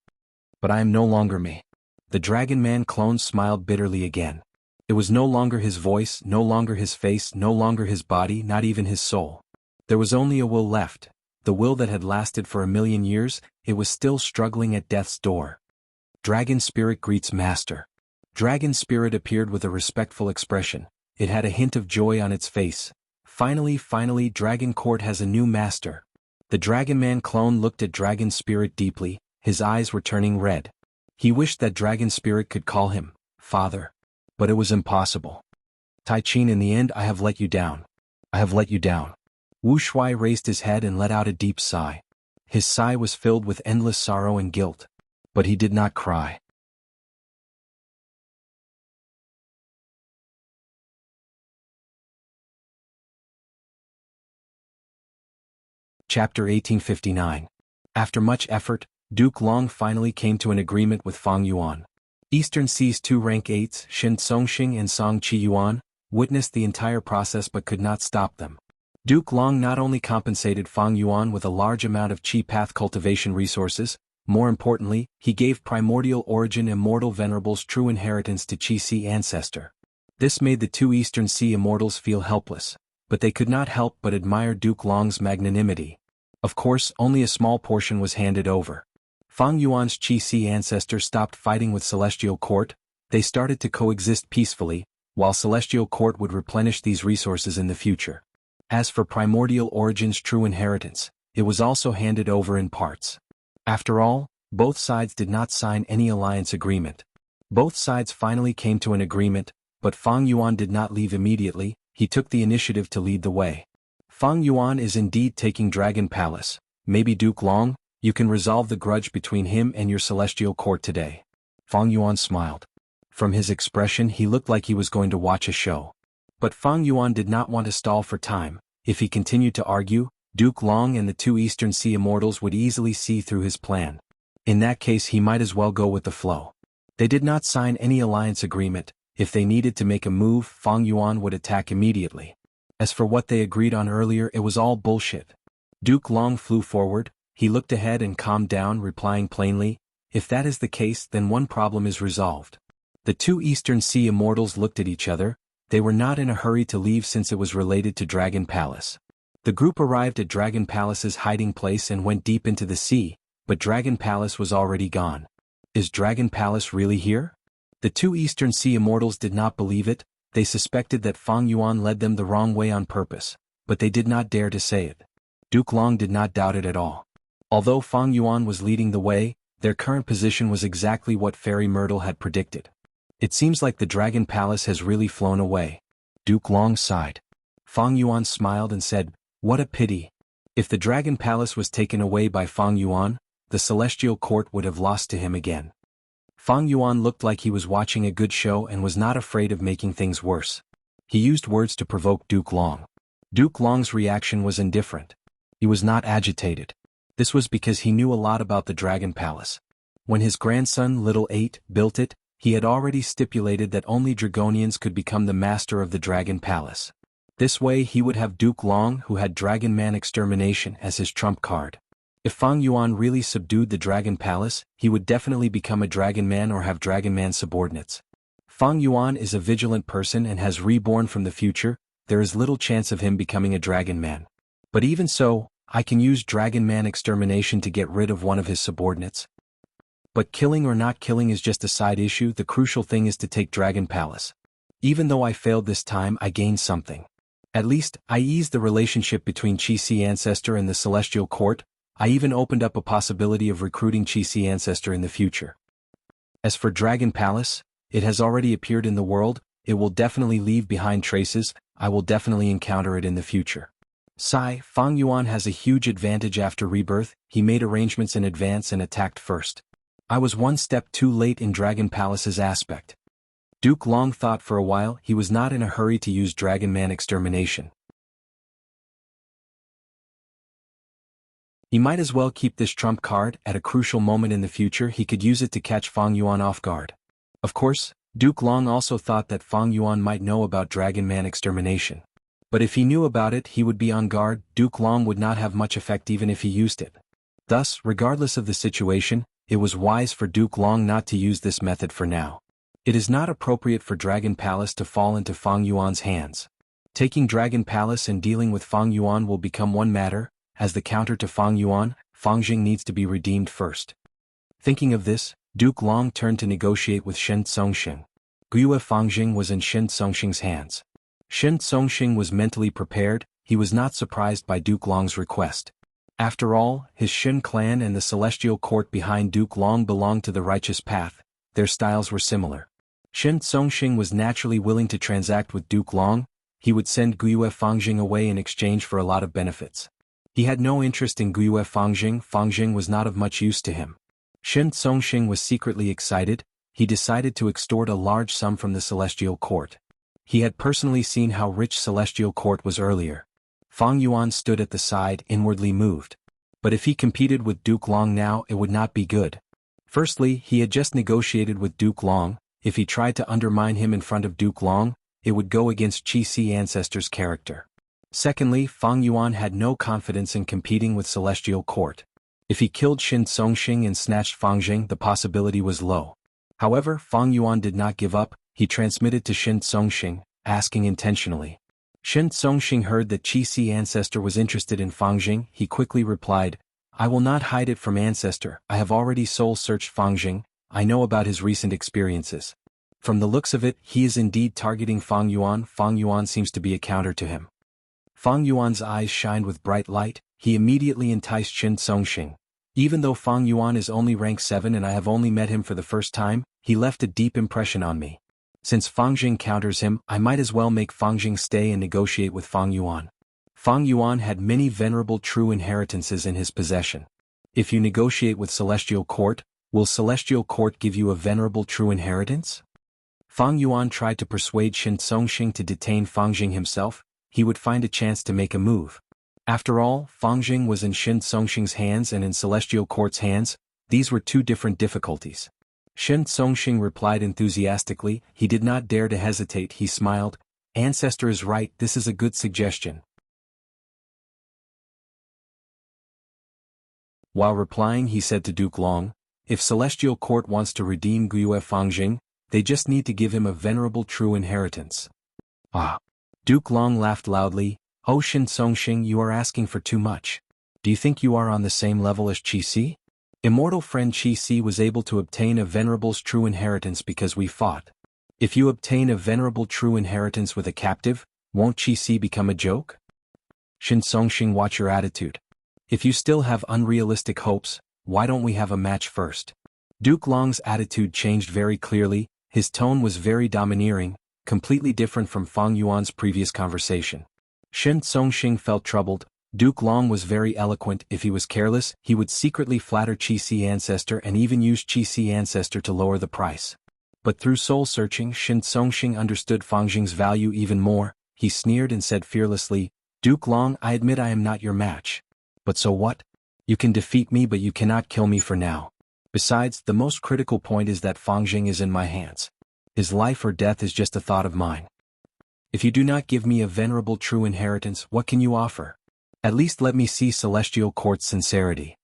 But I am no longer me. The Dragon Man clone smiled bitterly again. It was no longer his voice, no longer his face, no longer his body, not even his soul. There was only a will left, the will that had lasted for 1,000,000 years. It was still struggling at death's door. Dragon Spirit greets Master. Dragon Spirit appeared with a respectful expression. It had a hint of joy on its face. Finally, Dragon Court has a new master. The Dragon Man clone looked at Dragon Spirit deeply, his eyes were turning red. He wished that Dragon Spirit could call him Father. But it was impossible. Tai Qin, in the end I have let you down. I have let you down. Wu Shuai raised his head and let out a deep sigh. His sigh was filled with endless sorrow and guilt. But he did not cry. Chapter 1859. After much effort, Duke Long finally came to an agreement with Fang Yuan. Eastern Sea's 2 rank 8s, Shen Songxing and Song Qi Yuan, witnessed the entire process but could not stop them. Duke Long not only compensated Fang Yuan with a large amount of Qi Path cultivation resources, more importantly, he gave primordial origin immortal venerables true inheritance to Qi Sea ancestor. This made the 2 Eastern Sea immortals feel helpless, but they could not help but admire Duke Long's magnanimity. Of course, only a small portion was handed over. Fang Yuan's Qi Sea ancestor stopped fighting with Celestial Court. They started to coexist peacefully, while Celestial Court would replenish these resources in the future. As for primordial origin's true inheritance, it was also handed over in parts. After all, both sides did not sign any alliance agreement. Both sides finally came to an agreement, but Fang Yuan did not leave immediately. He took the initiative to lead the way. Fang Yuan is indeed taking Dragon Palace. Maybe Duke Long, you can resolve the grudge between him and your Celestial Court today. Fang Yuan smiled. From his expression he looked like he was going to watch a show. But Fang Yuan did not want to stall for time. If he continued to argue, Duke Long and the 2 Eastern Sea immortals would easily see through his plan. In that case he might as well go with the flow. They did not sign any alliance agreement. If they needed to make a move, Fang Yuan would attack immediately. As for what they agreed on earlier, it was all bullshit. Duke Long flew forward. He looked ahead and calmed down, replying plainly, if that is the case, then one problem is resolved. The 2 Eastern Sea immortals looked at each other. They were not in a hurry to leave since it was related to Dragon Palace. The group arrived at Dragon Palace's hiding place and went deep into the sea, but Dragon Palace was already gone. Is Dragon Palace really here? The 2 Eastern Sea immortals did not believe it. They suspected that Fang Yuan led them the wrong way on purpose, but they did not dare to say it. Duke Long did not doubt it at all. Although Fang Yuan was leading the way, their current position was exactly what Fairy Myrtle had predicted. It seems like the Dragon Palace has really flown away. Duke Long sighed. Fang Yuan smiled and said, what a pity. If the Dragon Palace was taken away by Fang Yuan, the Celestial Court would have lost to him again. Fang Yuan looked like he was watching a good show and was not afraid of making things worse. He used words to provoke Duke Long. Duke Long's reaction was indifferent. He was not agitated. This was because he knew a lot about the Dragon Palace. When his grandson Little 8 built it, he had already stipulated that only Dragonians could become the master of the Dragon Palace. This way he would have Duke Long, who had Dragon Man Extermination, as his trump card. If Fang Yuan really subdued the Dragon Palace, he would definitely become a Dragon Man or have Dragon Man subordinates. Fang Yuan is a vigilant person and has reborn from the future. There is little chance of him becoming a Dragon Man. But even so, I can use Dragon Man extermination to get rid of one of his subordinates. But killing or not killing is just a side issue. The crucial thing is to take Dragon Palace. Even though I failed this time, I gained something. At least, I eased the relationship between Qi Ancestor and the Celestial Court. I even opened up a possibility of recruiting Qi Ancestor in the future. As for Dragon Palace, it has already appeared in the world. It will definitely leave behind traces. I will definitely encounter it in the future. Fang Yuan has a huge advantage after rebirth. He made arrangements in advance and attacked first. I was one step too late in Dragon Palace's aspect. Duke Long thought for a while. He was not in a hurry to use Dragon Man extermination. He might as well keep this trump card. At a crucial moment in the future he could use it to catch Fang Yuan off guard. Of course, Duke Long also thought that Fang Yuan might know about Dragon Man extermination. But if he knew about it he would be on guard. Duke Long would not have much effect even if he used it. Thus, regardless of the situation, it was wise for Duke Long not to use this method for now. It is not appropriate for Dragon Palace to fall into Fang Yuan's hands. Taking Dragon Palace and dealing with Fang Yuan will become one matter. As the counter to Fang Yuan, Fang Jing needs to be redeemed first. Thinking of this, Duke Long turned to negotiate with Shen Songxing. Guiyue Fang Jing was in Shen Songxing's hands. Shen Songxing was mentally prepared. He was not surprised by Duke Long's request. After all, his Shen clan and the Celestial Court behind Duke Long belonged to the righteous path. Their styles were similar. Shen Songxing was naturally willing to transact with Duke Long. He would send Guiyue Fang Jing away in exchange for a lot of benefits. He had no interest in Guiyue Fang Jing. Fang Jing was not of much use to him. Shen Songxing was secretly excited. He decided to extort a large sum from the Celestial Court. He had personally seen how rich Celestial Court was earlier. Fang Yuan stood at the side, inwardly moved. But if he competed with Duke Long now, it would not be good. Firstly, he had just negotiated with Duke Long. If he tried to undermine him in front of Duke Long, it would go against Qi Ancestor's character. Secondly, Fang Yuan had no confidence in competing with Celestial Court. If he killed Shen Songxing and snatched Fang Jing, the possibility was low. However, Fang Yuan did not give up. He transmitted to Shen Songxing, asking intentionally. Shen Songxing heard that Qi Ancestor was interested in Fang Jing. He quickly replied, "I will not hide it from Ancestor. I have already soul-searched Fang Jing. I know about his recent experiences. From the looks of it, he is indeed targeting Fang Yuan. Fang Yuan seems to be a counter to him." Fang Yuan's eyes shined with bright light. He immediately enticed Shen Songxing. Even though Fang Yuan is only rank 7 and I have only met him for the first time, he left a deep impression on me. Since Fang Jing counters him, I might as well make Fang Jing stay and negotiate with Fang Yuan. Fang Yuan had many venerable true inheritances in his possession. If you negotiate with Celestial Court, will Celestial Court give you a venerable true inheritance? Fang Yuan tried to persuade Shen Songxing to detain Fang Jing himself. He would find a chance to make a move. After all, Fang Jing was in Shen Songxing's hands and in Celestial Court's hands. These were two different difficulties. Shen Songxing replied enthusiastically. He did not dare to hesitate. He smiled. "Ancestor is right. This is a good suggestion." While replying, he said to Duke Long, "If Celestial Court wants to redeem Guiyue Fang Jing, they just need to give him a venerable true inheritance." Ah! Duke Long laughed loudly. "Oh Shen Songxing, you are asking for too much. Do you think you are on the same level as Qi? Immortal friend Qi was able to obtain a venerable's true inheritance because we fought. If you obtain a venerable true inheritance with a captive, won't Qi become a joke?" Shen Songxing, watch your attitude. If you still have unrealistic hopes, why don't we have a match first? Duke Long's attitude changed very clearly. His tone was very domineering, completely different from Fang Yuan's previous conversation. Shen Songxing felt troubled. Duke Long was very eloquent. If he was careless, he would secretly flatter Qi Ancestor and even use Qi Ancestor to lower the price. But through soul-searching, Shen Songxing understood Fang Jing's value even more. He sneered and said fearlessly, "Duke Long, I admit I am not your match. But so what? You can defeat me but you cannot kill me for now. Besides, the most critical point is that Fang Jing is in my hands. His life or death is just a thought of mine. If you do not give me a venerable true inheritance, what can you offer? At least let me see Celestial Court's sincerity."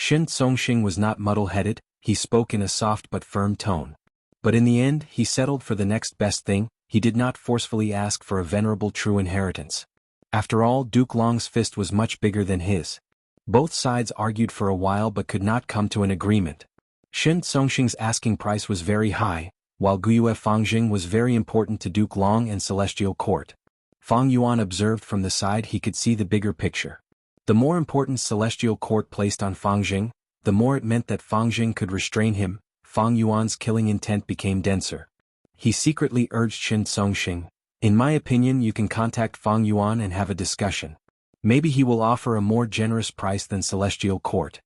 Shen Songxing was not muddle-headed, he spoke in a soft but firm tone. But in the end he settled for the next best thing, he did not forcefully ask for a venerable true inheritance. After all, Duke Long's fist was much bigger than his. Both sides argued for a while but could not come to an agreement. Shen Songxing's asking price was very high, while Guyue Fangjing was very important to Duke Long and Celestial Court. Fang Yuan observed from the side he could see the bigger picture. The more importance Celestial Court placed on Fangjing, the more it meant that Fangjing could restrain him. Fang Yuan's killing intent became denser. He secretly urged Shen Songxing, "In my opinion, you can contact Fang Yuan and have a discussion. Maybe he will offer a more generous price than Celestial Court."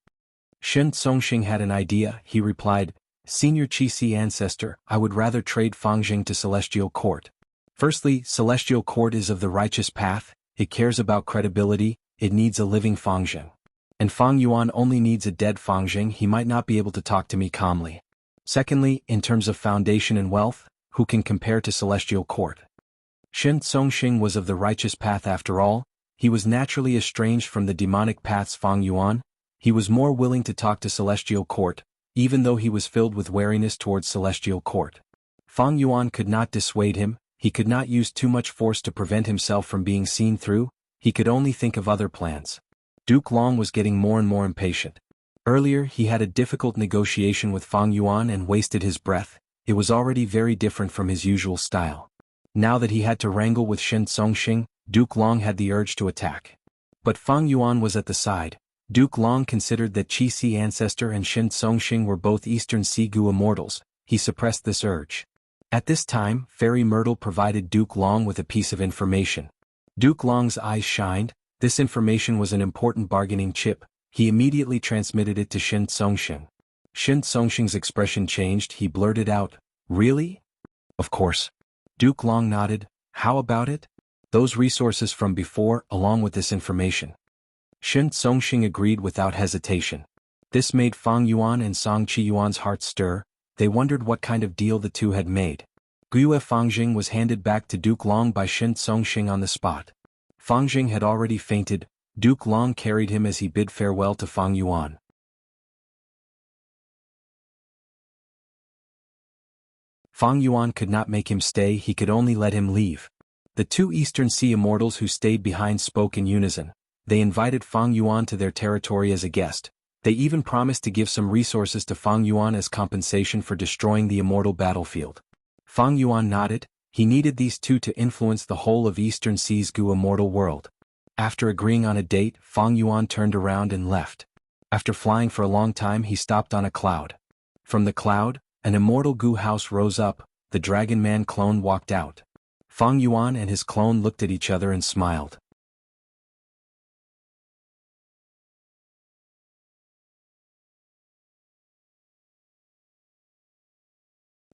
Shen Songxing had an idea, he replied, "Senior Qi ancestor, I would rather trade Fangjing to Celestial Court. Firstly, Celestial Court is of the righteous path, it cares about credibility, it needs a living Fangjing. And Fang Yuan only needs a dead Fangjing, he might not be able to talk to me calmly. Secondly, in terms of foundation and wealth, who can compare to Celestial Court?" Shen Songxing was of the righteous path after all, he was naturally estranged from the demonic path's Fang Yuan, he was more willing to talk to Celestial Court, even though he was filled with wariness towards Celestial Court. Fang Yuan could not dissuade him, he could not use too much force to prevent himself from being seen through, he could only think of other plans. Duke Long was getting more and more impatient. Earlier he had a difficult negotiation with Fang Yuan and wasted his breath, it was already very different from his usual style. Now that he had to wrangle with Shen Songxing, Duke Long had the urge to attack. But Fang Yuan was at the side. Duke Long considered that Qi ancestor and Shen Songxing were both Eastern Sea Gu immortals, he suppressed this urge. At this time, Fairy Myrtle provided Duke Long with a piece of information. Duke Long's eyes shined, this information was an important bargaining chip, he immediately transmitted it to Shen Songxing. Shen Songxing's expression changed, he blurted out, "Really?" "Of course." Duke Long nodded, "How about it?" "Those resources from before, along with this information." Shen Songxing agreed without hesitation. This made Fang Yuan and Song Qiyuan's hearts stir, they wondered what kind of deal the two had made. Guyue Fangjing was handed back to Duke Long by Shen Songxing on the spot. Fangjing had already fainted, Duke Long carried him as he bid farewell to Fang Yuan. Fang Yuan could not make him stay, he could only let him leave. The two Eastern Sea immortals who stayed behind spoke in unison. They invited Fang Yuan to their territory as a guest. They even promised to give some resources to Fang Yuan as compensation for destroying the immortal battlefield. Fang Yuan nodded, he needed these two to influence the whole of Eastern Sea's Gu immortal world. After agreeing on a date, Fang Yuan turned around and left. After flying for a long time he stopped on a cloud. From the cloud, an immortal Gu house rose up, the Dragon Man clone walked out. Fang Yuan and his clone looked at each other and smiled.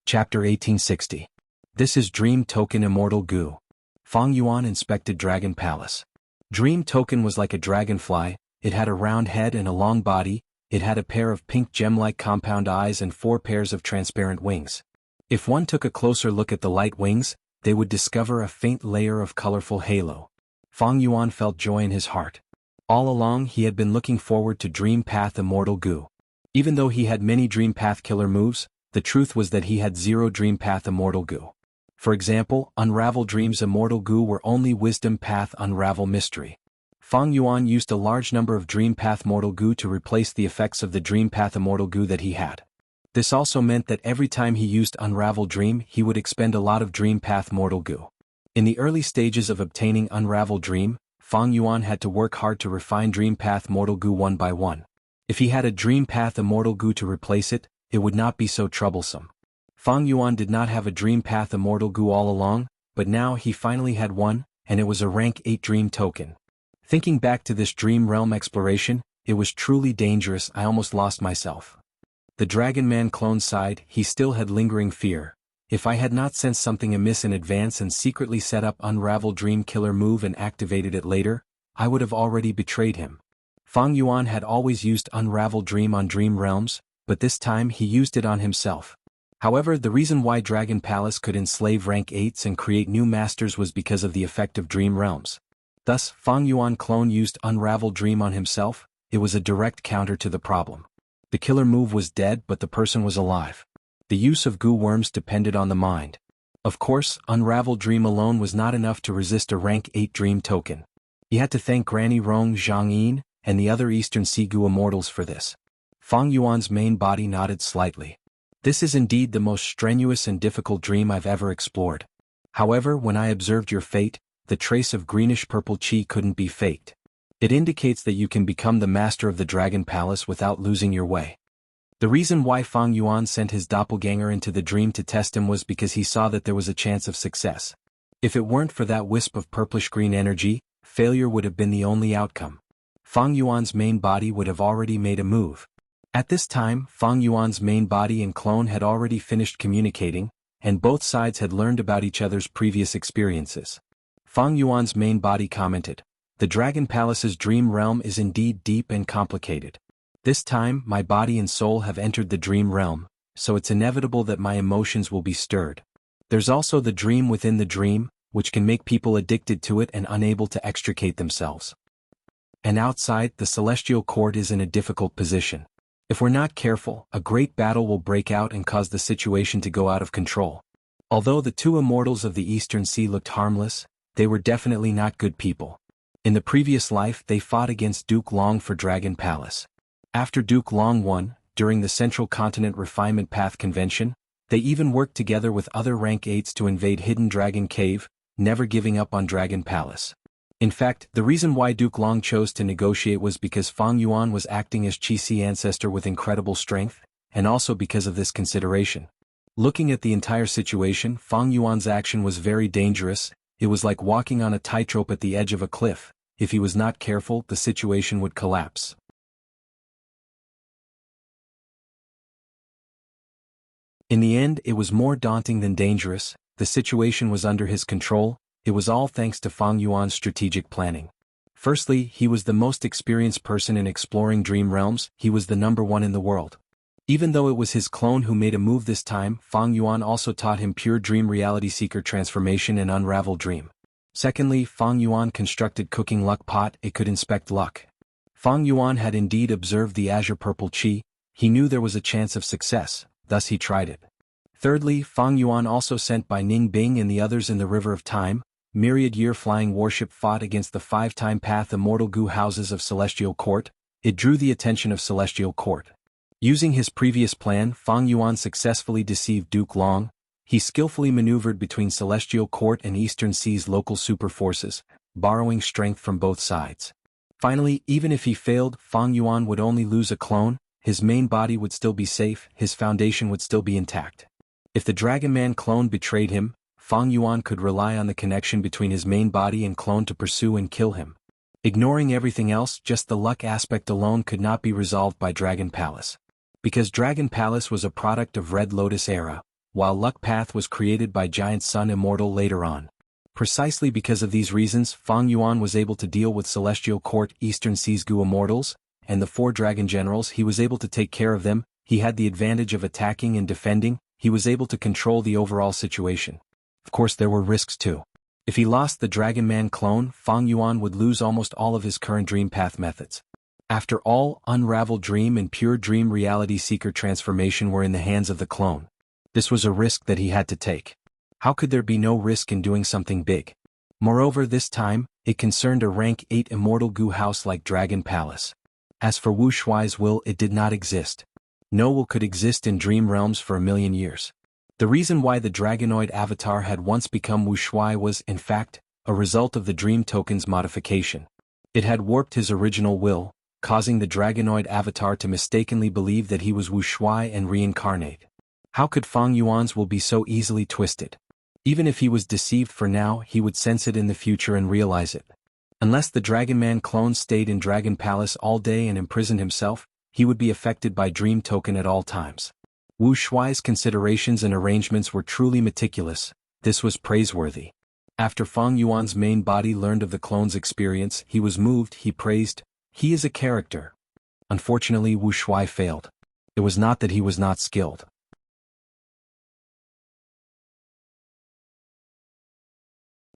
Chapter 1860. This is Dream Token Immortal Gu. Fang Yuan inspected Dragon Palace. Dream Token was like a dragonfly, it had a round head and a long body, it had a pair of pink gem-like compound eyes and 4 pairs of transparent wings. If one took a closer look at the light wings, they would discover a faint layer of colorful halo. Fang Yuan felt joy in his heart. All along he had been looking forward to Dream Path Immortal Gu. Even though he had many Dream Path killer moves, the truth was that he had 0 Dream Path Immortal Gu. For example, Unravel Dreams Immortal Gu were only Wisdom Path Unravel Mystery. Fang Yuan used a large number of Dream Path Mortal Gu to replace the effects of the Dream Path Immortal Gu that he had. This also meant that every time he used Unravel Dream he would expend a lot of Dream Path Mortal Gu. In the early stages of obtaining Unravel Dream, Fang Yuan had to work hard to refine Dream Path Mortal Gu one by one. If he had a Dream Path Immortal Gu to replace it, it would not be so troublesome. Fang Yuan did not have a Dream Path Immortal Gu all along, but now he finally had one, and it was a rank 8 Dream Token. Thinking back to this Dream Realm exploration, it was truly dangerous, I almost lost myself. The Dragon Man clone sighed, he still had lingering fear. If I had not sensed something amiss in advance and secretly set up Unravel Dream Killer move and activated it later, I would have already betrayed him. Fang Yuan had always used Unravel Dream on Dream Realms, but this time he used it on himself. However, the reason why Dragon Palace could enslave rank 8s and create new masters was because of the effect of Dream Realms. Thus, Fang Yuan clone used Unravel Dream on himself, it was a direct counter to the problem. The killer move was dead, but the person was alive. The use of goo worms depended on the mind. Of course, Unravel Dream alone was not enough to resist a rank 8 dream token. He had to thank Granny Rong Zhangyin and the other Eastern Sea Goo immortals for this. Fang Yuan's main body nodded slightly. This is indeed the most strenuous and difficult dream I've ever explored. However, when I observed your fate, the trace of greenish-purple chi couldn't be faked. It indicates that you can become the master of the Dragon Palace without losing your way. The reason why Fang Yuan sent his doppelganger into the dream to test him was because he saw that there was a chance of success. If it weren't for that wisp of purplish-green energy, failure would have been the only outcome. Fang Yuan's main body would have already made a move. At this time, Fang Yuan's main body and clone had already finished communicating, and both sides had learned about each other's previous experiences. Fang Yuan's main body commented, "The Dragon Palace's dream realm is indeed deep and complicated. This time, my body and soul have entered the dream realm, so it's inevitable that my emotions will be stirred. There's also the dream within the dream, which can make people addicted to it and unable to extricate themselves. And outside, the Celestial Court is in a difficult position. If we're not careful, a great battle will break out and cause the situation to go out of control." Although the two immortals of the Eastern Sea looked harmless, they were definitely not good people. In the previous life, they fought against Duke Long for Dragon Palace. After Duke Long won, during the Central Continent Refinement Path Convention, they even worked together with other rank 8s to invade Hidden Dragon Cave, never giving up on Dragon Palace. In fact, the reason why Duke Long chose to negotiate was because Fang Yuan was acting as Qi ancestor with incredible strength, and also because of this consideration. Looking at the entire situation, Fang Yuan's action was very dangerous. It was like walking on a tightrope at the edge of a cliff. If he was not careful, the situation would collapse. In the end, it was more daunting than dangerous. The situation was under his control. It was all thanks to Fang Yuan's strategic planning. Firstly, he was the most experienced person in exploring dream realms. He was the #1 in the world. Even though it was his clone who made a move this time, Fang Yuan also taught him pure dream reality seeker transformation and unravel dream. Secondly, Fang Yuan constructed cooking luck pot. It could inspect luck. Fang Yuan had indeed observed the azure purple chi. He knew there was a chance of success, thus he tried it. Thirdly, Fang Yuan also sent by Ning Bing and the others in the River of Time. Myriad-year flying warship fought against the 5-time path immortal goo houses of Celestial Court. It drew the attention of Celestial Court. Using his previous plan, Fang Yuan successfully deceived Duke Long. He skillfully maneuvered between Celestial Court and Eastern Sea's local super forces, borrowing strength from both sides. Finally, even if he failed, Fang Yuan would only lose a clone. His main body would still be safe, his foundation would still be intact. If the Dragon Man clone betrayed him, Fang Yuan could rely on the connection between his main body and clone to pursue and kill him. Ignoring everything else, just the luck aspect alone could not be resolved by Dragon Palace. Because Dragon Palace was a product of Red Lotus era, while Luck Path was created by Giant Sun Immortal later on. Precisely because of these reasons, Fang Yuan was able to deal with Celestial Court Eastern Seas Goo Immortals, and the 4 Dragon Generals. He was able to take care of them. He had the advantage of attacking and defending. He was able to control the overall situation. Of course, there were risks too. If he lost the Dragon Man clone, Fang Yuan would lose almost all of his current dream path methods. After all, Unravel Dream and Pure Dream Reality Seeker transformation were in the hands of the clone. This was a risk that he had to take. How could there be no risk in doing something big? Moreover, this time, it concerned a rank 8 immortal goo house like Dragon Palace. As for Wu Shuai's will, it did not exist. No will could exist in dream realms for 1,000,000 years. The reason why the Dragonoid avatar had once become Wu Shuai was, in fact, a result of the dream token's modification. It had warped his original will, causing the Dragonoid avatar to mistakenly believe that he was Wu Shuai and reincarnate. How could Fang Yuan's will be so easily twisted? Even if he was deceived for now, he would sense it in the future and realize it. Unless the Dragon Man clone stayed in Dragon Palace all day and imprisoned himself, he would be affected by Dream Token at all times. Wu Shuai's considerations and arrangements were truly meticulous. This was praiseworthy. After Fang Yuan's main body learned of the clone's experience, he was moved. He praised, "He is a character." Unfortunately, Wu Shuai failed. It was not that he was not skilled.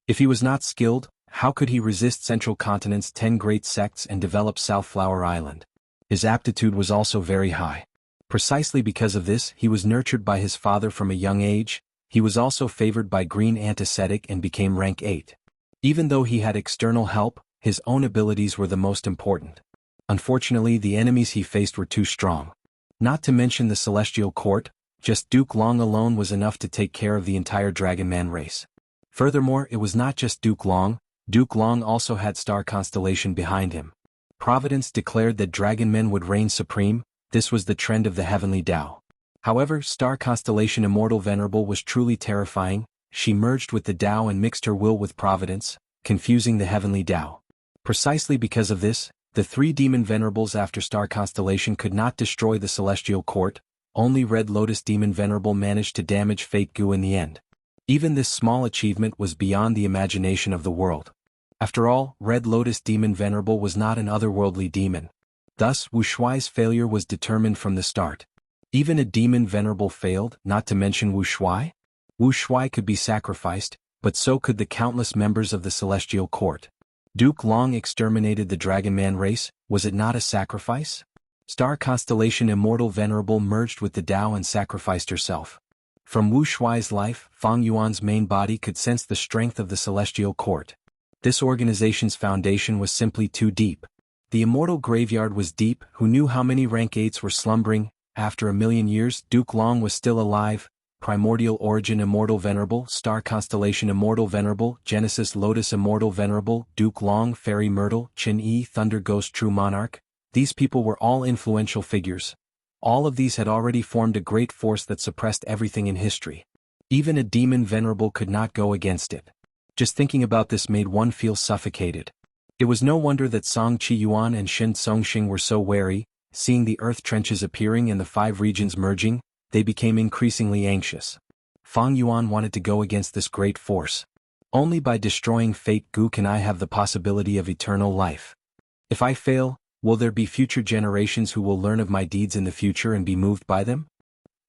If he was not skilled, How could he resist Central Continent's 10 great sects and develop South Flower Island? His aptitude was also very high. Precisely because of this, he was nurtured by his father from a young age. He was also favored by Green Antiseptic and became rank 8. Even though he had external help, his own abilities were the most important. Unfortunately, the enemies he faced were too strong. Not to mention the Celestial Court, just Duke Long alone was enough to take care of the entire Dragon Man race. Furthermore, it was not just Duke Long also had Star Constellation behind him. Providence declared that Dragon Men would reign supreme. This was the trend of the Heavenly Tao. However, Star Constellation Immortal Venerable was truly terrifying. She merged with the Tao and mixed her will with Providence, confusing the Heavenly Tao. Precisely because of this, the 3 demon venerables after Star Constellation could not destroy the Celestial Court. Only Red Lotus Demon Venerable managed to damage Fate Gu in the end. Even this small achievement was beyond the imagination of the world. After all, Red Lotus Demon Venerable was not an otherworldly demon. Thus, Wu Shuai's failure was determined from the start. Even a demon venerable failed, not to mention Wu Shuai. Wu Shuai could be sacrificed, but so could the countless members of the Celestial Court. Duke Long exterminated the Dragon Man race. Was it not a sacrifice? Star Constellation Immortal Venerable merged with the Tao and sacrificed herself. From Wu Shuai's life, Fang Yuan's main body could sense the strength of the Celestial Court. This organization's foundation was simply too deep. The immortal graveyard was deep. Who knew how many rank 8s were slumbering? After 1,000,000 years, Duke Long was still alive. Primordial Origin Immortal Venerable, Star Constellation Immortal Venerable, Genesis Lotus Immortal Venerable, Duke Long, Fairy Myrtle, Qin Yi, Thunder Ghost True Monarch. These people were all influential figures. All of these had already formed a great force that suppressed everything in history. Even a demon venerable could not go against it. Just thinking about this made one feel suffocated. It was no wonder that Song Qiyuan and Shen Songxing were so wary. Seeing the earth trenches appearing and the 5 regions merging, they became increasingly anxious. Fang Yuan wanted to go against this great force. Only by destroying Fate Gu can I have the possibility of eternal life. If I fail, will there be future generations who will learn of my deeds in the future and be moved by them?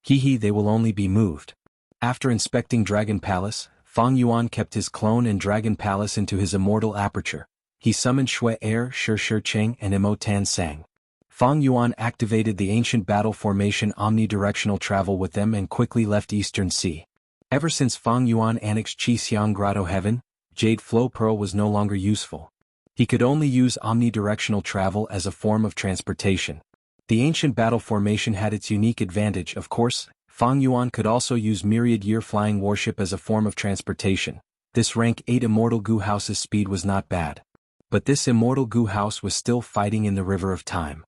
They will only be moved. After inspecting Dragon Palace, Fang Yuan kept his clone and Dragon Palace into his immortal aperture. He summoned Shui Air, Shi Cheng and Imo Tan Sang. Fang Yuan activated the ancient battle formation omnidirectional travel with them and quickly left Eastern Sea. Ever since Fang Yuan annexed Xiang Grotto Heaven, Jade Flow Pearl was no longer useful. He could only use omnidirectional travel as a form of transportation. The ancient battle formation had its unique advantage, of course. Fang Yuan could also use Myriad Year Flying Warship as a form of transportation. This rank 8 Immortal Gu House's speed was not bad. But this Immortal Gu House was still fighting in the River of Time.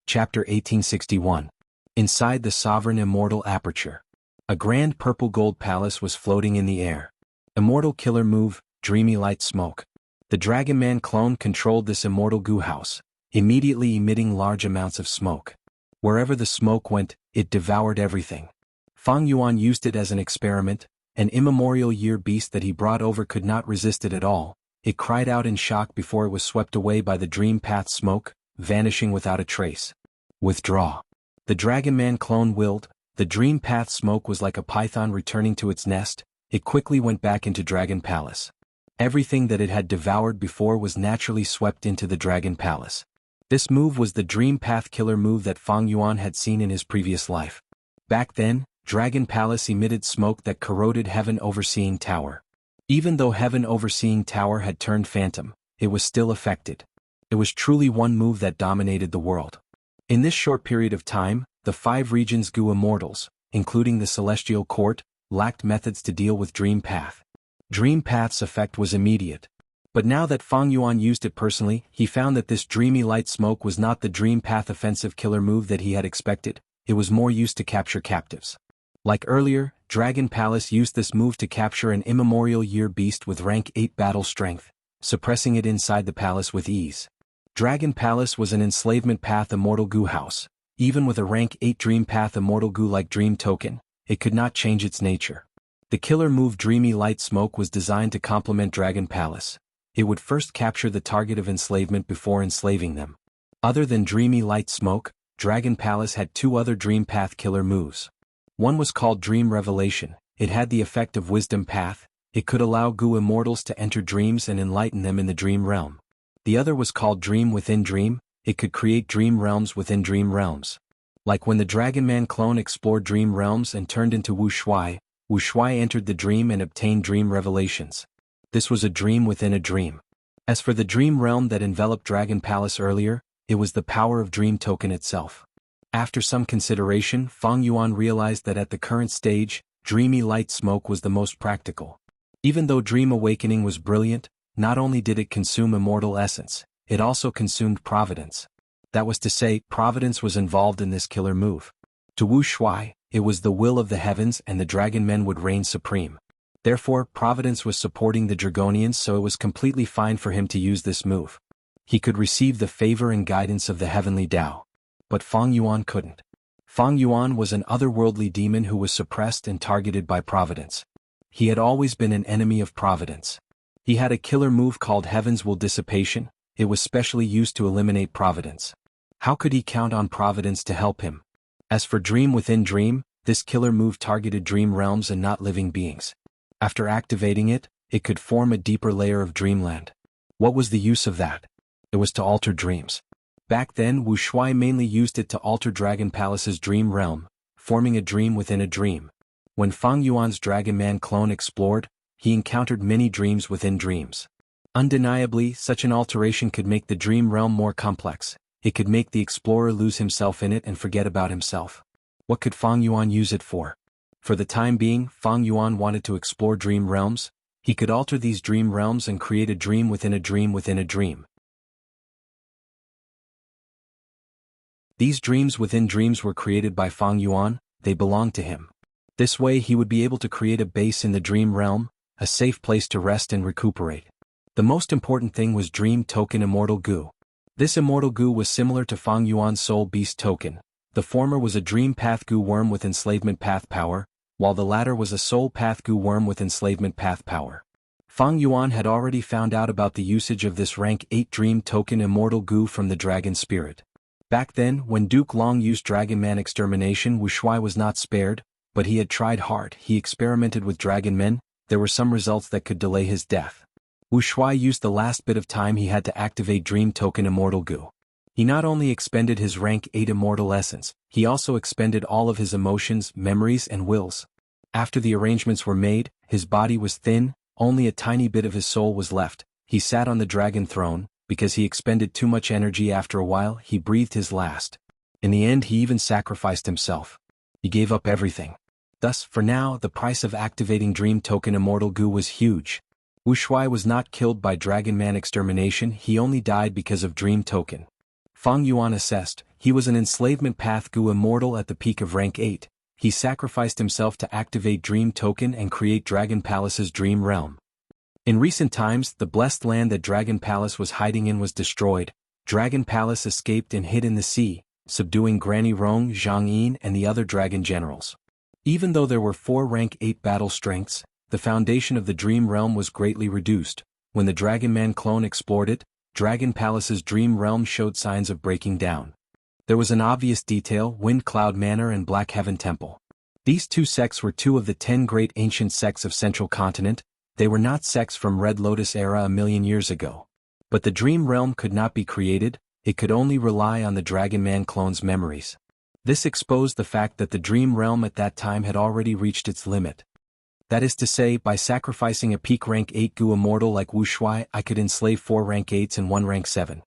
Chapter 1861. Inside the Sovereign Immortal Aperture. A grand purple gold palace was floating in the air. Immortal Killer Move, Dreamy Light Smoke. The Dragon Man clone controlled this Immortal Gu House, immediately emitting large amounts of smoke. Wherever the smoke went, it devoured everything. Fang Yuan used it as an experiment. An immemorial year beast that he brought over could not resist it at all. It cried out in shock before it was swept away by the Dream Path smoke, vanishing without a trace. Withdraw. The Dragon Man clone willed. The Dream Path smoke was like a python returning to its nest. It quickly went back into Dragon Palace. Everything that it had devoured before was naturally swept into the Dragon Palace. This move was the Dream Path killer move that Fang Yuan had seen in his previous life. Back then, Dragon Palace emitted smoke that corroded Heaven Overseeing Tower. Even though Heaven Overseeing Tower had turned phantom, it was still affected. It was truly one move that dominated the world. In this short period of time, the 5 regions Gu Immortals, including the Celestial Court, lacked methods to deal with Dream Path. Dream Path's effect was immediate. But now that Fang Yuan used it personally, he found that this dreamy light smoke was not the Dream Path offensive killer move that he had expected. It was more used to capture captives. Like earlier, Dragon Palace used this move to capture an immemorial year beast with rank 8 battle strength, suppressing it inside the palace with ease. Dragon Palace was an enslavement path Immortal Gu house. Even with a rank 8 Dream Path Immortal Gu-like Dream token, it could not change its nature. The killer move Dreamy Light Smoke was designed to complement Dragon Palace. It would first capture the target of enslavement before enslaving them. Other than Dreamy Light Smoke, Dragon Palace had two other Dream Path killer moves. One was called Dream Revelation. It had the effect of Wisdom Path. It could allow Gu immortals to enter dreams and enlighten them in the dream realm. The other was called Dream Within Dream. It could create dream realms within dream realms. Like when the Dragon Man clone explored dream realms and turned into Wu Shuai entered the dream and obtained dream revelations. This was a dream within a dream. As for the dream realm that enveloped Dragon Palace earlier, it was the power of Dream Token itself. After some consideration, Fang Yuan realized that at the current stage, Dreamy Light Smoke was the most practical. Even though Dream Awakening was brilliant, not only did it consume immortal essence, it also consumed providence. That was to say, providence was involved in this killer move. To Wu Shuai, it was the will of the heavens and the dragon men would reign supreme. Therefore, providence was supporting the Dragonians, so it was completely fine for him to use this move. He could receive the favor and guidance of the heavenly Tao. But Fang Yuan couldn't. Fang Yuan was an otherworldly demon who was suppressed and targeted by providence. He had always been an enemy of providence. He had a killer move called Heaven's Will Dissipation. It was specially used to eliminate providence. How could he count on providence to help him? As for Dream Within Dream, this killer move targeted dream realms and not living beings. After activating it, it could form a deeper layer of dreamland. What was the use of that? It was to alter dreams. Back then, Wu Shuai mainly used it to alter Dragon Palace's dream realm, forming a dream within a dream. When Fang Yuan's Dragon Man clone explored, he encountered many dreams within dreams. Undeniably, such an alteration could make the dream realm more complex. It could make the explorer lose himself in it and forget about himself. What could Fang Yuan use it for? For the time being, Fang Yuan wanted to explore dream realms. He could alter these dream realms and create a dream within a dream within a dream. These dreams within dreams were created by Fang Yuan, they belonged to him. This way he would be able to create a base in the dream realm, a safe place to rest and recuperate. The most important thing was Dream Token Immortal Gu. This Immortal Gu was similar to Fang Yuan's Soul Beast Token. The former was a Dream Path Gu worm with Enslavement Path power, while the latter was a Soul Path Gu worm with Enslavement Path power. Fang Yuan had already found out about the usage of this rank 8 Dream Token Immortal Gu from the Dragon Spirit. Back then, when Duke Long used Dragon Man Extermination, Wu Shuai was not spared, but he had tried hard. He experimented with Dragon Men. There were some results that could delay his death. Wu Shuai used the last bit of time he had to activate Dream Token Immortal Gu. He not only expended his rank 8 immortal essence, he also expended all of his emotions, memories and wills. After the arrangements were made, his body was thin, only a tiny bit of his soul was left. He sat on the dragon throne. Because he expended too much energy, after a while he breathed his last. In the end he even sacrificed himself. He gave up everything. Thus, for now, the price of activating Dream Token Immortal Gu was huge. Wu Shuai was not killed by Dragon Man Extermination, he only died because of Dream Token. Fang Yuan assessed, he was an Enslavement Path Gu immortal at the peak of rank 8. He sacrificed himself to activate Dream Token and create Dragon Palace's dream realm. In recent times, the blessed land that Dragon Palace was hiding in was destroyed. Dragon Palace escaped and hid in the sea, subduing Granny Rong, Zhang Yin and the other dragon generals. Even though there were 4 rank 8 battle strengths, the foundation of the dream realm was greatly reduced. When the Dragon Man clone explored it, Dragon Palace's dream realm showed signs of breaking down. There was an obvious detail: Wind Cloud Manor and Black Heaven Temple. These 2 sects were 2 of the 10 great ancient sects of Central Continent. They were not sects from Red Lotus era a million years ago. But the dream realm could not be created, it could only rely on the Dragon Man clone's memories. This exposed the fact that the dream realm at that time had already reached its limit. That is to say, by sacrificing a peak rank 8 Gu immortal like Wu Shuai, I could enslave 4 rank 8s and 1 rank 7.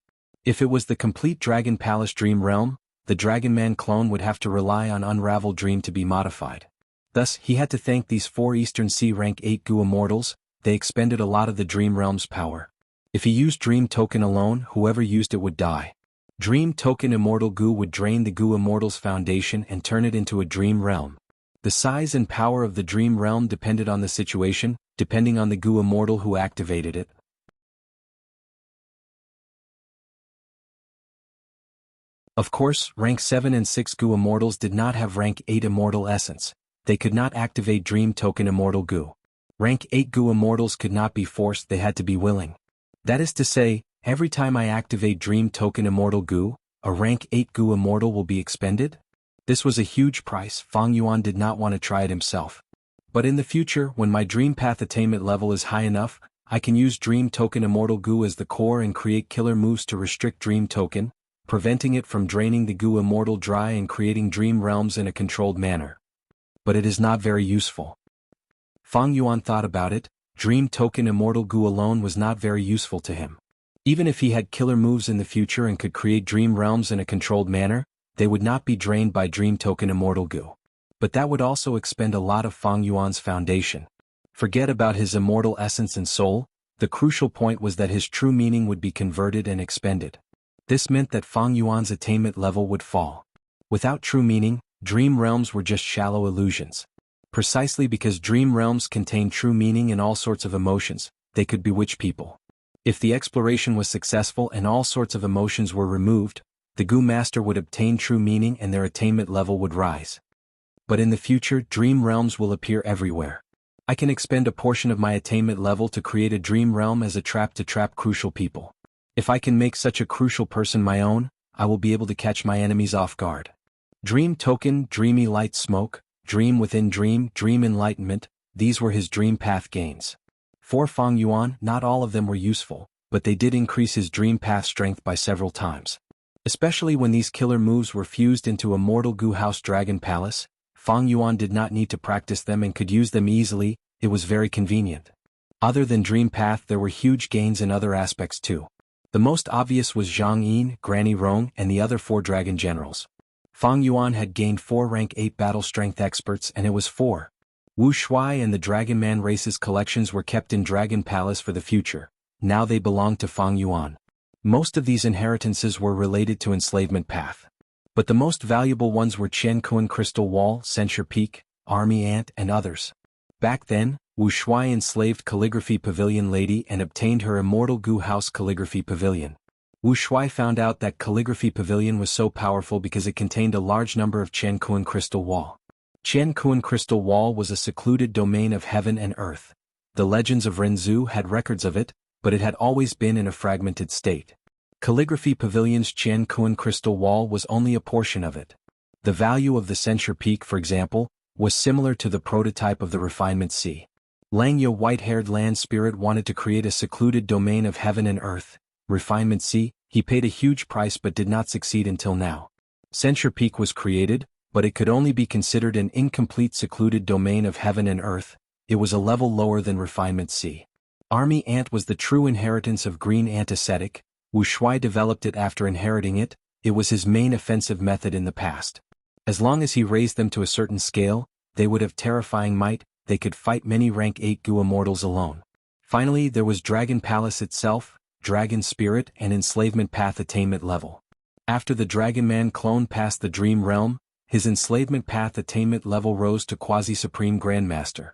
If it was the complete Dragon Palace dream realm, the Dragon Man clone would have to rely on Unravel Dream to be modified. Thus, he had to thank these 4 Eastern Sea rank 8 Gu immortals. They expended a lot of the dream realm's power. If he used Dream Token alone, whoever used it would die. Dream Token Immortal Gu would drain the Gu immortal's foundation and turn it into a dream realm. The size and power of the dream realm depended on the situation, depending on the Gu immortal who activated it. Of course, rank 7 and 6 Gu immortals did not have rank 8 immortal essence. They could not activate Dream Token Immortal Gu. Rank 8 Gu immortals could not be forced, they had to be willing. That is to say, every time I activate Dream Token Immortal Gu, a rank 8 Gu immortal will be expended? This was a huge price. Fang Yuan did not want to try it himself. But in the future, when my dream path attainment level is high enough, I can use Dream Token Immortal Gu as the core and create killer moves to restrict Dream Token, preventing it from draining the Gu Immortal dry and creating dream realms in a controlled manner. But it is not very useful. Fang Yuan thought about it. Dream Token Immortal Gu alone was not very useful to him. Even if he had killer moves in the future and could create dream realms in a controlled manner, they would not be drained by Dream Token Immortal Gu. But that would also expend a lot of Fang Yuan's foundation. Forget about his immortal essence and soul, the crucial point was that his true meaning would be converted and expended. This meant that Fang Yuan's attainment level would fall. Without true meaning, dream realms were just shallow illusions. Precisely because dream realms contain true meaning and all sorts of emotions, they could bewitch people. If the exploration was successful and all sorts of emotions were removed, the Gu Master would obtain true meaning and their attainment level would rise. But in the future, dream realms will appear everywhere. I can expend a portion of my attainment level to create a dream realm as a trap to trap crucial people. If I can make such a crucial person my own, I will be able to catch my enemies off guard. Dream Token, Dreamy Light Smoke, Dream Within Dream, Dream Enlightenment, these were his dream path gains. For Fang Yuan, not all of them were useful, but they did increase his dream path strength by several times. Especially when these killer moves were fused into Immortal Gu House Dragon Palace, Fang Yuan did not need to practice them and could use them easily, it was very convenient. Other than Dream Path, there were huge gains in other aspects too. The most obvious was Zhang Yin, Granny Rong, and the other 4 dragon generals. Fang Yuan had gained 4 rank 8 battle strength experts and it was 4. Wu Shuai and the Dragon Man race's collections were kept in Dragon Palace for the future. Now they belonged to Fang Yuan. Most of these inheritances were related to enslavement path. But the most valuable ones were Qiankuan Crystal Wall, Censure Peak, Army Ant, and others. Back then, Wu Shuai enslaved Calligraphy Pavilion Lady and obtained her Immortal Gu House Calligraphy Pavilion. Wu Shuai found out that Calligraphy Pavilion was so powerful because it contained a large number of Qiankuan Crystal Wall. Qiankuan Crystal Wall was a secluded domain of heaven and earth. The legends of Renzu had records of it, but it had always been in a fragmented state. Calligraphy Pavilion's Qiankuan Crystal Wall was only a portion of it. The value of the Censure Peak, for example, was similar to the prototype of the Refinement Sea. Langya, white-haired land spirit, wanted to create a secluded domain of heaven and earth, Refinement Sea. He paid a huge price but did not succeed until now. Censure Peak was created, but it could only be considered an incomplete secluded domain of heaven and earth. It was a level lower than Refinement Sea. Army Ant was the true inheritance of Green Ant Ascetic. Wu Shuai developed it after inheriting it. It was his main offensive method in the past. As long as he raised them to a certain scale, they would have terrifying might, they could fight many rank 8 Gu immortals alone. Finally, there was Dragon Palace itself, Dragon Spirit, and Enslavement Path attainment level. After the Dragon Man clone passed the Dream Realm, his Enslavement Path attainment level rose to Quasi-Supreme Grandmaster.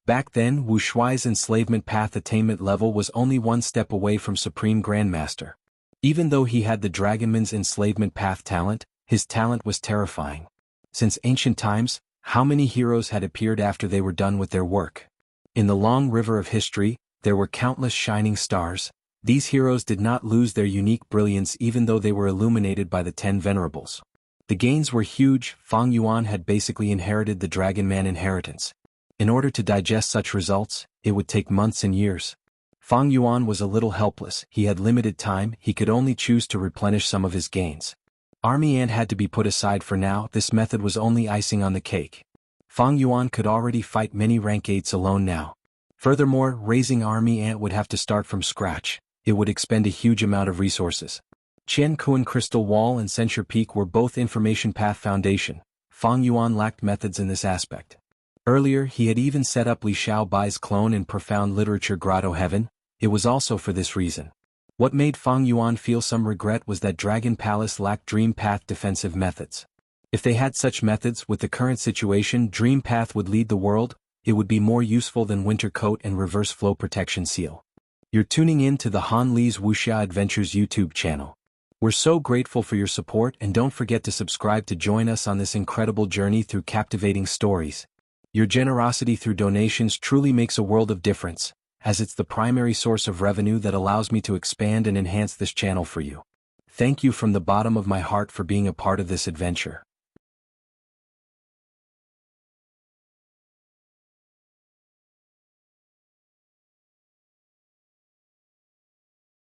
Back then, Wu Shuai's Enslavement Path attainment level was only one step away from Supreme Grandmaster. Even though he had the Dragonman's Enslavement Path talent, his talent was terrifying. Since ancient times, how many heroes had appeared after they were done with their work? In the long river of history, there were countless shining stars. These heroes did not lose their unique brilliance even though they were illuminated by the 10 Venerables. The gains were huge. Fang Yuan had basically inherited the Dragon Man inheritance. In order to digest such results, it would take months and years. Fang Yuan was a little helpless. He had limited time. He could only choose to replenish some of his gains. Army Ant had to be put aside for now. This method was only icing on the cake. Fang Yuan could already fight many rank 8s alone now. Furthermore, raising Army Ant would have to start from scratch. It would expend a huge amount of resources. Qiankuan Crystal Wall and Censure Peak were both Information Path Foundation. Fang Yuan lacked methods in this aspect. Earlier, he had even set up Li Xiaobai's clone in Profound Literature Grotto Heaven. It was also for this reason. What made Fang Yuan feel some regret was that Dragon Palace lacked Dream Path defensive methods. If they had such methods, with the current situation, Dream Path would lead the world. It would be more useful than Winter Coat and Reverse Flow Protection Seal. You're tuning in to the Han Li's Wuxia Adventures YouTube channel. We're so grateful for your support, and don't forget to subscribe to join us on this incredible journey through captivating stories. Your generosity through donations truly makes a world of difference. as it's the primary source of revenue that allows me to expand and enhance this channel for you. Thank you from the bottom of my heart for being a part of this adventure.